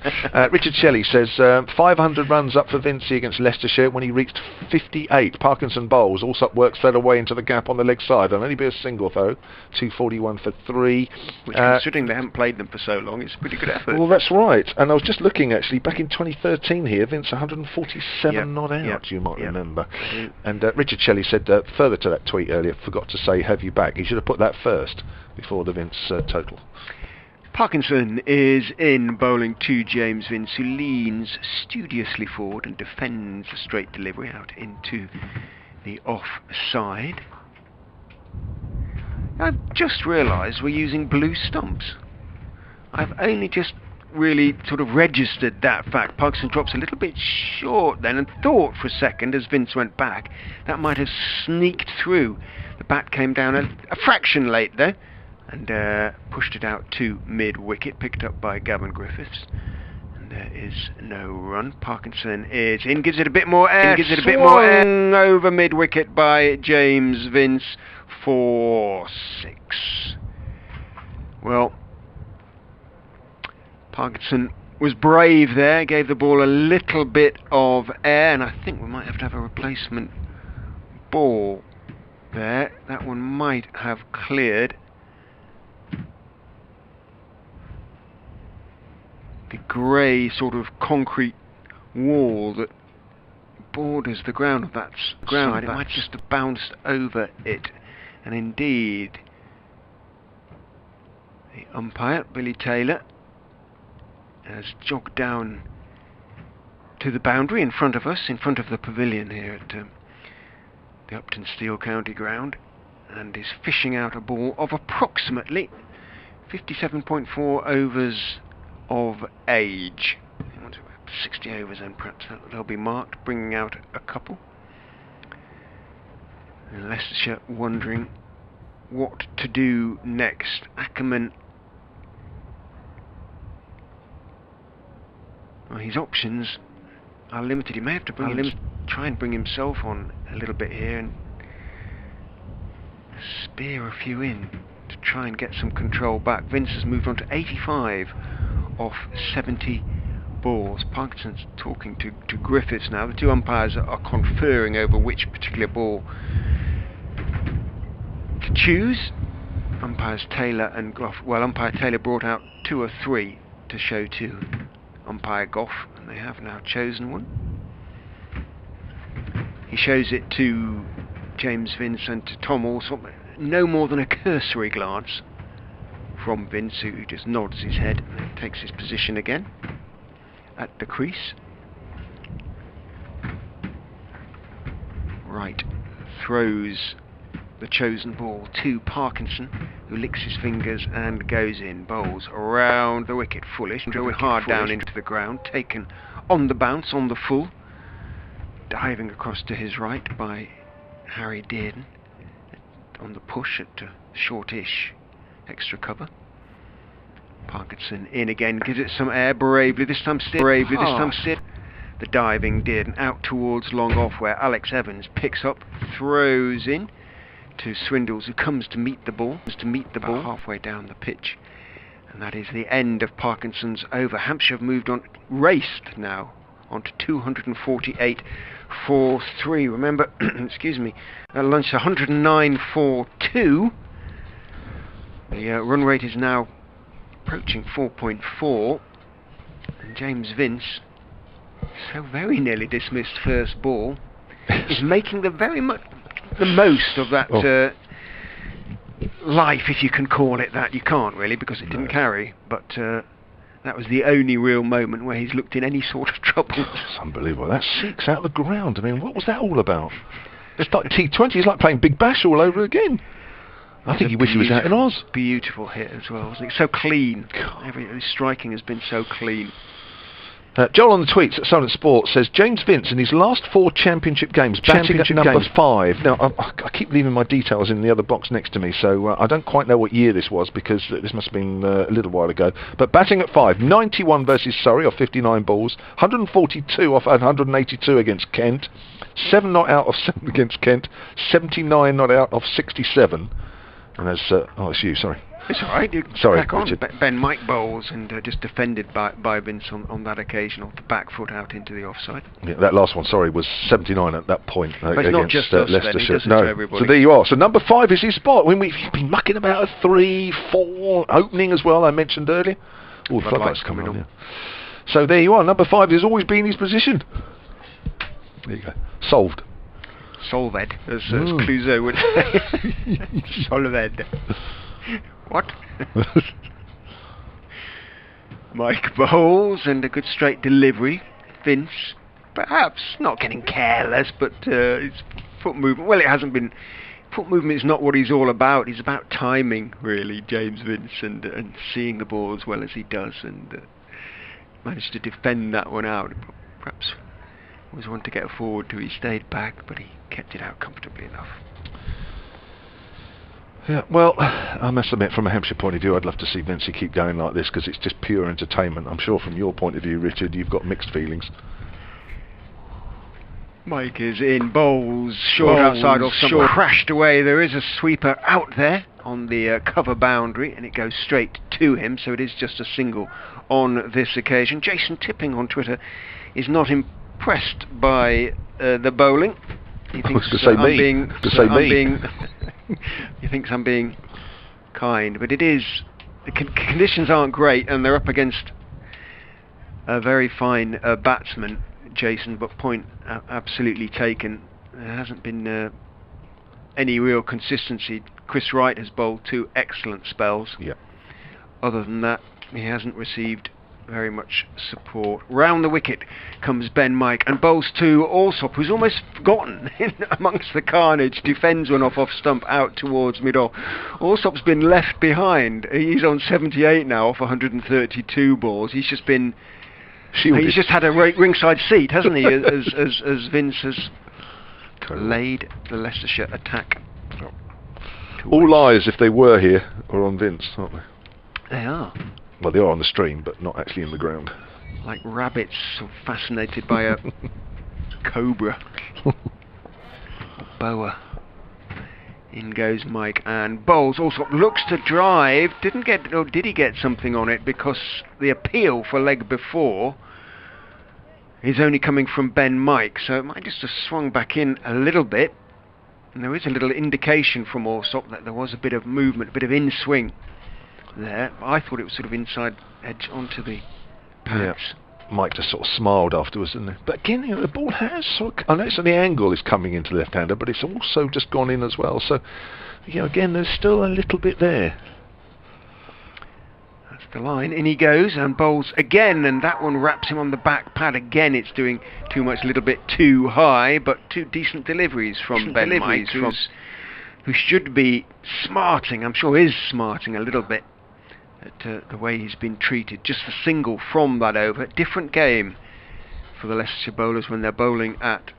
S3: Richard Shelley says, 500 runs up for Vincey against Leicestershire when he reached 58. Parkinson bowls. Alsop works fed away into the gap on the leg side. It'll only be a single, though. 241 for 3.
S2: Which, considering they haven't played them for so long, it's a pretty good effort.
S3: Well, that's right. And I was just looking, actually, back in 2013 here, Vince 147 not out, you might remember. And Richard Shelley said, further to that tweet earlier, forgot to say, have you back. He should have put that first before the Vince total.
S2: Parkinson is in, bowling to James Vince, who leans studiously forward and defends a straight delivery out into the offside. I've just realised we're using blue stumps. I've only just really sort of registered that fact. Parkinson drops a little bit short then, and thought for a second as Vince went back that might have sneaked through. The bat came down a fraction late though, and pushed it out to mid-wicket, picked up by Gavin Griffiths. And there is no run. Parkinson is in, gives it a bit more air, swung over mid-wicket by James Vince for 6. Well, Parkinson was brave there, gave the ball a little bit of air, and I think we might have to have a replacement ball there. That one might have cleared. The grey sort of concrete wall that borders the ground of that ground, it might just have bounced over it. And indeed, the umpire, Billy Taylor, has jogged down to the boundary in front of us, in front of the pavilion here at the Uptonsteel County Ground, and is fishing out a ball of approximately 57.4 overs of age. 60 overs then, perhaps they'll be marked, bringing out a couple. And Leicestershire wondering what to do next. Ackerman, well, his options are limited. He may have to try and bring himself on a little bit here and spear a few in to try and get some control back. Vince has moved on to 85 off 70 balls. Parkinson's talking to Griffiths now. The two umpires are conferring over which particular ball to choose. Umpires Taylor and Goff. Well, umpire Taylor brought out 2 or 3 to show to umpire Goff, and they have now chosen one. He shows it to James Vince and to Tom Alsop. No more than a cursory glance from Vince, who just nods his head and takes his position again at the crease. Right, throws the chosen ball to Parkinson, who licks his fingers and goes in. Bowls around the wicket, foolish, driven hard down into the ground, taken on the bounce, on the full, diving across to his right by Harry Dearden, on the push at shortish extra cover. Parkinson in again, gives it some air bravely, this time still, the diving did, and out towards long off where Alex Evans picks up, throws in to Swindles, who comes to meet the ball, about halfway down the pitch. And that is the end of Parkinson's over. Hampshire have moved on, raced now on to 248 for 3. Remember, excuse me, at lunch 109 for 2. The run rate is now approaching 4.4. And James Vince, so very nearly dismissed first ball, is making the most of that life, if you can call it that. You can't really, because it didn't carry, but that was the only real moment where he's looked in any sort of trouble.
S3: It's unbelievable. That 6 out of the ground. I mean, what was that all about? It's like T20. It's like playing Big Bash all over again. I think he wished he was out in Oz.
S2: Beautiful hit as well, wasn't it? So clean. His striking has been so clean.
S3: Joel on the tweets at Silent Sport says James Vince in his last 4 championship games batting at number 5. Now I keep leaving my details in the other box next to me, so I don't quite know what year this was, because this must have been a little while ago. But batting at 5, 91 versus Surrey off 59 balls, 142 off 182 against Kent, 7 not out of 7 against Kent, 79 not out of 67. And as it's you, sorry.
S2: It's alright,
S3: sorry,
S2: Ben Mike bowls and just defended by Vince on that occasion, off the back foot out into the offside.
S3: Yeah, that last one, sorry, was 79 at that point against Leicestershire. So there you are. So number 5 is his spot. When we've been mucking about a 3, 4 opening as well, I mentioned earlier. Oh, the floodlights coming on. Yeah. So there you are. Number 5 has always been his position. There you go. Solved.
S2: Solved, as Clouseau would say. Solved. What? Mike bowls, and a good straight delivery. Vince, perhaps not getting careless, but his foot movement, well, it hasn't been. Foot movement is not what he's all about. He's about timing, really, James Vince, and seeing the ball as well as he does, and managed to defend that one out. Perhaps was one to get forward to. He stayed back, but he kept it out comfortably enough.
S3: Yeah, well, I must admit, from a Hampshire point of view, I'd love to see Vincey keep going like this, because it's just pure entertainment. I'm sure from your point of view, Richard, you've got mixed feelings. Mike
S2: is in, bowls, short outside off stump, crashed away. There is a sweeper out there on the cover boundary, and it goes straight to him, so it is just a single on this occasion. Jason Tipping on Twitter is not impressed by the bowling. He thinks he thinks I'm being kind, but it is, the conditions aren't great, and they're up against a very fine batsman, Jason, but point absolutely taken. There hasn't been any real consistency. Chris Wright has bowled 2 excellent spells.
S3: Yeah.
S2: Other than that, he hasn't received very much support. Round the wicket comes Ben Mike and bowls to Alsop, who's almost forgotten in amongst the carnage. Defends one off stump out towards mid-off. Alsop's been left behind. He's on 78 now off 132 balls. He's just been shielded. He's just had a ringside seat, hasn't he, as Vince has laid the Leicestershire attack.
S3: All eyes, if they were here, are on Vince, aren't they?
S2: They are.
S3: Well, they are on the stream, but not actually in the ground.
S2: Like rabbits fascinated by a cobra. Boa. In goes Mike and bowls. Also looks to drive. Didn't get, or did he get something on it? Because the appeal for leg before is only coming from Ben Mike, so it might just have swung back in a little bit. And there is a little indication from Alsop that there was a bit of movement, a bit of in-swing there. I thought it was sort of inside edge onto the pads.
S3: Yeah. Mike just sort of smiled afterwards, didn't he? But again, you know, the ball has sort of, I know it's on the angle is coming into the left-hander, but it's also just gone in as well. So, you know, again, there's still a little bit there.
S2: That's the line. In he goes and bowls again, and that one wraps him on the back pad again. It's doing too much, a little bit too high, but 2 decent deliveries from Ben Mike, who should be smarting. I'm sure is smarting a little bit at the way he's been treated. Just a single from that over. Different game for the Leicestershire bowlers when they're bowling at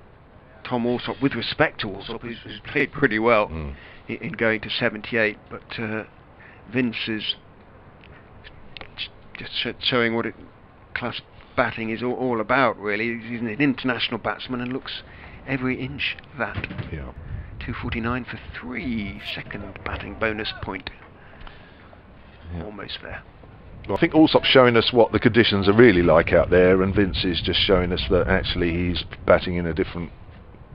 S2: Tom Alsop, with respect to Alsop, who's played pretty well in going to 78. But Vince is just showing what class batting is all about, really. He's an international batsman and looks every inch that.
S3: Yeah.
S2: 249 for 3, second batting bonus point.
S3: Yeah.
S2: Almost there.
S3: Well, I think Alsop's showing us what the conditions are really like out there, and Vince is just showing us that actually he's batting in a different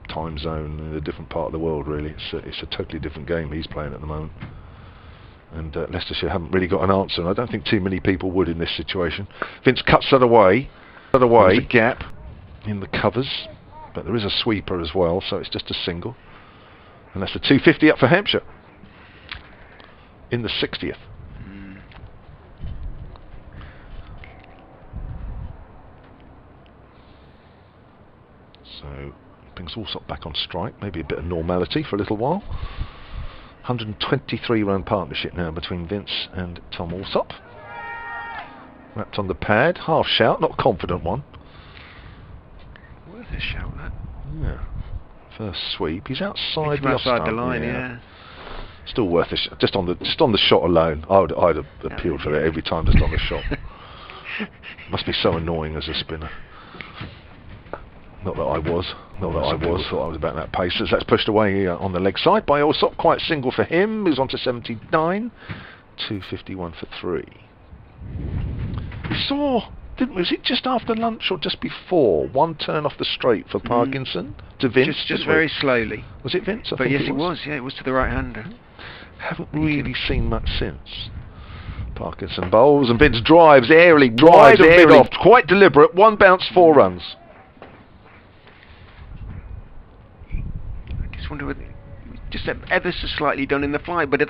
S3: time zone, in a different part of the world, really. It's a totally different game he's playing at the moment. And Leicestershire haven't really got an answer, and I don't think too many people would in this situation. Vince cuts that away. There's a gap in the covers, but there is a sweeper as well, so it's just a single. And that's the 250 up for Hampshire in the 60th. So brings Alsop back on strike, maybe a bit of normality for a little while. 123 run partnership now between Vince and Tom Alsop. Wrapped on the pad, half shout, not a confident one.
S2: Worth a shout, that.
S3: Yeah. First sweep, he's outside the
S2: outside
S3: off
S2: the
S3: stump,
S2: line, yeah.
S3: Still worth a just on the shot alone. I'd have appealed for that every time just on the shot. Must be so annoying as a spinner. Not that I was. Thought I was about that pace. As that's pushed away on the leg side by Alsop. Quite single for him. Moves on to 79. 251 for 3. We saw, was it just after lunch or just before? One turn off the straight for Parkinson to Vince.
S2: Just very slowly.
S3: Was it Vince?
S2: But yes, it was. Yeah, it was to the right-hander.
S3: Haven't really seen much since. Parkinson bowls and Vince drives airily, mid off, quite deliberate. One bounce, 4 runs.
S2: I just wonder whether just ever so slightly done in the fly, but it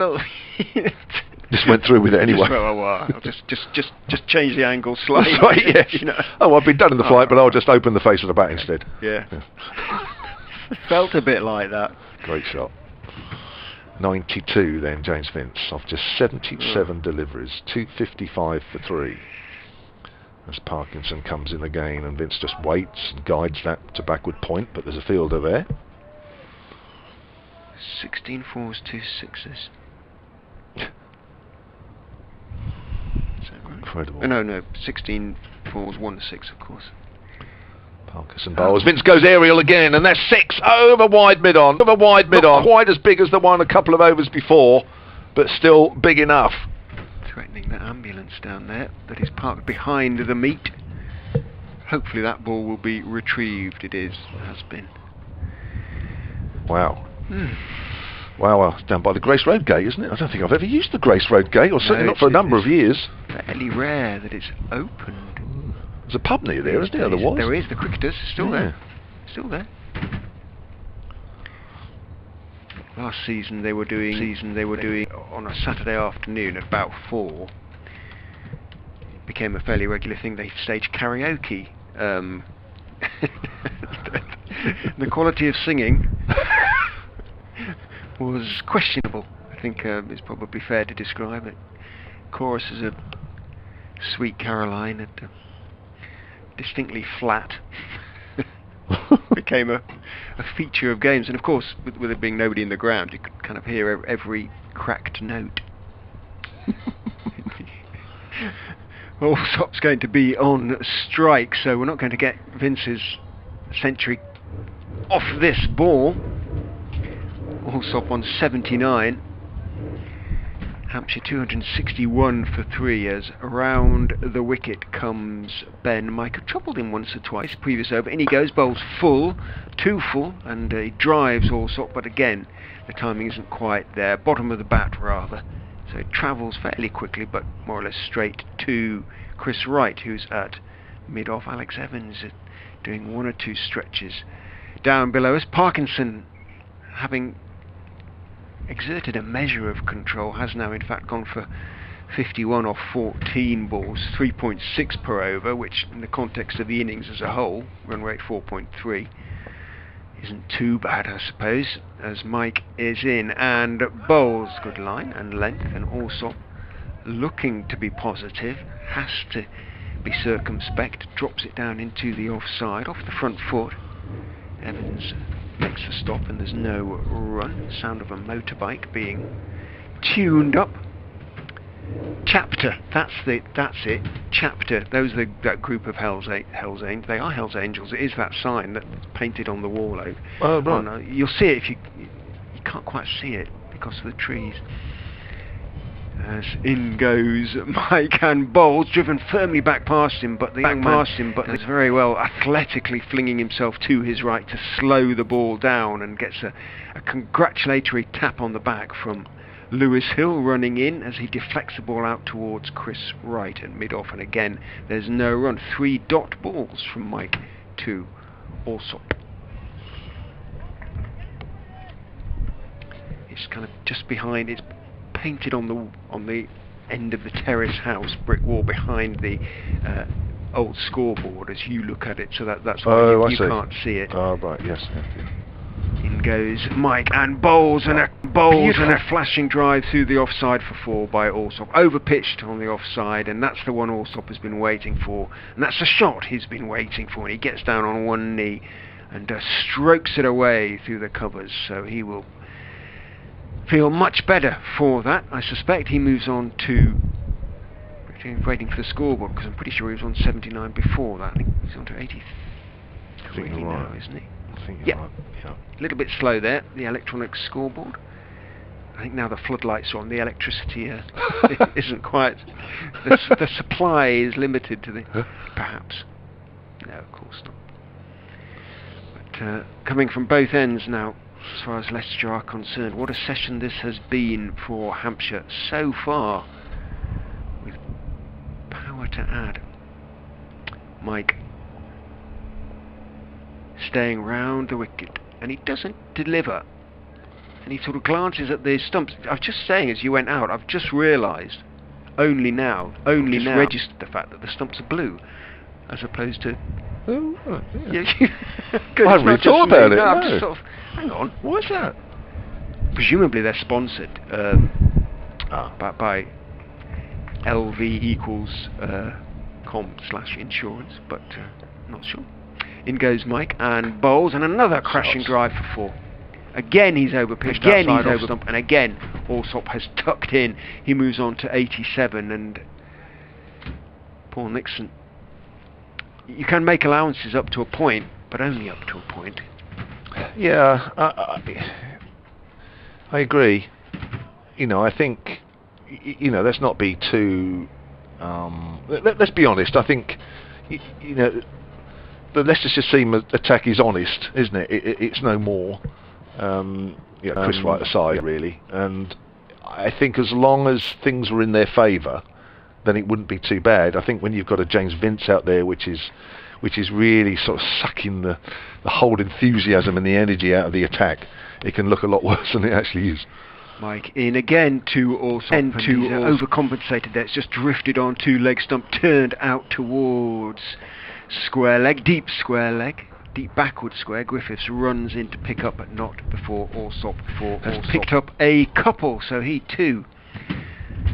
S3: just went through with it anyway.
S2: I'll just change the angle slightly.
S3: That's right, yes.
S2: You know.
S3: Oh, I've been done in the flight, but I'll just open the face of the bat instead.
S2: Yeah. Felt a bit like that.
S3: Great shot. 92 then, James Vince, off just 77 deliveries, 255 for 3. As Parkinson comes in again, and Vince just waits and guides that to backward point, but there's a fielder there.
S2: 16 fours, 2 sixes.
S3: Incredible.
S2: No, 16 fours, 1 6, of course.
S3: Parkinson bowls. Vince goes aerial again, and that's 6 over wide mid on. Not quite as big as the one a couple of overs before, but still big enough.
S2: Threatening that ambulance down there that is parked behind the meet. Hopefully that ball will be retrieved. It has been.
S3: Wow. Wow, it's down by the Grace Road gate, isn't it? I don't think I've ever used the Grace Road gate, or certainly not for a number of years.
S2: Fairly rare that it's opened.
S3: There's a pub near there, isn't there?
S2: There is. The Cricketers still there. Still there. Last season they were doing on a Saturday afternoon at about 4. It became a fairly regular thing. They staged karaoke. The quality of singing was questionable, I think is probably fair to describe it. Choruses of Sweet Caroline at distinctly flat. Became a feature of games, and of course with there being nobody in the ground you could kind of hear every cracked note. Alsop's going to be on strike, so we're not going to get Vince's century off this ball. Alsop on 79. Hampshire 261 for 3 as around the wicket comes Ben. Micah troubled him once or twice previous over. In he goes, bowls full, 2 full, and he drives Alsop, but again the timing isn't quite there. Bottom of the bat rather. So it travels fairly quickly, but more or less straight to Chris Wright, who's at mid-off. Alex Evans doing 1 or 2 stretches down below us. Parkinson, having exerted a measure of control, has now in fact gone for 51 off 14 balls, 3.6 per over, which in the context of the innings as a whole, run rate 4.3, isn't too bad, I suppose, as Mike is in and bowls. Good line and length, and Alsop looking to be positive, has to be circumspect, drops it down into the offside, off the front foot. Evans makes a stop and there's no run. Sound of a motorbike being tuned up. Chapter, that's it. Chapter. Those are that group of Hell's Angels. They are Hell's Angels. It is that sign that's painted on the wall.
S3: Oh, right.
S2: You'll see it if you can't quite see it because of the trees. As in goes Mike, and Bowles, driven firmly back past him, but the young man is very well athletically flinging himself to his right to slow the ball down, and gets a congratulatory tap on the back from Lewis Hill running in as he deflects the ball out towards Chris Wright and mid-off, and again there's no run. 3 dot balls from Mike to Alsop. It's kind of just behind, it's painted on the end of the terrace house brick wall behind the old scoreboard as you look at it, so that's why you can't see it.
S3: Oh, right, yes. Yeah.
S2: In goes Mike, and Bowles and a flashing drive through the offside for 4 by Alsop. Overpitched on the offside, and that's the one Alsop has been waiting for, and that's the shot he's been waiting for, and he gets down on one knee and strokes it away through the covers, so he will feel much better for that. I suspect he moves on to waiting for the scoreboard, because I'm pretty sure he was on 79 before that. I think he's on to 83 now, isn't he?
S3: I think you're right. Yeah.
S2: A little bit slow there, the electronic scoreboard. I think now the floodlights are on, the electricity isn't quite... The supply is limited to the... Perhaps. No, of course not. But coming from both ends now, as far as Leicestershire are concerned, what a session this has been for Hampshire so far, with power to add. Mike staying round the wicket, and he doesn't deliver, and he sort of glances at the stumps. I was just saying as you went out, I've just realised only now registered the fact that the stumps are blue as opposed to...
S3: Oh, yeah.
S2: I
S3: haven't really thought about it.
S2: No,
S3: No.
S2: I'm just sort of, hang on,
S3: What is that?
S2: presumably they're sponsored by LV equals com/insurance, but not sure. In goes Mike, and Bowles, and another crashing drive for 4. Again he's overpitched outside off stump, and again Alsop has tucked in. He moves on to 87, and Paul Nixon, you can make allowances up to a point, but only up to a point.
S3: Yeah, I agree. I think, let's not be too... let's be honest. I think, the Leicestershire team attack is honest, isn't it? It's no more. Chris Wright aside, really. And I think as long as things were in their favour, then it wouldn't be too bad. I think when you've got a James Vince out there, which is really sort of sucking the whole enthusiasm and the energy out of the attack, it can look a lot worse than it actually is.
S2: Mike in again to Alsop, overcompensated there. It's just drifted on 2 leg stump, turned out towards square leg, deep backward square. Griffiths runs in to pick up, but not before Alsop. Has picked up a couple, so he too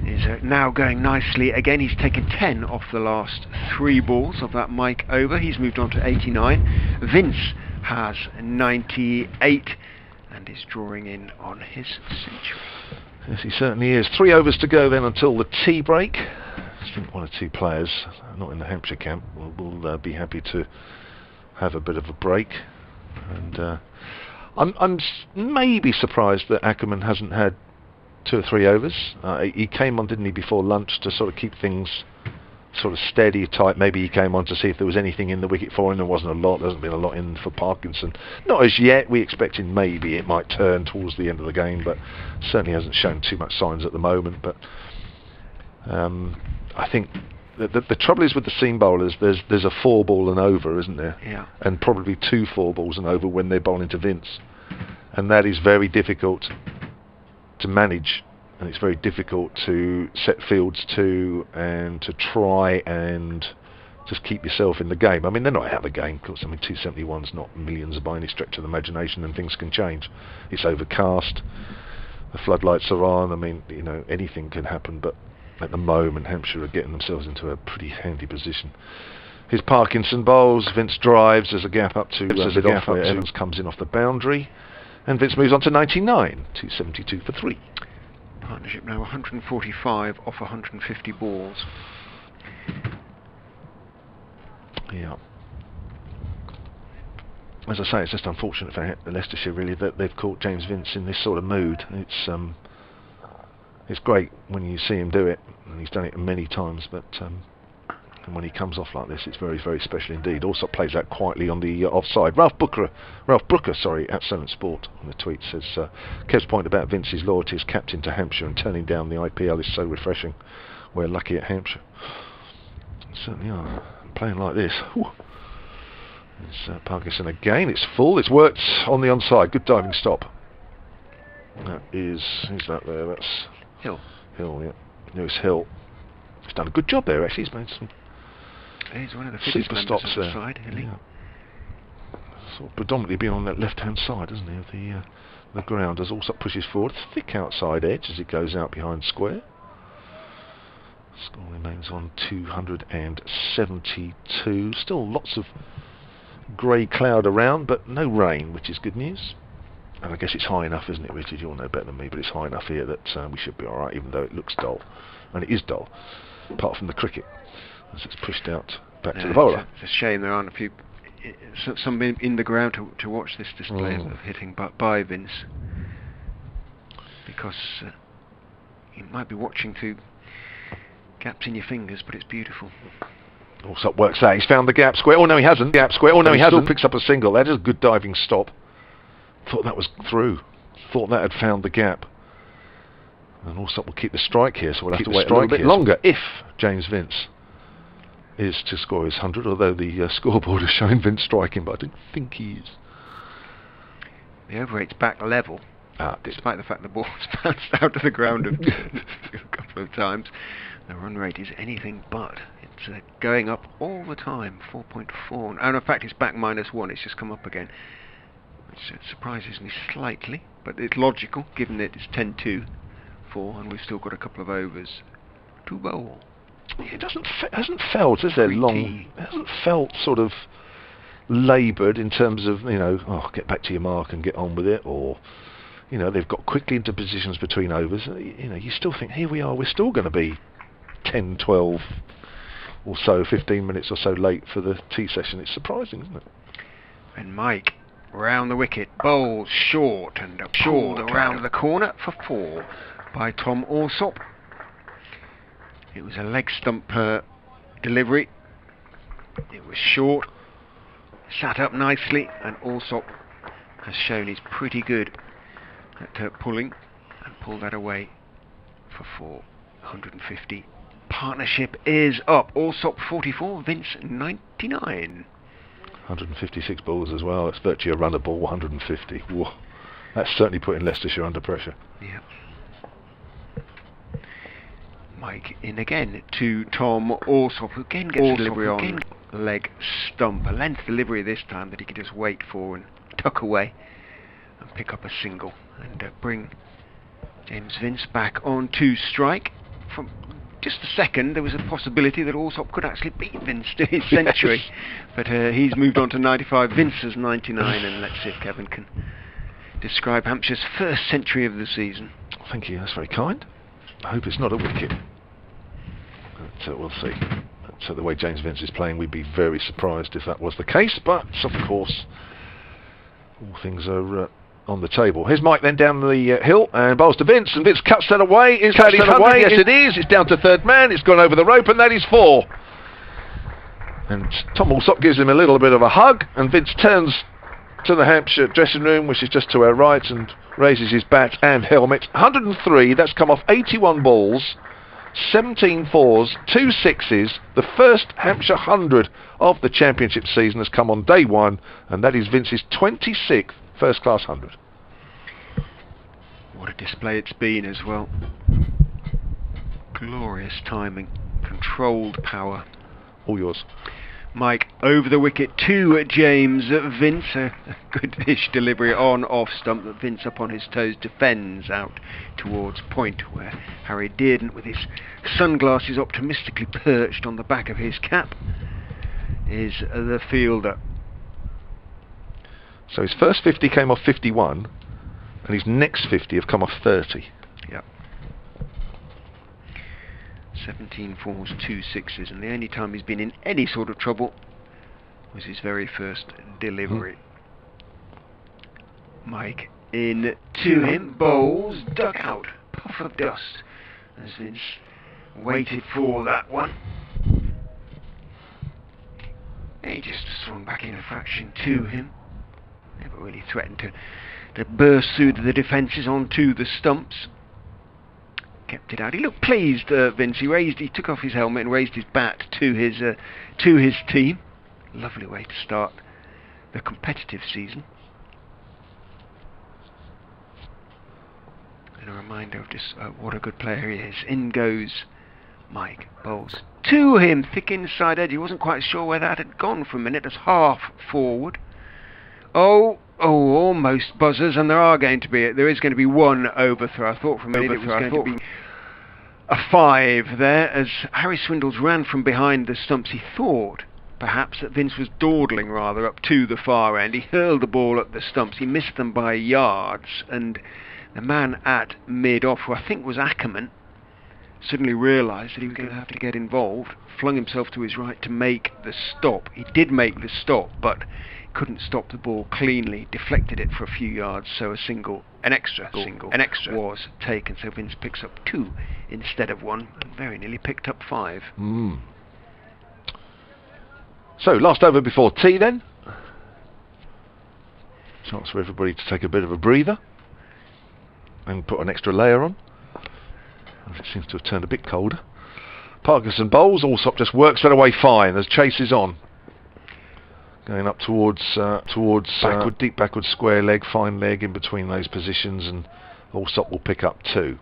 S2: is now going nicely again. He's taken 10 off the last 3 balls of that Mike over. He's moved on to 89. Vince has 98 and is drawing in on his century.
S3: Yes, he certainly is. 3 overs to go then until the tea break. I think 1 or 2 players, not in the Hampshire camp, will be happy to have a bit of a break. And I'm maybe surprised that Ackerman hasn't had 2 or 3 overs. He came on, didn't he, before lunch to sort of keep things sort of steady, tight. Maybe he came on to see if there was anything in the wicket for him. There wasn't a lot. There hasn't been a lot in for Parkinson. Not as yet. We expected maybe it might turn towards the end of the game, but certainly hasn't shown too much signs at the moment. But I think the trouble is with the seam bowlers, there's a 4 ball and over, isn't there?
S2: Yeah.
S3: And probably 2 4 balls and over when they're bowling to Vince. And that is very difficult to manage. And it's very difficult to set fields to, and to try and just keep yourself in the game. I mean, they're not out of the game, of course. I mean, 271's not millions by any stretch of the imagination, and things can change. It's overcast, the floodlights are on. I mean, anything can happen, but at the moment Hampshire are getting themselves into a pretty handy position. Here's Parkinson bowls, Vince drives, there's a gap up to Evans comes in off the boundary, and Vince moves on to 99, 272 for 3.
S2: Partnership now 145 off 150 balls.
S3: Yeah. As I say, it's just unfortunate for Leicestershire really that they've caught James Vince in this sort of mood. It's great when you see him do it, and he's done it many times, but and when he comes off like this, it's very, very special indeed. Also plays out quietly on the offside. Ralph Brooker, at Solent Sport on the tweet says, Kev's point about Vince's loyalty as captain to Hampshire and turning down the IPL is so refreshing. We're lucky at Hampshire. Certainly are. Playing like this. Whew. It's Parkinson again. It's full. It's worked on the onside. Good diving stop. That is. Who's that there? That's
S2: Hill.
S3: Hill, yeah. Lewis Hill. He's done a good job there. Actually, he's made some.
S2: He's one of the
S3: Super stops
S2: of
S3: there.
S2: The side,
S3: yeah. Sort of predominantly being on that left-hand side, isn't he, of the ground as Alsop pushes forward. Thick outside edge as it goes out behind square. Score remains on 272. Still lots of grey cloud around, but no rain, which is good news. And I guess it's high enough, isn't it, Richard? You'll know better than me, but it's high enough here that we should be alright, even though it looks dull. And it is dull, apart from the cricket, as it's pushed out back to the bowler.
S2: It's a shame there aren't a few, some in the ground to watch this display of hitting by Vince, because you might be watching through gaps in your fingers, but it's beautiful.
S3: Alsop works out. He's found the gap square. Oh no, he hasn't. Gap square. Oh no, he hasn't. Picks up a single. That is a good diving stop. Thought that was through. Thought that had found the gap. And Alsop will keep the strike here, so we'll have to wait a little bit longer if James Vince is to score his 100, although the scoreboard has shown Vince striking, but I don't think he is.
S2: The over 8's back level, despite the fact the ball's bounced out of the ground a couple of times. The run rate is anything but. It's going up all the time, 4.4. And in fact, it's back -1. It's just come up again, which surprises me slightly, but it's logical given that it's 10-2, 4, and we've still got a couple of overs to bowl.
S3: It hasn't felt, is there, long? It hasn't felt sort of laboured in terms of, you know, get back to your mark and get on with it, or, you know, they've got quickly into positions between overs. You know, you still think, here we are, we're still going to be 10, 12 or so, 15 minutes or so late for the tea session. It's surprising, isn't it?
S2: And Mike, round the wicket, bowls short and short around the corner for 4 by Tom Alsop. It was a leg stump delivery. It was short, sat up nicely, and Alsop has shown he's pretty good at pulling, and pulled that away for 450. Partnership is up. Alsop 44, Vince 99.
S3: 156 balls as well. It's virtually a runner ball, 150. Whoa. That's certainly putting Leicestershire under pressure.
S2: Yeah. Mike in again to Tom Alsop, who again gets a delivery on leg stump. A length delivery this time that he can just wait for and tuck away and pick up a single and bring James Vince back on to strike. From just a second, there was a possibility that Alsop could actually beat Vince to his century, but he's moved on to 95. Vince is 99, and let's see if Kevin can describe Hampshire's first century of the season.
S3: Thank you, that's very kind. I hope it's not a wicket. But we'll see. So the way James Vince is playing, we'd be very surprised if that was the case, but of course all things are on the table. Here's Mike then down the hill and bowls to Vince, and Vince cuts that away. Is that his 100? Yes, it is. It's down to third man. It's gone over the rope, and that is 4. And Tom Alsop gives him a little bit of a hug, and Vince turns to the Hampshire dressing room, which is just to our right, and raises his bat and helmet. 103. That's come off 81 balls, 17 4s, 2 6s. The first Hampshire 100 of the championship season has come on day 1, and that is Vince's 26th first-class 100.
S2: What a display it's been as well. Glorious timing, controlled power.
S3: All yours.
S2: Mike over the wicket to James Vince. A good-ish delivery on off stump, that Vince up on his toes defends out towards point, where Harry Dearden, with his sunglasses optimistically perched on the back of his cap, is the fielder.
S3: So his first 50 came off 51, and his next 50 have come off 30.
S2: Yep. 17 fours, 2 sixes, and the only time he's been in any sort of trouble was his very first delivery. Mike in to him, bowls, duck out, puff of dust, as Vince waited for that one. He just swung back in a fraction to him. Never really threatened to burst through the defences onto the stumps. Kept it out. He looked pleased, Vince. He took off his helmet and raised his bat to his team. Lovely way to start the competitive season. And a reminder of just what a good player he is. In goes Mike, bowls to him, thick inside edge. He wasn't quite sure where that had gone for a minute. As half forward. Oh, almost buzzers, and there is going to be one overthrow. I thought for a minute it was going to be a 5 there, as Harry Swindles ran from behind the stumps. He thought perhaps that Vince was dawdling rather up to the far end. He hurled the ball at the stumps. He missed them by yards, and the man at mid-off, who I think was Ackerman, suddenly realised that he was going to have to get involved, flung himself to his right to make the stop. He did make the stop, but couldn't stop the ball cleanly, deflected it for a few yards, so an extra was taken. So Vince picks up 2 instead of 1, and very nearly picked up 5.
S3: So, last over before tea then. Chance for everybody to take a bit of a breather and put an extra layer on. It seems to have turned a bit colder. Parkinson bowls. Alsop just works that away fine as chase is on. Going up towards deep backward square leg, fine leg in between those positions, and Alsop will pick up 2.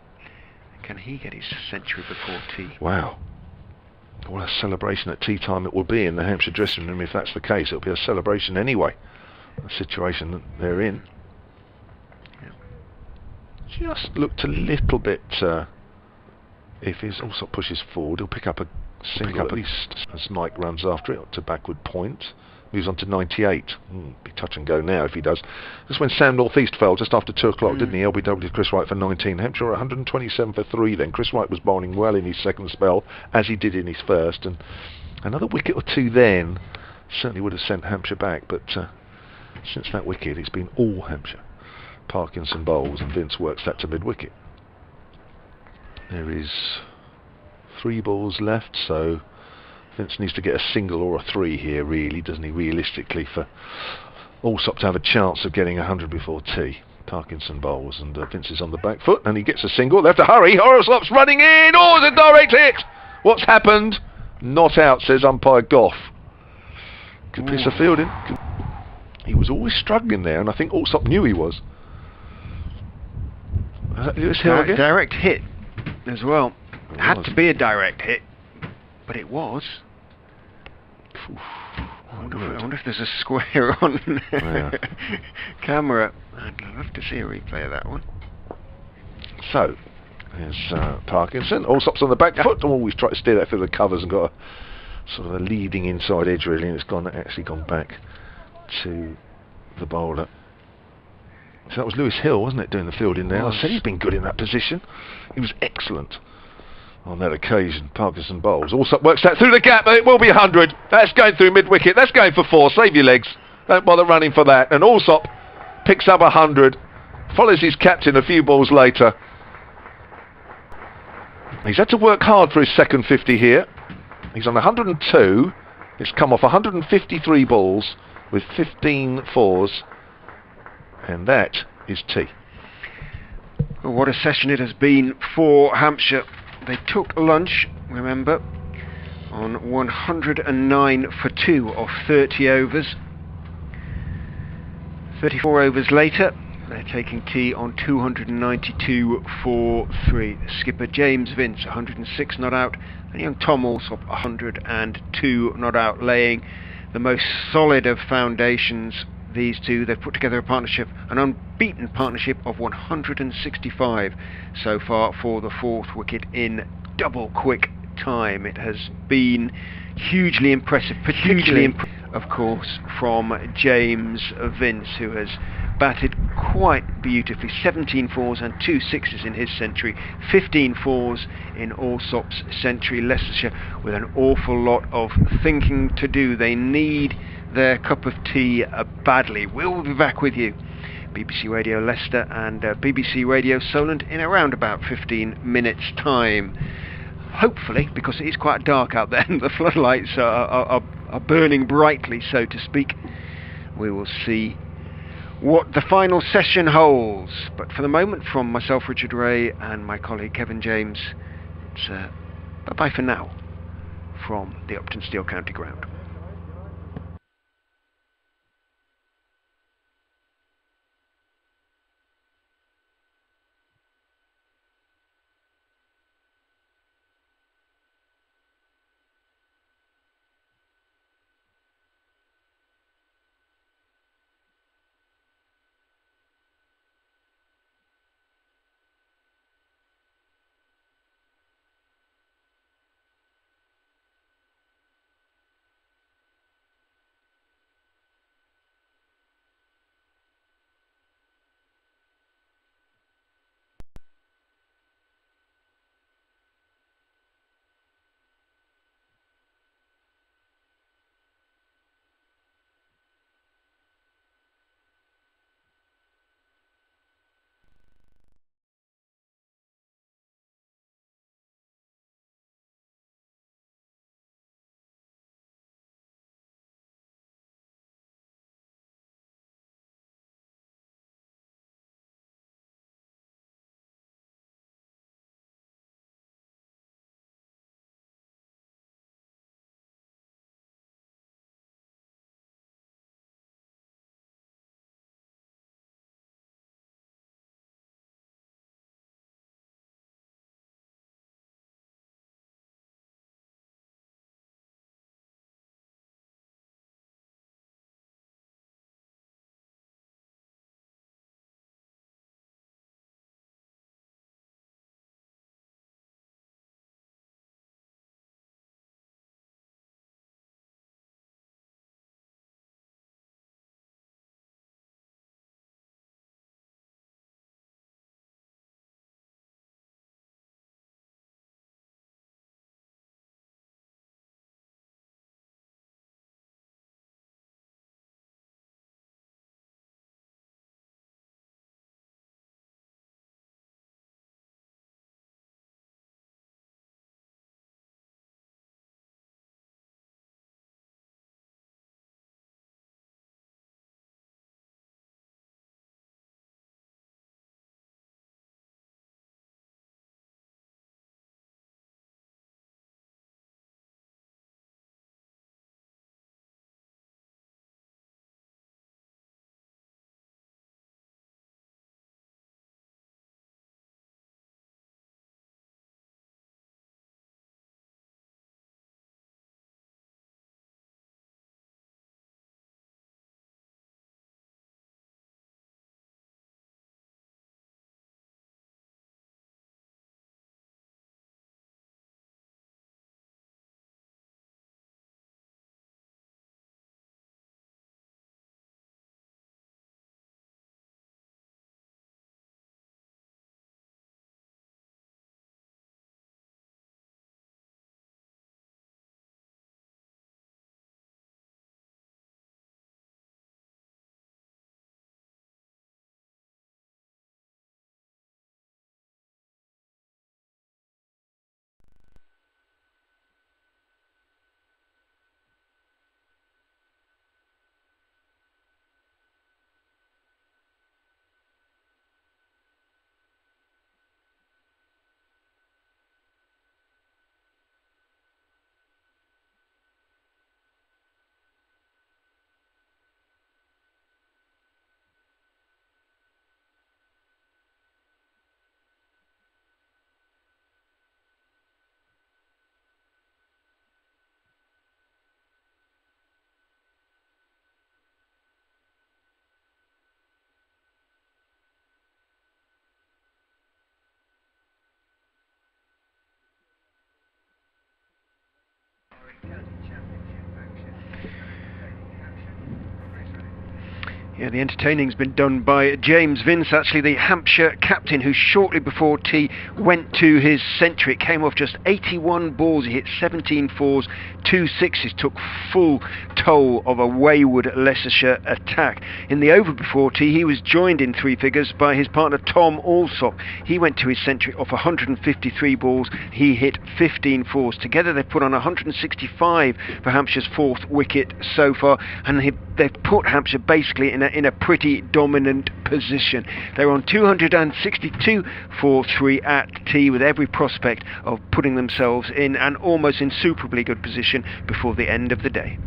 S2: Can he get his century before tea?
S3: Wow. What a celebration at tea time it will be in the Hampshire dressing room. If that's the case, it'll be a celebration anyway. The situation that they're in. Just looked a little bit. If his Alsop pushes forward, he'll pick up a single at least as Mike runs after it to backward point. Moves on to 98. Be touch and go now if he does. This when Sam North East fell just after 2 o'clock, didn't he? LBW to Chris Wright for 19. Hampshire 127 for 3 then. Chris Wright was bowling well in his second spell, as he did in his first. And another wicket or 2 then certainly would have sent Hampshire back. But since that wicket, it's been all Hampshire. Parkinson bowls and Vince works that to mid-wicket. There is 3 balls left, so Vince needs to get a single or a 3 here, really, doesn't he, realistically, for Alsop to have a chance of getting 100 before tea. Parkinson bowls, and Vince is on the back foot, and he gets a single. They have to hurry. Alsop's running in. Oh, it's a direct hit. What's happened? Not out, says umpire Goff. Good piece of fielding. He was always struggling there, and I think Alsop knew he was. Is that Lewis Hill again?
S2: Direct hit as well. It had to be a direct hit. But it was. I wonder if there's a square on camera. I'd love to see a replay of that one.
S3: So, there's Parkinson. Alsop's on the back foot. Always try to steer that through the covers and got a sort of a leading inside edge really, and it's actually gone back to the bowler. So that was Lewis Hill, wasn't it, doing the fielding there? I said he's been good in that position. He was excellent on that occasion. Parkinson bowls. Alsop works that through the gap, but it will be 100. That's going through mid-wicket. That's going for 4. Save your legs. Don't bother running for that. And Alsop picks up 100. Follows his captain a few balls later. He's had to work hard for his second 50 here. He's on 102. It's come off 153 balls with 15 fours. And that is tea.
S2: Well, what a session it has been for Hampshire. They took lunch, remember, on 109 for 2 of 30 overs. 34 overs later, they're taking tea on 292 for 3. Skipper James Vince, 106 not out, and young Tom Alsop, 102 not out, laying the most solid of foundations. These two, they've put together a partnership, an unbeaten partnership of 165 so far for the 4th wicket in double quick time. It has been hugely impressive, particularly of course from James Vince, who has batted quite beautifully. 17 fours and 2 sixes in his century, 15 fours in Alsop's century. Leicestershire with an awful lot of thinking to do. They need their cup of tea badly. We'll be back with you, BBC Radio Leicester and BBC Radio Solent, in around about 15 minutes time. Hopefully, because it is quite dark out there and the floodlights are burning brightly, so to speak, we will see what the final session holds. But for the moment, from myself, Richard Ray, and my colleague Kevin James, it's bye-bye for now from the Uptonsteel County Ground. Yeah, the entertaining's been done by James Vince, actually the Hampshire captain, who shortly before tea went to his century. It came off just 81 balls. He hit 17 fours, 2 sixes, took full toll of a wayward Leicestershire attack. In the over before tea, he was joined in 3 figures by his partner Tom Alsop. He went to his century off 153 balls. He hit 15 fours. Together they've put on 165 for Hampshire's 4th wicket so far, and they've put Hampshire basically in a pretty dominant position. They're on 262 for 3 at tea, with every prospect of putting themselves in an almost insuperably good position before the end of the day.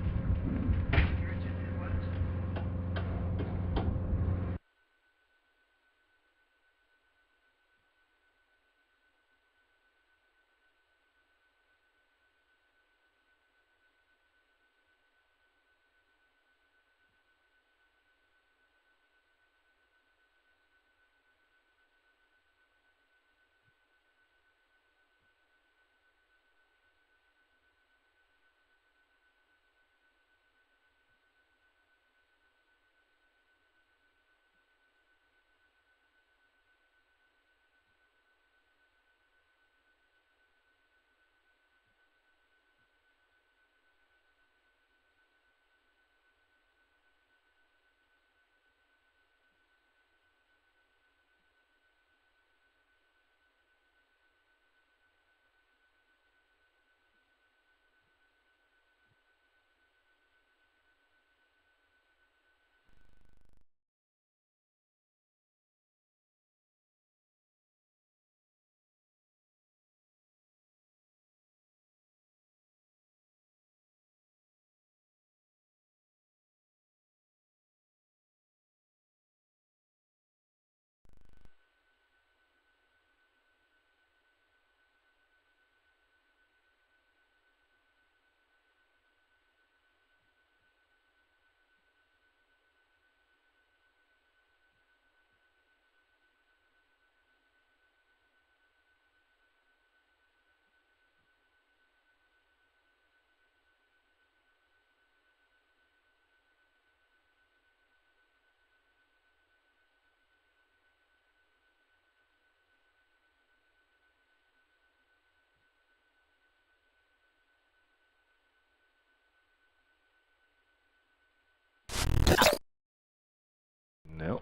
S3: Now,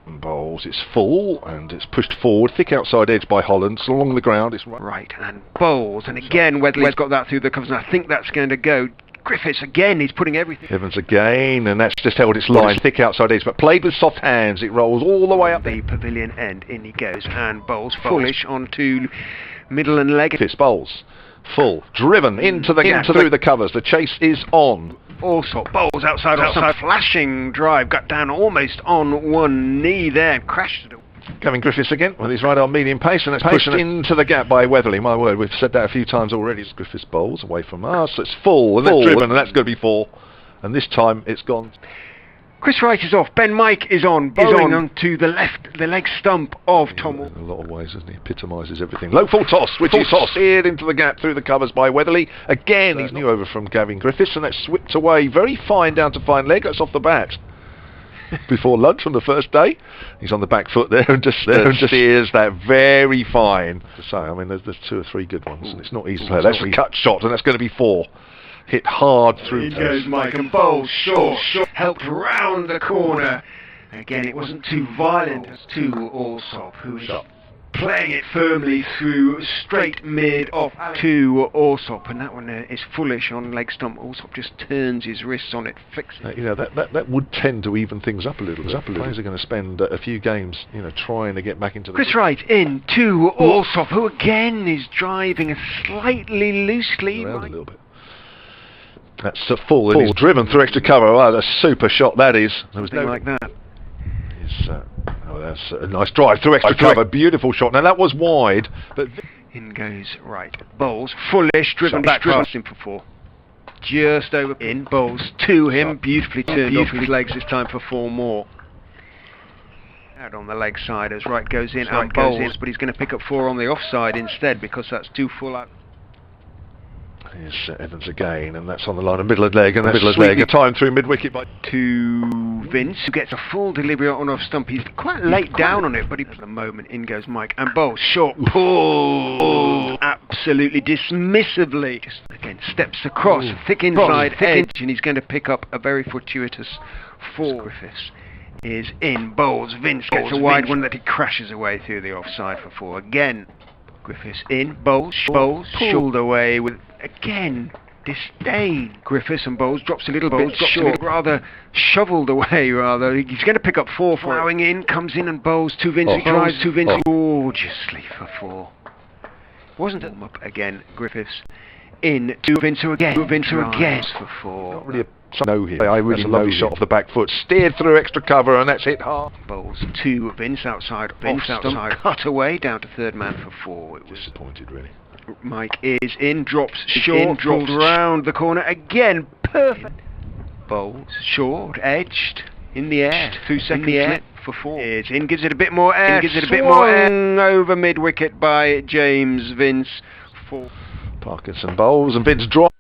S3: bowls, it's full and it's pushed forward, thick outside edge by Holland, so along the ground it's
S2: right, and bowls, and again Weatherly's got that through the covers, and I think that's going to go. Griffiths again, he's putting everything.
S3: Evans again, and that's just held its line, thick outside edge, but played with soft hands. It rolls all the way up
S2: the pavilion end. In he goes, and bowls fullish onto middle and leg.
S3: Griffiths bowls full, driven into the gap, through the covers. The chase is on.
S2: Alsop bowls outside, flashing drive, got down almost on one knee there and crashed it.
S3: Coming Griffiths again with his right arm medium pace, and it's pushed into the gap by Weatherly. My word, we've said that a few times already. Griffiths bowls away from us. It's full, and it's driven, and that's going to be 4. And this time it's gone.
S2: Chris Wright is off. Ben Mike is on, bowling onto the leg stump of Tom.
S3: In a lot of ways, doesn't he? Epitomises everything. Low full toss, which is steered into the gap through the covers by Weatherly. Again, he's new over from Gavin Griffiths, and that's whipped away very fine down to fine leg. That's off the bat. Before lunch on the first day, he's on the back foot there and just steers that very fine. So, I mean, there's 2 or 3 good ones, and it's not easy to play. That's a cut shot, and that's going to be 4. Hit hard through.
S2: In goes Mike, and bowls short, helped round the corner. Again, it wasn't too violent as to Alsop, who is playing it firmly through straight mid off to Alsop, and that one is fullish on leg stump. Alsop just turns his wrists on it, flicks it.
S3: You know, that would tend to even things up a little bit. Players are going to spend a few games, you know, trying to get back into the...
S2: Chris Wright in to Alsop, who again is driving slightly loosely.
S3: Around a little bit. That's full, and he's driven through extra cover. Wow, that's a super shot that is. There was
S2: nothing like that.
S3: That's a nice drive through extra cover. Beautiful shot. Now that was wide, but
S2: in goes Wright. Bowls fullish, driven back past him for 4. Just over in, bowls to him, beautifully turned off his legs this time for 4 more. Out on the leg side as Wright goes in and bowls, but he's going to pick up 4 on the offside instead because that's too full out.
S3: Here's Evans again, and that's on the line of middle of leg, and that's middle of leg. A time through mid wicket by
S2: 2 Vince, who gets a full delivery on off stump. He's quite late down on it, but at the moment in goes Mike and bowls short pull, absolutely dismissively. Just again steps across, thick inside edge, and he's going to pick up a very fortuitous 4. Griffiths is in, bowls. Vince gets a wide one that he crashes away through the offside for 4 again. Griffiths in, bowls, pulled away with again disdain. Griffiths and bowls drops a little bit short, rather shoveled away rather. He's going to pick up 4 for flowing in, comes in and bowls to Vince. He tries to Vince gorgeously for 4. Wasn't it up again? Griffiths in to Vince again. For 4.
S3: Not really a no here. I really lovely shot off the back foot, steered through extra cover, and that's hit hard.
S2: Bowls to Vince outside. Cut away down to third man for 4. It was
S3: disappointed really.
S2: Mike is in, drops short, dropped round the corner again, perfect. Bowls short, edged, in the air, 2 seconds slip for 4. Is in, gives it a bit more air, swung over mid wicket by James Vince. 4.
S3: Parkinson bowls and Vince drop.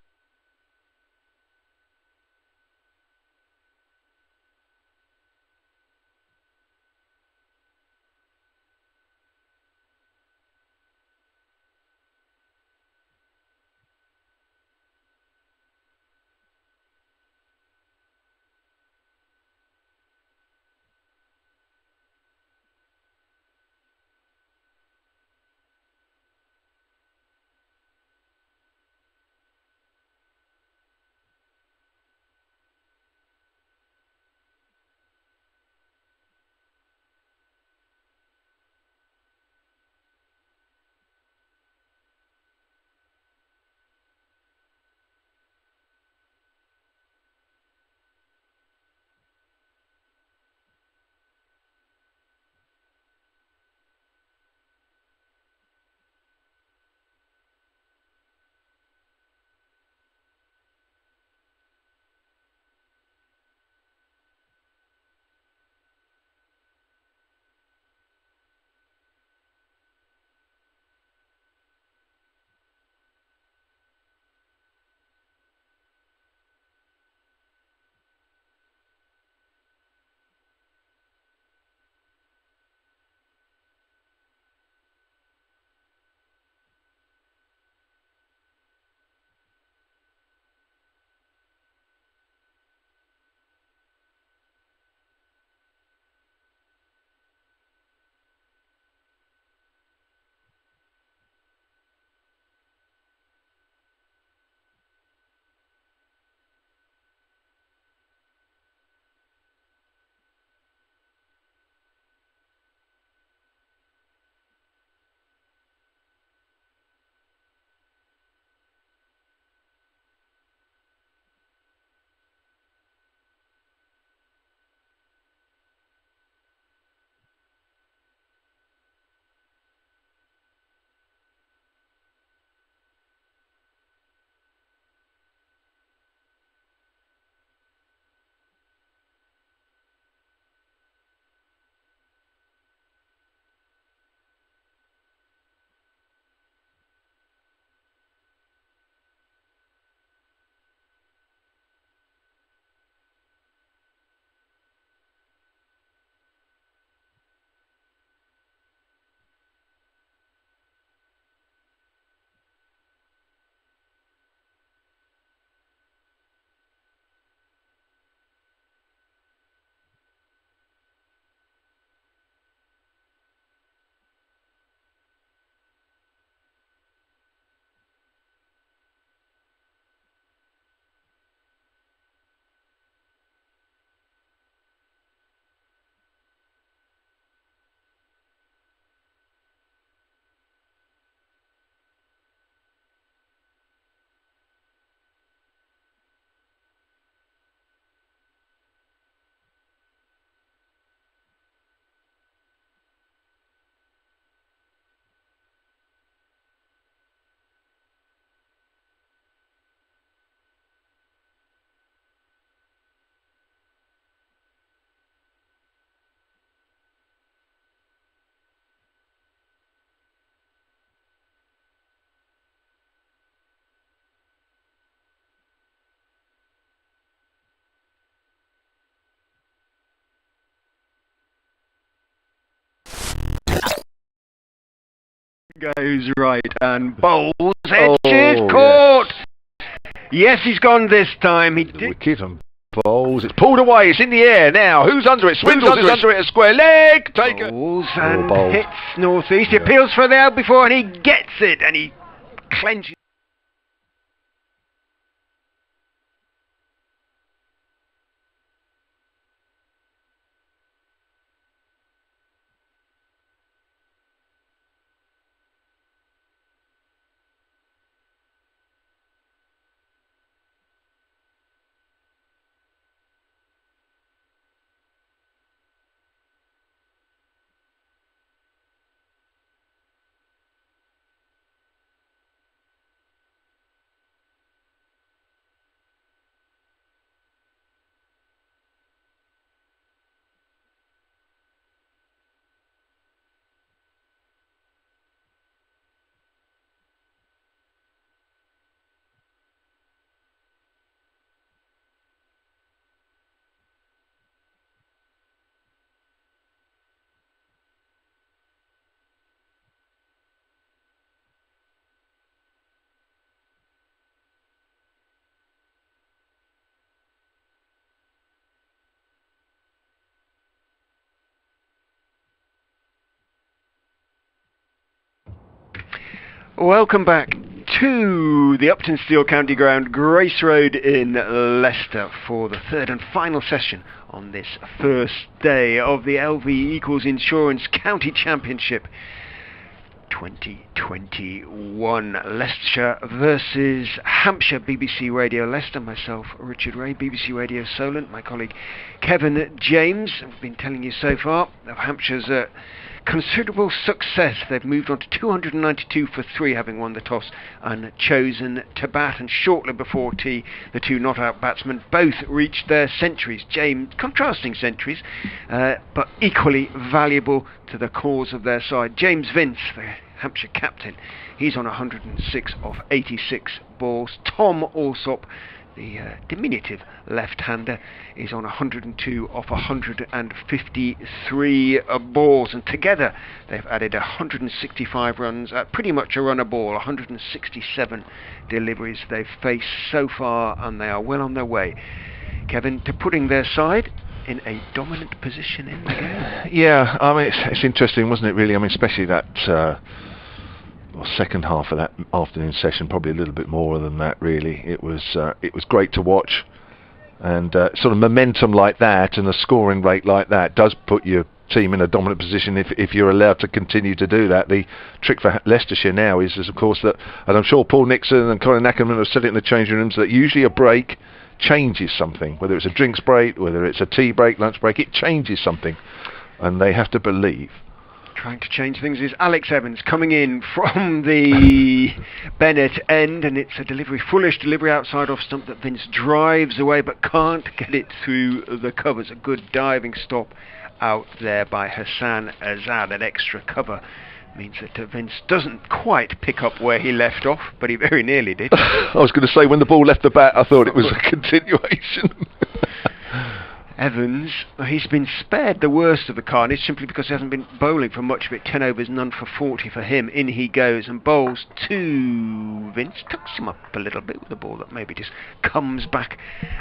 S2: goes right and bowls. Edge is caught. Yes, he's gone this time. He did.
S3: Wicket and bowls. It's pulled away. It's in the air now. Who's under it? Swindles is under it. A square leg. Take it.
S2: Bowls and
S3: bowled.
S2: hits northeast. He appeals for the out before and he gets it and he clenches. Welcome back to the Uptonsteel County Ground, Grace Road in Leicester, for the third and final session on this first day of the LV Equals Insurance County Championship 2021. Leicestershire versus Hampshire. BBC Radio Leicester, myself Richard Ray, BBC Radio Solent, my colleague Kevin James. I've been telling you so far of Hampshire's considerable success. They've moved on to 292 for 3, having won the toss and chosen to bat, and shortly before tea the two not-out batsmen both reached their centuries. James, contrasting centuries, but equally valuable to the cause of their side. James Vince, the Hampshire captain, he's on 106 of 86 balls. Tom Alsop, the diminutive left-hander, is on 102 off 153 balls, and together they've added 165 runs at pretty much a run a ball. 167 deliveries they've faced so far, and they are well on their way, Kevin, to putting their side in a dominant position in the game.
S3: Yeah, I mean, it's interesting, wasn't it, really? I mean, especially that second half of that afternoon session, probably a little bit more than that, really. It was great to watch, and sort of momentum like that and a scoring rate like that does put your team in a dominant position if you're allowed to continue to do that. The trick for Leicestershire now is of course that, and I'm sure Paul Nixon and Colin Ackerman have said it in the changing rooms, that usually a break changes something, whether it's a drinks break, whether it's a tea break, lunch break, it changes something, and they have to believe.
S2: Trying to change things is Alex Evans, coming in from the Bennett end, and it's a foolish delivery outside off stump that Vince drives away but can't get it through the covers. A good diving stop out there by Hassan Azad. An extra cover means that Vince doesn't quite pick up where he left off, but he very nearly did.
S3: I was going to say, when the ball left the bat, I thought it was a continuation.
S2: Evans, he's been spared the worst of the carnage simply because he hasn't been bowling for much of it. 10 overs, none for 40 for him. In he goes and bowls to Vince. Tucks him up a little bit with a ball that maybe just comes back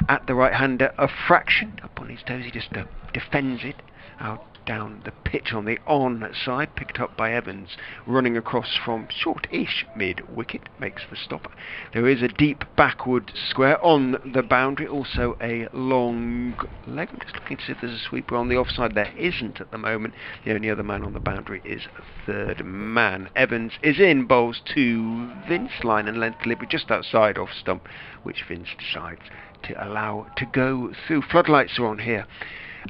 S2: at the right-hander a fraction. Up on his toes, he just defends it out down the pitch on the on side, picked up by Evans, running across from short-ish mid-wicket, makes the stop. There is a deep backward square on the boundary, also a long leg. I'm just looking to see if there's a sweeper on the offside. There isn't at the moment. The only other man on the boundary is third man. Evans is in, bowls to Vince, line and length delivery just outside off stump, which Vince decides to allow to go through. Floodlights are on here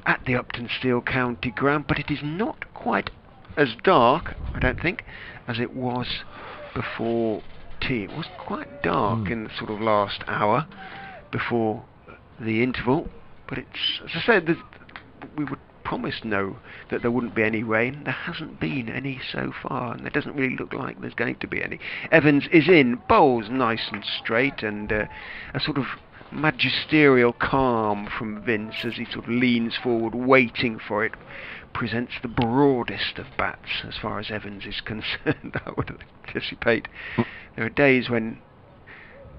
S2: at the Uptonsteel County Ground, but it is not quite as dark, I don't think, as it was before tea. It was quite dark in the sort of last hour before the interval, but it's, as I said, we would promised that there wouldn't be any rain. There hasn't been any so far, and it doesn't really look like there's going to be any. Evans is in, bowls nice and straight, and a sort of magisterial calm from Vince as he sort of leans forward waiting for it. Presents the broadest of bats as far as Evans is concerned. I would anticipate. There are days when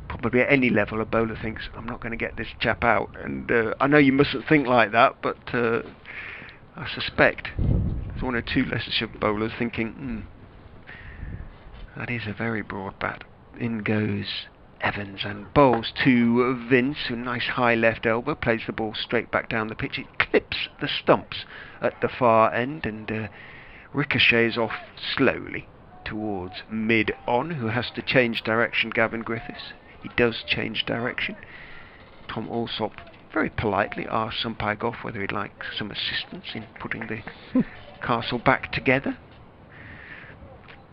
S2: probably at any level a bowler thinks, I'm not going to get this chap out, and I know you mustn't think like that, but I suspect there's one or two Leicestershire bowlers thinking, that is a very broad bat. In goes Evans and bowls to Vince, who nice high left elbow, plays the ball straight back down the pitch. It clips the stumps at the far end and ricochets off slowly towards mid-on. Who has to change direction? Gavin Griffiths. He does change direction. Tom Alsop very politely asks umpire Gough whether he'd like some assistance in putting the castle back together.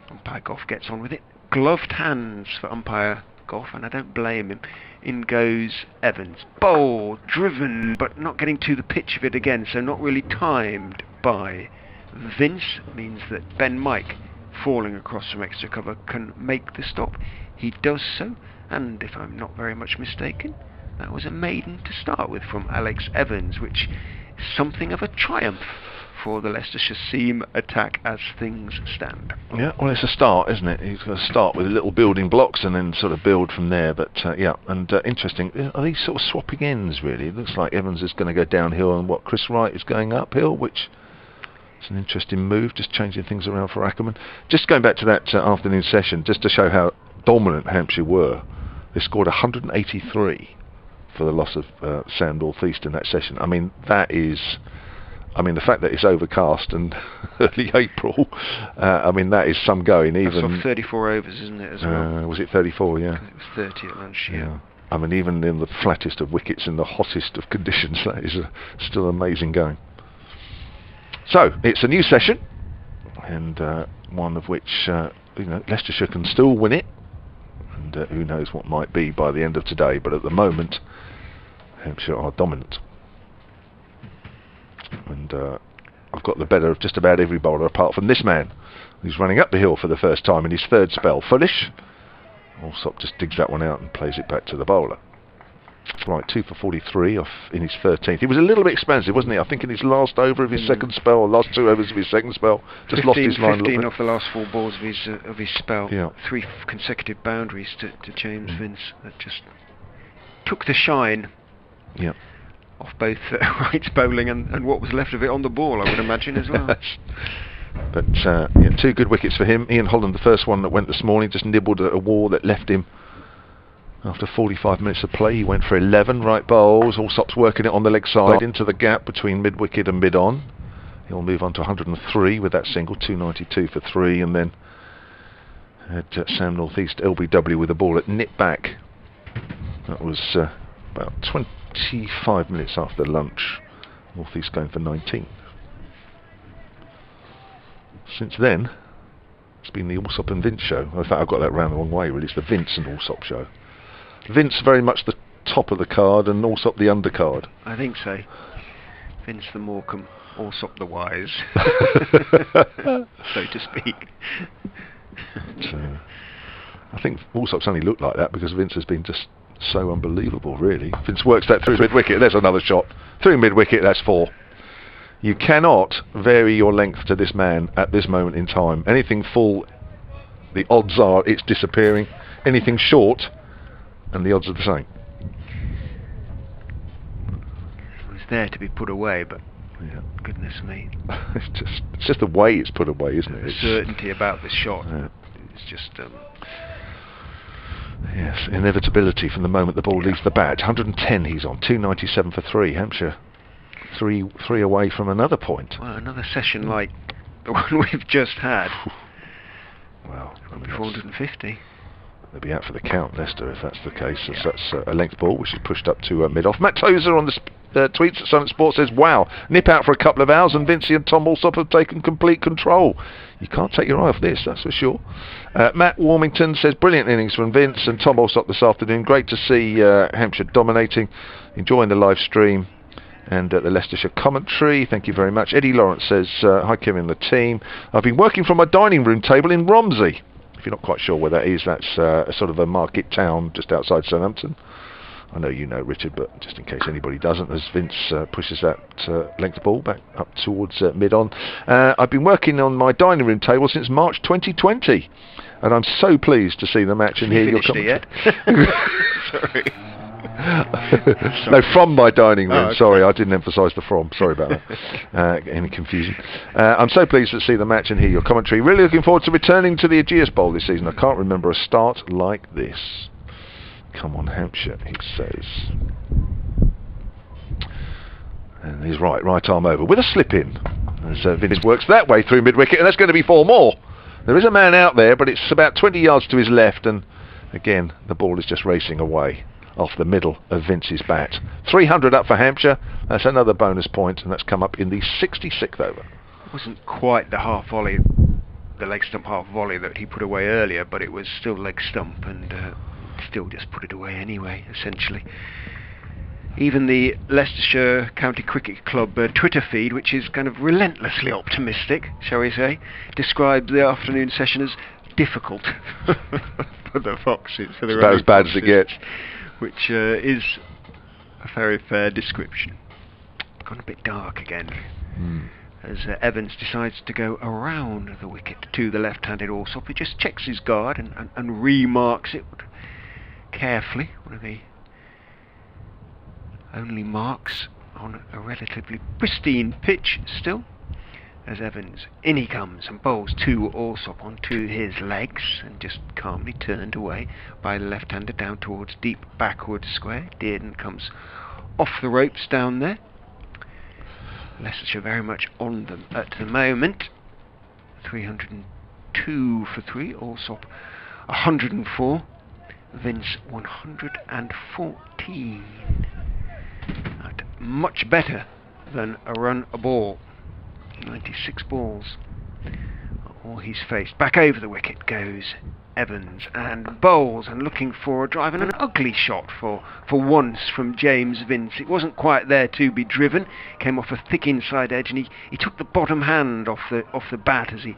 S2: Umpire Gough gets on with it. Gloved hands for umpire Gough, and I don't blame him. In goes Evans. Bowl, driven, but not getting to the pitch of it again, so not really timed by Vince. Means that Ben Mike, falling across from extra cover, can make the stop. He does so, and if I'm not very much mistaken, that was a maiden to start with from Alex Evans, which is something of a triumph for the Leicestershire seam attack as things stand.
S3: Yeah, well, it's a start, isn't it? He's got to start with little building blocks and then sort of build from there. But yeah, and interesting. Are these sort of swapping ends, really? It looks like Evans is going to go downhill and Chris Wright is going uphill, which is an interesting move, just changing things around for Ackerman. Just going back to that afternoon session, just to show how dominant Hampshire were, they scored 183 for the loss of Sam North East in that session. I mean, that is... I mean, the fact that it's overcast and early April, I mean, that is some going. Even
S2: that's off 34 overs, isn't it, as well?
S3: Was it 34, yeah?
S2: It was 30 at lunch, yeah.
S3: I mean, even in the flattest of wickets, in the hottest of conditions, that is still amazing going. So, it's a new session, and one of which, Leicestershire can still win it, and who knows what might be by the end of today, but at the moment, Hampshire are dominant. And I've got the better of just about every bowler apart from this man, who's running up the hill for the first time in his third spell. Foolish. Alsop just digs that one out and plays it back to the bowler. Right, 2 for 43 off in his 13th. He was a little bit expensive, wasn't he? I think in his last over of his second spell, or last 2 overs of his second spell, just
S2: 15,
S3: lost his line.
S2: 15 off the last 4 balls of his spell.
S3: Yeah.
S2: 3 consecutive boundaries to James Vince that just took the shine.
S3: Yeah.
S2: Off both Wright's bowling and what was left of it on the ball, I would imagine, as well.
S3: But yeah, 2 good wickets for him. Ian Holland, the first one that went this morning, just nibbled at a wall that left him after 45 minutes of play. He went for 11 right bowls. Alsop's working it on the leg side into the gap between mid-wicket and mid-on. He'll move on to 103 with that single, 292 for 3, and then had Sam North East LBW with the ball at nip back. That was about 25 minutes after lunch. North East going for 19. Since then, it's been the Alsop and Vince show. In fact, I've got that round the wrong way, really. It's the Vince and Alsop show. Vince very much the top of the card and Alsop the undercard.
S2: I think so. Vince the Morecambe, Alsop the wise, so to speak.
S3: I think Alsop's only looked like that because Vince has been just so unbelievable, really. Vince works that through mid-wicket. There's another shot. Through mid-wicket, that's 4. You cannot vary your length to this man at this moment in time. Anything full, the odds are it's disappearing. Anything short, and the odds are the same.
S2: It was there to be put away, but goodness me.
S3: it's just the way it's put away, isn't it?
S2: The certainty about the shot. It's just...
S3: Yes, inevitability from the moment the ball leaves the bat. 110 he's on, 297 for 3. Hampshire three away from another point.
S2: Well, another session like the one we've just had.
S3: Well, I mean,
S2: 450.
S3: They'll be out for the count, Leicester, if that's the case. Yeah. So that's a length ball, which is pushed up to mid-off. Matt Tozer on the tweets at Silent Sports says, wow, nip out for a couple of hours and Vincey and Tom Alsop have taken complete control. You can't take your eye off this, that's for sure. Matt Warmington says, brilliant innings from Vince and Tom Alsop this afternoon. Great to see Hampshire dominating. Enjoying the live stream. and the Leicestershire commentary. Thank you very much. Eddie Lawrence says, hi Kevin and the team. I've been working from my dining room table in Romsey. If you're not quite sure where that is, that's a sort of a market town just outside Southampton. I know you know, Richard, but just in case anybody doesn't, as Vince pushes that length ball back up towards mid-on. I've been working on my dining room table since March 2020, and I'm so pleased to see the match and hear your commentary.
S2: Sorry.
S3: No, from my dining room.
S2: Oh, okay.
S3: Sorry, I didn't emphasise the from. Sorry about that. Any confusion? I'm so pleased to see the match and hear your commentary. Really looking forward to returning to the Aegeus Bowl this season. I can't remember a start like this. Come on, Hampshire, he says. And he's right arm over with a slip in. As Vince works that way through mid-wicket, and that's going to be 4 more. There is a man out there, but it's about 20 yards to his left, and again, the ball is just racing away off the middle of Vince's bat. 300 up for Hampshire. That's another bonus point, and that's come up in the 66th over.
S2: It wasn't quite the half volley, the leg stump half volley that he put away earlier, but it was still leg stump, and still just put it away anyway, essentially. Even the Leicestershire County Cricket Club Twitter feed, which is kind of relentlessly optimistic, shall we say, described the afternoon session as difficult for the Foxes. For the
S3: it's about as bad as it gets.
S2: Which is a very fair description. Gone a bit dark again. As Evans decides to go around the wicket to the left-handed Alsop. He just checks his guard and remarks it carefully. One of the only marks on a relatively pristine pitch still. As Evans, in he comes and bowls to Alsop onto his legs and just calmly turned away by the left-hander down towards deep backward square. Dearden comes off the ropes down there. Leicestershire very much on them at the moment. 302 for 3, Alsop 104, Vince 114. That's much better than a run a ball. 96 balls. All he's faced. Back over the wicket goes Evans and bowls and looking for a drive and an ugly shot for once from James Vince. It wasn't quite there to be driven. Came off a thick inside edge and he took the bottom hand off the bat as he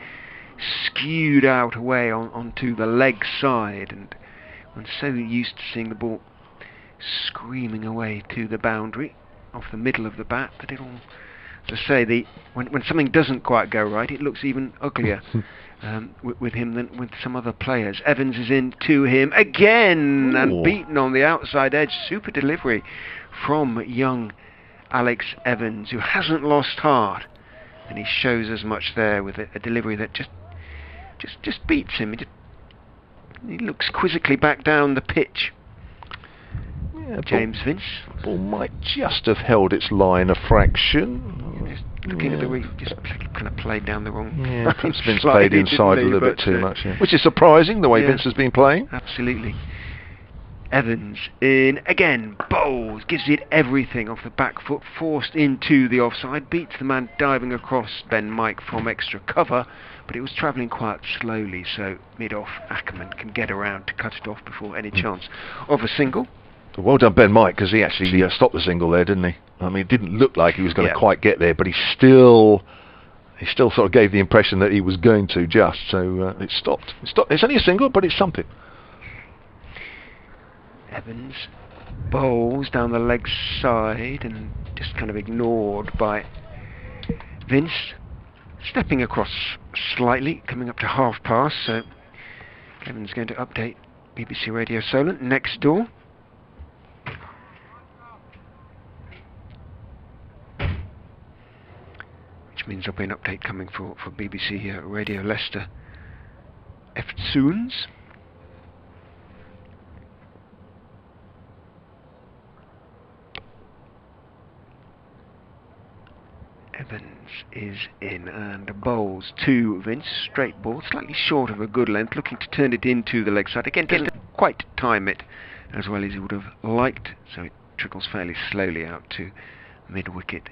S2: skewed out away onto the leg side, and I'm so used to seeing the ball screaming away to the boundary off the middle of the bat that it all, to say, when something doesn't quite go right, it looks even uglier with him than with some other players. Evans is in to him again. Ooh. And beaten on the outside edge. Super delivery from young Alex Evans, who hasn't lost heart, and he shows as much there with a delivery that just beats him. He looks quizzically back down the pitch. Yeah, James Vince.
S3: Ball might just have held its line a fraction.
S2: Just looking at the reef, just kind of played down the wrong.
S3: Yeah, perhaps Vince played inside a little bit too much. Yeah. Which is surprising, the way Vince has been playing.
S2: Absolutely. Evans in again, bowls, gives it everything off the back foot, forced into the offside, beats the man diving across Ben Mike from extra cover, but it was travelling quite slowly, so mid-off Ackerman can get around to cut it off before any chance of a single.
S3: Well done Ben Mike, because he actually stopped the single there, didn't he? I mean, it didn't look like he was going to quite get there, but he still sort of gave the impression that he was going to just, so it stopped. It's only a single, but it's something.
S2: Evans bowls down the leg side and just kind of ignored by Vince. Stepping across slightly, coming up to half past, so Kevin's going to update BBC Radio Solent next door. Which means there'll be an update coming for BBC Radio Leicester Eftersoons. Evans is in and bowls to Vince. Straight ball, slightly short of a good length, looking to turn it into the leg side. Again, doesn't quite time it as well as he would have liked, so it trickles fairly slowly out to mid-wicket.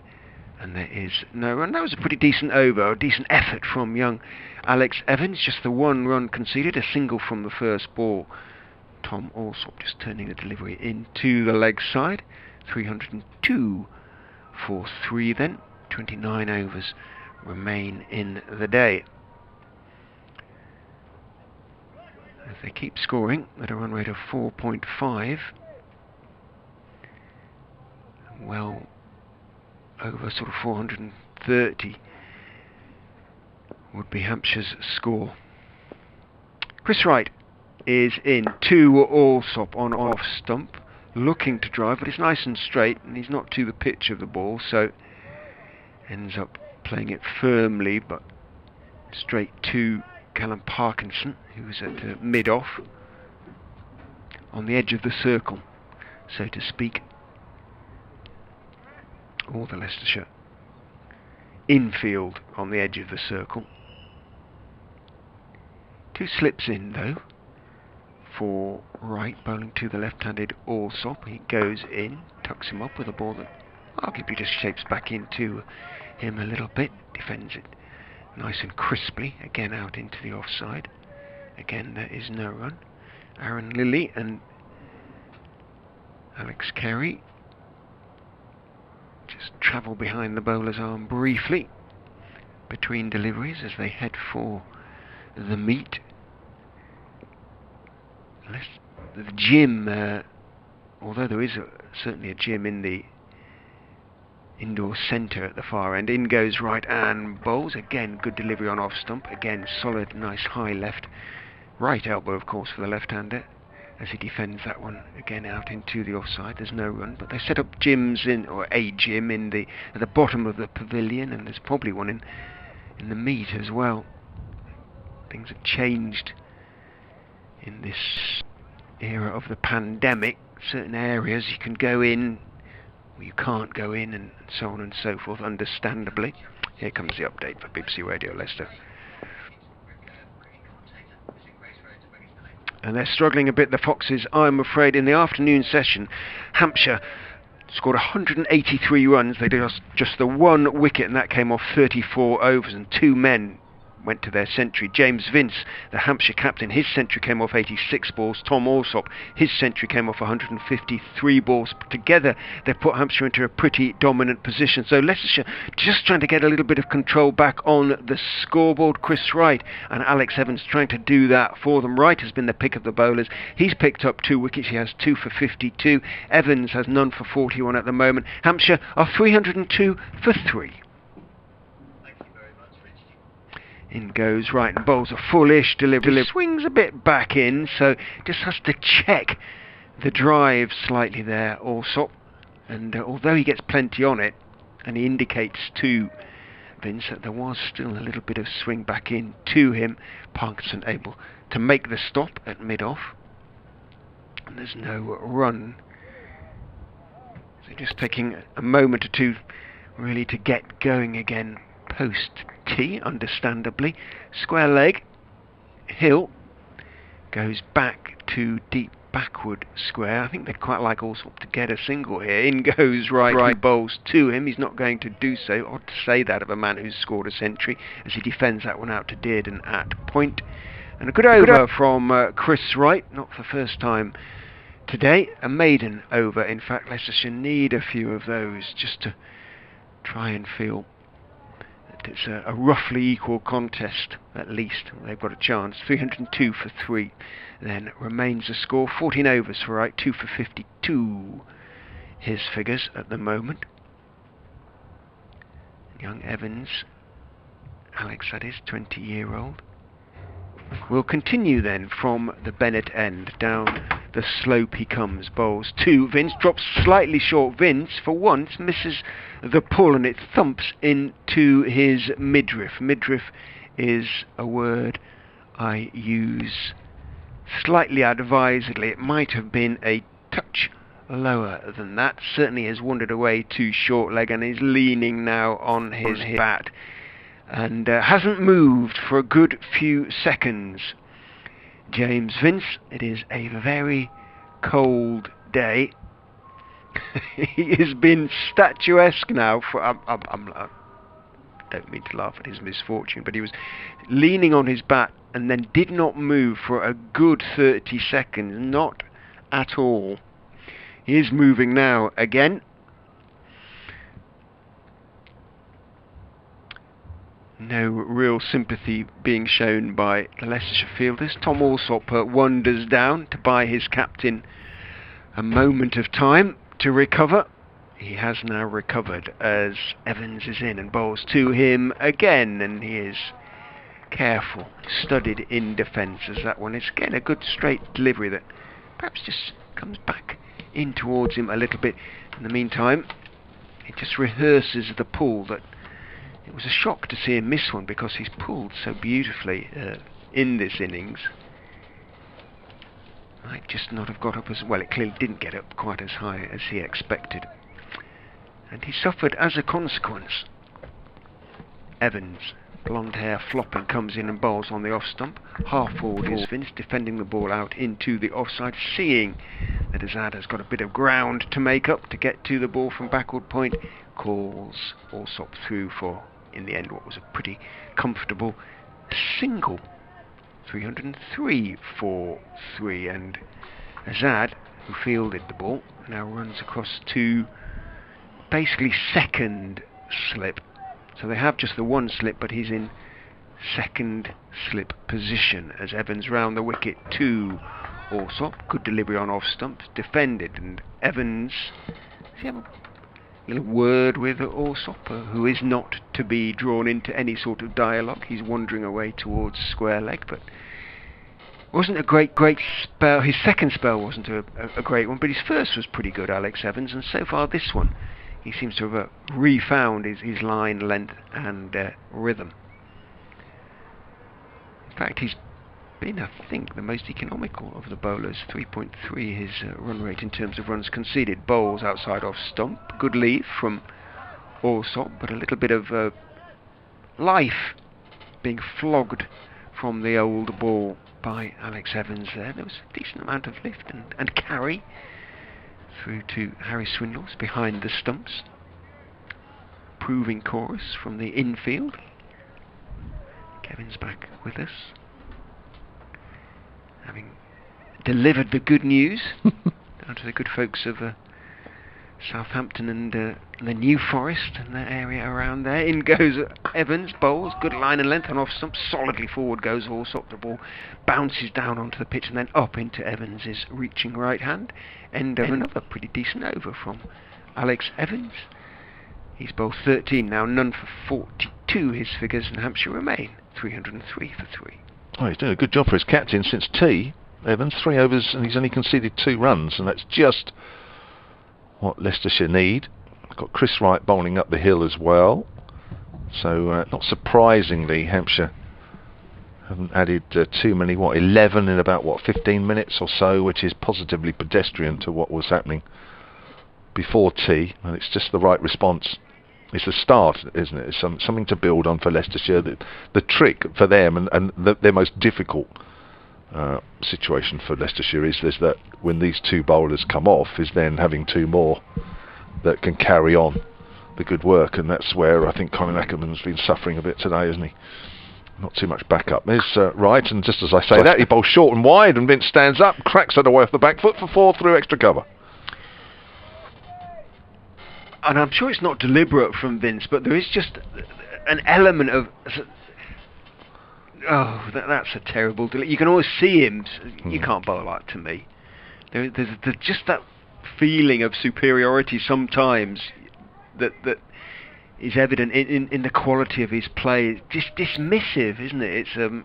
S2: And there is no run. That was a pretty decent over, a decent effort from young Alex Evans. Just the one run conceded, a single from the first ball. Tom Alsop just turning the delivery into the leg side. 302 for 3 then. 29 overs remain in the day. As they keep scoring at a run rate of 4.5, well over sort of 430 would be Hampshire's score. Chris Wright is in to Alsop on off stump, looking to drive, but it's nice and straight and he's not to the pitch of the ball, so ends up playing it firmly but straight to Callum Parkinson, who's at mid-off, on the edge of the circle, so to speak, or the Leicestershire infield on the edge of the circle. 2 slips in though for Wright, bowling to the left-handed Alsop. He goes in, tucks him up with a ball that arguably just shapes back into him a little bit, defends it nice and crisply, again out into the offside. Again there is no run. Aaron Lilly and Alex Carey just travel behind the bowler's arm briefly between deliveries as they head for the meet. The gym, although there is certainly a gym in the indoor centre at the far end. In goes Wright and bowls. Again, good delivery on off stump. Again, solid, nice high left. Right elbow, of course, for the left-hander as he defends that one again out into the offside. There's no run, but they set up gyms in, or a gym in at the bottom of the pavilion, and there's probably one in the meet as well. Things have changed in this era of the pandemic. Certain areas you can go in, or you can't go in, and so on and so forth, understandably. Here comes the update for BBC Radio Leicester. And they're struggling a bit, the Foxes, I'm afraid. In the afternoon session, Hampshire scored 183 runs. They did just the 1 wicket, and that came off 34 overs, and 2 men went to their century. James Vince, the Hampshire captain, his century came off 86 balls. Tom Alsop, his century came off 153 balls. Together they put Hampshire into a pretty dominant position. So Leicestershire just trying to get a little bit of control back on the scoreboard. Chris Wright and Alex Evans trying to do that for them. Wright has been the pick of the bowlers. He's picked up 2 wickets. He has 2 for 52. Evans has none for 41 at the moment. Hampshire are 302 for 3. In goes Wright and bowls a fullish delivery. Swings a bit back in, so just has to check the drive slightly there, Alsop. And although he gets plenty on it, and he indicates to Vince that there was still a little bit of swing back in to him, Parkinson able to make the stop at mid-off. And there's no run. So just taking a moment or two really to get going again post tee, understandably. Square leg, Hill goes back to deep backward square. I think they'd quite like Alsop to get a single here. In goes Wright, bowls to him. He's not going to do so. Odd to say that of a man who's scored a century, as he defends that one out to Dearden at point. And a good over from Chris Wright, not for the first time today. A maiden over, in fact. Leicestershire need a few of those just to try and feel it's a roughly equal contest, at least. They've got a chance. 302 for 3 then remains the score. 14 overs for Wright, 2 for 52 his figures at the moment. Young Evans, Alex that is, 20-year-old, will continue then from the Bennett end. Down the slope he comes, bowls to Vince, drops slightly short. Vince for once misses the pull and it thumps into his midriff. Midriff is a word I use slightly advisedly. It might have been a touch lower than that. Certainly has wandered away to short leg and is leaning now on his bat and hasn't moved for a good few seconds. James Vince, it is a very cold day. He has been statuesque now for I don't mean to laugh at his misfortune, but he was leaning on his bat and then did not move for a good 30 seconds, not at all. He is moving now again, No real sympathy being shown by the Leicestershire fielders. Tom Alsop wanders down to buy his captain a moment of time to recover. He has now recovered as Evans is in and bowls to him again, and he is careful, studied in defence, as that one is again a good straight delivery that perhaps just comes back in towards him a little bit. In the meantime, he just rehearses the pull. That it was a shock to see him miss one, because he's pulled so beautifully in this innings. Might just not have got up as well. It clearly didn't get up quite as high as he expected, and he suffered as a consequence. Evans, blonde hair flopping, comes in and bowls on the off stump. Half forward is Vince, defending the ball out into the offside, seeing that Azad has got a bit of ground to make up to get to the ball from backward point. Calls Alsop through for, in the end, what was a pretty comfortable single. 303 for 3, and Azad, who fielded the ball, now runs across to basically second slip. So they have just the one slip, but he's in second slip position as Evans round the wicket to Alsop. Good delivery on off stump, defended, and Evans, does he have a little word with Alsop, who is not to be drawn into any sort of dialogue? He's wandering away towards square leg, but wasn't a great spell. His second spell wasn't a great one, but his first was pretty good, Alex Evans, and so far this one, he seems to have refound his line, length and rhythm. In fact, he's been, I think, the most economical of the bowlers. 3.3 his run rate in terms of runs conceded. Bowls outside off stump. Good leave from Alsop, but a little bit of life being flogged from the old ball by Alex Evans there. There was a decent amount of lift and carry through to Harry Swindles behind the stumps. Proving chorus from the infield. Kevin's back with us, having delivered the good news down to the good folks of Southampton and the New Forest and the area around there. In goes Evans, bowls, good line and length, and off stump, solidly forward goes Alsop. The ball bounces down onto the pitch and then up into Evans's reaching right hand. End of another pretty decent over from Alex Evans. He's bowled 13 now, none for 42 his figures, and Hampshire remain 303 for 3.
S3: Oh, he's doing a good job for his captain since tea. Evans, 3 overs and he's only conceded 2 runs, and that's just what Leicestershire need. Got Chris Wright bowling up the hill as well, so not surprisingly Hampshire haven't added too many, 11 in about 15 minutes or so, which is positively pedestrian to what was happening before tea, and it's just the right response. It's a start, isn't it? It's something to build on for Leicestershire. The trick for them and their most difficult situation for Leicestershire is that when these 2 bowlers come off, is then having 2 more that can carry on the good work, and that's where I think Colin Ackerman's been suffering a bit today, isn't he? Not too much backup. There's Wright, and just as I say that, he bowls short and wide, and Vince stands up, cracks it away off the back foot for 4 through extra cover.
S2: And I'm sure it's not deliberate from Vince, but there is just an element of, oh, that's a terrible delay. You can always see him. You can't bowl like to me. There's just that feeling of superiority sometimes that is evident in the quality of his play. Just dismissive, isn't it? It's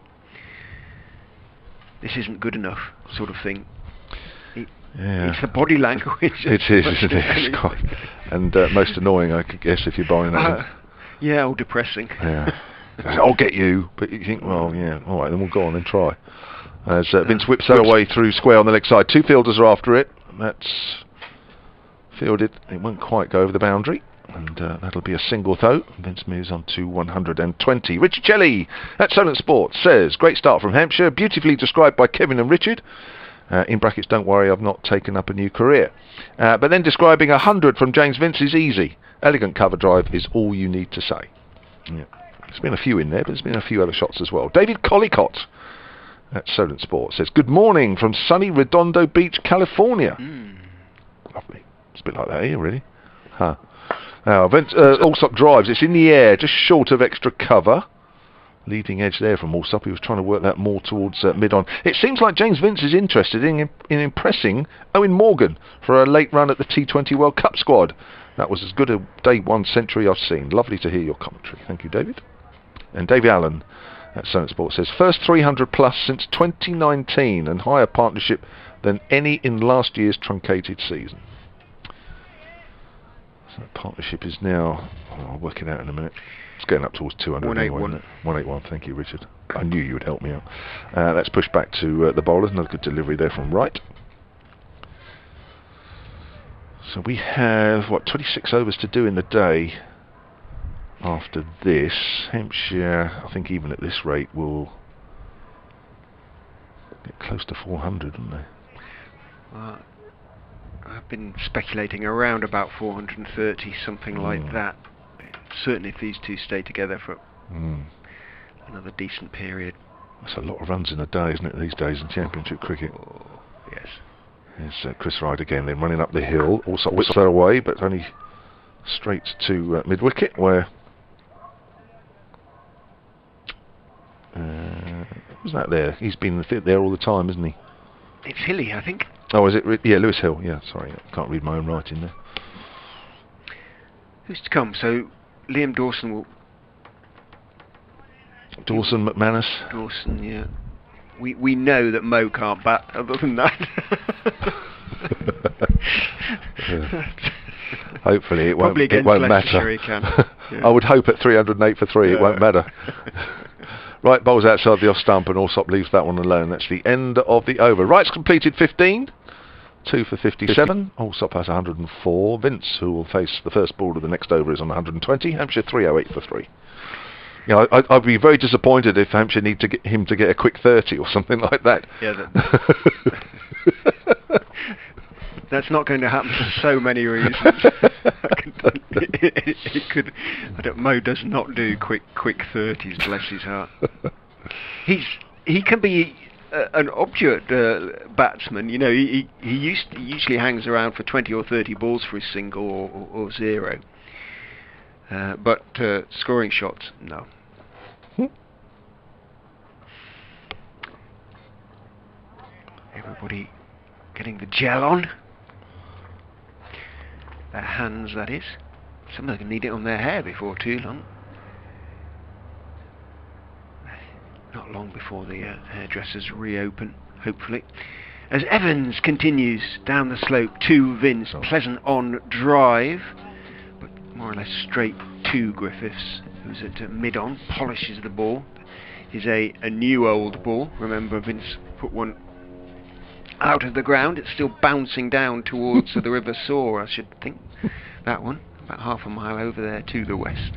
S2: this isn't good enough sort of thing.
S3: Yeah.
S2: It's the body language.
S3: It is, isn't it? It's quite, and most annoying, I could guess, if you're bowling that.
S2: Yeah, or depressing.
S3: Yeah. I'll get you, but you think, well, yeah, all right, then we'll go on and try. As Vince whips that away through square on the leg side. 2 fielders are after it. That's fielded. It won't quite go over the boundary, and that'll be a single though. Vince moves on to 120. Richard Shelley at Solent Sports says, great start from Hampshire, beautifully described by Kevin and Richard. In brackets, don't worry, I've not taken up a new career. But then describing 100 from James Vince is easy. Elegant cover drive is all you need to say. Yeah. There's been a few in there, but there's been a few other shots as well. David Collicott at Solent Sports says, good morning from sunny Redondo Beach, California. Lovely. It's a bit like that here, really. Huh. Now, Alsop drives. It's in the air, just short of extra cover. leading edge there from Alsop. He was trying to work that more towards mid-on. It seems like James Vince is interested in impressing Owen Morgan for a late run at the T20 World Cup squad. That was as good a day one century I've seen. Lovely to hear your commentary. Thank you, David. And David Allen at Sonnet Sport says, first 300 plus since 2019 and higher partnership than any in last year's truncated season. So that partnership is now, I'll work it out in a minute. It's getting up towards 200.
S2: 181.
S3: Anyway, 181, thank you, Richard. I knew you would help me out. Let's push back to the bowlers. Another good delivery there from Wright. So we have, 26 overs to do in the day after this. Hampshire, I think even at this rate, will get close to 400, wouldn't they?
S2: I've been speculating around about 430, something like that. Certainly if these two stay together for another decent period.
S3: That's a lot of runs in a day, isn't it, these days in Championship cricket?
S2: Oh, yes.
S3: There's Chris Wright again, then running up the hill. Also whips that away, but only straight to mid-wicket, where... who's that there? He's been there all the time, isn't he?
S2: It's Hilly, I think.
S3: Oh, is it? Yeah, Lewis Hill. Yeah, sorry, I can't read my own writing there.
S2: Who's to come? So Liam Dawson will...
S3: Dawson, McManus.
S2: Dawson, yeah. We know that Mo can't bat, other than that.
S3: Hopefully it won't,
S2: Probably against
S3: won't
S2: Leicestershire
S3: matter.
S2: he can. Yeah.
S3: I would hope at 308 for 3 it won't matter. Right, bowls outside the off stump and Alsop leaves that one alone. That's the end of the over. Wright's completed 15. 2 for 57. Alsop has 104. Vince, who will face the first ball of the next over, is on 120. Hampshire 308 for 3. You know, I'd be very disappointed if Hampshire need to get him to get a quick 30 or something like that.
S2: Yeah, that's not going to happen for so many reasons. It could. Mo does not do quick 30s. Bless his heart. He can be an obdurate batsman. You know, he usually hangs around for 20 or 30 balls for his single or zero. But scoring shots, no. Everybody getting the gel on. Their hands, that is. Some of them need it on their hair before too long. Not long before the hairdressers reopen, hopefully. As Evans continues down the slope to Vince, pleasant on drive, but more or less straight to Griffiths, who's at mid-on, polishes the ball. Is a new old ball. Remember, Vince put one out of the ground. It's still bouncing down towards the River Soar, I should think. That one, about half a mile over there to the west.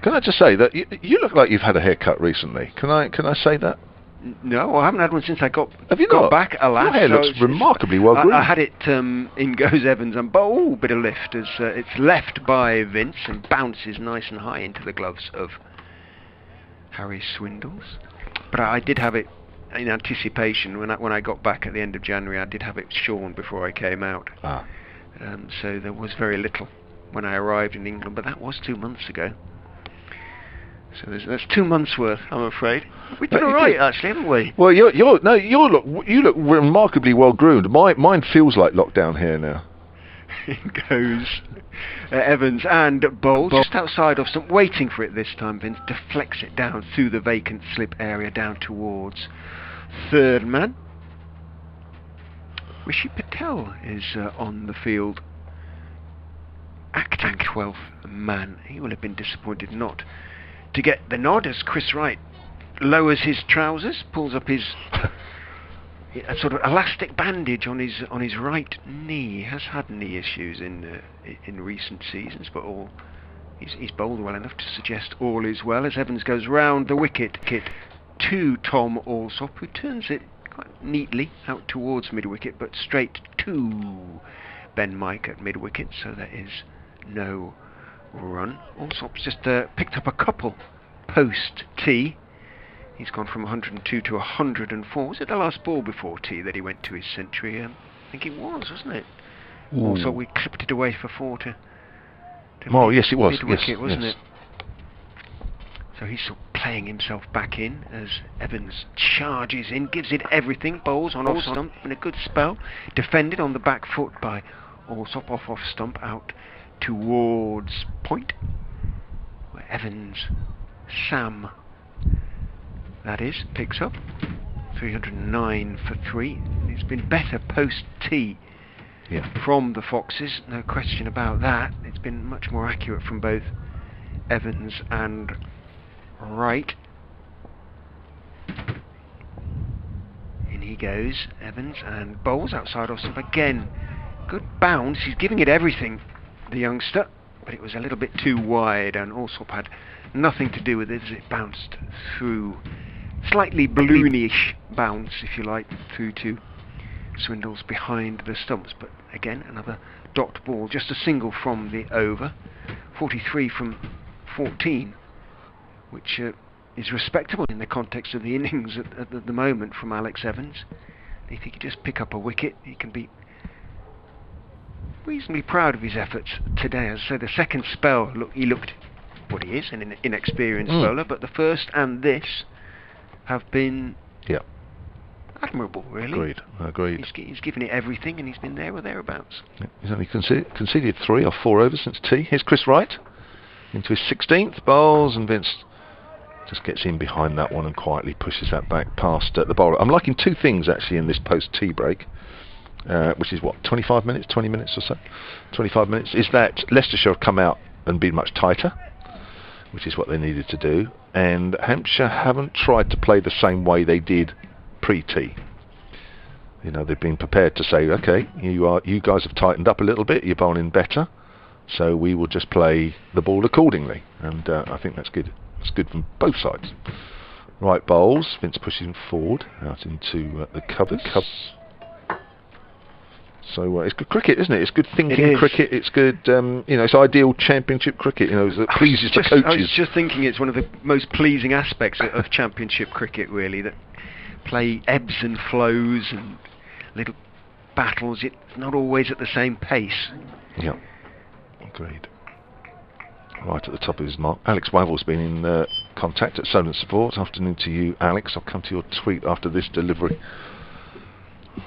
S3: Can I just say that you look like you've had a haircut recently? Can I say that?
S2: No, I haven't had one since I got
S3: got
S2: back. Alas,
S3: your hair looks remarkably well groomed.
S2: I had it in goes Evans and bit of lift as it's left by Vince and bounces nice and high into the gloves of Harry Swindles. But I did have it in anticipation when I got back at the end of January. I did have it shorn before I came out. So there was very little when I arrived in England, but that was 2 months ago. So that's 2 months worth, I'm afraid. We've done all right, actually, haven't we?
S3: Well, you look remarkably well groomed. Mine feels like lockdown hair now.
S2: It goes Evans and bowls just outside of some, waiting for it this time. Vince deflects it down through the vacant slip area down towards third man. Rishi Patel is on the field, acting 12th man. He will have been disappointed not to get the nod as Chris Wright lowers his trousers, pulls up his a sort of elastic bandage on his right knee. He has had knee issues in recent seasons, but he's bowled well enough to suggest all is well as Evans goes round the wicket to Tom Alsop, who turns it quite neatly out towards mid-wicket, but straight to Ben Mike at mid-wicket, so there is no run. Alsop's just picked up a couple post tee. He's gone from 102 to 104. Was it the last ball before tea that he went to his century? I think it was, wasn't it? Also, we clipped it away for 4 to
S3: oh, yes, it was.
S2: mid-wicket,
S3: yes,
S2: wasn't
S3: yes.
S2: it? So he's playing himself back in as Evans charges in, gives it everything, bowls on off stump in a good spell, defended on the back foot by Alsop, off stump out towards point, where Evans, Sam, that is, picks up 309 for 3. It's been better post tee from the Foxes, no question about that. It's been much more accurate from both Evans and Wright. In he goes, Evans, and bowls outside Alsop again. Good bounce, he's giving it everything, the youngster, but it was a little bit too wide, and Alsop had nothing to do with it as it bounced through. Slightly balloony-ish bounce, if you like, through to Swindles behind the stumps, but again another dot ball, just a single from the over. 43 from 14, which is respectable in the context of the innings at the moment from Alex Evans. If he could just pick up a wicket, he can be reasonably proud of his efforts today. As I say, the second spell, he looked what he is, an inexperienced bowler, but the first and this have been admirable, really.
S3: Agreed.
S2: He's given it everything, and he's been there or thereabouts.
S3: He's only conceded 3 or 4 overs since tea. Here's Chris Wright into his 16th, bowls, and Vince just gets in behind that one and quietly pushes that back past the bowler. I'm liking 2 things actually in this post-tea break, which is what, 25 minutes, 20 minutes or so? 25 minutes, is that Leicestershire have come out and been much tighter, which is what they needed to do, and Hampshire haven't tried to play the same way they did pre-tea. You know, they've been prepared to say, okay, you guys have tightened up a little bit, you're bowling better, so we will just play the ball accordingly, and I think that's good. It's good from both sides. Right bowls, Vince pushing forward out into the covers. So it's good cricket, isn't it? It's good thinking cricket. It's good, it's ideal championship cricket. That pleases the coaches.
S2: I was just thinking it's one of the most pleasing aspects of championship cricket, really. That play ebbs and flows and little battles. It's not always at the same pace.
S3: Yeah, agreed. Right at the top of his mark. Alex Wavel's been in contact at Solent Support. Afternoon to you, Alex. I'll come to your tweet after this delivery.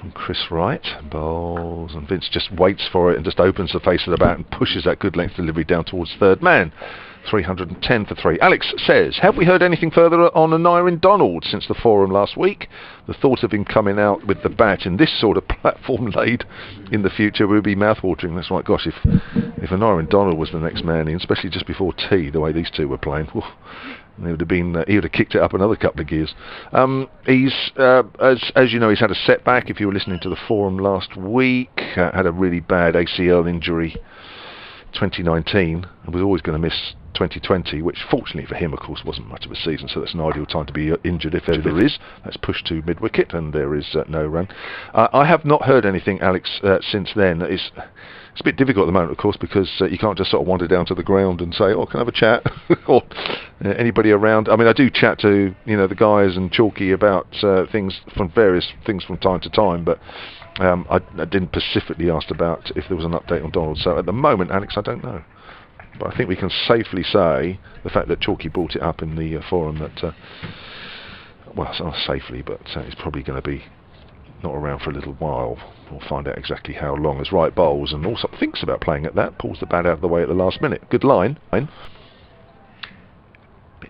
S3: And Chris Wright bowls, and Vince just waits for it and just opens the face of the bat and pushes that good length delivery down towards third man. 310 for 3. Alex says, have we heard anything further on Aneurin Donald since the forum last week? The thought of him coming out with the bat in this sort of platform laid in the future would be mouthwatering. That's right. Gosh, if Aneurin Donald was the next man in, especially just before tea, the way these two were playing, he would have kicked it up another couple of gears. He's as you know, he's had a setback. If you were listening to the forum last week, had a really bad ACL injury 2019 and was always going to miss 2020, which fortunately for him, of course, wasn't much of a season, so that's an ideal time to be injured if there is. That's pushed to mid-wicket and there is no run. I have not heard anything, Alex, since then. It's a bit difficult at the moment, of course, because you can't just sort of wander down to the ground and say, can I have a chat? Or anybody around. I mean, I do chat to the guys and Chalky about various things from time to time, but I didn't specifically ask about if there was an update on Donald. So at the moment, Alex, I don't know. But I think we can safely say the fact that Chalky brought it up in the forum that, it's not safely, but it's probably going to be not around for a little while. We'll find out exactly how long as Wright bowls, and Alsop thinks about playing at that, pulls the bat out of the way at the last minute. Good line.
S2: Bit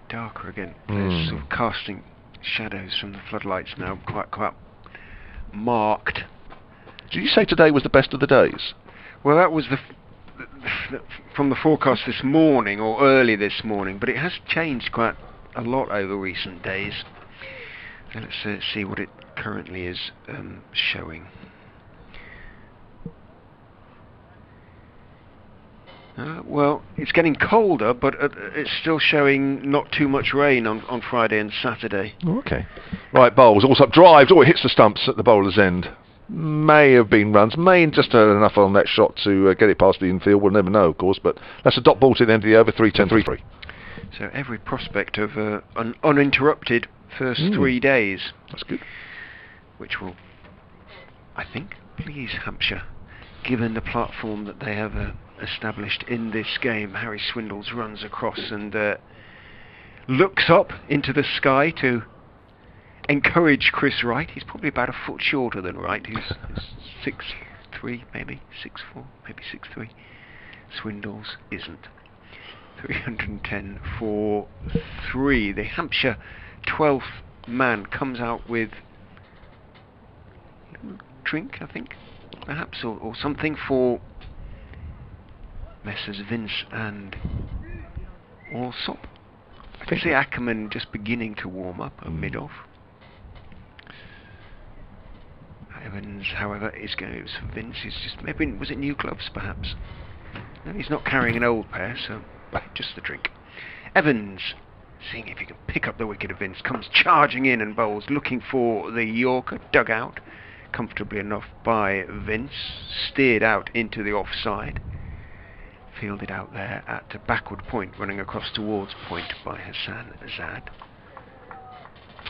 S2: darker again. There's sort of casting shadows from the floodlights now, quite marked.
S3: Did you say today was the best of the days?
S2: Well, that was from the forecast this morning, or early this morning, but it has changed quite a lot over recent days. So let's see what it currently is showing. Well, it's getting colder, but it's still showing not too much rain on Friday and Saturday.
S3: Oh, okay. Right, bowls. Alsop drives. It hits the stumps at the bowler's end. May have been runs, may just have enough on that shot to get it past the infield. We'll never know, of course, but that's a dot ball to the end of the over. 3-10-3.
S2: So every prospect of an uninterrupted first 3 days.
S3: That's good.
S2: Which will, I think, please Hampshire, given the platform that they have established in this game. Harry Swindles runs across, and looks up into the sky to encourage Chris Wright. He's probably about a foot shorter than Wright, who's 6'3", maybe 6'4", maybe 6'3". Swindles isn't. 310 for 3. The Hampshire 12th man comes out with drink, I think, perhaps, or something for Messrs Vince and Alsop. I can see Ackerman just beginning to warm up at mid-off. Evans, however, is going. It was for Vince. He's just, maybe, was it new gloves, perhaps? No, he's not carrying an old pair, so just the drink. Evans, seeing if he can pick up the wicket of Vince, comes charging in and bowls, looking for the Yorker, dug out comfortably enough by Vince, steered out into the offside, fielded out there at a backward point, running across towards point by Hassan Azad.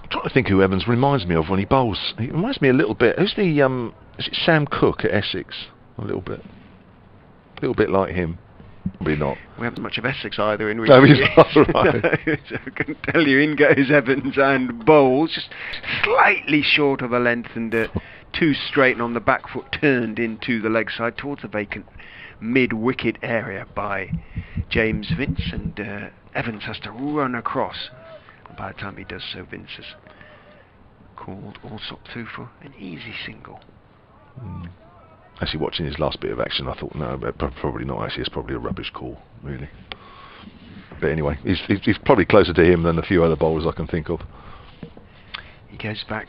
S3: I'm trying to think who Evans reminds me of when he bowls. He reminds me a little bit. Who's the is it Sam Cooke at Essex? A little bit like him. Probably not.
S2: We haven't much of Essex either in recent years. Right. So I can tell you, in goes Evans and bowls, just slightly short of a length, and too straight, and on the back foot turned into the leg side towards the vacant mid-wicket area by James Vince, and Evans has to run across. And by the time he does so, Vince has called Alsop through for an easy single.
S3: Actually, watching his last bit of action, I thought, no, probably not. Actually, it's probably a rubbish call, really. But anyway, he's probably closer to him than a few other bowlers I can think of.
S2: He goes back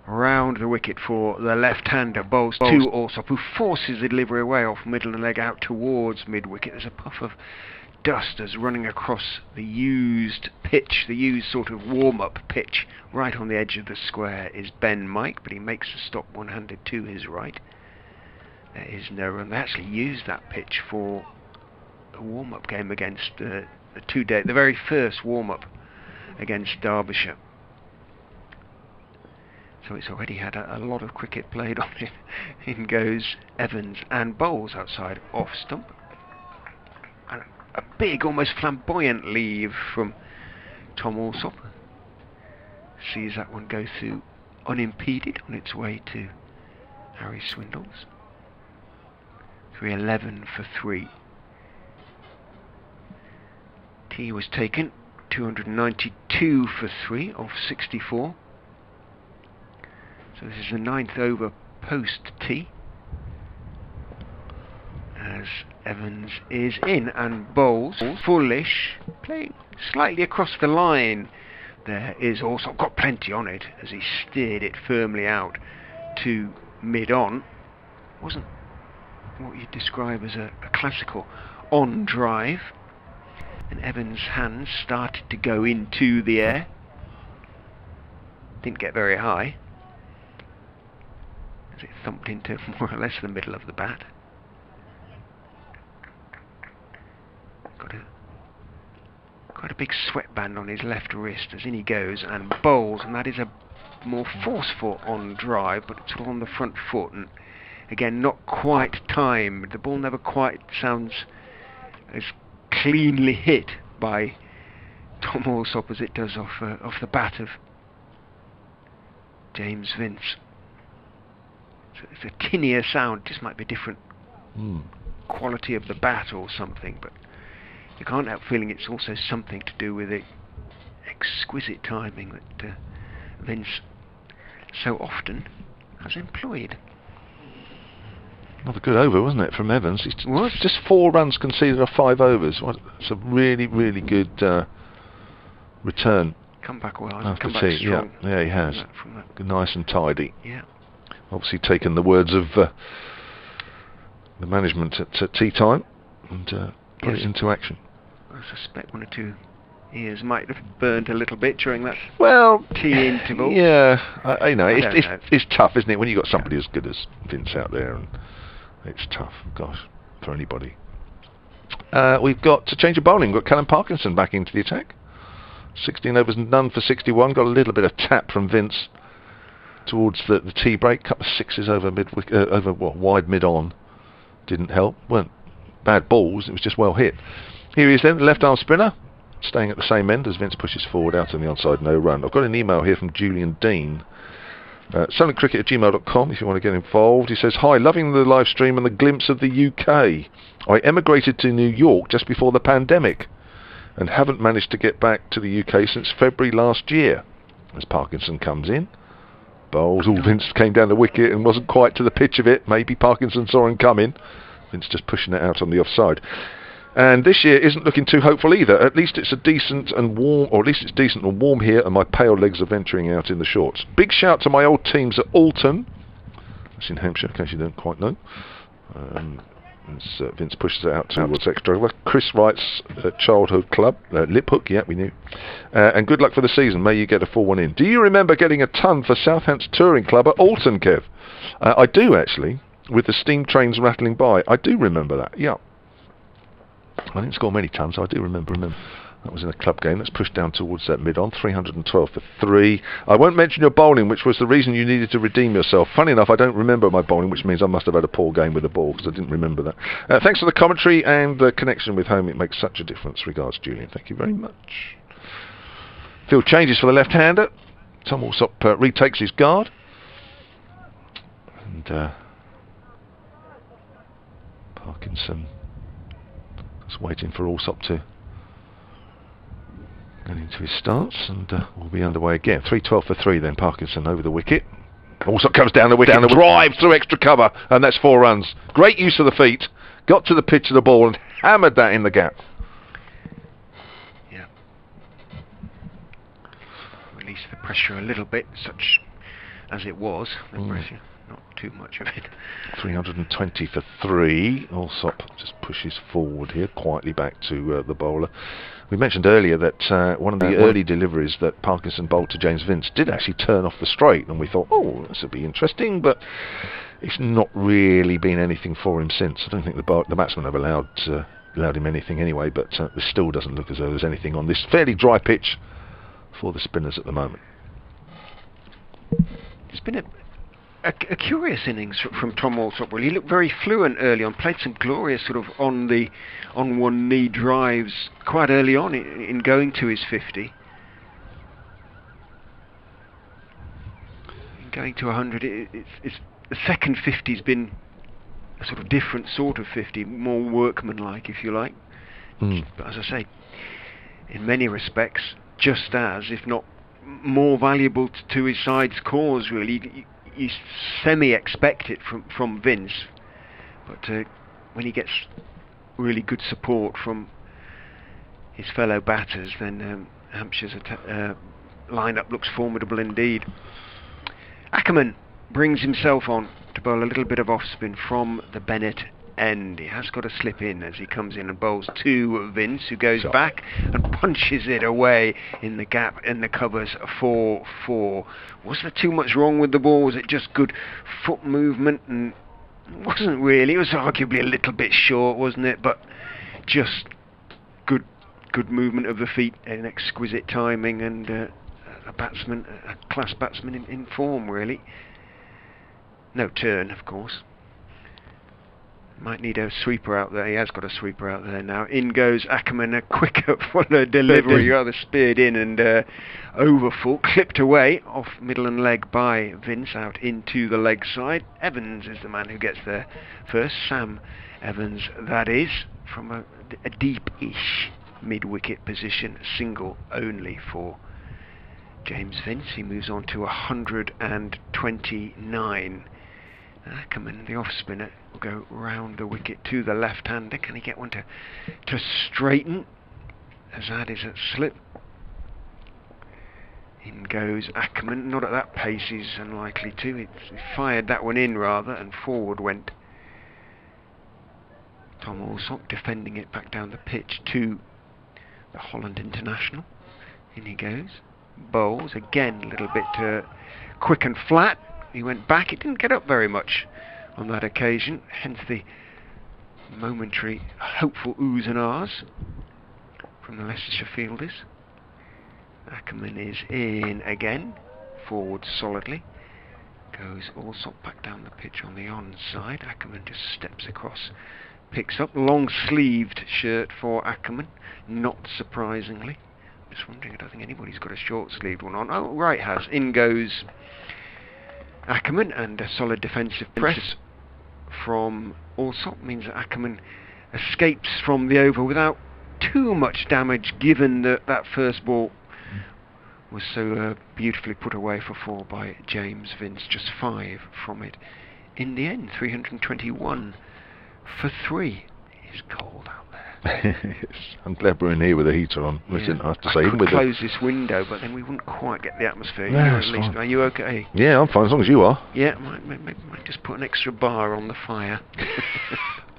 S2: round the wicket for the left-hander, bowls to Alsop, who forces the delivery away off middle and leg out towards mid-wicket. There's a puff of dust as running across the used pitch, the used sort of warm-up pitch, right on the edge of the square is Ben Mike, but he makes the stop one-handed to his right. There is no run. They actually used that pitch for a warm-up game against the very first warm-up against Derbyshire. So it's already had a lot of cricket played on it. In goes Evans and bowls outside off stump. And a big, almost flamboyant leave from Tom Alsop. Sees that one go through unimpeded on its way to Harry Swindles. 311 for 3. Tee was taken, 292 for 3 off 64. So this is the 9th over post tee, as Evans is in and bowls fullish, playing slightly across the line. There is also got plenty on it as he steered it firmly out to mid-on. Wasn't what you'd describe as a classical on drive, and Evans' hands started to go into the air. Didn't get very high as it thumped into more or less the middle of the bat. Got quite a big sweatband on his left wrist as in he goes and bowls, and that is a more forceful on drive, but it's all on the front foot, and again not quite timed. The ball never quite sounds as cleanly hit by Tom Alsop as it does off the bat of James Vince. So it's a tinnier sound. Just might be different quality of the bat or something, but you can't help feeling it's also something to do with the exquisite timing that Vince so often has employed.
S3: Another good over, wasn't it, from Evans? It's just 4 runs conceded off 5 overs. It's a really, really good return.
S2: Come back well.
S3: After
S2: come back
S3: tea.
S2: strong.
S3: Yeah, he has.
S2: From that.
S3: Nice and tidy.
S2: Yeah.
S3: Obviously taken the words of the management at tea time and put it into action.
S2: I suspect 1 or 2 ears might have burnt a little bit during that tea interval.
S3: Yeah, it's tough, isn't it, when you've got somebody as good as Vince out there, and it's tough, gosh, for anybody. We've got to change of bowling. We've got Callum Parkinson back into the attack. 16 overs and none for 61. Got a little bit of tap from Vince towards the tea break. Couple of sixes over wide mid on. Didn't help. Weren't bad balls. It was just well hit. Here he is then, the left arm spinner. staying at the same end as Vince pushes forward out on the onside, no run. I've got an email here from Julian Dean. Solentcricket@gmail.com if you want to get involved. He says, hi, loving the live stream and the glimpse of the UK. I emigrated to New York just before the pandemic and haven't managed to get back to the UK since February last year. As Parkinson comes in, bowls. Vince came down the wicket and wasn't quite to the pitch of it. Maybe Parkinson saw him coming. Vince just pushing it out on the offside. And this year isn't looking too hopeful either. At least it's decent and warm here, and my pale legs are venturing out in the shorts. Big shout to my old teams at Alton. That's in Hampshire, in case you don't quite know. As Vince pushes it out towards extra. Chris writes childhood club, lip hook, yeah, we knew. And good luck for the season. May you get a full one in. Do you remember getting a ton for Southampton Touring Club at Alton, Kev? I do, actually, with the steam trains rattling by. I do remember that, yeah. I didn't score many tons, so I do remember. That was in a club game. Let's push down towards that mid-on. 312 for 3. I won't mention your bowling, which was the reason you needed to redeem yourself. Funny enough, I don't remember my bowling, which means I must have had a poor game with the ball, because I didn't remember that. Thanks for the commentary and the connection with home. It makes such a difference. Regards, Julian. Thank you very much. Field changes for the left-hander. Tom Alsop retakes his guard. And Parkinson just waiting for Alsop to get into his stance, and we'll be underway again. 312 for 3 then, Parkinson over the wicket. Alsop comes down the wicket, drives through extra cover, and that's 4 runs. Great use of the feet, got to the pitch of the ball and hammered that in the gap.
S2: Yeah. Release the pressure a little bit, such as it was, the pressure. Not too much of it.
S3: 320 for 3. Alsop just pushes forward here, quietly back to the bowler. We mentioned earlier that one of the early deliveries that Parkinson bowled to James Vince did actually turn off the straight, and we thought, oh, this will be interesting, but it's not really been anything for him since. I don't think the batsman have allowed him anything anyway, but it still doesn't look as though there's anything on this fairly dry pitch for the spinners at the moment.
S2: It's been a curious innings from Tom Alsop. Really, he looked very fluent early on. Played some glorious sort of on one knee drives quite early on in going to his 50. In going to 100, it's the second 50's been a sort of different sort of 50, more workmanlike, if you like. But as I say, in many respects, just as, if not more valuable to his side's cause. Really. You semi-expect it from Vince, but when he gets really good support from his fellow batters, then Hampshire's line-up looks formidable indeed. Ackerman brings himself on to bowl a little bit of off-spin from the Bennett end. He has got to slip in as he comes in and bowls to Vince, who goes back and punches it away in the gap in the covers for 4. Was there too much wrong with the ball? Was it just good foot movement? And it wasn't really. It was arguably a little bit short, wasn't it? But just good movement of the feet and exquisite timing, and a class batsman in form, really. No turn, of course. Might need a sweeper out there. He has got a sweeper out there now. In goes Ackerman, a quicker fuller delivery, rather speared in and over full, clipped away off middle and leg by Vince out into the leg side. Evans is the man who gets there first. Sam Evans, that is, from a deep-ish mid-wicket position, single only for James Vince. He moves on to 129. Ackerman, the off-spinner, will go round the wicket to the left-hander. Can he get one to straighten? Azad is at slip. In goes Ackerman. Not at that pace, he's unlikely to. He fired that one in, rather, and forward went Tom Alsop, defending it back down the pitch to the Holland international. In he goes. Bowls, again, a little bit quick and flat. He went back. It didn't get up very much on that occasion, hence the momentary hopeful oohs and ahs from the Leicestershire fielders. Ackerman is in again, forward solidly. Goes Alsop back down the pitch on the onside. Ackerman just steps across picks up. Long-sleeved shirt for Ackerman, not surprisingly. Just wondering, I don't think anybody's got a short-sleeved one on. Oh, right, has. In goes Ackerman, and a solid defensive press from Alsop means that Ackerman escapes from the over without too much damage, given that that first ball was so beautifully put away for 4 by James Vince. Just 5 from it in the end. 321 for 3. It's cold out there.
S3: Yes. I'm glad we're in here with the heater on. Listen, I have to say,
S2: I
S3: even
S2: could
S3: with
S2: close this window, but then we wouldn't quite get the atmosphere.
S3: No,
S2: You're
S3: it's
S2: at least,
S3: fine.
S2: are you okay?
S3: Yeah, I'm fine as long as you are.
S2: Yeah, might just put an extra bar on the fire.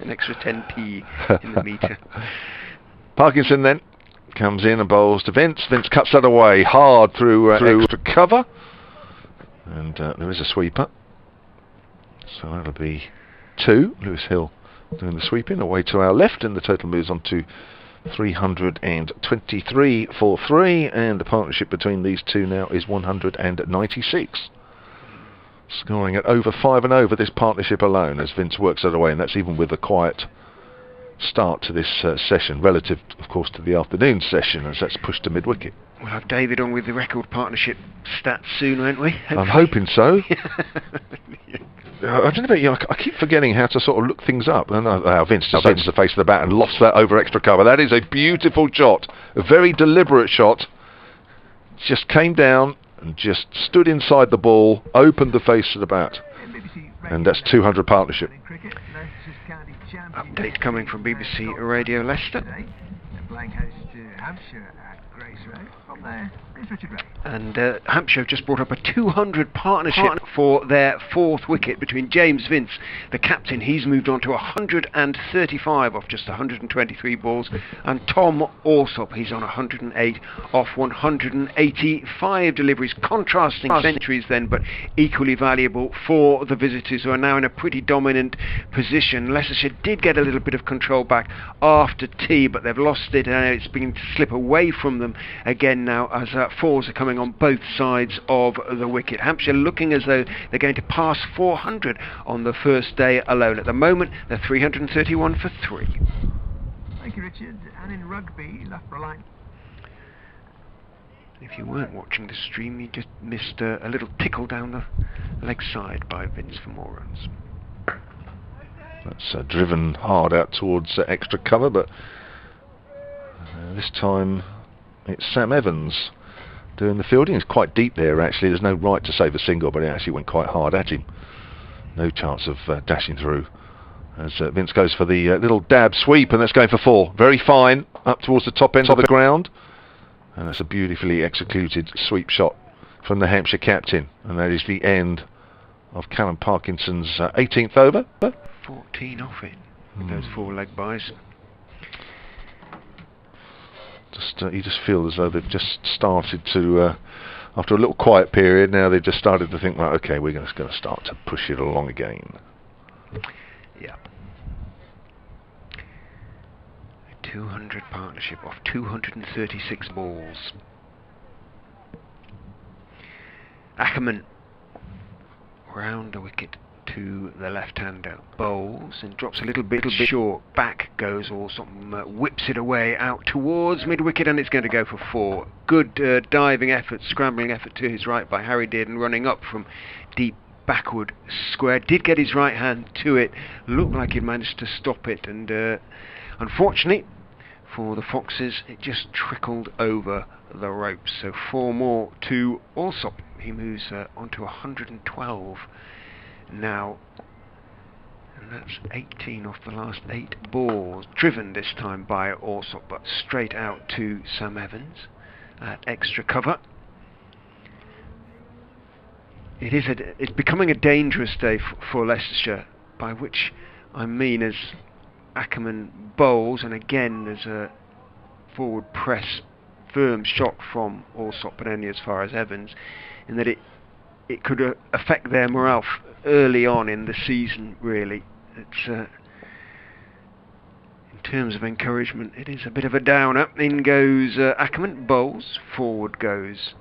S2: An extra 10p in the meter.
S3: Parkinson then comes in and bowls to Vince. Vince cuts that away hard through extra cover, and there is a sweeper, so that'll be 2. Lewis Hill doing the sweeping away to our left, and the total moves on to 323 for 3, and the partnership between these two now is 196. Scoring at over 5 and over this partnership alone as Vince works it away, and that's even with a quiet start to this session, relative of course to the afternoon session, as that's pushed to mid-wicket.
S2: We'll have David on with the record partnership stats soon, won't we? Hopefully.
S3: I'm hoping so. I don't know about you, I keep forgetting how to sort of look things up. And Vince just opens the face of the bat and lofts that over extra cover. That is a beautiful shot, a very deliberate shot. Just came down and just stood inside the ball, opened the face of the bat, and that's 200 partnership.
S2: Update coming from BBC Radio Leicester.
S6: Playing host to Hampshire at Grace Road. From there, here's Richard Ray.
S2: And Hampshire have just brought up a 200 partnership for their 4th wicket between James Vince, the captain. He's moved on to 135 off just 123 balls, and Tom Alsop, he's on 108 off 185 deliveries. Contrasting centuries then, but equally valuable for the visitors, who are now in a pretty dominant position. Leicestershire did get a little bit of control back after tea, but they've lost it, and it's beginning to slip away from them again now as 4s are coming on both sides of the wicket. Hampshire looking as though they're going to pass 400 on the first day alone. At the moment, they're 331 for 3.
S6: Thank you, Richard. And in rugby, Loughborough line.
S2: If you weren't watching the stream, you just missed a little tickle down the leg side by Vince for more runs.
S3: That's driven hard out towards extra cover, but this time it's Sam Evans doing the fielding. It's quite deep there actually. There's no right to save a single, but it actually went quite hard at him. No chance of dashing through as Vince goes for the little dab sweep, and that's going for 4. Very fine up towards the top end of the ground, and that's a beautifully executed sweep shot from the Hampshire captain, and that is the end of Callum Parkinson's 18th over.
S2: 14 off it with those 4 leg byes.
S3: You just feel as though they've just started to, after a little quiet period, now they've just started to think, right, okay, we're just going to start to push it along again.
S2: Yeah. A 200 partnership off 236 balls. Ackerman round the wicket to the left-hander, bowls and drops a little bit short. Back goes Alsop, whips it away out towards mid-wicket, and it's going to go for 4. Good diving effort, scrambling effort to his right by Harry Dearden, running up from deep backward square. Did get his right hand to it, looked like he'd managed to stop it, and unfortunately for the Foxes, it just trickled over the ropes. So 4 more to Alsop. He moves onto 112 now, and that's 18 off the last 8 balls, driven this time by Alsop, but straight out to Sam Evans at extra cover. It's becoming a dangerous day for Leicestershire, by which I mean as Ackerman bowls, and again there's a forward press, firm shot from Alsop, but only as far as Evans, in that it could affect their morale early on in the season, really. It's in terms of encouragement, it is a bit of a downer. In goes Ackerman, bowls, forward goes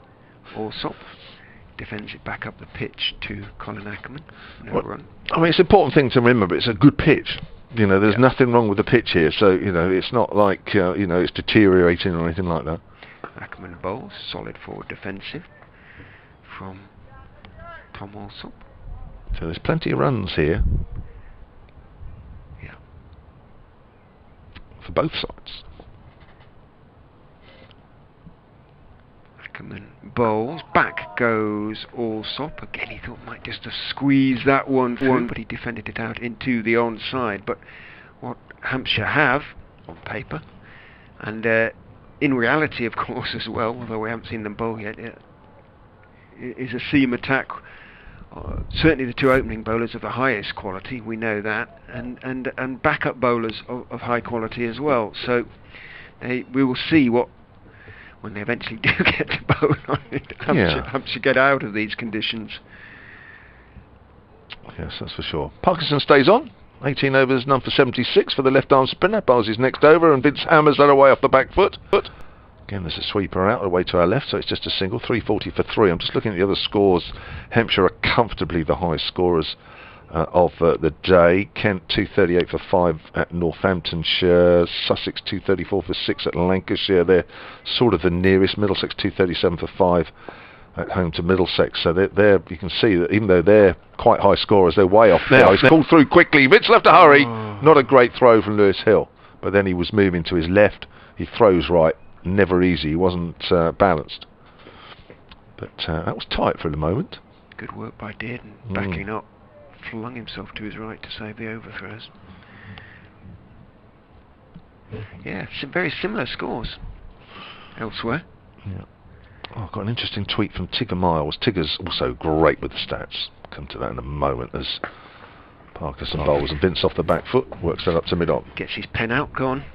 S2: Alsop, defends it back up the pitch to Colin Ackerman. No run.
S3: I mean, it's an important thing to remember, but it's a good pitch. You know, there's nothing wrong with the pitch here, so you know it's not like you know it's deteriorating or anything like that.
S2: Ackerman bowls, solid forward defensive from Tom Alsop.
S3: So there's plenty of runs here.
S2: Yeah.
S3: For both sides.
S2: Ackerman bowls, back goes Alsop. Again, he thought might just squeeze that one, but he defended it out into the onside. But what Hampshire have on paper, and in reality, of course, as well, although we haven't seen them bowl yet, is a seam attack. Certainly the two opening bowlers of the highest quality, we know that, and backup bowlers of high quality as well. So we will see what, when they eventually do get to bowl on it, Hampshire get out of these conditions.
S3: Yes, that's for sure. Parkinson stays on. 18 overs, none for 76 for the left-arm spinner. Bowles his next over, and Vince hammers that away off the back foot. Again, there's a sweeper out away to our left, so it's just a single. 340 for 3. I'm just looking at the other scores. Hampshire are comfortably the highest scorers of the day. Kent 238 for 5 at Northamptonshire. Sussex 234 for 6 at Lancashire. They're sort of the nearest. Middlesex 237 for 5 at home to Middlesex. So they're you can see that even though they're quite high scorers, they're way off now. He's pulled through quickly. Vince left to hurry. Not a great throw from Lewis Hill, but then he was moving to his left. He throws right. Never easy. He wasn't balanced. But that was tight for the moment.
S2: Good work by Dearden, backing up. Flung himself to his right to save the overthrows. Yeah, some very similar scores elsewhere.
S3: Yeah. Oh, I've got an interesting tweet from Tigger Miles. Tigger's also great with the stats. Come to that in a moment as Parkinson bowls and Vince off the back foot works that up to mid-on.
S2: Gets his pen out, gone.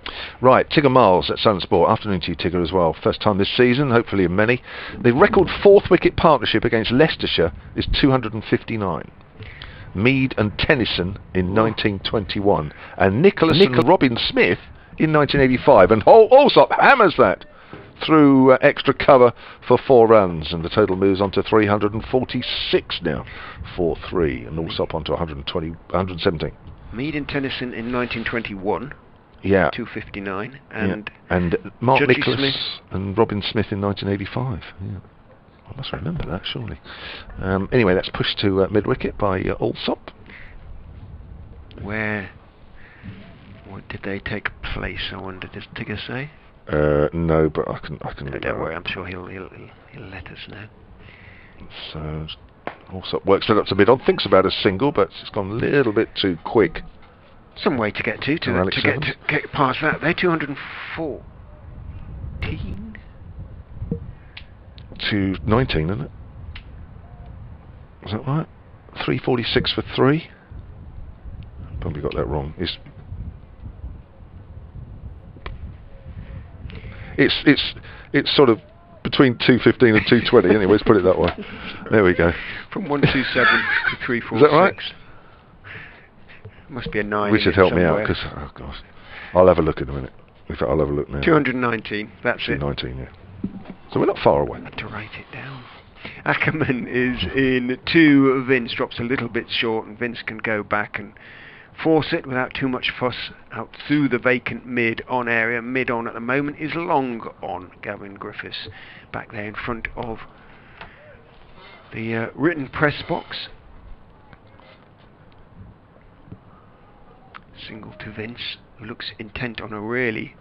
S3: Right, Tigger Miles at Sun Sport. Afternoon to you, Tigger, as well. First time this season, hopefully of many. The record fourth wicket partnership against Leicestershire is 259. Mead and Tennyson in 1921, and Nicholas and Robin Smith in 1985, and Alsop hammers that through extra cover for 4 runs, and the total moves on to 346 now, 4-3, and Alsop on to 117.
S2: Mead and Tennyson in 1921, 259, and
S3: Mark
S2: Judgy
S3: Nicholas
S2: Smith
S3: and Robin Smith in 1985. Yeah. I must remember that, surely. Anyway, that's pushed to mid-wicket by Alsop.
S2: What did they take place, I wonder, does Tigger say?
S3: No, but I can
S2: don't worry, I'm sure he'll let us know.
S3: So Alsop works it up to mid-on, thinks about a single, but it's gone a little bit too quick.
S2: Some way to get to get past that. They're 214.
S3: To 19, isn't it? Is that right? 346 for 3. Probably got that wrong. It's sort of between 215 and 220. Anyway, let's put it that way. There we go.
S2: From 127 to 346.
S3: Is that right?
S2: Must be a 9.
S3: Richard, help me out, because oh gosh, I'll have a look in a minute. In fact, I'll have a look now.
S2: 219. That's
S3: 219, yeah. So we're not far away.
S2: I had to write it down. Ackerman is in 2. Vince drops a little bit short, and Vince can go back and force it without too much fuss out through the vacant mid-on area. Mid-on at the moment is long on. Gavin Griffiths back there in front of the written press box. Single to Vince, who looks intent on a really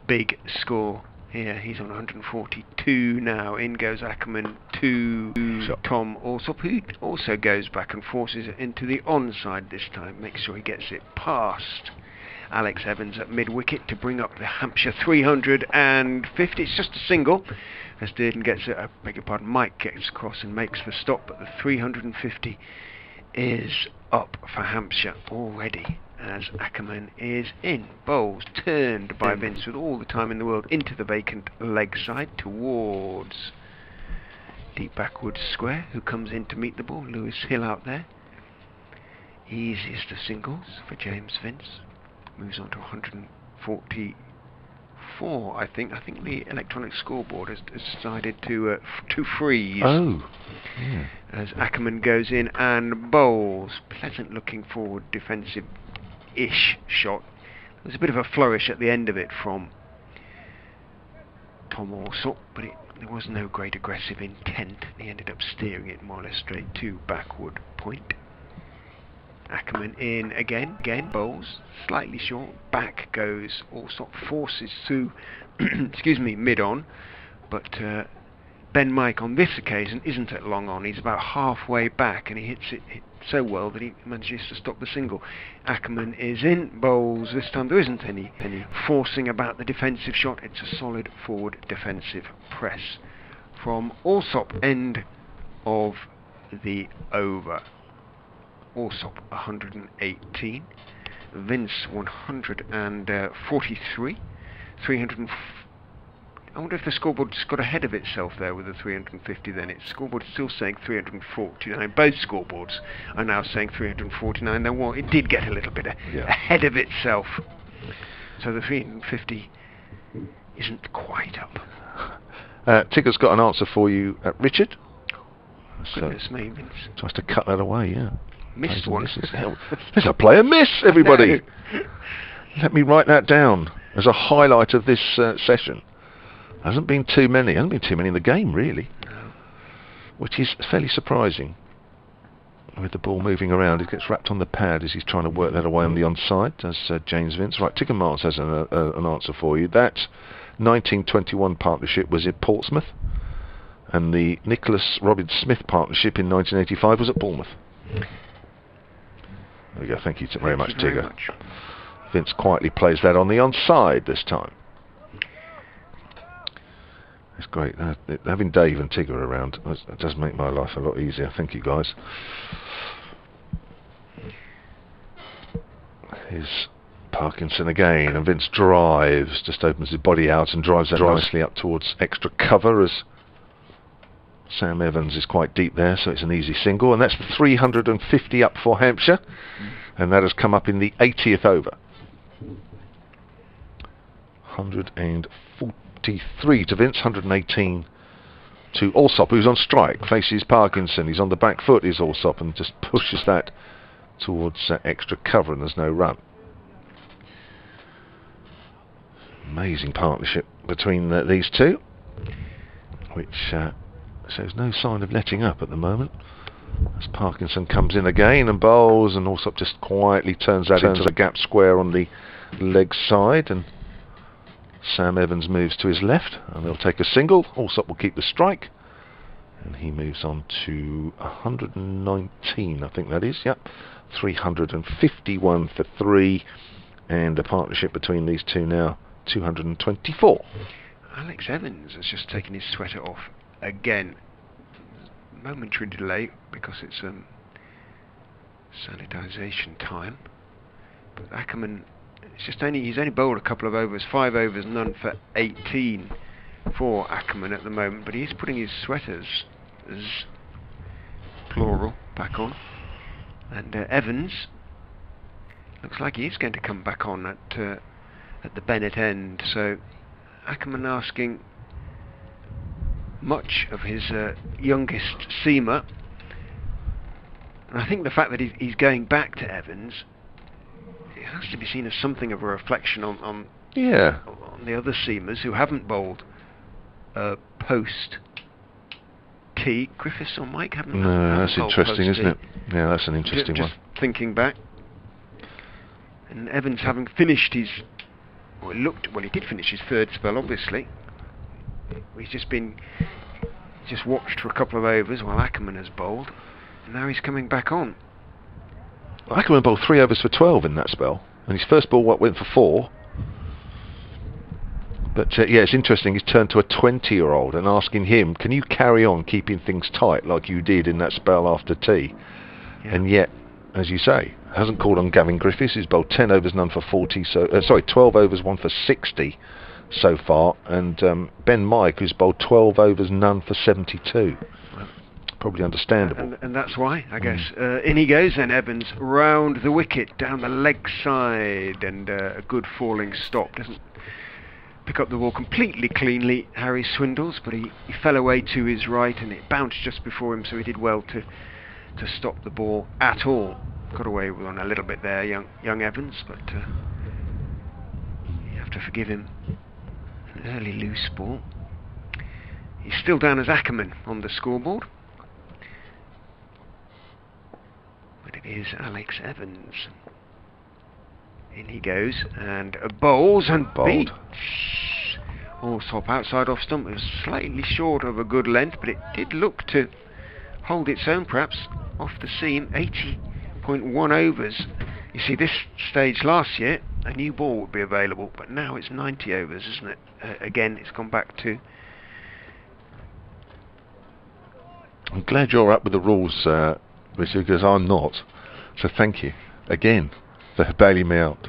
S2: big score. Here he's on 142 now. In goes Ackerman to Tom Alsop, who also goes back and forces it into the onside this time. Makes sure he gets it past Alex Evans at mid-wicket to bring up the Hampshire 350. It's just a single as Dearden gets it. I beg your pardon, Mike gets across and makes the stop, but the 350 is up for Hampshire already, as Ackerman is in. Bowls turned by Vince with all the time in the world into the vacant leg side towards deep backwards square, who comes in to meet the ball. Lewis Hill out there. Easiest of singles for James Vince. Moves on to 144, I think. I think the electronic scoreboard has decided to freeze.
S3: Oh, yeah.
S2: As Ackerman goes in and bowls. Pleasant looking forward defensive ish shot. There was a bit of a flourish at the end of it from Tom Alsop, but there was no great aggressive intent. He ended up steering it more or less straight to backward point. Ackerman in again, bowls, slightly short, back goes Alsop, forces through, excuse me, mid-on, but Ben Mike on this occasion isn't at long on, he's about halfway back, and he hits it so well that he manages to stop the single. Ackerman is in, bowls, this time there isn't any forcing about the defensive shot, it's a solid forward defensive press from Alsop, end of the over. Alsop 118, Vince 143, 300. I wonder if the scoreboard just got ahead of itself there with the 350. Then its scoreboard is still saying 349. Both scoreboards are now saying 349. Then what? It did get a little bit ahead of itself. So the 350 isn't quite up.
S3: Tigger's got an answer for you, Richard.
S2: Goodness me, Vince.
S3: Tries to cut that away, yeah.
S2: Missed one.
S3: There's a player miss, everybody. Let me write that down as a highlight of this session. Hasn't been too many in the game, really.
S2: No.
S3: Which is fairly surprising. With the ball moving around, it gets wrapped on the pad as he's trying to work that away on the onside, does James Vince. Right, Tigger Miles has an answer for you. That 1921 partnership was at Portsmouth, and the Nicholas Robin Smith partnership in 1985 was at Bournemouth. There we go, thank you very much, Tigger. Vince quietly plays that on the onside this time. It's great. Having Dave and Tigger around, it does make my life a lot easier. Thank you, guys. Here's Parkinson again, and Vince drives, just opens his body out and drives that nicely up towards extra cover as Sam Evans is quite deep there, so it's an easy single, and that's 350 up for Hampshire, and that has come up in the 80th over. 143 to Vince, 118 to Alsop, who's on strike, faces Parkinson. He's on the back foot, is Alsop, and just pushes that towards extra cover, and there's no run. Amazing partnership between these two, which shows no sign of letting up at the moment. As Parkinson comes in again and bowls, and Alsop just quietly turns that into the gap square on the leg side, and Sam Evans moves to his left, and they'll take a single. Alsop will keep the strike, and he moves on to 119, I think that is, yep. 351 for 3, and the partnership between these two now 224.
S2: Alex Evans has just taken his sweater off again. Momentary delay because it's sanitisation time. But Ackerman, he's only bowled a couple of overs, 5 overs, none for 18 for Ackerman at the moment. But he's putting his sweaters, plural, back on. And Evans looks like he's going to come back on at the Bennett end. So Ackerman asking much of his youngest seamer, and I think the fact that he's going back to Evans, it has to be seen as something of a reflection on the other seamers who haven't bowled post T. Griffiths or Mike haven't.
S3: No, that's interesting, isn't it? Yeah, that's an interesting one.
S2: Just thinking back, and Evans having finished his, he did finish his third spell, obviously. He's just watched for a couple of overs while Ackerman has bowled, and now he's coming back on.
S3: Well, Ackerman bowled 3 overs for 12 in that spell, and his first ball went for 4. But yeah, it's interesting, he's turned to a 20-year-old and asking him, can you carry on keeping things tight like you did in that spell after tea? Yeah. And yet, as you say, hasn't called on Gavin Griffiths, who's bowled 10 overs, none for 40, 12 overs, 1 for 60 so far, and Ben Mike, who's bowled 12 overs, none for 72. Well, probably understandable.
S2: And that's why, I guess. In he goes then, Evans, round the wicket, down the leg side, and a good falling stop. Doesn't pick up the ball completely cleanly, Harry Swindles, but he fell away to his right, and it bounced just before him, so he did well to stop the ball at all. got away with one a little bit there, young Evans, but you have to forgive him. An early loose ball. He's still down as Ackerman on the scoreboard, but it is Alex Evans. In he goes, and bowls and beats. Alsop outside off stump. It was slightly short of a good length, but it did look to hold its own, perhaps off the seam. 80.1 overs. You see, this stage last year, a new ball would be available, but now it's 90 overs, isn't it? Again, it's gone back to...
S3: I'm glad you're up with the rules, Richard, because I'm not. So thank you again for bailing me out.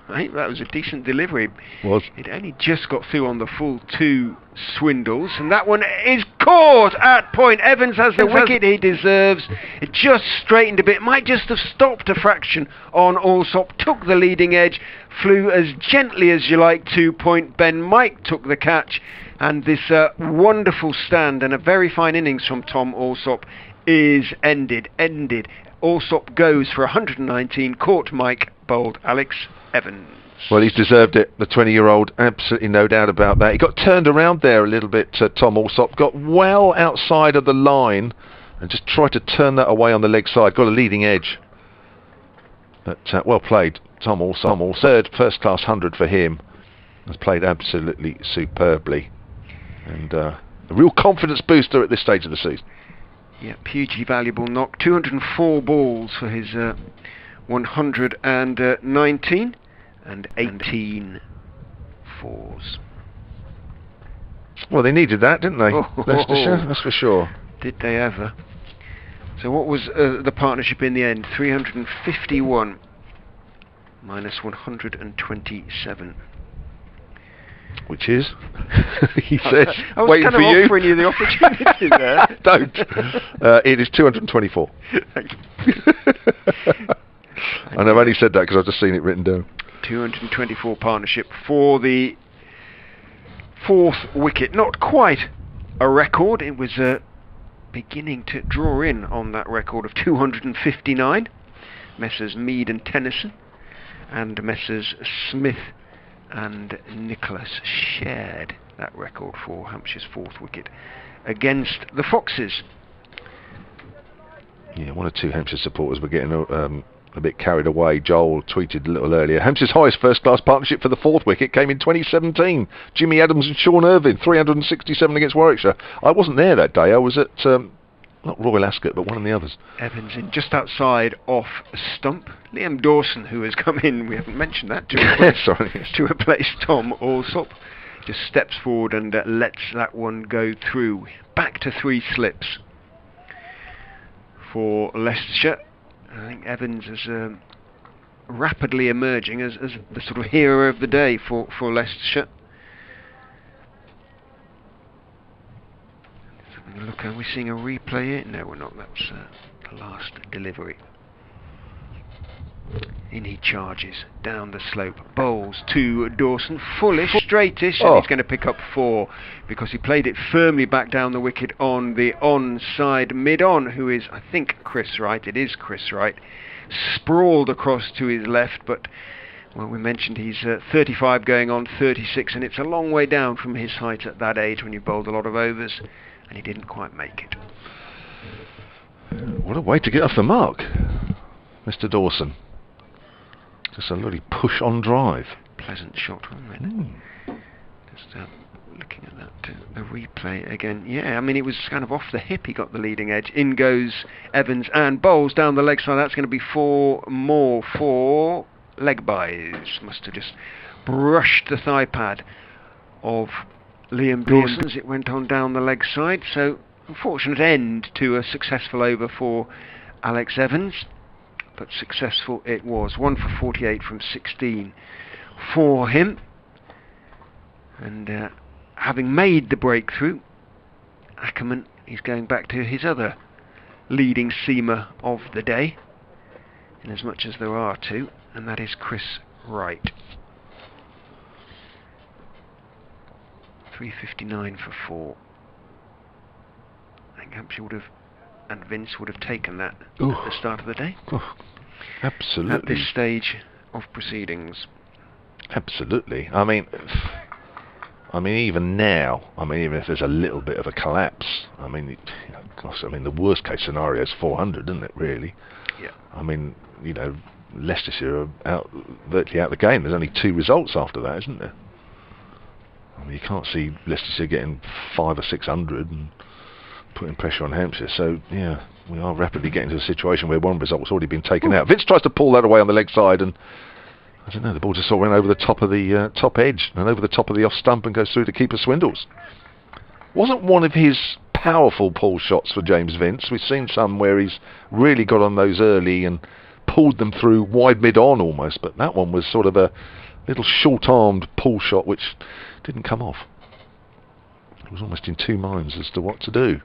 S2: I think that was a decent delivery.
S3: Was.
S2: It only just got through on the full 2 swindles, and that one is caught at point. Evans has the wicket he deserves. It just straightened a bit, might just have stopped a fraction on Alsop, took the leading edge, flew as gently as you like to point. Ben Mike took the catch, and this wonderful stand and a very fine innings from Tom Alsop is ended. Alsop goes for 119, caught Mike, bowled Alex Evans.
S3: Well, he's deserved it, the 20-year-old, absolutely no doubt about that. He got turned around there a little bit, Tom Alsop, got well outside of the line and just tried to turn that away on the leg side, got a leading edge. But well played, Tom Alsop. Third first-class 100 for him. Has played absolutely superbly. And a real confidence booster at this stage of the season.
S2: Yeah, hugely valuable knock. 204 balls for his 119 and 18 fours.
S3: Well, they needed that, didn't they? Leicestershire, that's for sure.
S2: Did they ever? So what was the partnership in the end? 351 minus 127.
S3: Which is, he says,
S2: I was
S3: waiting
S2: kind
S3: for
S2: of
S3: you.
S2: offering you the opportunity there.
S3: Don't. It is 224. And I've only said that because I've just seen it written down.
S2: 224 partnership for the 4th wicket. Not quite a record. It was beginning to draw in on that record of 259. Messrs Mead and Tennyson and Messrs Smith and Nicholas shared that record for Hampshire's 4th wicket against the Foxes.
S3: Yeah, one or two Hampshire supporters were getting a bit carried away. Joel tweeted a little earlier, Hampshire's highest first-class partnership for the 4th wicket came in 2017. Jimmy Adams and Sean Irvine, 367 against Warwickshire. I wasn't there that day. I was at, not Royal Ascot, but one of the others.
S2: Evans in just outside off stump. Liam Dawson, who has come in, we haven't mentioned that, to replace Tom Alsop, just steps forward and lets that one go through. Back to 3 slips for Leicestershire. I think Evans is rapidly emerging as the sort of hero of the day for Leicestershire. Look, are we seeing a replay here? No, we're not. That's the last delivery. In he charges down the slope, bowls to Dawson, fullish, straightish, and he's going to pick up 4 because he played it firmly back down the wicket on the onside mid-on, who is, I think, Chris Wright. It is Chris Wright, sprawled across to his left, but well, we mentioned he's 35 going on 36, and it's a long way down from his height at that age when you bowled a lot of overs, and he didn't quite make it.
S3: What a way to get off the mark, Mr. Dawson. Just a lovely push on drive.
S2: Pleasant shot, wasn't it? Just looking at that, the replay again. Yeah, I mean, it was kind of off the hip. He got the leading edge. In goes Evans and bowls down the leg side. That's going to be 4 more for leg byes. Must have just brushed the thigh pad of Liam Dawson as it went on down the leg side. So, unfortunate end to a successful over for Alex Evans. But successful it was. 1 for 48 from 16 for him. And having made the breakthrough, Ackerman is going back to his other leading seamer of the day, in as much as there are 2, and that is Chris Wright. 359 for 4. I think Hampshire would have, and Vince would have taken that at the start of the day.
S3: Absolutely.
S2: at this stage of proceedings.
S3: Absolutely. I mean, even now, even if there's a little bit of a collapse, gosh, the worst case scenario is 400, isn't it, really?
S2: Yeah.
S3: Leicestershire are virtually out of the game. There's only 2 results after that, isn't there? You can't see Leicestershire getting 500 or 600 and putting pressure on Hampshire. So, yeah, we are rapidly getting to a situation where one result's already been taken out. Vince tries to pull that away on the leg side, and I don't know, the ball just sort of went over the top of the top edge and over the top of the off stump and goes through to keeper Swindles. Wasn't one of his powerful pull shots for James Vince. We've seen some where he's really got on those early and pulled them through wide mid-on almost, but that one was sort of a little short-armed pull shot which didn't come off. It was almost in 2 minds as to what to do.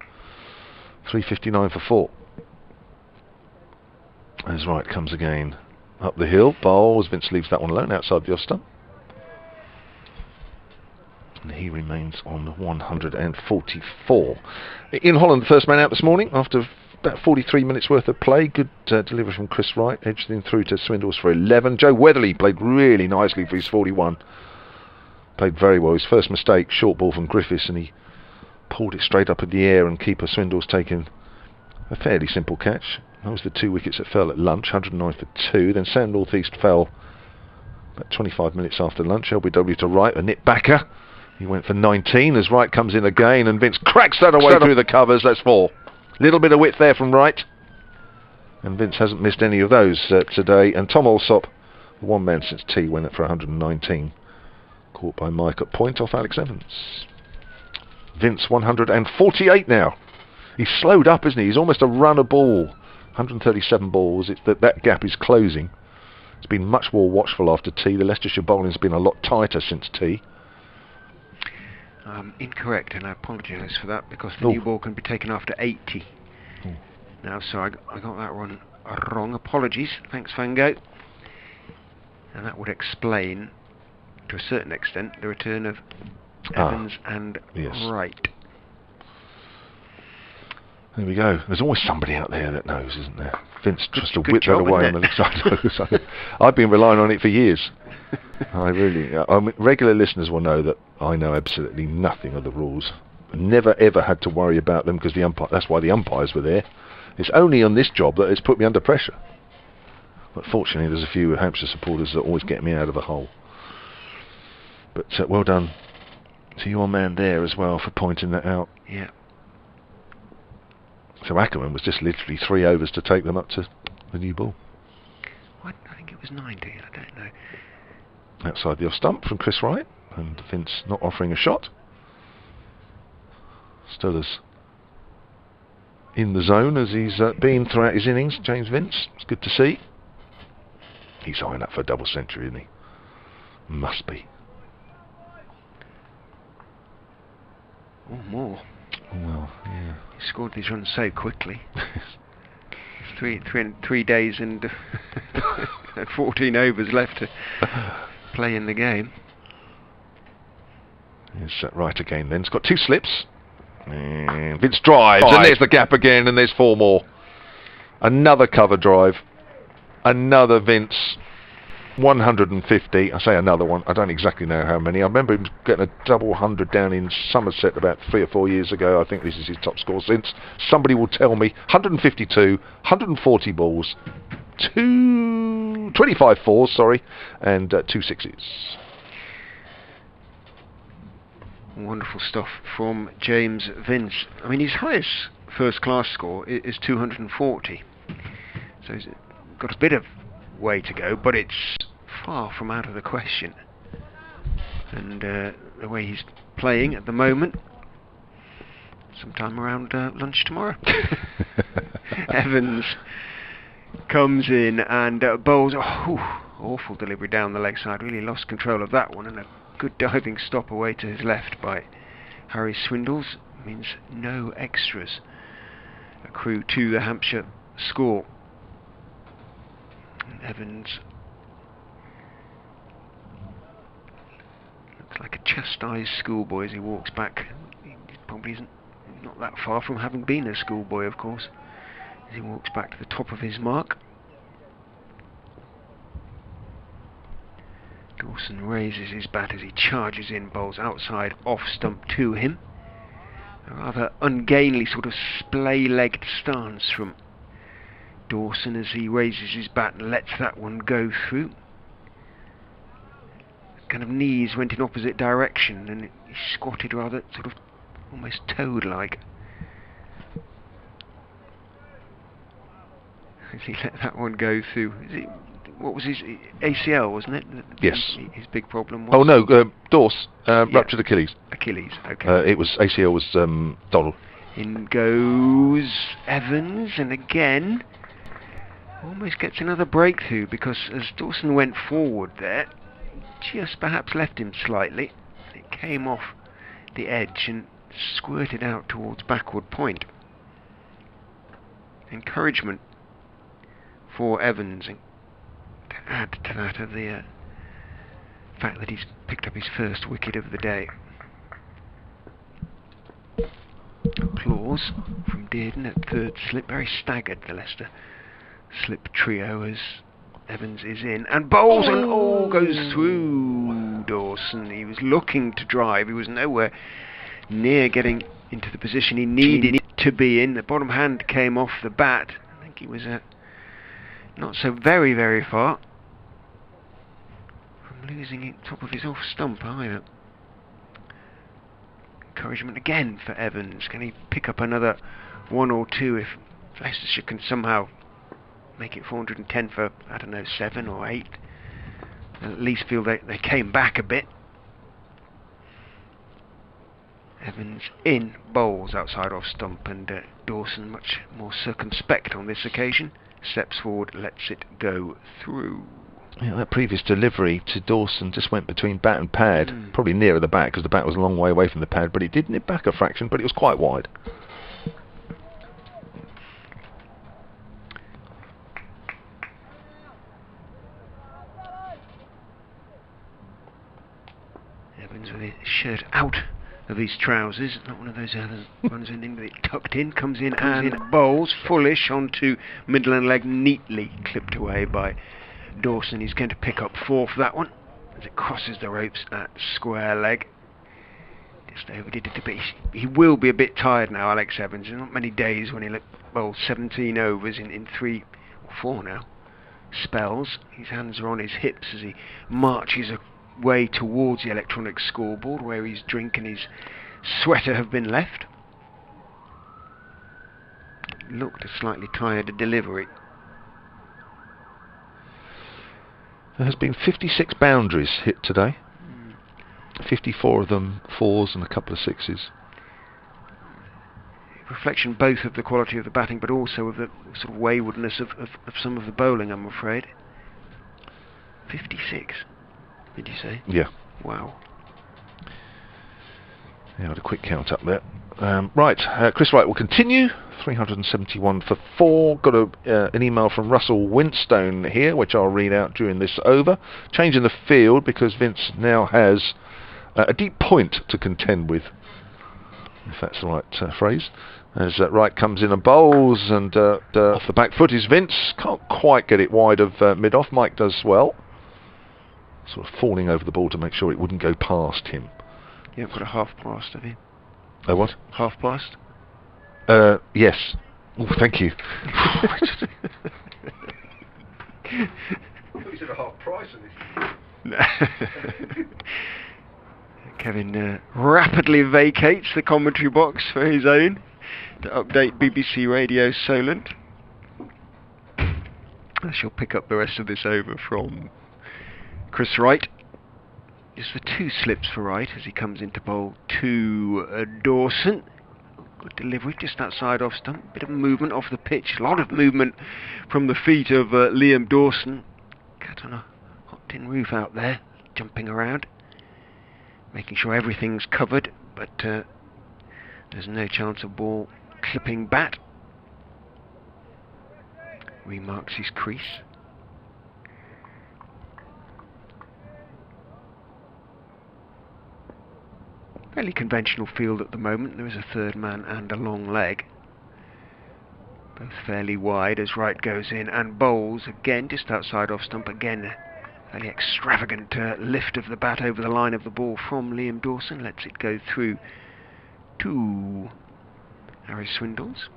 S3: 3.59 for 4. As Wright comes again up the hill, bowls. Vince leaves that one alone outside the off stump. And he remains on 144. In Holland, the first man out this morning after about 43 minutes worth of play. Good delivery from Chris Wright, edged in through to Swindles for 11. Joe Weatherly played really nicely for his 41. Played very well. His first mistake, short ball from Griffiths, and he pulled it straight up in the air, and keeper Swindles taking a fairly simple catch. That was the 2 wickets that fell at lunch, 109 for 2. Then Sam North East fell about 25 minutes after lunch. LBW to Wright, a nip backer. He went for 19 as Wright comes in again, and Vince cracks that away through the covers. That's 4. Little bit of width there from Wright, and Vince hasn't missed any of those today. And Tom Alsop, one man since tea, went up for 119. Caught by Mike at point off Alex Evans. Vince 148 now. He's slowed up, isn't he? He's almost a run a ball. 137 balls. It's that gap is closing. It's been much more watchful after tea. The Leicestershire bowling's been a lot tighter since tea.
S2: Incorrect, and I apologise for that, because the new ball can be taken after 80. Now, so I got that one wrong. Apologies. Thanks, Fango. And that would explain, to a certain extent, the return of Evans and Wright.
S3: There we go. There's always somebody out there that knows, isn't there? Vince tries to whip that away on the left side. I've been relying on it for years. I really... regular listeners will know that I know absolutely nothing of the rules. Never ever had to worry about them, because that's why the umpires were there. It's only on this job that it's put me under pressure. But fortunately there's a few Hampshire supporters that always get me out of a hole. But well done to your man there as well for pointing that out.
S2: Yeah.
S3: So Ackerman was just literally 3 overs to take them up to the new ball.
S2: I think it was 90, I don't know.
S3: Outside the off stump from Chris Wright, and Vince not offering a shot. Still as in the zone as he's been throughout his innings, James Vince. It's good to see. He's eyeing up for a double century, isn't he? Must be.
S2: Or more.
S3: Well, yeah.
S2: He scored these runs so quickly. 3 days and 14 overs left to play in the game.
S3: Here's Wright again then. It's got 2 slips. And Vince drives, and there's the gap again, and there's 4 more. Another cover drive. Another Vince. 150. I say another one. I don't exactly know how many. I remember him getting a double 100 down in Somerset about 3 or 4 years ago. I think this is his top score since. Somebody will tell me. 152, 140 balls, 25 fours, sorry, and 2 sixes.
S2: Wonderful stuff from James Vince. I mean, his highest first class score is 240. So he's got a bit of way to go, but it's far from out of the question. And the way he's playing at the moment, sometime around lunch tomorrow. Evans comes in and bowls. Awful delivery down the leg side. Really lost control of that one, and a good diving stop away to his left by Harry Swindles. Means no extras accrue to the Hampshire score. And Evans looks like a chastised schoolboy as he walks back. He probably isn't not that far from having been a schoolboy, of course, as he walks back to the top of his mark. Dawson raises his bat as he charges in, bowls outside off stump to him. A rather ungainly sort of splay-legged stance from Dawson as he raises his bat and lets that one go through. Kind of knees went in opposite direction and he squatted rather sort of almost toad-like as he let that one go through. What was his ACL, wasn't it?
S3: Yes.
S2: His big problem was?
S3: Oh no, Dorse ruptured Achilles.
S2: Achilles, okay.
S3: It was ACL was Donald.
S2: In goes Evans, and again almost gets another breakthrough, because as Dawson went forward there, just perhaps left him slightly. It came off the edge and squirted out towards backward point. Encouragement for Evans, and to add to that of the fact that he's picked up his first wicket of the day. Applause from Dearden at third slip. Very staggered, the Leicester slip trio, as Evans is in and bowls and all goes through Dawson. He was looking to drive. He was nowhere near getting into the position he needed to be in. The bottom hand came off the bat. I think he was not so very, very far from losing it top of his off stump either. Encouragement again for Evans. Can he pick up another one or two if Leicestershire can somehow make it 410 for, I don't know, 7 or 8? At least feel they came back a bit. Evans in, bowls outside off stump, and Dawson much more circumspect on this occasion. Steps forward, lets it go through.
S3: Yeah, that previous delivery to Dawson just went between bat and pad, probably nearer the bat because the bat was a long way away from the pad, but it did nip back a fraction, but it was quite wide.
S2: Evans with his shirt out of his trousers, not one of those other ones with it tucked in, comes in and bowls fullish onto middle and leg, neatly clipped away by Dawson. He's going to pick up 4 for that one as it crosses the ropes at square leg. Just overdid it a bit. He will be a bit tired now, Alex Evans. There's not many days when he'll bowl 17 overs in 3 or 4 now spells. His hands are on his hips as he marches away towards the electronic scoreboard where his drink and his sweater have been left. Looked a slightly tired delivery.
S3: There has been 56 boundaries hit today. 54 of them 4s and a couple of 6s.
S2: Reflection both of the quality of the batting, but also of the sort of waywardness of some of the bowling, I'm afraid. 56, did you say?
S3: Yeah.
S2: Wow.
S3: Yeah, I had a quick count up there. Right, Chris Wright will continue. 371 for 4. Got an email from Russell Winstone here, which I'll read out during this over. Change in the field because Vince now has a deep point to contend with, if that's the right phrase. As Wright comes in and bowls, and off the back foot is Vince. Can't quite get it wide of mid-off. Mike does well. Sort of falling over the ball to make sure it wouldn't go past him.
S2: You haven't got a half past, have you?
S3: Oh, what?
S2: Half past?
S3: Yes. Oh, thank you. You said a half price on this.
S2: Kevin rapidly vacates the commentary box for his own to update BBC Radio Solent. I shall pick up the rest of this over from Chris Wright. Just the 2 slips for Wright as he comes into bowl to Dawson. Good delivery just outside off stump. Bit of movement off the pitch. A lot of movement from the feet of Liam Dawson. Cat on a hot tin roof out there, jumping around, making sure everything's covered, but there's no chance of ball clipping bat. Remarks his crease. Fairly conventional field at the moment. There is a third man and a long leg. Both fairly wide as Wright goes in and bowls again just outside off stump. Again Fairly extravagant lift of the bat over the line of the ball from Liam Dawson. Lets it go through to Harry Swindles.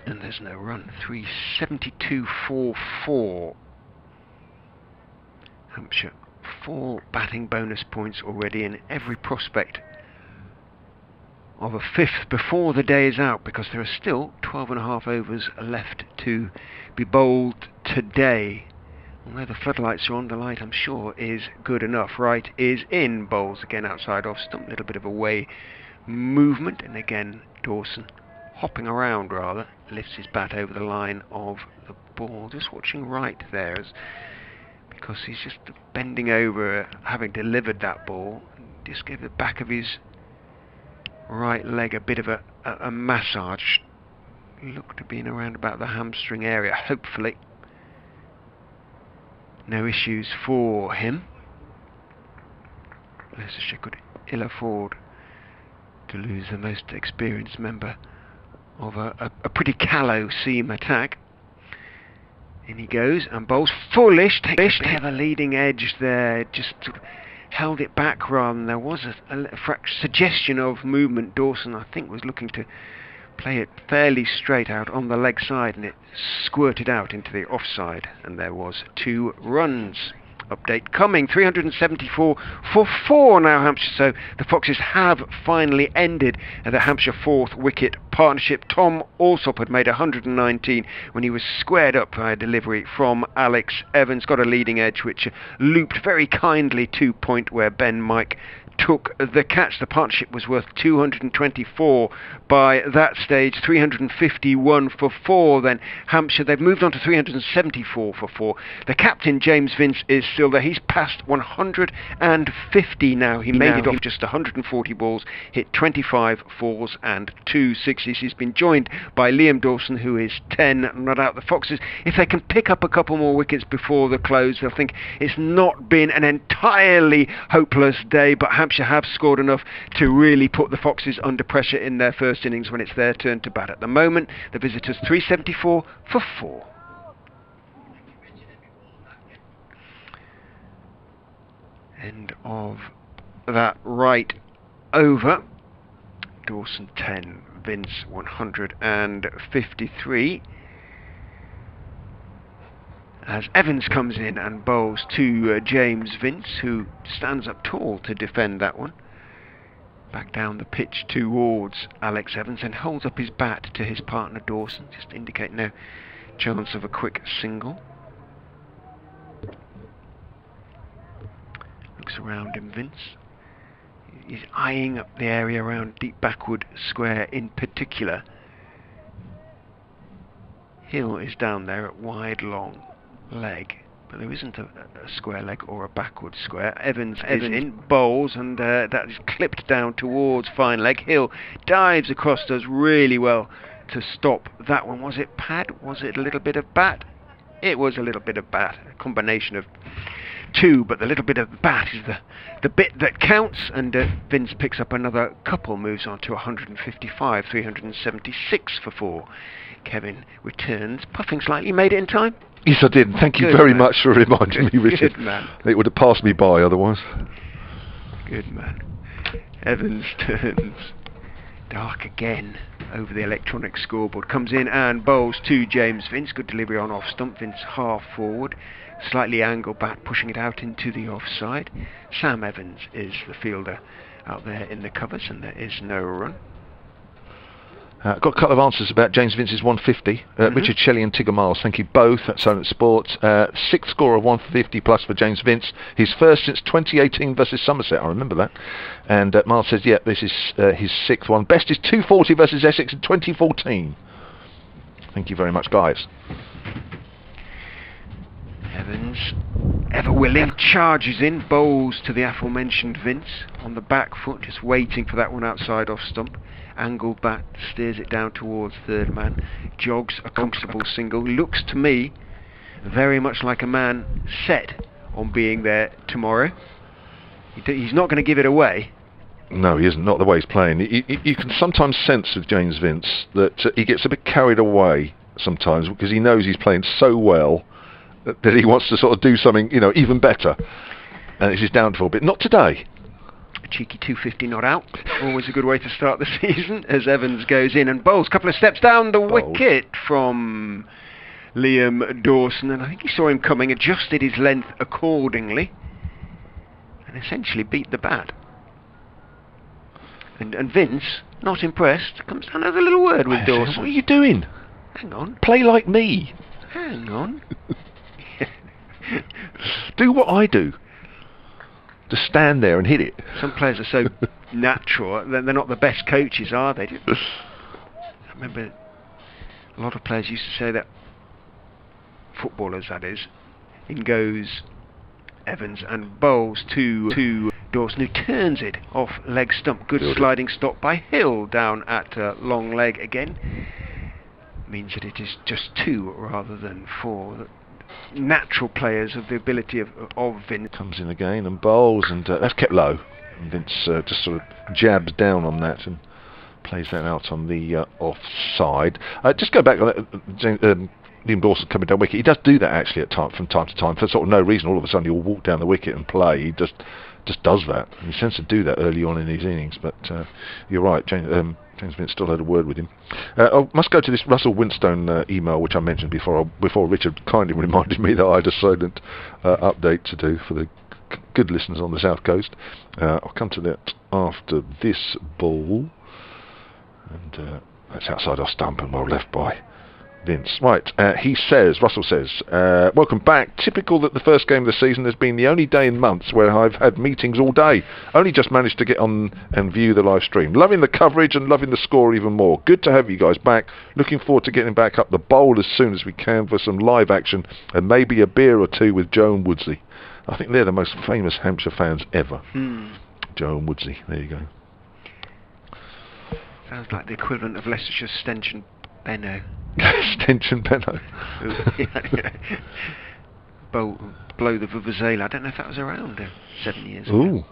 S2: And there's no run. 372 for 4. Hampshire 4 batting bonus points already, and every prospect of a 5th before the day is out, because there are still 12.5 overs left to be bowled today. Although the floodlights are on, the light, I'm sure, is good enough. Right is in, bowls again outside off stump. Little bit of away movement, and again Dawson hopping around rather, lifts his bat over the line of the ball. Just watching right there, because he's just bending over, having delivered that ball. Just gave the back of his right leg a bit of a massage. Looked to be in around about the hamstring area, hopefully. No issues for him. Leicestershire could ill afford to lose the most experienced member of a pretty callow seam attack. In he goes and bowls foolish, takes a bit of a leading edge there, just sort of held it back rather than there was a suggestion of movement. Dawson, I think, was looking to play it fairly straight out on the leg side, and it squirted out into the offside, and there was 2 runs. Update coming, 374 for 4 now, Hampshire. So the Foxes have finally ended the Hampshire 4th wicket partnership. Tom Alsop had made 119 when he was squared up by a delivery from Alex Evans. Got a leading edge which looped very kindly to point where Ben Mike took the catch. The partnership was worth 224 by that stage, 351 for 4. Then Hampshire, they've moved on to 374 for 4. The captain, James Vince, is still there. He's past 150 now. He made it off just 140 balls, hit 25 fours and 2 sixes. He's been joined by Liam Dawson, who is 10 not out. The Foxes, if they can pick up a couple more wickets before the close, they'll think it's not been an entirely hopeless day, but Hampshire have scored enough to really put the Foxes under pressure in their first innings when it's their turn to bat. At the moment, the visitors 374 for 4. End of that right over. Dawson 10, Vince 153. As Evans comes in and bowls to James Vince, who stands up tall to defend that one. Back down the pitch towards Alex Evans and holds up his bat to his partner Dawson, just to indicate no chance of a quick single. Looks around him, Vince. He's eyeing up the area around deep backward square in particular. Hill is down there at wide long leg, but there isn't a square leg or a backward square. Evans is in, bowls, and that is clipped down towards fine leg. Hill dives across, does really well to stop that one. Was it pad? Was it a little bit of bat? It was a little bit of bat, a combination of 2, but the little bit of bat is the bit that counts, and Vince picks up another couple, moves on to 155, 376 for 4. Kevin returns, puffing slightly. Made it in time?
S3: Yes, I did. Thank you very much for reminding me, Richard.
S2: Good man.
S3: It would have passed me by otherwise.
S2: Good man. Evans turns dark again over the electronic scoreboard. Comes in and bowls to James Vince. Good delivery on off stump. Vince half forward. Slightly angled bat, pushing it out into the offside. Sam Evans is the fielder out there in the covers, and there is no run.
S3: Got a couple of answers about James Vince's 150. Richard Shelley and Tigger Miles, thank you both. That's Silent Sports. 6th score of 150 plus for James Vince. His first since 2018 versus Somerset, I remember that. And Miles says, yeah, this is his 6th one. Best is 240 versus Essex in 2014. Thank you very much, guys. Evans,
S2: ever willing, charges in, bowls to the aforementioned Vince on the back foot, just waiting for that one outside off stump. Angled bat, steers it down towards third man, jogs a comfortable single. Looks to me very much like a man set on being there tomorrow. He's not going to give it away.
S3: No, he isn't. Not the way he's playing. You can sometimes sense with James Vince that he gets a bit carried away sometimes, because he knows he's playing so well that he wants to sort of do something, you know, even better. And it's his downfall bit. Not today.
S2: A cheeky 250 not out. Always a good way to start the season as Evans goes in and bowls. Couple of steps down the wicket from Liam Dawson, and I think he saw him coming, adjusted his length accordingly, and essentially beat the bat. And Vince, not impressed, comes down and has a little word with Dawson.
S3: What are you doing?
S2: Hang on.
S3: Play like me.
S2: Hang on.
S3: Do what I do. Just stand there and hit it.
S2: Some players are so natural, they're not the best coaches, are they? I remember a lot of players used to say that, footballers that is, in goes Evans and bowls to Dawson, who turns it off leg stump. Good sliding stop by Hill down at long leg again. Means that it is just 2 rather than 4. Natural players of the ability of Vince.
S3: Comes in again and bowls, and that's kept low. And Vince just sort of jabs down on that and plays that out on the offside. Just go back on that. Liam Dawson coming down wicket. He does do that actually from time to time for sort of no reason. All of a sudden he'll walk down the wicket and play. He just does that. And he tends to do that early on in his innings. But you're right, James Vince still had a word with him. I must go to this Russell Winstone email which I mentioned before Richard kindly reminded me that I had a silent update to do for the good listeners on the south coast. I'll come to that after this ball, and that's outside our stump and well left by Vince. Right, Russell says, welcome back. Typical that the first game of the season has been the only day in months where I've had meetings all day. Only just managed to get on and view the live stream. Loving the coverage and loving the score even more. Good to have you guys back. Looking forward to getting back up the bowl as soon as we can for some live action and maybe a beer or two with Joe and Woodsy. I think they're the most famous Hampshire fans ever. Joe and Woodsy, there you go.
S2: Sounds like the equivalent of Leicestershire Stench and Benno.
S3: Stench and Benno.
S2: Blow the Vuvuzela. I don't know if that was around 7 years ago.
S3: Ooh.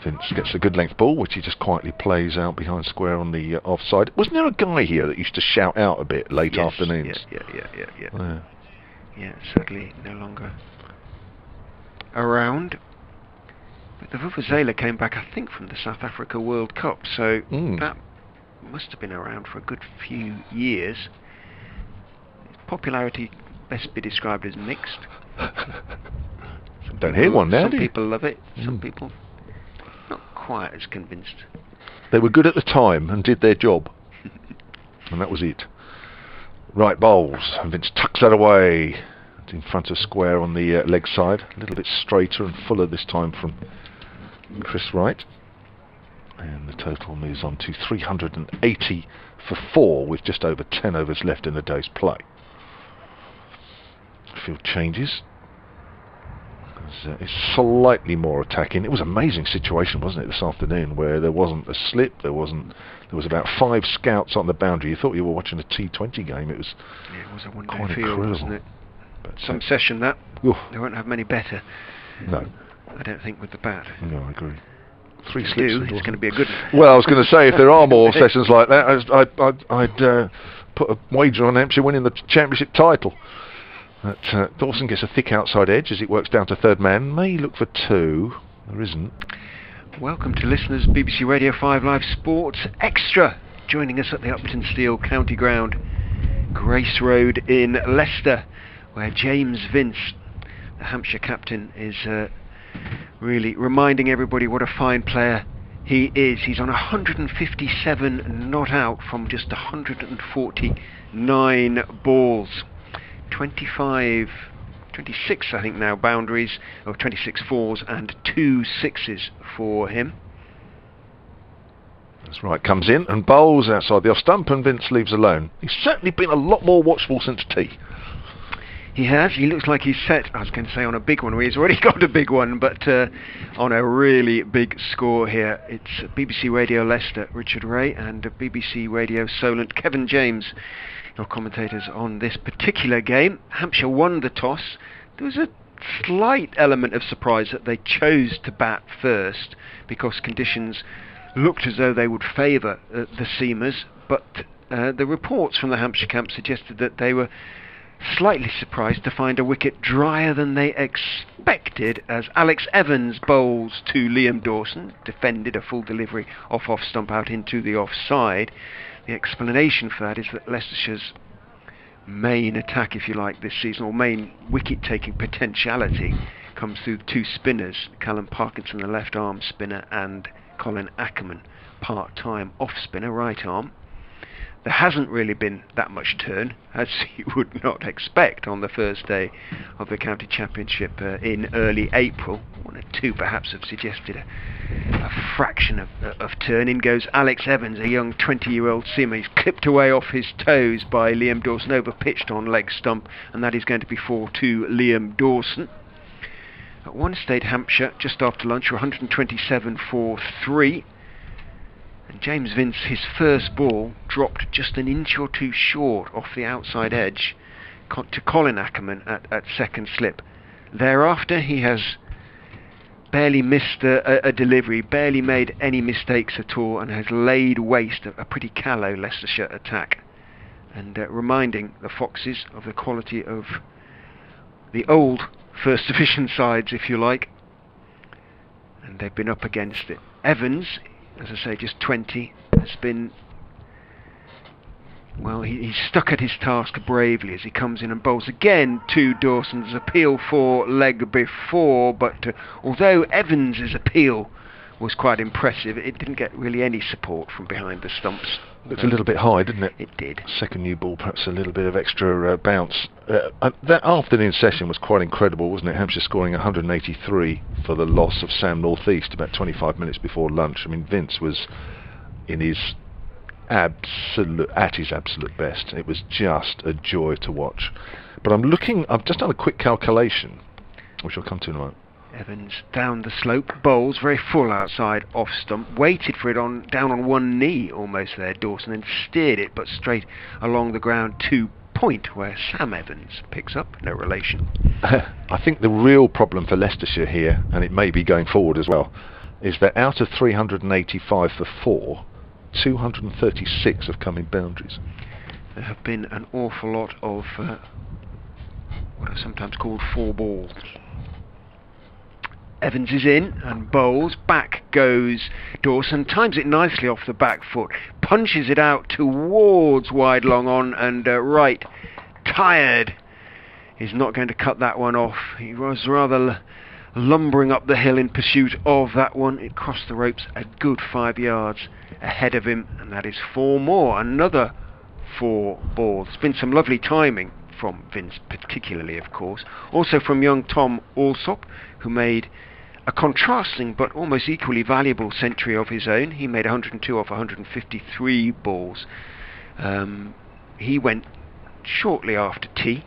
S3: Vince gets a good length ball, which he just quietly plays out behind square on the offside. Wasn't there a guy here that used to shout out a bit late afternoons?
S2: Yeah, sadly no longer around. But the Vuvuzela came back, I think, from the South Africa World Cup, so that must have been around for a good few years. Popularity best be described as mixed.
S3: Don't hear one now,
S2: Some
S3: do you?
S2: people love it, some people not quite as convinced.
S3: They were good at the time and did their job. And that was it. Right, bowls. And Vince tucks that away in front of square on the leg side. A little bit straighter and fuller this time from Chris Wright. And the total moves on to 380 for 4 with just over 10 overs left in the day's play. Field changes. It's slightly more attacking. It was an amazing situation, wasn't it, this afternoon, where there wasn't a slip, there was about 5 scouts on the boundary. You thought you were watching a T20 game. It was
S2: a one-day field, wasn't it?
S3: But
S2: some session that.
S3: Oof.
S2: They won't have many better.
S3: No.
S2: I don't think with the bat.
S3: No, I agree. 3
S2: If
S3: slips.
S2: they do, it's going to be a good.
S3: Well, I was going to say, if there are more sessions like that, I'd put a wager on Hampshire winning the championship title. But Dawson gets a thick outside edge as it works down to third man. May look for 2. There isn't.
S2: Welcome to listeners, BBC Radio 5 Live Sports Extra. Joining us at the Uptonsteel County Ground, Grace Road in Leicester, where James Vince, the Hampshire captain, is really reminding everybody what a fine player he is. He's on 157 not out from just 149 balls. 26 I think now boundaries, of 26 fours and 2 sixes for him.
S3: That's right, comes in and bowls outside the off stump and Vince leaves alone. He's certainly been a lot more watchful since tea.
S2: He has. He looks like he's set, I was going to say on a big one, where he's already got a big one, but on a really big score here. It's BBC Radio Leicester, Richard Ray, and BBC Radio Solent, Kevin James, your commentators on this particular game. Hampshire won the toss. There was a slight element of surprise that they chose to bat first, because conditions looked as though they would favour the seamers, but the reports from the Hampshire camp suggested that they were slightly surprised to find a wicket drier than they expected, as Alex Evans bowls to Liam Dawson, defended a full delivery off stump out into the offside. The explanation for that is that Leicestershire's main attack, if you like, this season, or main wicket-taking potentiality, comes through two spinners, Callum Parkinson, the left-arm spinner, and Colin Ackerman, part-time off-spinner, right-arm. There hasn't really been that much turn, as you would not expect on the first day of the county championship in early April. One or two perhaps have suggested a fraction of turn. In goes Alex Evans, a young 20-year-old seamer. He's clipped away off his toes by Liam Dawson, over pitched on leg stump, and that is going to be 4-2 Liam Dawson. At one stage, Hampshire, just after lunch, were 127 for 3. And James Vince, his first ball, dropped just an inch or two short off the outside edge to Colin Ackerman at second slip. Thereafter, he has barely missed a delivery, barely made any mistakes at all, and has laid waste a pretty callow Leicestershire attack. And reminding the Foxes of the quality of the old First Division sides, if you like. And they've been up against it. Evans, as I say, just 20, has been, well, he's stuck at his task bravely as he comes in and bowls again to Dawson's appeal for leg before, but although Evans' appeal was quite impressive, it didn't get really any support from behind the stumps.
S3: Looked a little bit high, didn't it?
S2: It did.
S3: Second new ball, perhaps a little bit of extra bounce. That afternoon session was quite incredible, wasn't it? Hampshire scoring 183 for the loss of Sam North East about 25 minutes before lunch. I mean, Vince was in his at his absolute best. It was just a joy to watch. But I've just done a quick calculation, which I'll come to in a moment.
S2: Evans down the slope, bowls very full outside off stump, waited for it down on one knee almost there, Dawson, and steered it but straight along the ground to point, where Sam Evans picks up, no relation.
S3: I think the real problem for Leicestershire here, and it may be going forward as well, is that out of 385 for 4, 236 have come in boundaries.
S2: There have been an awful lot of what are sometimes called 4 balls. Evans is in and bowls. Back goes Dawson, times it nicely off the back foot, punches it out towards wide long on, and right, tired, he's not going to cut that one off. He was rather lumbering up the hill in pursuit of that one. It crossed the ropes a good 5 yards ahead of him, and that is 4 more, another 4 balls. It's been some lovely timing from Vince particularly, of course. Also from young Tom Alsop, who made a contrasting but almost equally valuable century of his own. He made 102 off 153 balls. He went shortly after tea.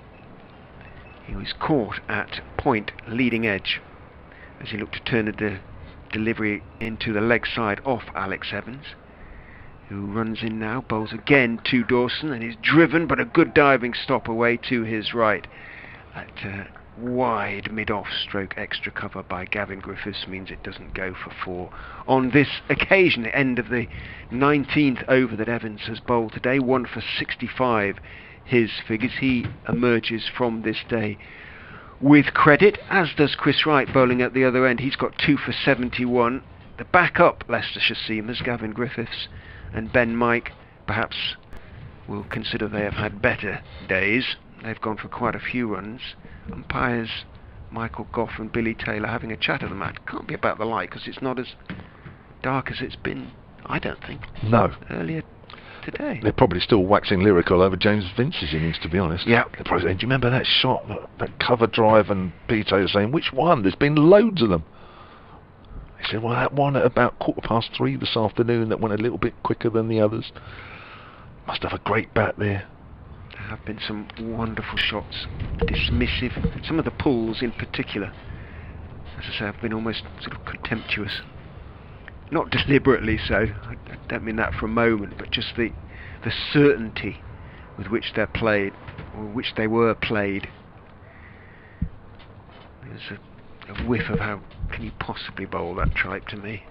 S2: He was caught at point, leading edge, as he looked to turn the delivery into the leg side off Alex Evans, who runs in now, bowls again to Dawson, and is driven, but a good diving stop away to his right. That wide mid-off stroke extra cover by Gavin Griffiths means it doesn't go for 4 on this occasion. The end of the 19th over that Evans has bowled today, 1 for 65 his figures. He emerges from this day with credit, as does Chris Wright bowling at the other end. He's got 2 for 71. The backup Leicestershire seamers, Gavin Griffiths and Ben Mike, perhaps will consider they have had better days. They've gone for quite a few runs. Umpires Michael Goff and Billy Taylor having a chat of the match. Can't be about the light, because it's not as dark as it's been, I don't think, earlier today.
S3: They're probably still waxing lyrical over James Vince's innings, to be honest.
S2: Yeah.
S3: They're probably saying, do you remember that shot, that cover drive, and Billy Taylor saying, which one? There's been loads of them. He said, well, that one at about 3:15 this afternoon that went a little bit quicker than the others. Must have a great bat there.
S2: There have been some wonderful shots, dismissive. Some of the pulls in particular, as I say, have been almost sort of contemptuous. Not deliberately so, I don't mean that for a moment, but just the certainty with which they're played, or which they were played. There's a whiff of how can you possibly bowl that tripe to me.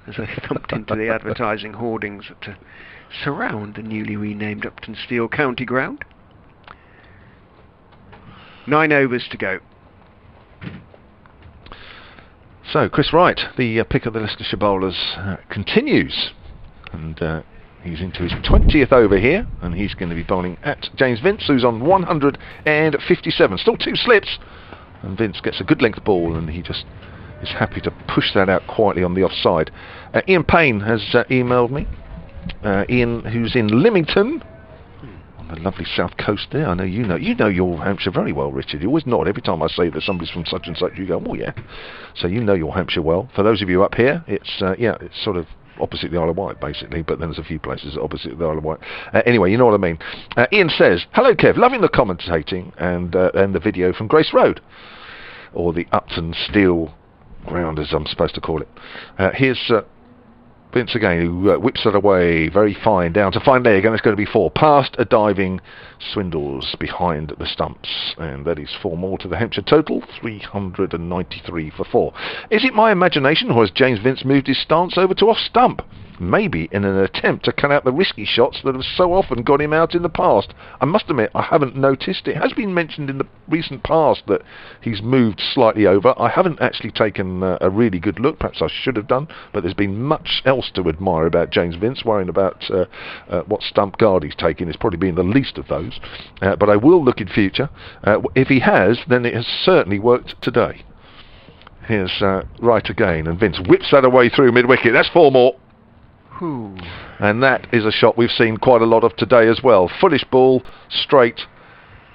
S2: as they thumped into the advertising hoardings that surround the newly renamed Uptonsteel County Ground. 9 overs to go.
S3: So Chris Wright, the pick of the Leicestershire bowlers, continues, and he's into his 20th over here, and he's going to be bowling at James Vince, who's on 157. Still 2 slips, and Vince gets a good length ball, and he just is happy to push that out quietly on the offside. Ian Payne has emailed me. Ian, who's in Lymington, on the lovely south coast there. I know you know your Hampshire very well, Richard. You always nod every time I say that somebody's from such and such. You go, oh yeah. So you know your Hampshire well. For those of you up here, it's it's sort of opposite the Isle of Wight, basically, but then there's a few places opposite the Isle of Wight. Anyway, you know what I mean. Ian says, hello Kev, loving the commentating and the video from Grace Road, or the Uptonsteel ground as I'm supposed to call it. Here's Vince again, who whips it away, very fine, down to fine leg, and it's going to be 4. Past a diving Swindles behind the stumps, and that is 4 more to the Hampshire total, 393 for 4. Is it my imagination, or has James Vince moved his stance over to off stump? Maybe in an attempt to cut out the risky shots that have so often got him out in the past. I must admit, I haven't noticed. It has been mentioned in the recent past that he's moved slightly over. I haven't actually taken a really good look. Perhaps I should have done, but there's been much else to admire about James Vince. Worrying about what stump guard he's taking is probably been the least of those. But I will look in future. If he has, then it has certainly worked today. Here's Wright again, and Vince whips that away through mid-wicket. That's 4 more.
S2: Ooh.
S3: And that is a shot we've seen quite a lot of today as well. Fullish ball, straight,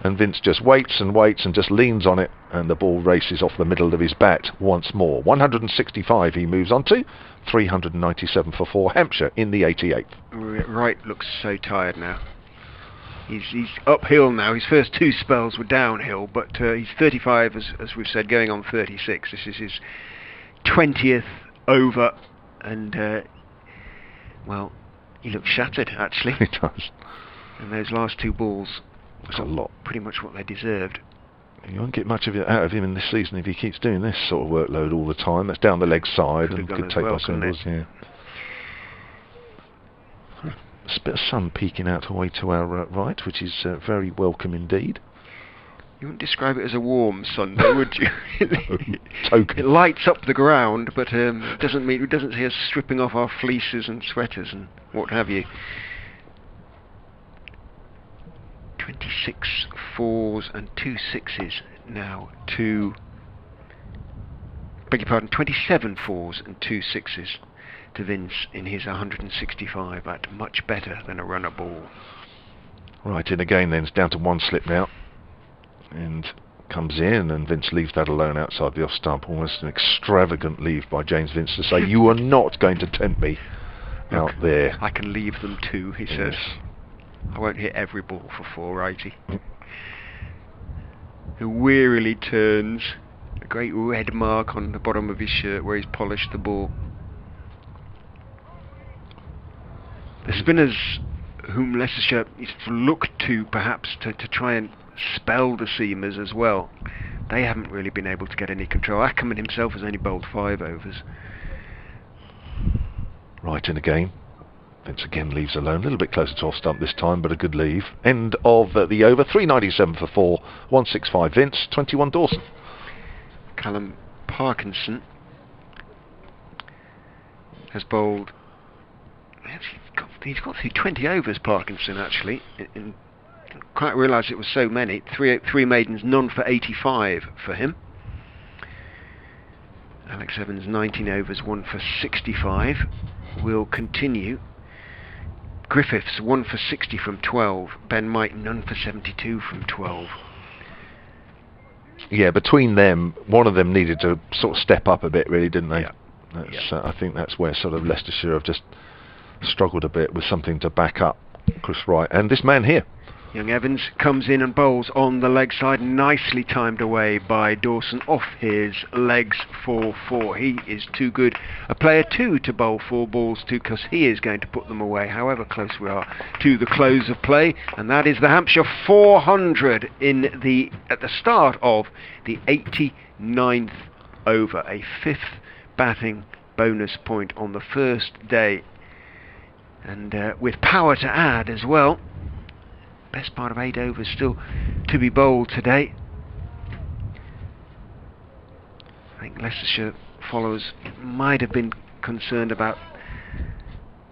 S3: and Vince just waits and waits and just leans on it, and the ball races off the middle of his bat once more. 165 he moves on to, 397 for 4. Hampshire in the 88th.
S2: Wright looks so tired now. He's uphill now. His first 2 spells were downhill, but he's 35, as we've said, going on 36. This is his 20th over, and well, he looks shattered, actually.
S3: He does.
S2: And those last 2 balls,
S3: that's a lot.
S2: Pretty much what they deserved.
S3: You won't get much of it out of him in this season if he keeps doing this sort of workload all the time. That's down the leg side and could take by Swindles. Yeah. There's a bit of sun peeking out away to our right, which is very welcome indeed.
S2: You wouldn't describe it as a warm Sunday, would you?
S3: Token.
S2: It lights up the ground, but it doesn't see us stripping off our fleeces and sweaters and what have you. 26 4s and 2 6s now to... beg your pardon, 27 4s and 2 6s to Vince in his 165 at much better than a runner ball.
S3: Right, in again then, it's down to 1 slip now. And comes in, and Vince leaves that alone outside the off stump. Almost an extravagant leave by James Vince to say, you are not going to tempt me out there.
S2: I can leave them too, he says. I won't hit every ball for 4, righty. Who wearily turns, a great red mark on the bottom of his shirt where he's polished the ball. The spinners whom Leicestershire looked to perhaps to try and spell the seamers as well, they haven't really been able to get any control. Ackerman himself has only bowled 5 overs. Right
S3: in again. Vince again leaves alone, a little bit closer to off stump this time, but a good leave. End of the over, 397 for 4, 165 Vince, 21 Dawson.
S2: Callum Parkinson has bowled... He's got through 20 overs, Parkinson, actually. Didn't quite realise it was so many. 3 maidens, none for 85 for him. Alex Evans, 19 overs, 1 for 65. Will continue. Griffiths, 1 for 60 from 12. Ben Mike, none for 72 from 12.
S3: Yeah, between them, one of them needed to sort of step up a bit, really, didn't they?
S2: Yeah.
S3: I think that's where sort of Leicestershire have just struggled a bit with something to back up Chris Wright and this man here.
S2: Young Evans comes in and bowls on the leg side, nicely timed away by Dawson off his legs for 4. He is too good a player too to bowl 4 balls to, because he is going to put them away however close we are to the close of play, and that is the Hampshire 400 at the start of the 89th over, a 5th batting bonus point on the first day. And with power to add as well. Best part of 8 overs still to be bowled today. I think Leicestershire followers might have been concerned about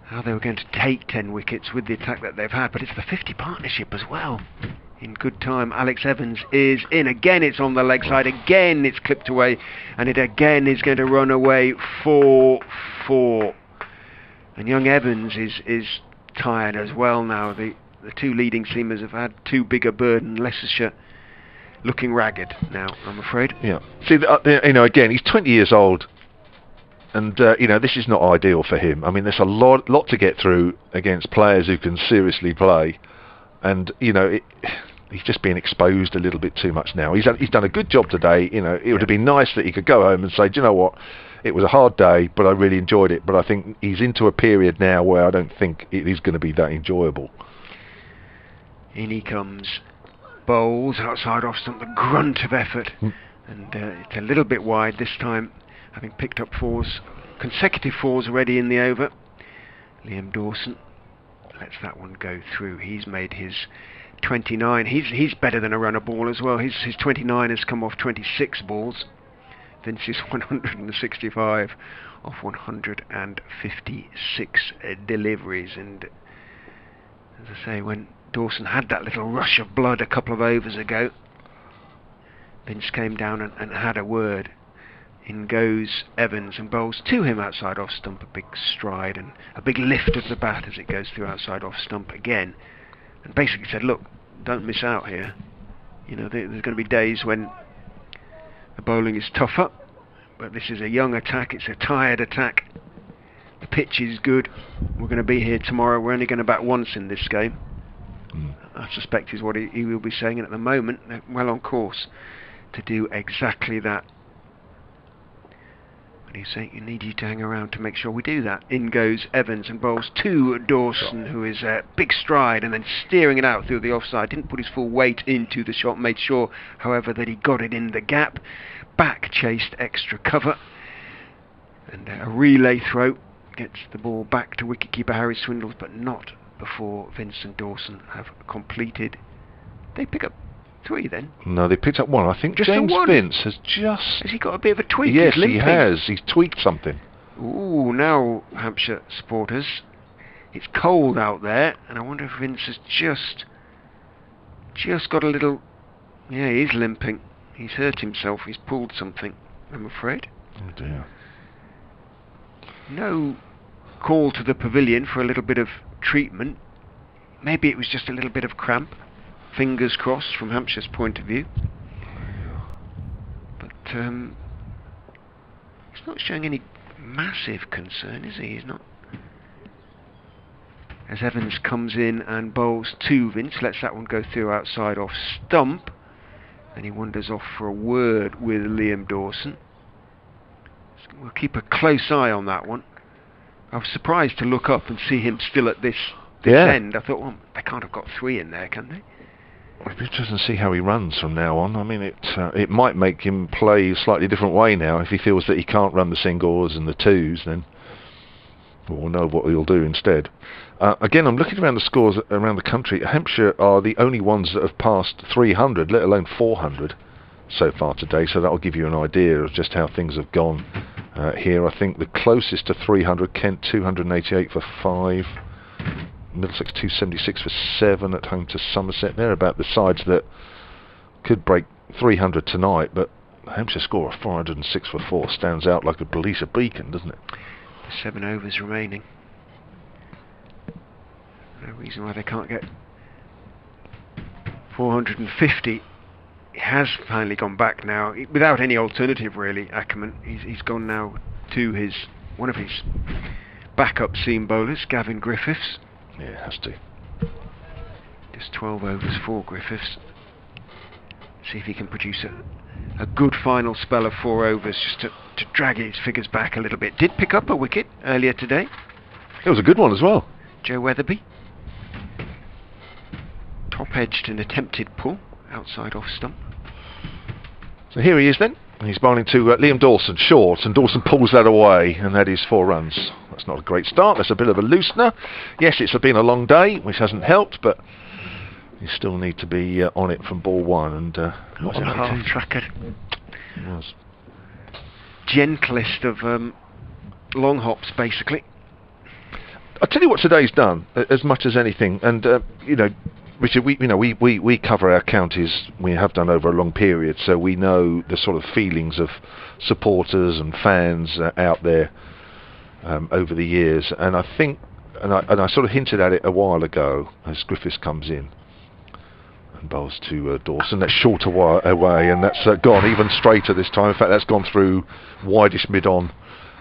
S2: how they were going to take 10 wickets with the attack that they've had, but it's the 50 partnership as well. In good time, Alex Evans is in. Again, it's on the leg side. Again, it's clipped away, and it again is going to run away 4-4. And young Evans is tired as well now. The two leading seamers have had too big a burden. Leicestershire looking ragged now, I'm afraid.
S3: Yeah. See, again, he's 20 years old, and this is not ideal for him. I mean, there's a lot to get through against players who can seriously play, and he's just being exposed a little bit too much now. He's done a good job today. It would have been nice that he could go home and say, do you know what? It was a hard day, but I really enjoyed it. But I think he's into a period now where I don't think it is going to be that enjoyable.
S2: In he comes. Bowls outside off stump, the grunt of effort. And it's a little bit wide this time, having picked up consecutive fours already in the over. Liam Dawson lets that one go through. He's made his 29. He's better than a runner ball as well. His 29 has come off 26 balls. Vince's 165 off 156 deliveries. And as I say, when Dawson had that little rush of blood a couple of overs ago, Vince came down and had a word. In goes Evans and bowls to him outside off stump, a big stride and a big lift of the bat as it goes through outside off stump again, and basically said, look, don't miss out here. There's going to be days when the bowling is tougher, but this is a young attack, it's a tired attack, the pitch is good, we're going to be here tomorrow, we're only going to bat once in this game. I suspect is what he will be saying, and at the moment they're well on course to do exactly that. But he's saying, you need you to hang around to make sure we do that. In goes Evans and bowls to Dawson, who is a big stride and then steering it out through the offside. Didn't put his full weight into the shot, made sure however that he got it in the gap. Back chased extra cover, and a relay throw gets the ball back to wicketkeeper Harry Swindles, but not before Vincent Dawson have completed. They pick up 3 then?
S3: No, they picked up 1. I think
S2: just
S3: James Vince has just...
S2: Has he got a bit of a tweak?
S3: Yes, he has. He's tweaked something.
S2: Ooh, now, Hampshire supporters, it's cold out there, and I wonder if Vince has just got a little... Yeah, he's limping. He's hurt himself. He's pulled something, I'm afraid.
S3: Oh dear.
S2: No call to the pavilion for a little bit of treatment. Maybe it was just a little bit of cramp. Fingers crossed from Hampshire's point of view. But he's not showing any massive concern, is he? He's not. As Evans comes in and bowls to Vince, lets that one go through outside off stump. Then he wanders off for a word with Liam Dawson. So we'll keep a close eye on that one. I was surprised to look up and see him still at this end. I thought, well, they can't have got 3 in there, can they?
S3: It'll be interesting to see how he runs from now on. I mean, it might make him play a slightly different way now. If he feels that he can't run the singles and the 2s, then we'll know what he'll do instead. Again, I'm looking around the scores around the country. Hampshire are the only ones that have passed 300, let alone 400 so far today, so that'll give you an idea of just how things have gone here. I think the closest to 300, Kent 288 for 5, Middlesex 276 for 7 at home to Somerset. They're about the sides that could break 300 tonight, but Hampshire score of 406 for 4 stands out like a police beacon, doesn't it?
S2: 7 overs remaining. No reason why they can't get 450. He has finally gone back now, without any alternative really, Ackerman. He's gone now to one of his backup seam bowlers, Gavin Griffiths.
S3: Yeah, it has to.
S2: Just 12 overs for Griffiths. See if he can produce a good final spell of 4 overs, just to drag his figures back a little bit. Did pick up a wicket earlier today.
S3: It was a good one as well.
S2: Joe Weatherby. Top edged an attempted pull outside off stump.
S3: So here he is then. He's bowling to Liam Dawson, short, and Dawson pulls that away, and that is 4 runs. That's not a great start. That's a bit of a loosener. Yes, it's been a long day, which hasn't helped, but you still need to be on it from ball 1. And
S2: was a half tracker.
S3: It was.
S2: Gentlest of long hops, basically.
S3: I'll tell you what today's done, as much as anything, and you know, Richard, we cover our counties, we have done over a long period, so we know the sort of feelings of supporters and fans out there over the years, and I think, and I sort of hinted at it a while ago as Griffiths comes in and bowls to Dawson. That's short away, and that's gone even straighter this time. In fact, that's gone through widest mid-on.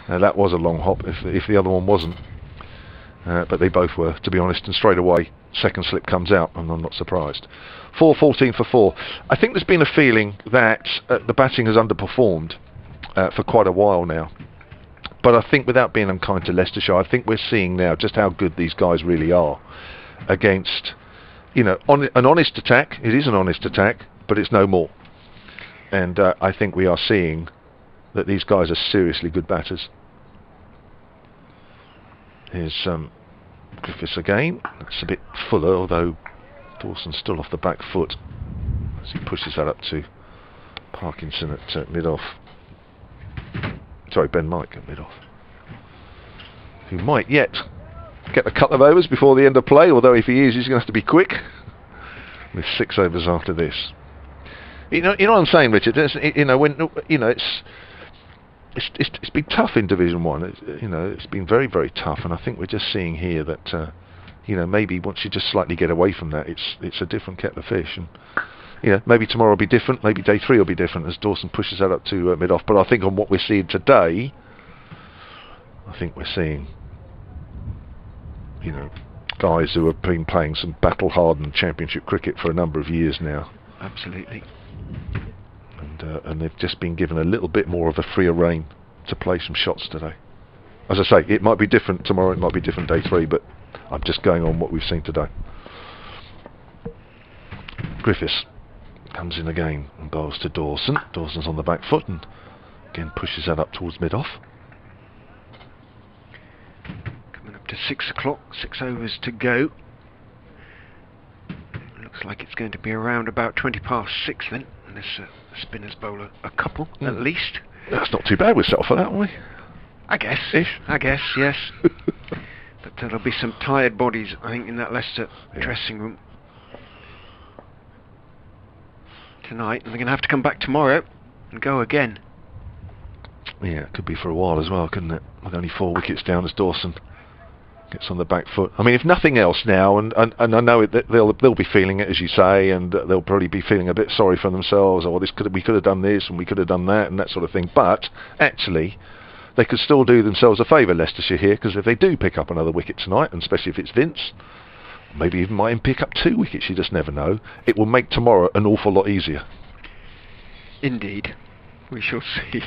S3: That was a long hop if the other one wasn't. But they both were, to be honest, and straight away second slip comes out, and I'm not surprised. 4-14 for 4. I think there's been a feeling that the batting has underperformed for quite a while now. But I think, without being unkind to Leicestershire, I think we're seeing now just how good these guys really are against, you know, an honest attack. It is an honest attack, but it's no more. And I think we are seeing that these guys are seriously good batters. Here's Griffiths again. That's a bit fuller, although Dawson's still off the back foot as he pushes that up to Parkinson at mid-off. Sorry, Ben Mike at mid-off, who might yet get a couple of overs before the end of play, although if he is, he's going to have to be quick with 6 overs after this. You know what I'm saying, Richard? It's been tough in Division 1. It's been very, very tough, and I think we're just seeing here that maybe once you just slightly get away from that, it's a different kettle of fish. And maybe tomorrow will be different, maybe day 3 will be different as Dawson pushes that up to mid-off. But I think on what we're seeing today, I think we're seeing guys who have been playing some battle-hardened Championship cricket for a number of years now.
S2: Absolutely.
S3: And they've just been given a little bit more of a freer rein to play some shots today. As I say, it might be different tomorrow, it might be different day 3, but I'm just going on what we've seen today. Griffiths comes in again and bowls to Dawson. Dawson's on the back foot and again pushes that up towards mid-off.
S2: Coming up to 6 o'clock, 6 overs to go. Looks like it's going to be around about 20 past 6 then. Unless spinners bowl a couple at least.
S3: That's not too bad. We're settled for that, aren't we?
S2: I guess, yes. But there'll be some tired bodies, I think, in that Leicester dressing room tonight, and they're going to have to come back tomorrow and go again.
S3: Yeah, it could be for a while as well, couldn't it? With only 4 wickets down as Dawson gets on the back foot. I mean, if nothing else now, and I know that they'll be feeling it, as you say, and they'll probably be feeling a bit sorry for themselves, or we could have done this and we could have done that and that sort of thing. But actually, they could still do themselves a favour, Leicestershire here, because if they do pick up another wicket tonight, and especially if it's Vince, maybe even might pick up 2 wickets. You just never know. It will make tomorrow an awful lot easier.
S2: Indeed, we shall see.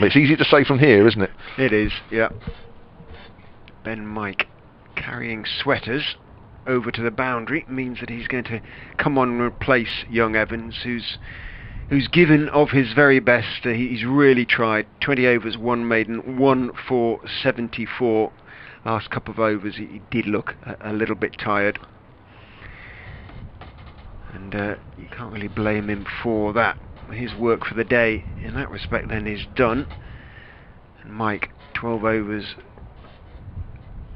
S3: It's easy to say from here, isn't it?
S2: It is, yeah. Ben Mike carrying sweaters over to the boundary means that he's going to come on and replace young Evans, who's given of his very best. He's really tried. 20 overs, 1 maiden, 1 for 74. Last couple of overs he did look a little bit tired, and you can't really blame him for that. His work for the day in that respect then is done. And Mike, 12 overs,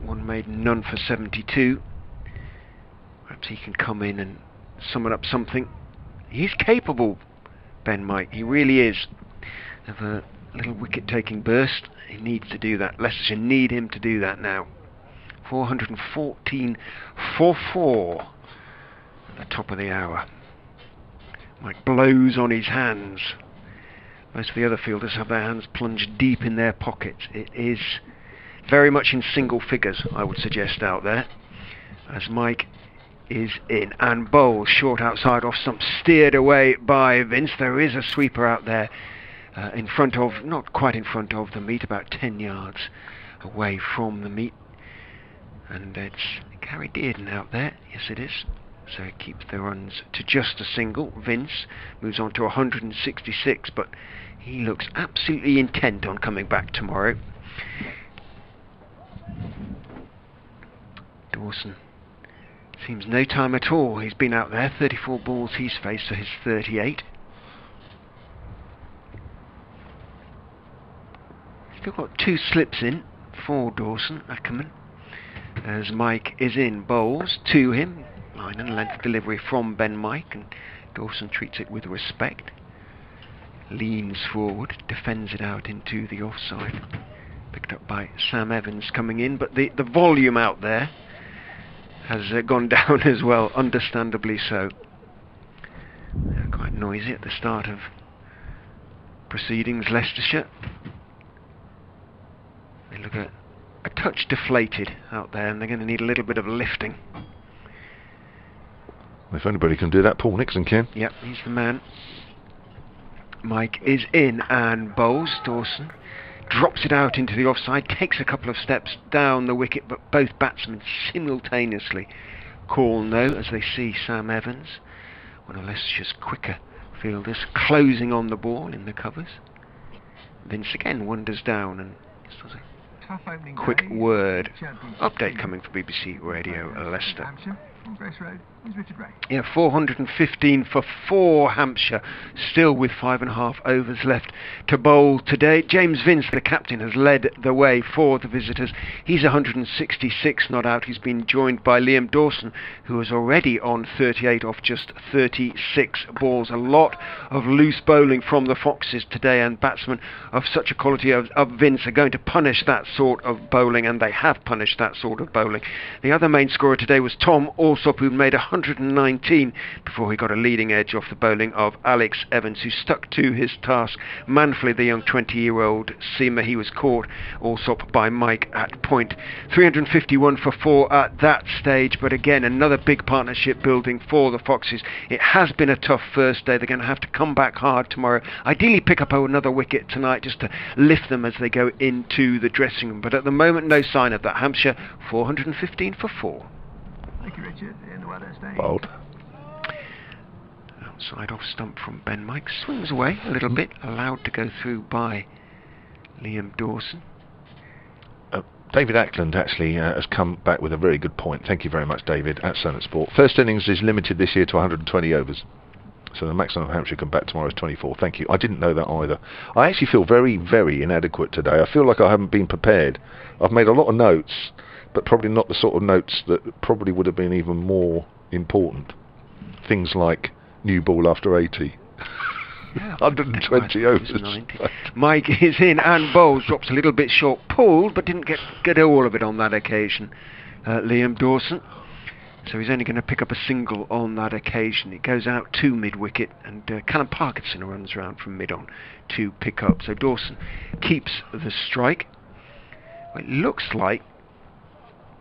S2: 1 maiden, none for 72. Perhaps he can come in and summon up something. He's capable, Ben Mike, he really is, of a little wicket-taking burst. He needs to do that. Leicestershire need him to do that now. 414 for 4 at the top of the hour. Mike blows on his hands. Most of the other fielders have their hands plunged deep in their pockets. It is very much in single figures, I would suggest, out there, as Mike is in and bowls short outside off stump, steered away by Vince. There is a sweeper out there in front of, not quite in front of the meat, about 10 yards away from the meat, and it's Gary Dearden out there. Yes, it is. so it keeps the runs to just a single. Vince moves on to 166, but he looks absolutely intent on coming back tomorrow. Dawson seems no time at all. He's been out there, 34 balls he's faced for his 38. Still got 2 slips in for Dawson, Ackerman, as Mike is in, bowls to him. Line and length delivery from Ben Mike, and Dawson treats it with respect. Leans forward, defends it out into the offside. Picked up by Sam Evans coming in, but the volume out there has gone down as well, understandably so. Quite noisy at the start of proceedings, Leicestershire. They look a touch deflated out there, and they're going to need a little bit of lifting.
S3: If anybody can do that, Paul Nixon can.
S2: Yep, he's the man. Mike is in and bowls. Dawson drops it out into the offside, takes a couple of steps down the wicket, but both batsmen simultaneously call no as they see Sam Evans, one of Leicestershire's quicker fielders, closing on the ball in the covers. Vince again wanders down, and just does a quick word. Update coming for BBC Radio Leicester.
S6: Hampshire, from Grace Road, is Richard Ray.
S2: Yeah, 415 for 4 Hampshire, still with 5.5 overs left to bowl today. James Vince, the captain, has led the way for the visitors. He's 166 not out. He's been joined by Liam Dawson, who is already on 38 off just 36 balls. A lot of loose bowling from the Foxes today, and batsmen of such a quality of Vince are going to punish that sort of bowling, and they have punished that sort of bowling. The other main scorer today was Tom Alsop, who made 119 before he got a leading edge off the bowling of Alex Evans, who stuck to his task manfully. The young 20-year-old seamer, he was caught Alsop by Mike at point. 351 for 4 at that stage, but again another big partnership building for the Foxes. It has been a tough first day. They're going to have to come back hard tomorrow, ideally pick up another wicket tonight just to lift them as they go into the dressing room, but at the moment no sign of that. Hampshire 415 for 4.
S6: Thank you, Richard. In the weather, staying.
S3: Bold.
S2: Outside off stump from Ben Mike, swings away a little bit, allowed to go through by Liam Dawson.
S3: David Ackland actually has come back with a very good point. Thank you very much, David, at Sonnet Sport. First innings is limited this year to 120 overs. So the maximum Hampshire can bat tomorrow is 24. Thank you. I didn't know that either. I actually feel very, very inadequate today. I feel like I haven't been prepared. I've made a lot of notes, but probably not the sort of notes that probably would have been even more important. Things like new ball after 80. Yeah, 120 overs.
S2: Mike is in and bowls, drops a little bit short, pulled, but didn't get all of it on that occasion. Liam Dawson. So he's only going to pick up a single on that occasion. It goes out to mid-wicket, and Callum Parkinson runs around from mid-on to pick up. So Dawson keeps the strike. Well, it looks like,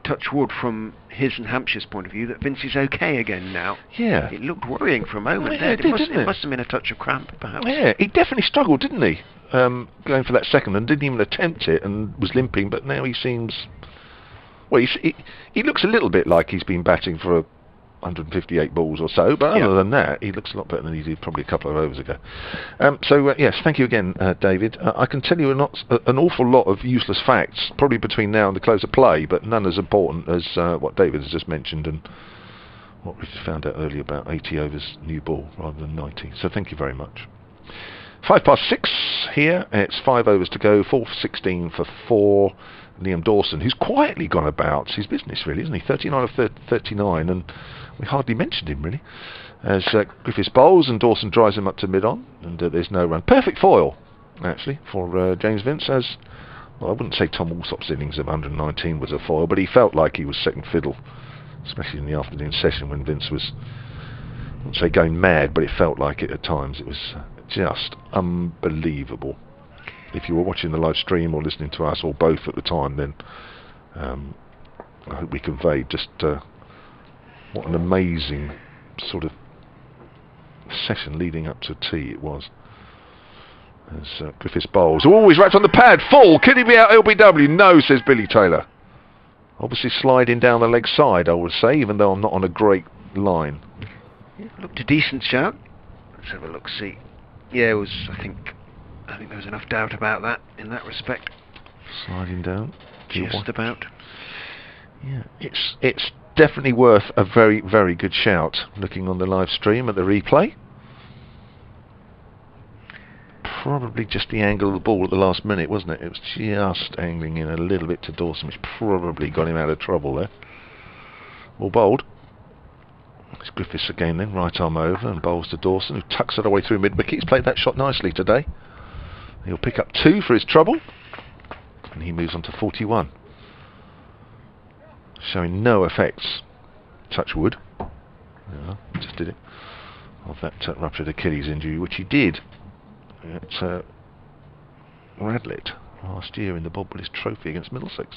S2: touch wood from his and Hampshire's point of view, that Vince is okay again now.
S3: Yeah.
S2: It looked worrying for a moment there. It must have been a touch of cramp, perhaps.
S3: Yeah, he definitely struggled, didn't he? Going for that second, and didn't even attempt it, and was limping, but now he seems... Well, he looks a little bit like he's been batting for 158 balls or so, but other than that, he looks a lot better than he did probably a couple of overs ago. Yes, thank you again, David. I can tell you an awful lot of useless facts, probably between now and the close of play, but none as important as what David has just mentioned and what we just found out earlier about 80 overs new ball rather than 90. So thank you very much. 6:05 here. It's 5 overs to go. 4-16 for 4. Liam Dawson, who's quietly gone about his business, really, isn't he? 39 of 39, and we hardly mentioned him, really. As Griffiths bowls and Dawson drives him up to mid-on, and there's no run. Perfect foil, actually, for James Vince, as, well, I wouldn't say Tom Alsop's innings of 119 was a foil, but he felt like he was second fiddle, especially in the afternoon session when Vince was, I wouldn't say going mad, but it felt like it at times. It was just unbelievable. If you were watching the live stream or listening to us, or both at the time, then I hope we conveyed just what an amazing sort of session leading up to tea it was. As Griffiths bowls. Oh, he's right on the pad, full. Could he be out LBW? No, says Billy Taylor. Obviously sliding down the leg side, I would say, even though I'm not on a great line.
S2: Yeah, looked a decent shout. Let's have a look, see. Yeah, it was, I think there was enough doubt about that in that respect.
S3: Sliding down.
S2: Just about.
S3: Yeah, it's definitely worth a very, very good shout. Looking on the live stream at the replay. Probably just the angle of the ball at the last minute, wasn't it? It was just angling in a little bit to Dawson, which probably got him out of trouble there. Well bowled. It's Griffiths again then, right arm over and bowls to Dawson, who tucks it away through mid-wicket. He's played that shot nicely today. He'll pick up 2 for his trouble, and he moves on to 41. Showing no effects, touch wood, yeah, just did it, of that ruptured Achilles injury, which he did at Radlett last year in the Bob Willis Trophy against Middlesex.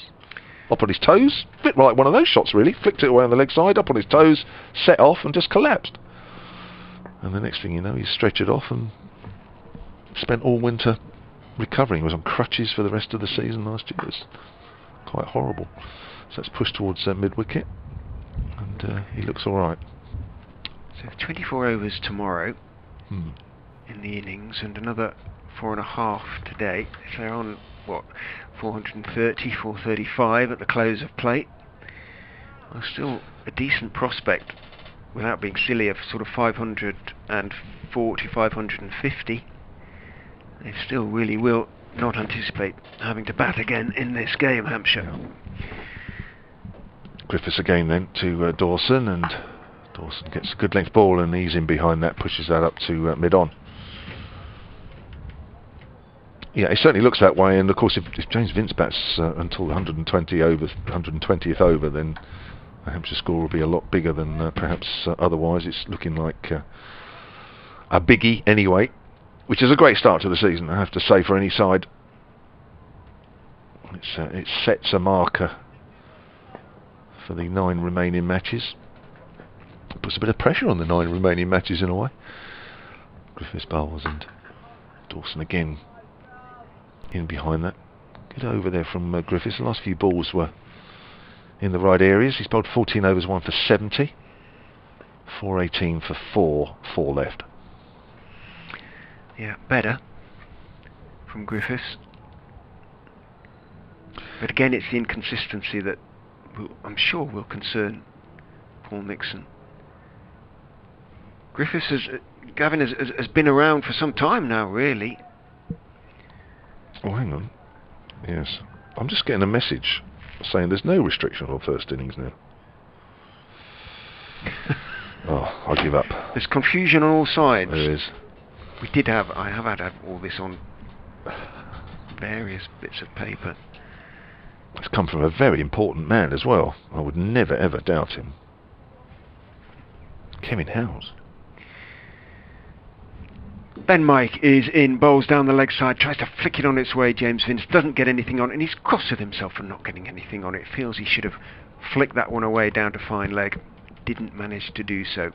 S3: Up on his toes, bit like one of those shots really, flicked it away on the leg side, up on his toes, set off and just collapsed. And the next thing you know, he's stretchered off and spent all winter recovering. He was on crutches for the rest of the season last year. It was quite horrible. So let's push towards mid-wicket, and he looks alright.
S2: So 24 overs tomorrow in the innings, and another 4.5 today. So they're on, what, 430, 435 at the close of play. Well, still a decent prospect, without being silly, of sort of 540, 550. They still really will not anticipate having to bat again in this game, Hampshire.
S3: Griffiths again then to Dawson, and Dawson gets a good length ball and he's in behind that, pushes that up to mid-on. Yeah, it certainly looks that way, and of course if James Vince bats until the 120th over, then the Hampshire score will be a lot bigger than perhaps otherwise. It's looking like a biggie anyway, which is a great start to the season, I have to say, for any side. It sets a marker for the 9 remaining matches. It puts a bit of pressure on the 9 remaining matches in a way. Griffiths bowls and Dawson again in behind that. Good over there from Griffiths. The last few balls were in the right areas. He's bowled 14 overs, 1 for 70. 418 for 4 left.
S2: Yeah, better from Griffiths. But again, it's the inconsistency that I'm sure will concern Paul Nixon. Griffiths Gavin has been around for some time now, really.
S3: Oh, hang on. Yes. I'm just getting a message saying there's no restriction on first innings now. Oh, I'll give up.
S2: There's confusion on all sides.
S3: There is.
S2: I have had all this on various bits of paper.
S3: It's come from a very important man as well. I would never ever doubt him. Kevin Howes.
S2: Ben Mike is in, bowls down the leg side, tries to flick it on its way. James Vince doesn't get anything on it, and he's cross with himself for not getting anything on it. Feels he should have flicked that one away down to fine leg. Didn't manage to do so.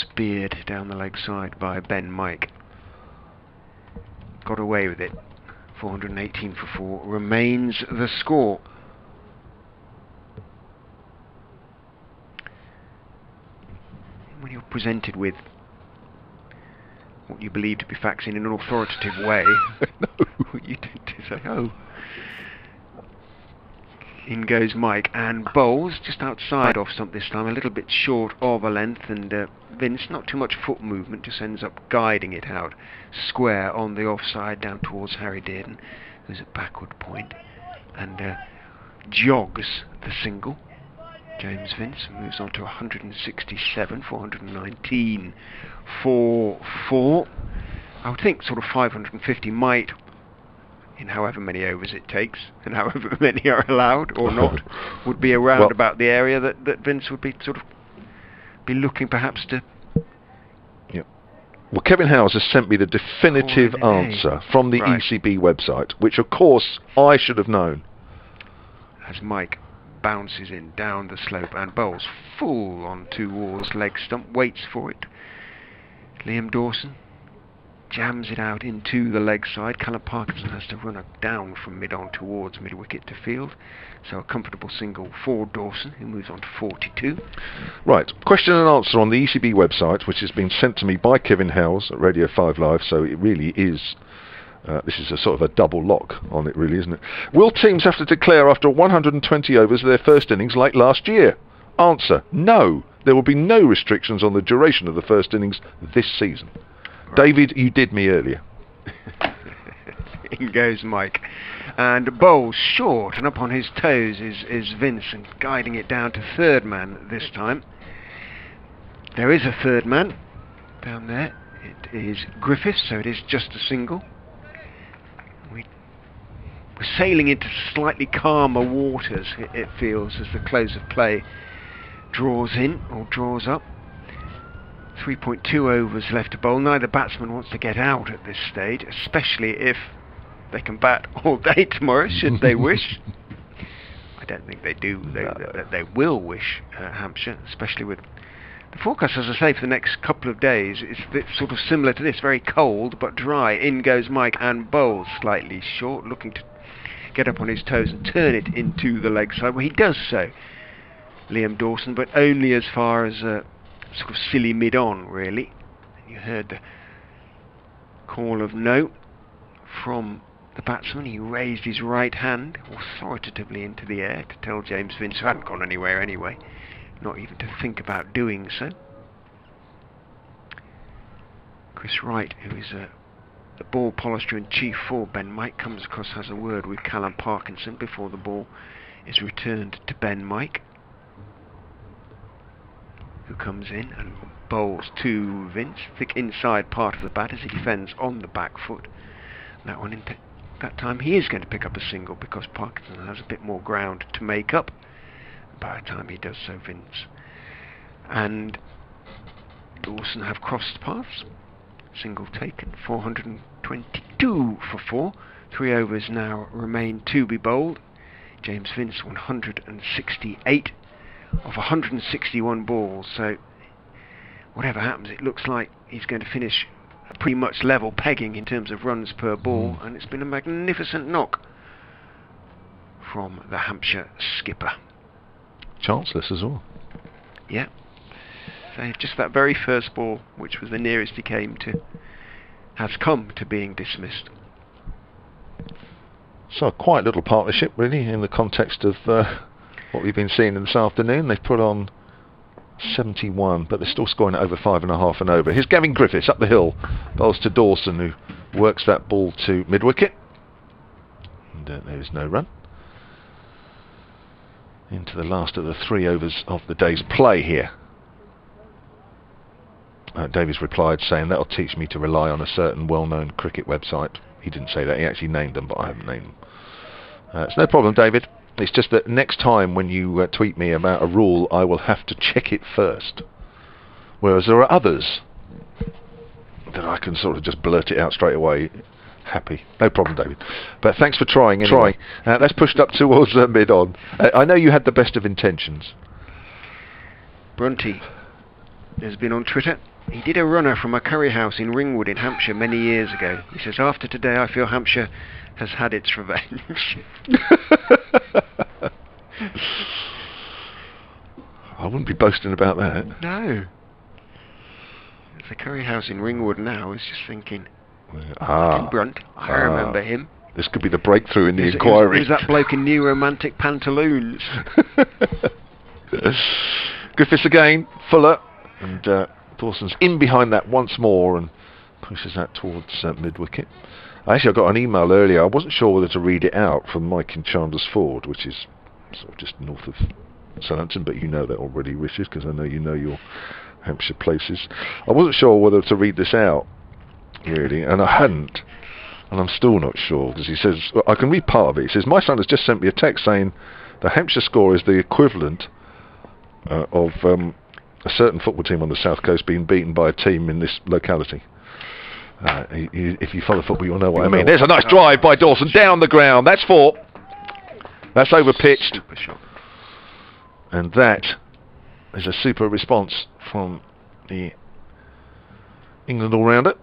S2: Speared down the leg side by Ben Mike. Got away with it. 418 for 4 remains the score. When you're presented with what you believe to be facts in an authoritative way, you tend to say, oh. In goes Mike and bowls just outside off stump this time, a little bit short of a length, and Vince, not too much foot movement, just ends up guiding it out square on the offside down towards Harry Dearden, who's at backward point, and jogs the single. James Vince moves on to 167, 419 for 4. I would think sort of 550 might, in however many overs it takes, and however many are allowed or not, would be around about the area that Vince would be sort of be looking perhaps to.
S3: Yep. Well, Kevin Howes has sent me the definitive answer from the ECB website, which of course I should have known.
S2: As Mike bounces in down the slope and bowls full on towards leg stump, waits for it. Liam Dawson jams it out into the leg side. Callum Parkinson has to run down from mid-on towards mid-wicket to field. So a comfortable single for Dawson, who moves on to 42.
S3: Right, question and answer on the ECB website, which has been sent to me by Kevin Howes at Radio 5 Live, so it really is, this is a sort of a double lock on it really, isn't it? Will teams have to declare after 120 overs their first innings like last year? Answer, no. There will be no restrictions on the duration of the first innings this season. Right. David, you did me earlier.
S2: In goes Mike. And bowls short, and up on his toes is Vincent, guiding it down to third man this time. There is a third man down there. It is Griffiths, so it is just a single. We're sailing into slightly calmer waters, it feels, as the close of play draws in, or draws up. 3.2 overs left to bowl. Neither batsman wants to get out at this stage, especially if they can bat all day tomorrow, should they wish. I don't think they do. They will wish, Hampshire, especially with the forecast, as I say, for the next couple of days. It's a bit sort of similar to this, very cold but dry. In goes Mike and bowls slightly short, looking to get up on his toes and turn it into the leg side. Well, he does so, Liam Dawson, but only as far as sort of silly mid-on, really. You heard the call of no from the batsman. He raised his right hand authoritatively into the air to tell James Vince, who hadn't gone anywhere anyway, not even to think about doing so. Chris Wright, who is the ball polisher in chief for Ben Mike, comes across, has a word with Callum Parkinson before the ball is returned to Ben Mike, who comes in and bowls to Vince, thick inside part of the bat as he defends on the back foot. That time he is going to pick up a single because Parkinson has a bit more ground to make up. By the time he does so, Vince and Dawson have crossed paths. Single taken, 422 for 4. 3 overs now remain to be bowled. James Vince 168 of 161 balls, so whatever happens, it looks like he's going to finish pretty much level pegging in terms of runs per ball, and it's been a magnificent knock from the Hampshire skipper.
S3: Chanceless as well.
S2: Yeah. So just that very first ball, which was the nearest he came to, has come to being dismissed.
S3: So a quiet little partnership, really, in the context of what we've been seeing this afternoon. They've put on 71, but they're still scoring at over 5.5 and over. Here's Gavin Griffiths up the hill, bowls to Dawson, who works that ball to mid-wicket. And there is no run. Into the last of the 3 overs of the day's play here. Davies replied saying, that'll teach me to rely on a certain well-known cricket website. He didn't say that, he actually named them, but I haven't named them. It's no problem, David. It's just that next time when you tweet me about a rule, I will have to check it first. Whereas there are others that I can sort of just blurt it out straight away. Happy. No problem, David. But thanks for trying anyway. Let's push it up towards mid-on. I know you had the best of intentions.
S2: Brunty has been on Twitter. He did a runner from a curry house in Ringwood in Hampshire many years ago. He says, after today I feel Hampshire has had its revenge.
S3: I wouldn't be boasting about that.
S2: No. It's a curry house in Ringwood now. I was just thinking, Brunt, I remember him.
S3: This could be the breakthrough in the inquiry.
S2: Who's that bloke in New Romantic Pantaloons?
S3: Griffiths again, Fuller, and Dawson's in behind that once more and pushes that towards mid-wicket. Actually, I got an email earlier. I wasn't sure whether to read it out from Mike in Chandler's Ford, which is sort of just north of Southampton, but you know that already, Richard, because I know you know your Hampshire places. I wasn't sure whether to read this out, really, and I hadn't. And I'm still not sure, because he says, well, I can read part of it. He says, my son has just sent me a text saying the Hampshire score is the equivalent of a certain football team on the south coast being beaten by a team in this locality. If you follow football, you'll know what I mean. There's a nice drive by Dawson down the ground. That's 4. That's over pitched.
S2: Super shot.
S3: And that is a super response from the England all-rounder.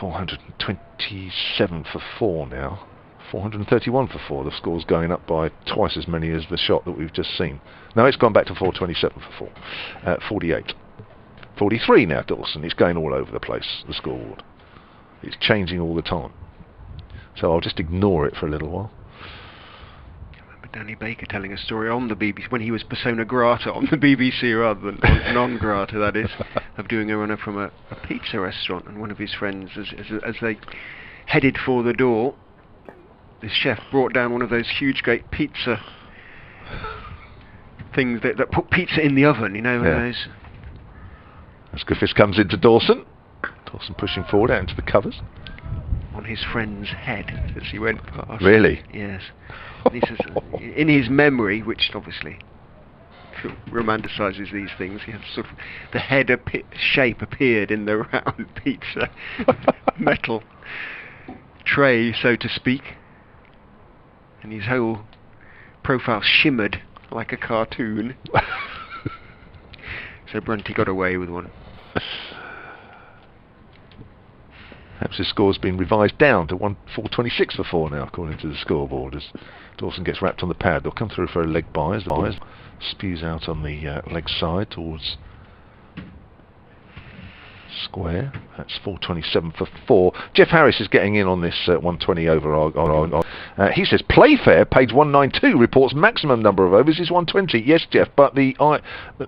S3: 427 for 4 now. 431 for 4. The score's going up by twice as many as the shot that we've just seen. No, it's gone back to 427 for 4. 48. 43 now, Dawson. It's going all over the place, the scoreboard. It's changing all the time. So I'll just ignore it for a little while.
S2: Danny Baker telling a story on the BBC when he was persona grata on the BBC rather than non grata, that is, of doing a runner from a pizza restaurant, and one of his friends, as they headed for the door, this chef brought down one of those huge great pizza things that put pizza in the oven, you know.
S3: Yeah. As Griffiths comes into Dawson. Dawson pushing forward out into the covers.
S2: On his friend's head as he went past.
S3: Really?
S2: Yes. And he says, in his memory, which obviously romanticises these things, he had sort of the head shape appeared in the round pizza metal tray, so to speak, and his whole profile shimmered like a cartoon. So Brunty got away with one.
S3: Hampshire's score's been revised down to 426 for 4 now, according to the scoreboard, as Dawson gets wrapped on the pad. They'll come through for a leg by as the ball spews out on the leg side towards square. That's 427 for 4. Jeff Harris is getting in on this 120 over. He says Playfair, page 192, reports maximum number of overs is 120. Yes, Jeff, but the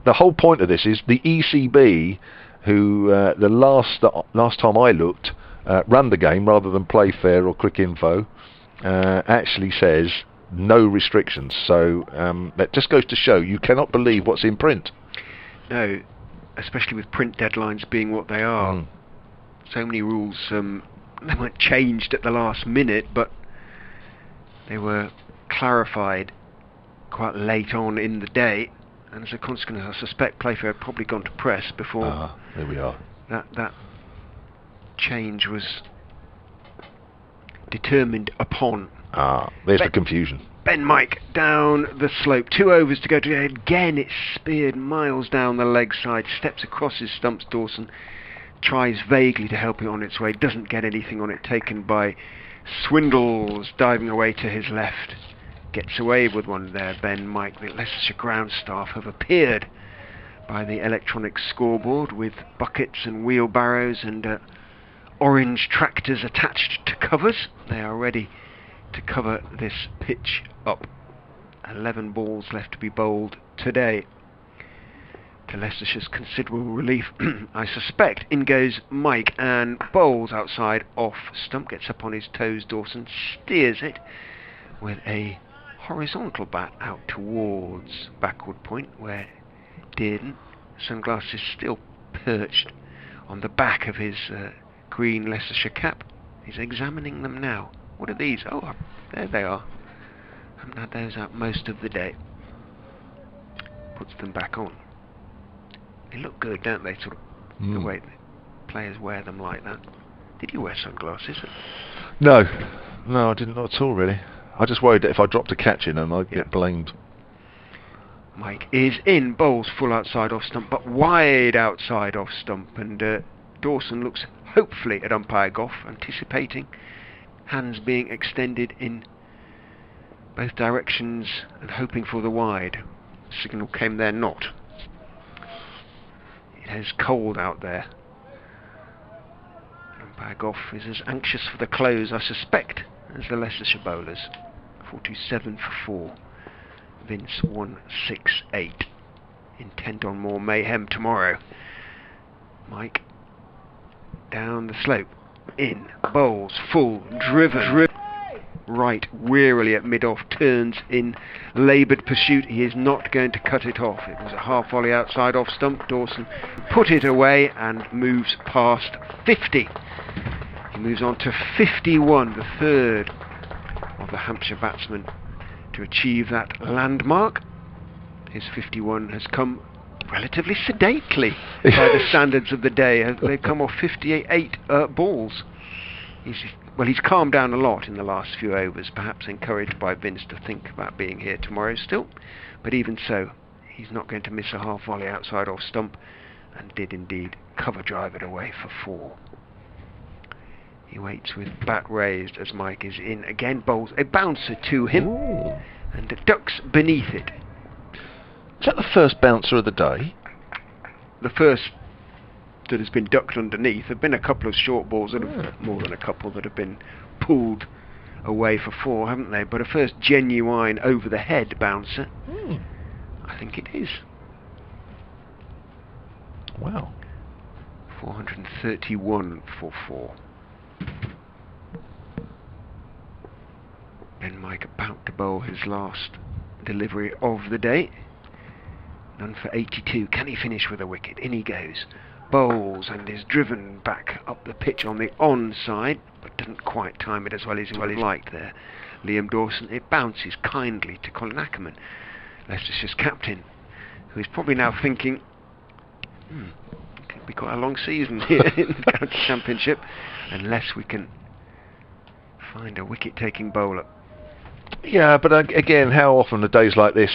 S3: whole point of this is the ECB, who the last time I looked, run the game rather than Playfair or Quick Info, actually says no restrictions. So that just goes to show you cannot believe what's in print.
S2: No, especially with print deadlines being what they are. So many rules, they weren't changed at the last minute, but they were clarified quite late on in the day, and as a consequence, I suspect Playfair had probably gone to press before
S3: there we are.
S2: That change was determined upon.
S3: There's the confusion.
S2: Ben Mike down the slope, 2 overs to go today. Again, it's speared miles down the leg side, steps across his stumps. Dawson tries vaguely to help it on its way, doesn't get anything on it, taken by Swindles, diving away to his left. Gets away with one there, Ben Mike. The Leicestershire ground staff have appeared by the electronic scoreboard with buckets and wheelbarrows and orange tractors attached to covers. They are ready to cover this pitch up. 11 balls left to be bowled today. To Leicestershire's considerable relief, I suspect. In goes Mike and bowls outside off stump. Gets up on his toes. Dawson steers it with a horizontal bat out towards backward point, where Dearden, sunglasses still perched on the back of his green Leicestershire cap. He's examining them now. What are these? Oh, there they are. Haven't had those out most of the day. Puts them back on. They look good, don't they? Sort of the way the players wear them like that. Did you wear sunglasses?
S3: No, I didn't, not at all really. I just worried that if I dropped a catch in and I'd get blamed.
S2: Mike is in, bowls full outside off stump, but wide outside off stump, and Dawson looks hopefully at umpire Goff, anticipating hands being extended in both directions and hoping for the wide. Signal came there not. It is cold out there. Umpire Goff is as anxious for the close, I suspect, as the Leicestershire bowlers. 427 for 4. Vince 168. Intent on more mayhem tomorrow. Mike down the slope. In. Bowls. Full. Driven. Right. Wearily at mid-off. Turns in laboured pursuit. He is not going to cut it off. It was a half volley outside off stump. Dawson put it away and moves past 50. He moves on to 51. The third of the Hampshire batsmen to achieve that landmark. His 51 has come relatively sedately by the standards of the day. They've come off 58 balls. He's calmed down a lot in the last few overs, perhaps encouraged by Vince to think about being here tomorrow still. But even so, he's not going to miss a half volley outside off stump, and did indeed cover drive it away for 4. He waits with bat raised as Mike is in again, bowls a bouncer to him.
S3: Ooh.
S2: And ducks beneath it.
S3: Is that the first bouncer of the day?
S2: The first that has been ducked underneath. There have been a couple of short balls, that have, more than a couple, that have been pulled away for 4, haven't they? But a first genuine over the head bouncer, I think it is.
S3: Wow.
S2: 431 for 4. And Mike about to bowl his last delivery of the day. None for 82. Can he finish with a wicket? In he goes. Bowls and is driven back up the pitch on the onside, but doesn't quite time it as well as he liked there. Liam Dawson. It bounces kindly to Colin Ackerman, Leicestershire's captain, who is probably now thinking, could be quite a long season here in the county championship, unless we can find a wicket-taking bowler.
S3: Yeah, but again, how often are days like this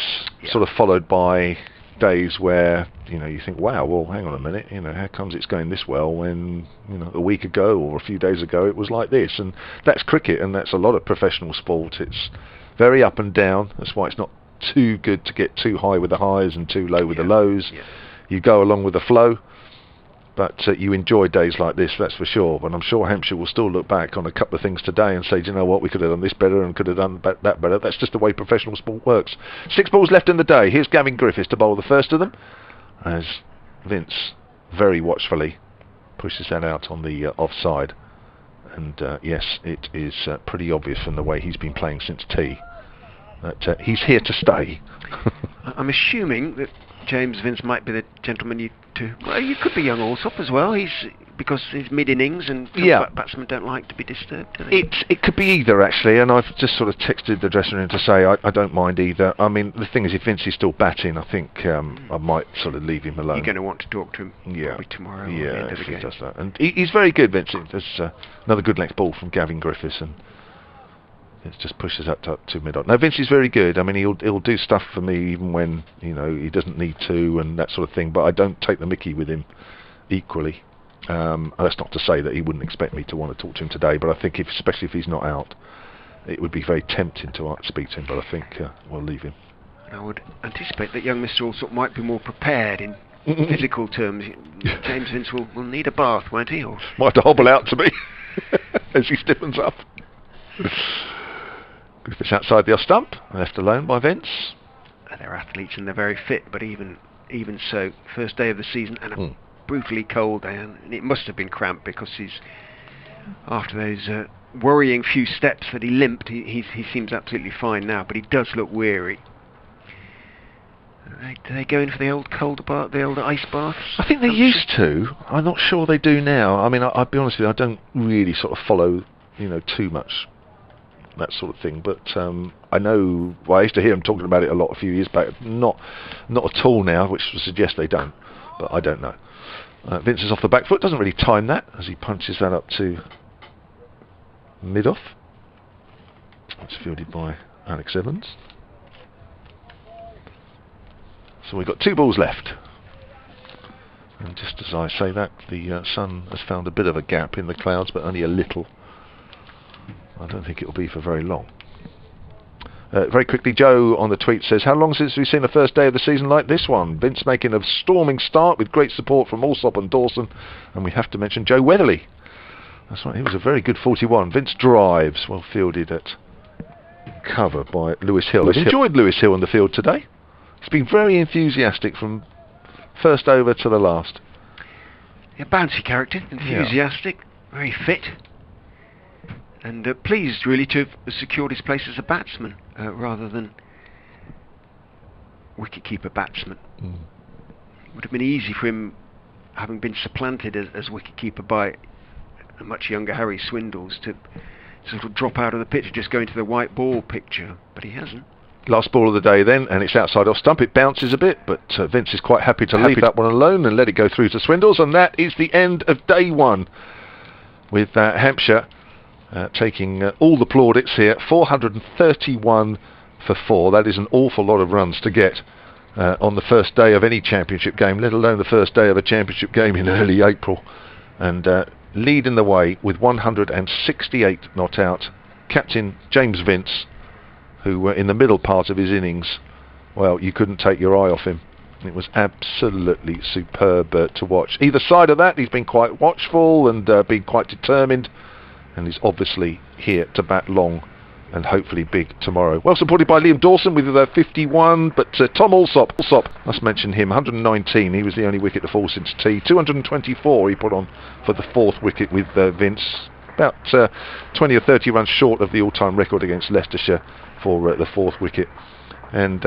S3: sort of followed by days where, you know, you think, wow, well, hang on a minute, you know, how comes it's going this well when, you know, a week ago or a few days ago it was like this? And that's cricket, and that's a lot of professional sport. It's very up and down. That's why it's not too good to get too high with the highs and too low with the lows. You go along with the flow. But you enjoy days like this, that's for sure. But I'm sure Hampshire will still look back on a couple of things today and say, do you know what, we could have done this better and could have done that better. That's just the way professional sport works. 6 balls left in the day. Here's Gavin Griffiths to bowl the first of them, as Vince very watchfully pushes that out on the offside. And yes, it is pretty obvious from the way he's been playing since tea that he's here to stay.
S2: I'm assuming that James Vince might be the gentleman you could be young Alsop as well. Because he's mid-innings and batsmen don't like to be disturbed, do they?
S3: It could be either, actually, and I've just sort of texted the dressing room to say I don't mind either. I mean, the thing is, if Vince is still batting, I think I might sort of leave him alone.
S2: You're going to want to talk to him probably tomorrow at the end of the game.
S3: He does that. And he's very good, Vince. There's another good length ball from Gavin Griffiths, and it just pushes up to mid-on. Now, Vince is very good. I mean, he'll do stuff for me even when, you know, he doesn't need to and that sort of thing, but I don't take the mickey with him equally. That's not to say that he wouldn't expect me to want to talk to him today, but I think, especially if he's not out, it would be very tempting to speak to him, but I think we'll leave him.
S2: And I would anticipate that young Mr. Alsop might be more prepared in physical terms. James Vince will need a bath, won't he? Or
S3: might have to hobble out to me as he stiffens up. Griffiths outside the off stump, left alone by Vince.
S2: They're athletes and they're very fit, but even so, first day of the season and a brutally cold day, and it must have been cramped because he's, after those worrying few steps that he limped, he seems absolutely fine now, but he does look weary. Do they go in for the old cold bath, the old ice baths?
S3: I think they used to. I'm not sure they do now. I mean, I'll be honest with you, I don't really sort of follow, you know, too much that sort of thing, but I know, well, I used to hear them talking about it a lot a few years back, not at all now, which would suggest they don't, but I don't know. Vince is off the back foot, doesn't really time that as he punches that up to mid-off. That's fielded by Alex Evans. So we've got 2 balls left, and just as I say that, the sun has found a bit of a gap in the clouds, but only a little. I don't think it will be for very long. Very quickly, Joe on the tweet says, how long since we've seen the first day of the season like this one? Vince making a storming start with great support from Alsop and Dawson, and we have to mention Joe Weatherly. That's right, he was a very good 41. Vince drives, well fielded at cover by Lewis Hill. I've enjoyed Lewis Hill in the field today. He's been very enthusiastic from first over to the last.
S2: A bouncy character, enthusiastic, very fit. And pleased really to have secured his place as a batsman rather than wicket-keeper batsman. It would have been easy for him, having been supplanted as wicket-keeper by a much younger Harry Swindles, to sort of drop out of the pitch and just go into the white ball picture, but he hasn't.
S3: Last ball of the day then, and it's outside off stump. It bounces a bit, but Vince is quite happy to leave that one alone and let it go through to Swindles, and that is the end of day 1 with Hampshire taking all the plaudits here. 431 for 4. That is an awful lot of runs to get on the first day of any championship game, let alone the first day of a championship game in early April. And leading the way with 168 not out. Captain James Vince, who were in the middle part of his innings, well, you couldn't take your eye off him. It was absolutely superb to watch. Either side of that, he's been quite watchful and been quite determined, and he's obviously here to bat long and hopefully big tomorrow. Well supported by Liam Dawson with 51, but Tom Alsop, must mention him, 119. He was the only wicket to fall since tea. 224 he put on for the fourth wicket with Vince. About 20 or 30 runs short of the all-time record against Leicestershire for the fourth wicket. And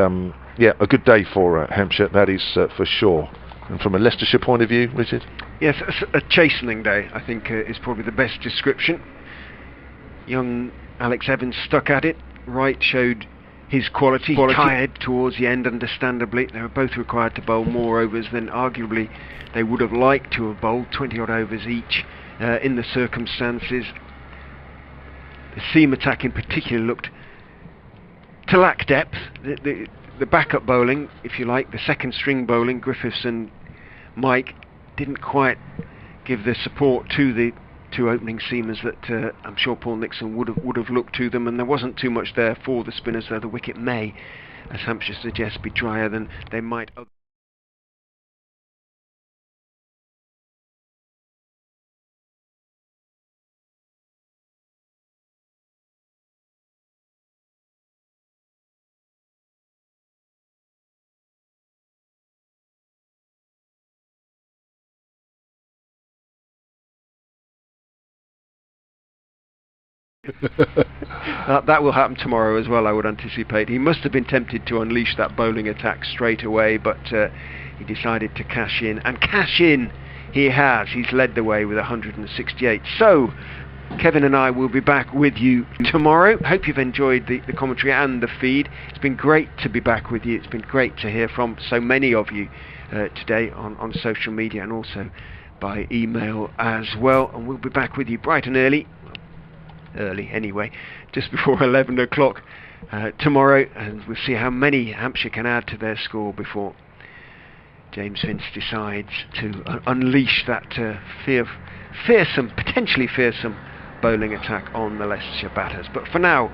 S3: yeah, a good day for Hampshire, that is for sure. And from a Leicestershire point of view, Richard?
S2: Yes, a chastening day, I think, is probably the best description. Young Alex Evans stuck at it. Wright showed his quality. Tired towards the end, understandably. They were both required to bowl more overs than arguably they would have liked to have bowled, 20-odd overs each in the circumstances. The seam attack in particular looked to lack depth. The backup bowling, if you like, the second string bowling, Griffiths and Mike, didn't quite give the support to the two opening seamers that I'm sure Paul Nixon would have looked to them, and there wasn't too much there for the spinners, though the wicket may, as Hampshire suggests, be drier than they might that will happen tomorrow as well, I would anticipate. He must have been tempted to unleash that bowling attack straight away, but he decided to cash in, and cash in he has. He's led the way with 168. So Kevin and I will be back with you tomorrow. Hope you've enjoyed the commentary and the feed. It's been great to be back with you. It's been great to hear from so many of you today on social media and also by email as well, and we'll be back with you bright and early anyway, just before 11 o'clock tomorrow, and we'll see how many Hampshire can add to their score before James Vince decides to unleash that potentially fearsome bowling attack on the Leicestershire batters. But for now,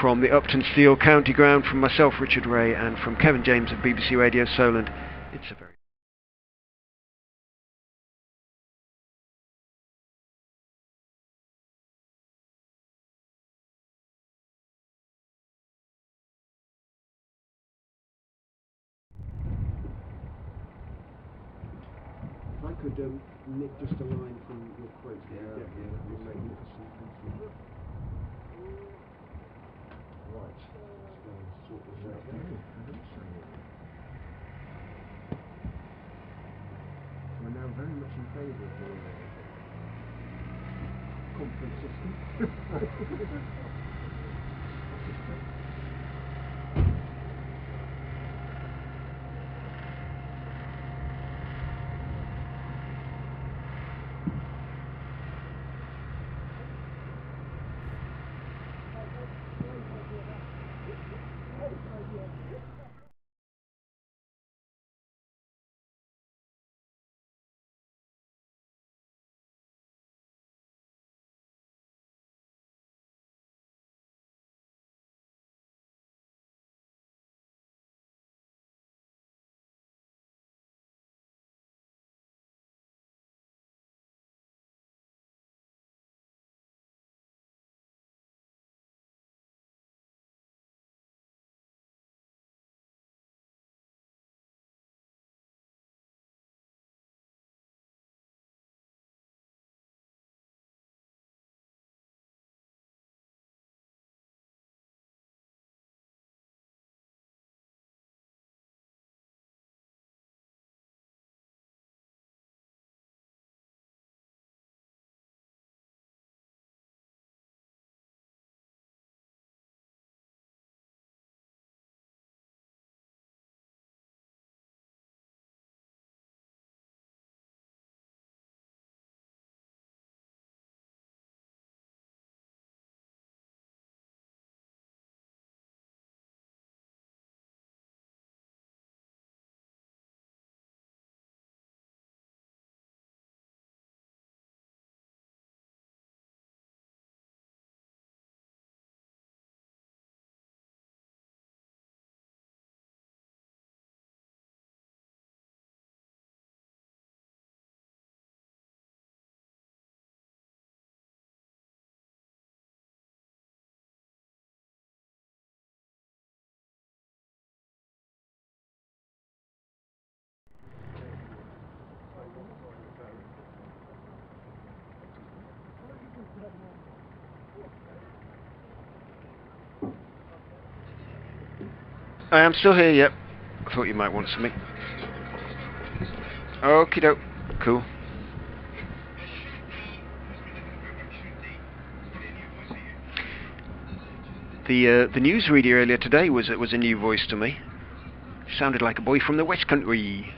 S2: from the Uptonsteel County Ground, from myself, Richard Ray, and from Kevin James of BBC Radio Solent, it's a very If I could nick just a line from your quote there, that'd be magnificent. Thank you. Right. Sort this out. We're now very much in favour of the conference system. I am still here, yep. I thought you might want something. Okie doke. Cool. The newsreader earlier today was a new voice to me. Sounded like a boy from the West Country.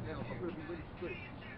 S1: Now, I'm going to be really strict.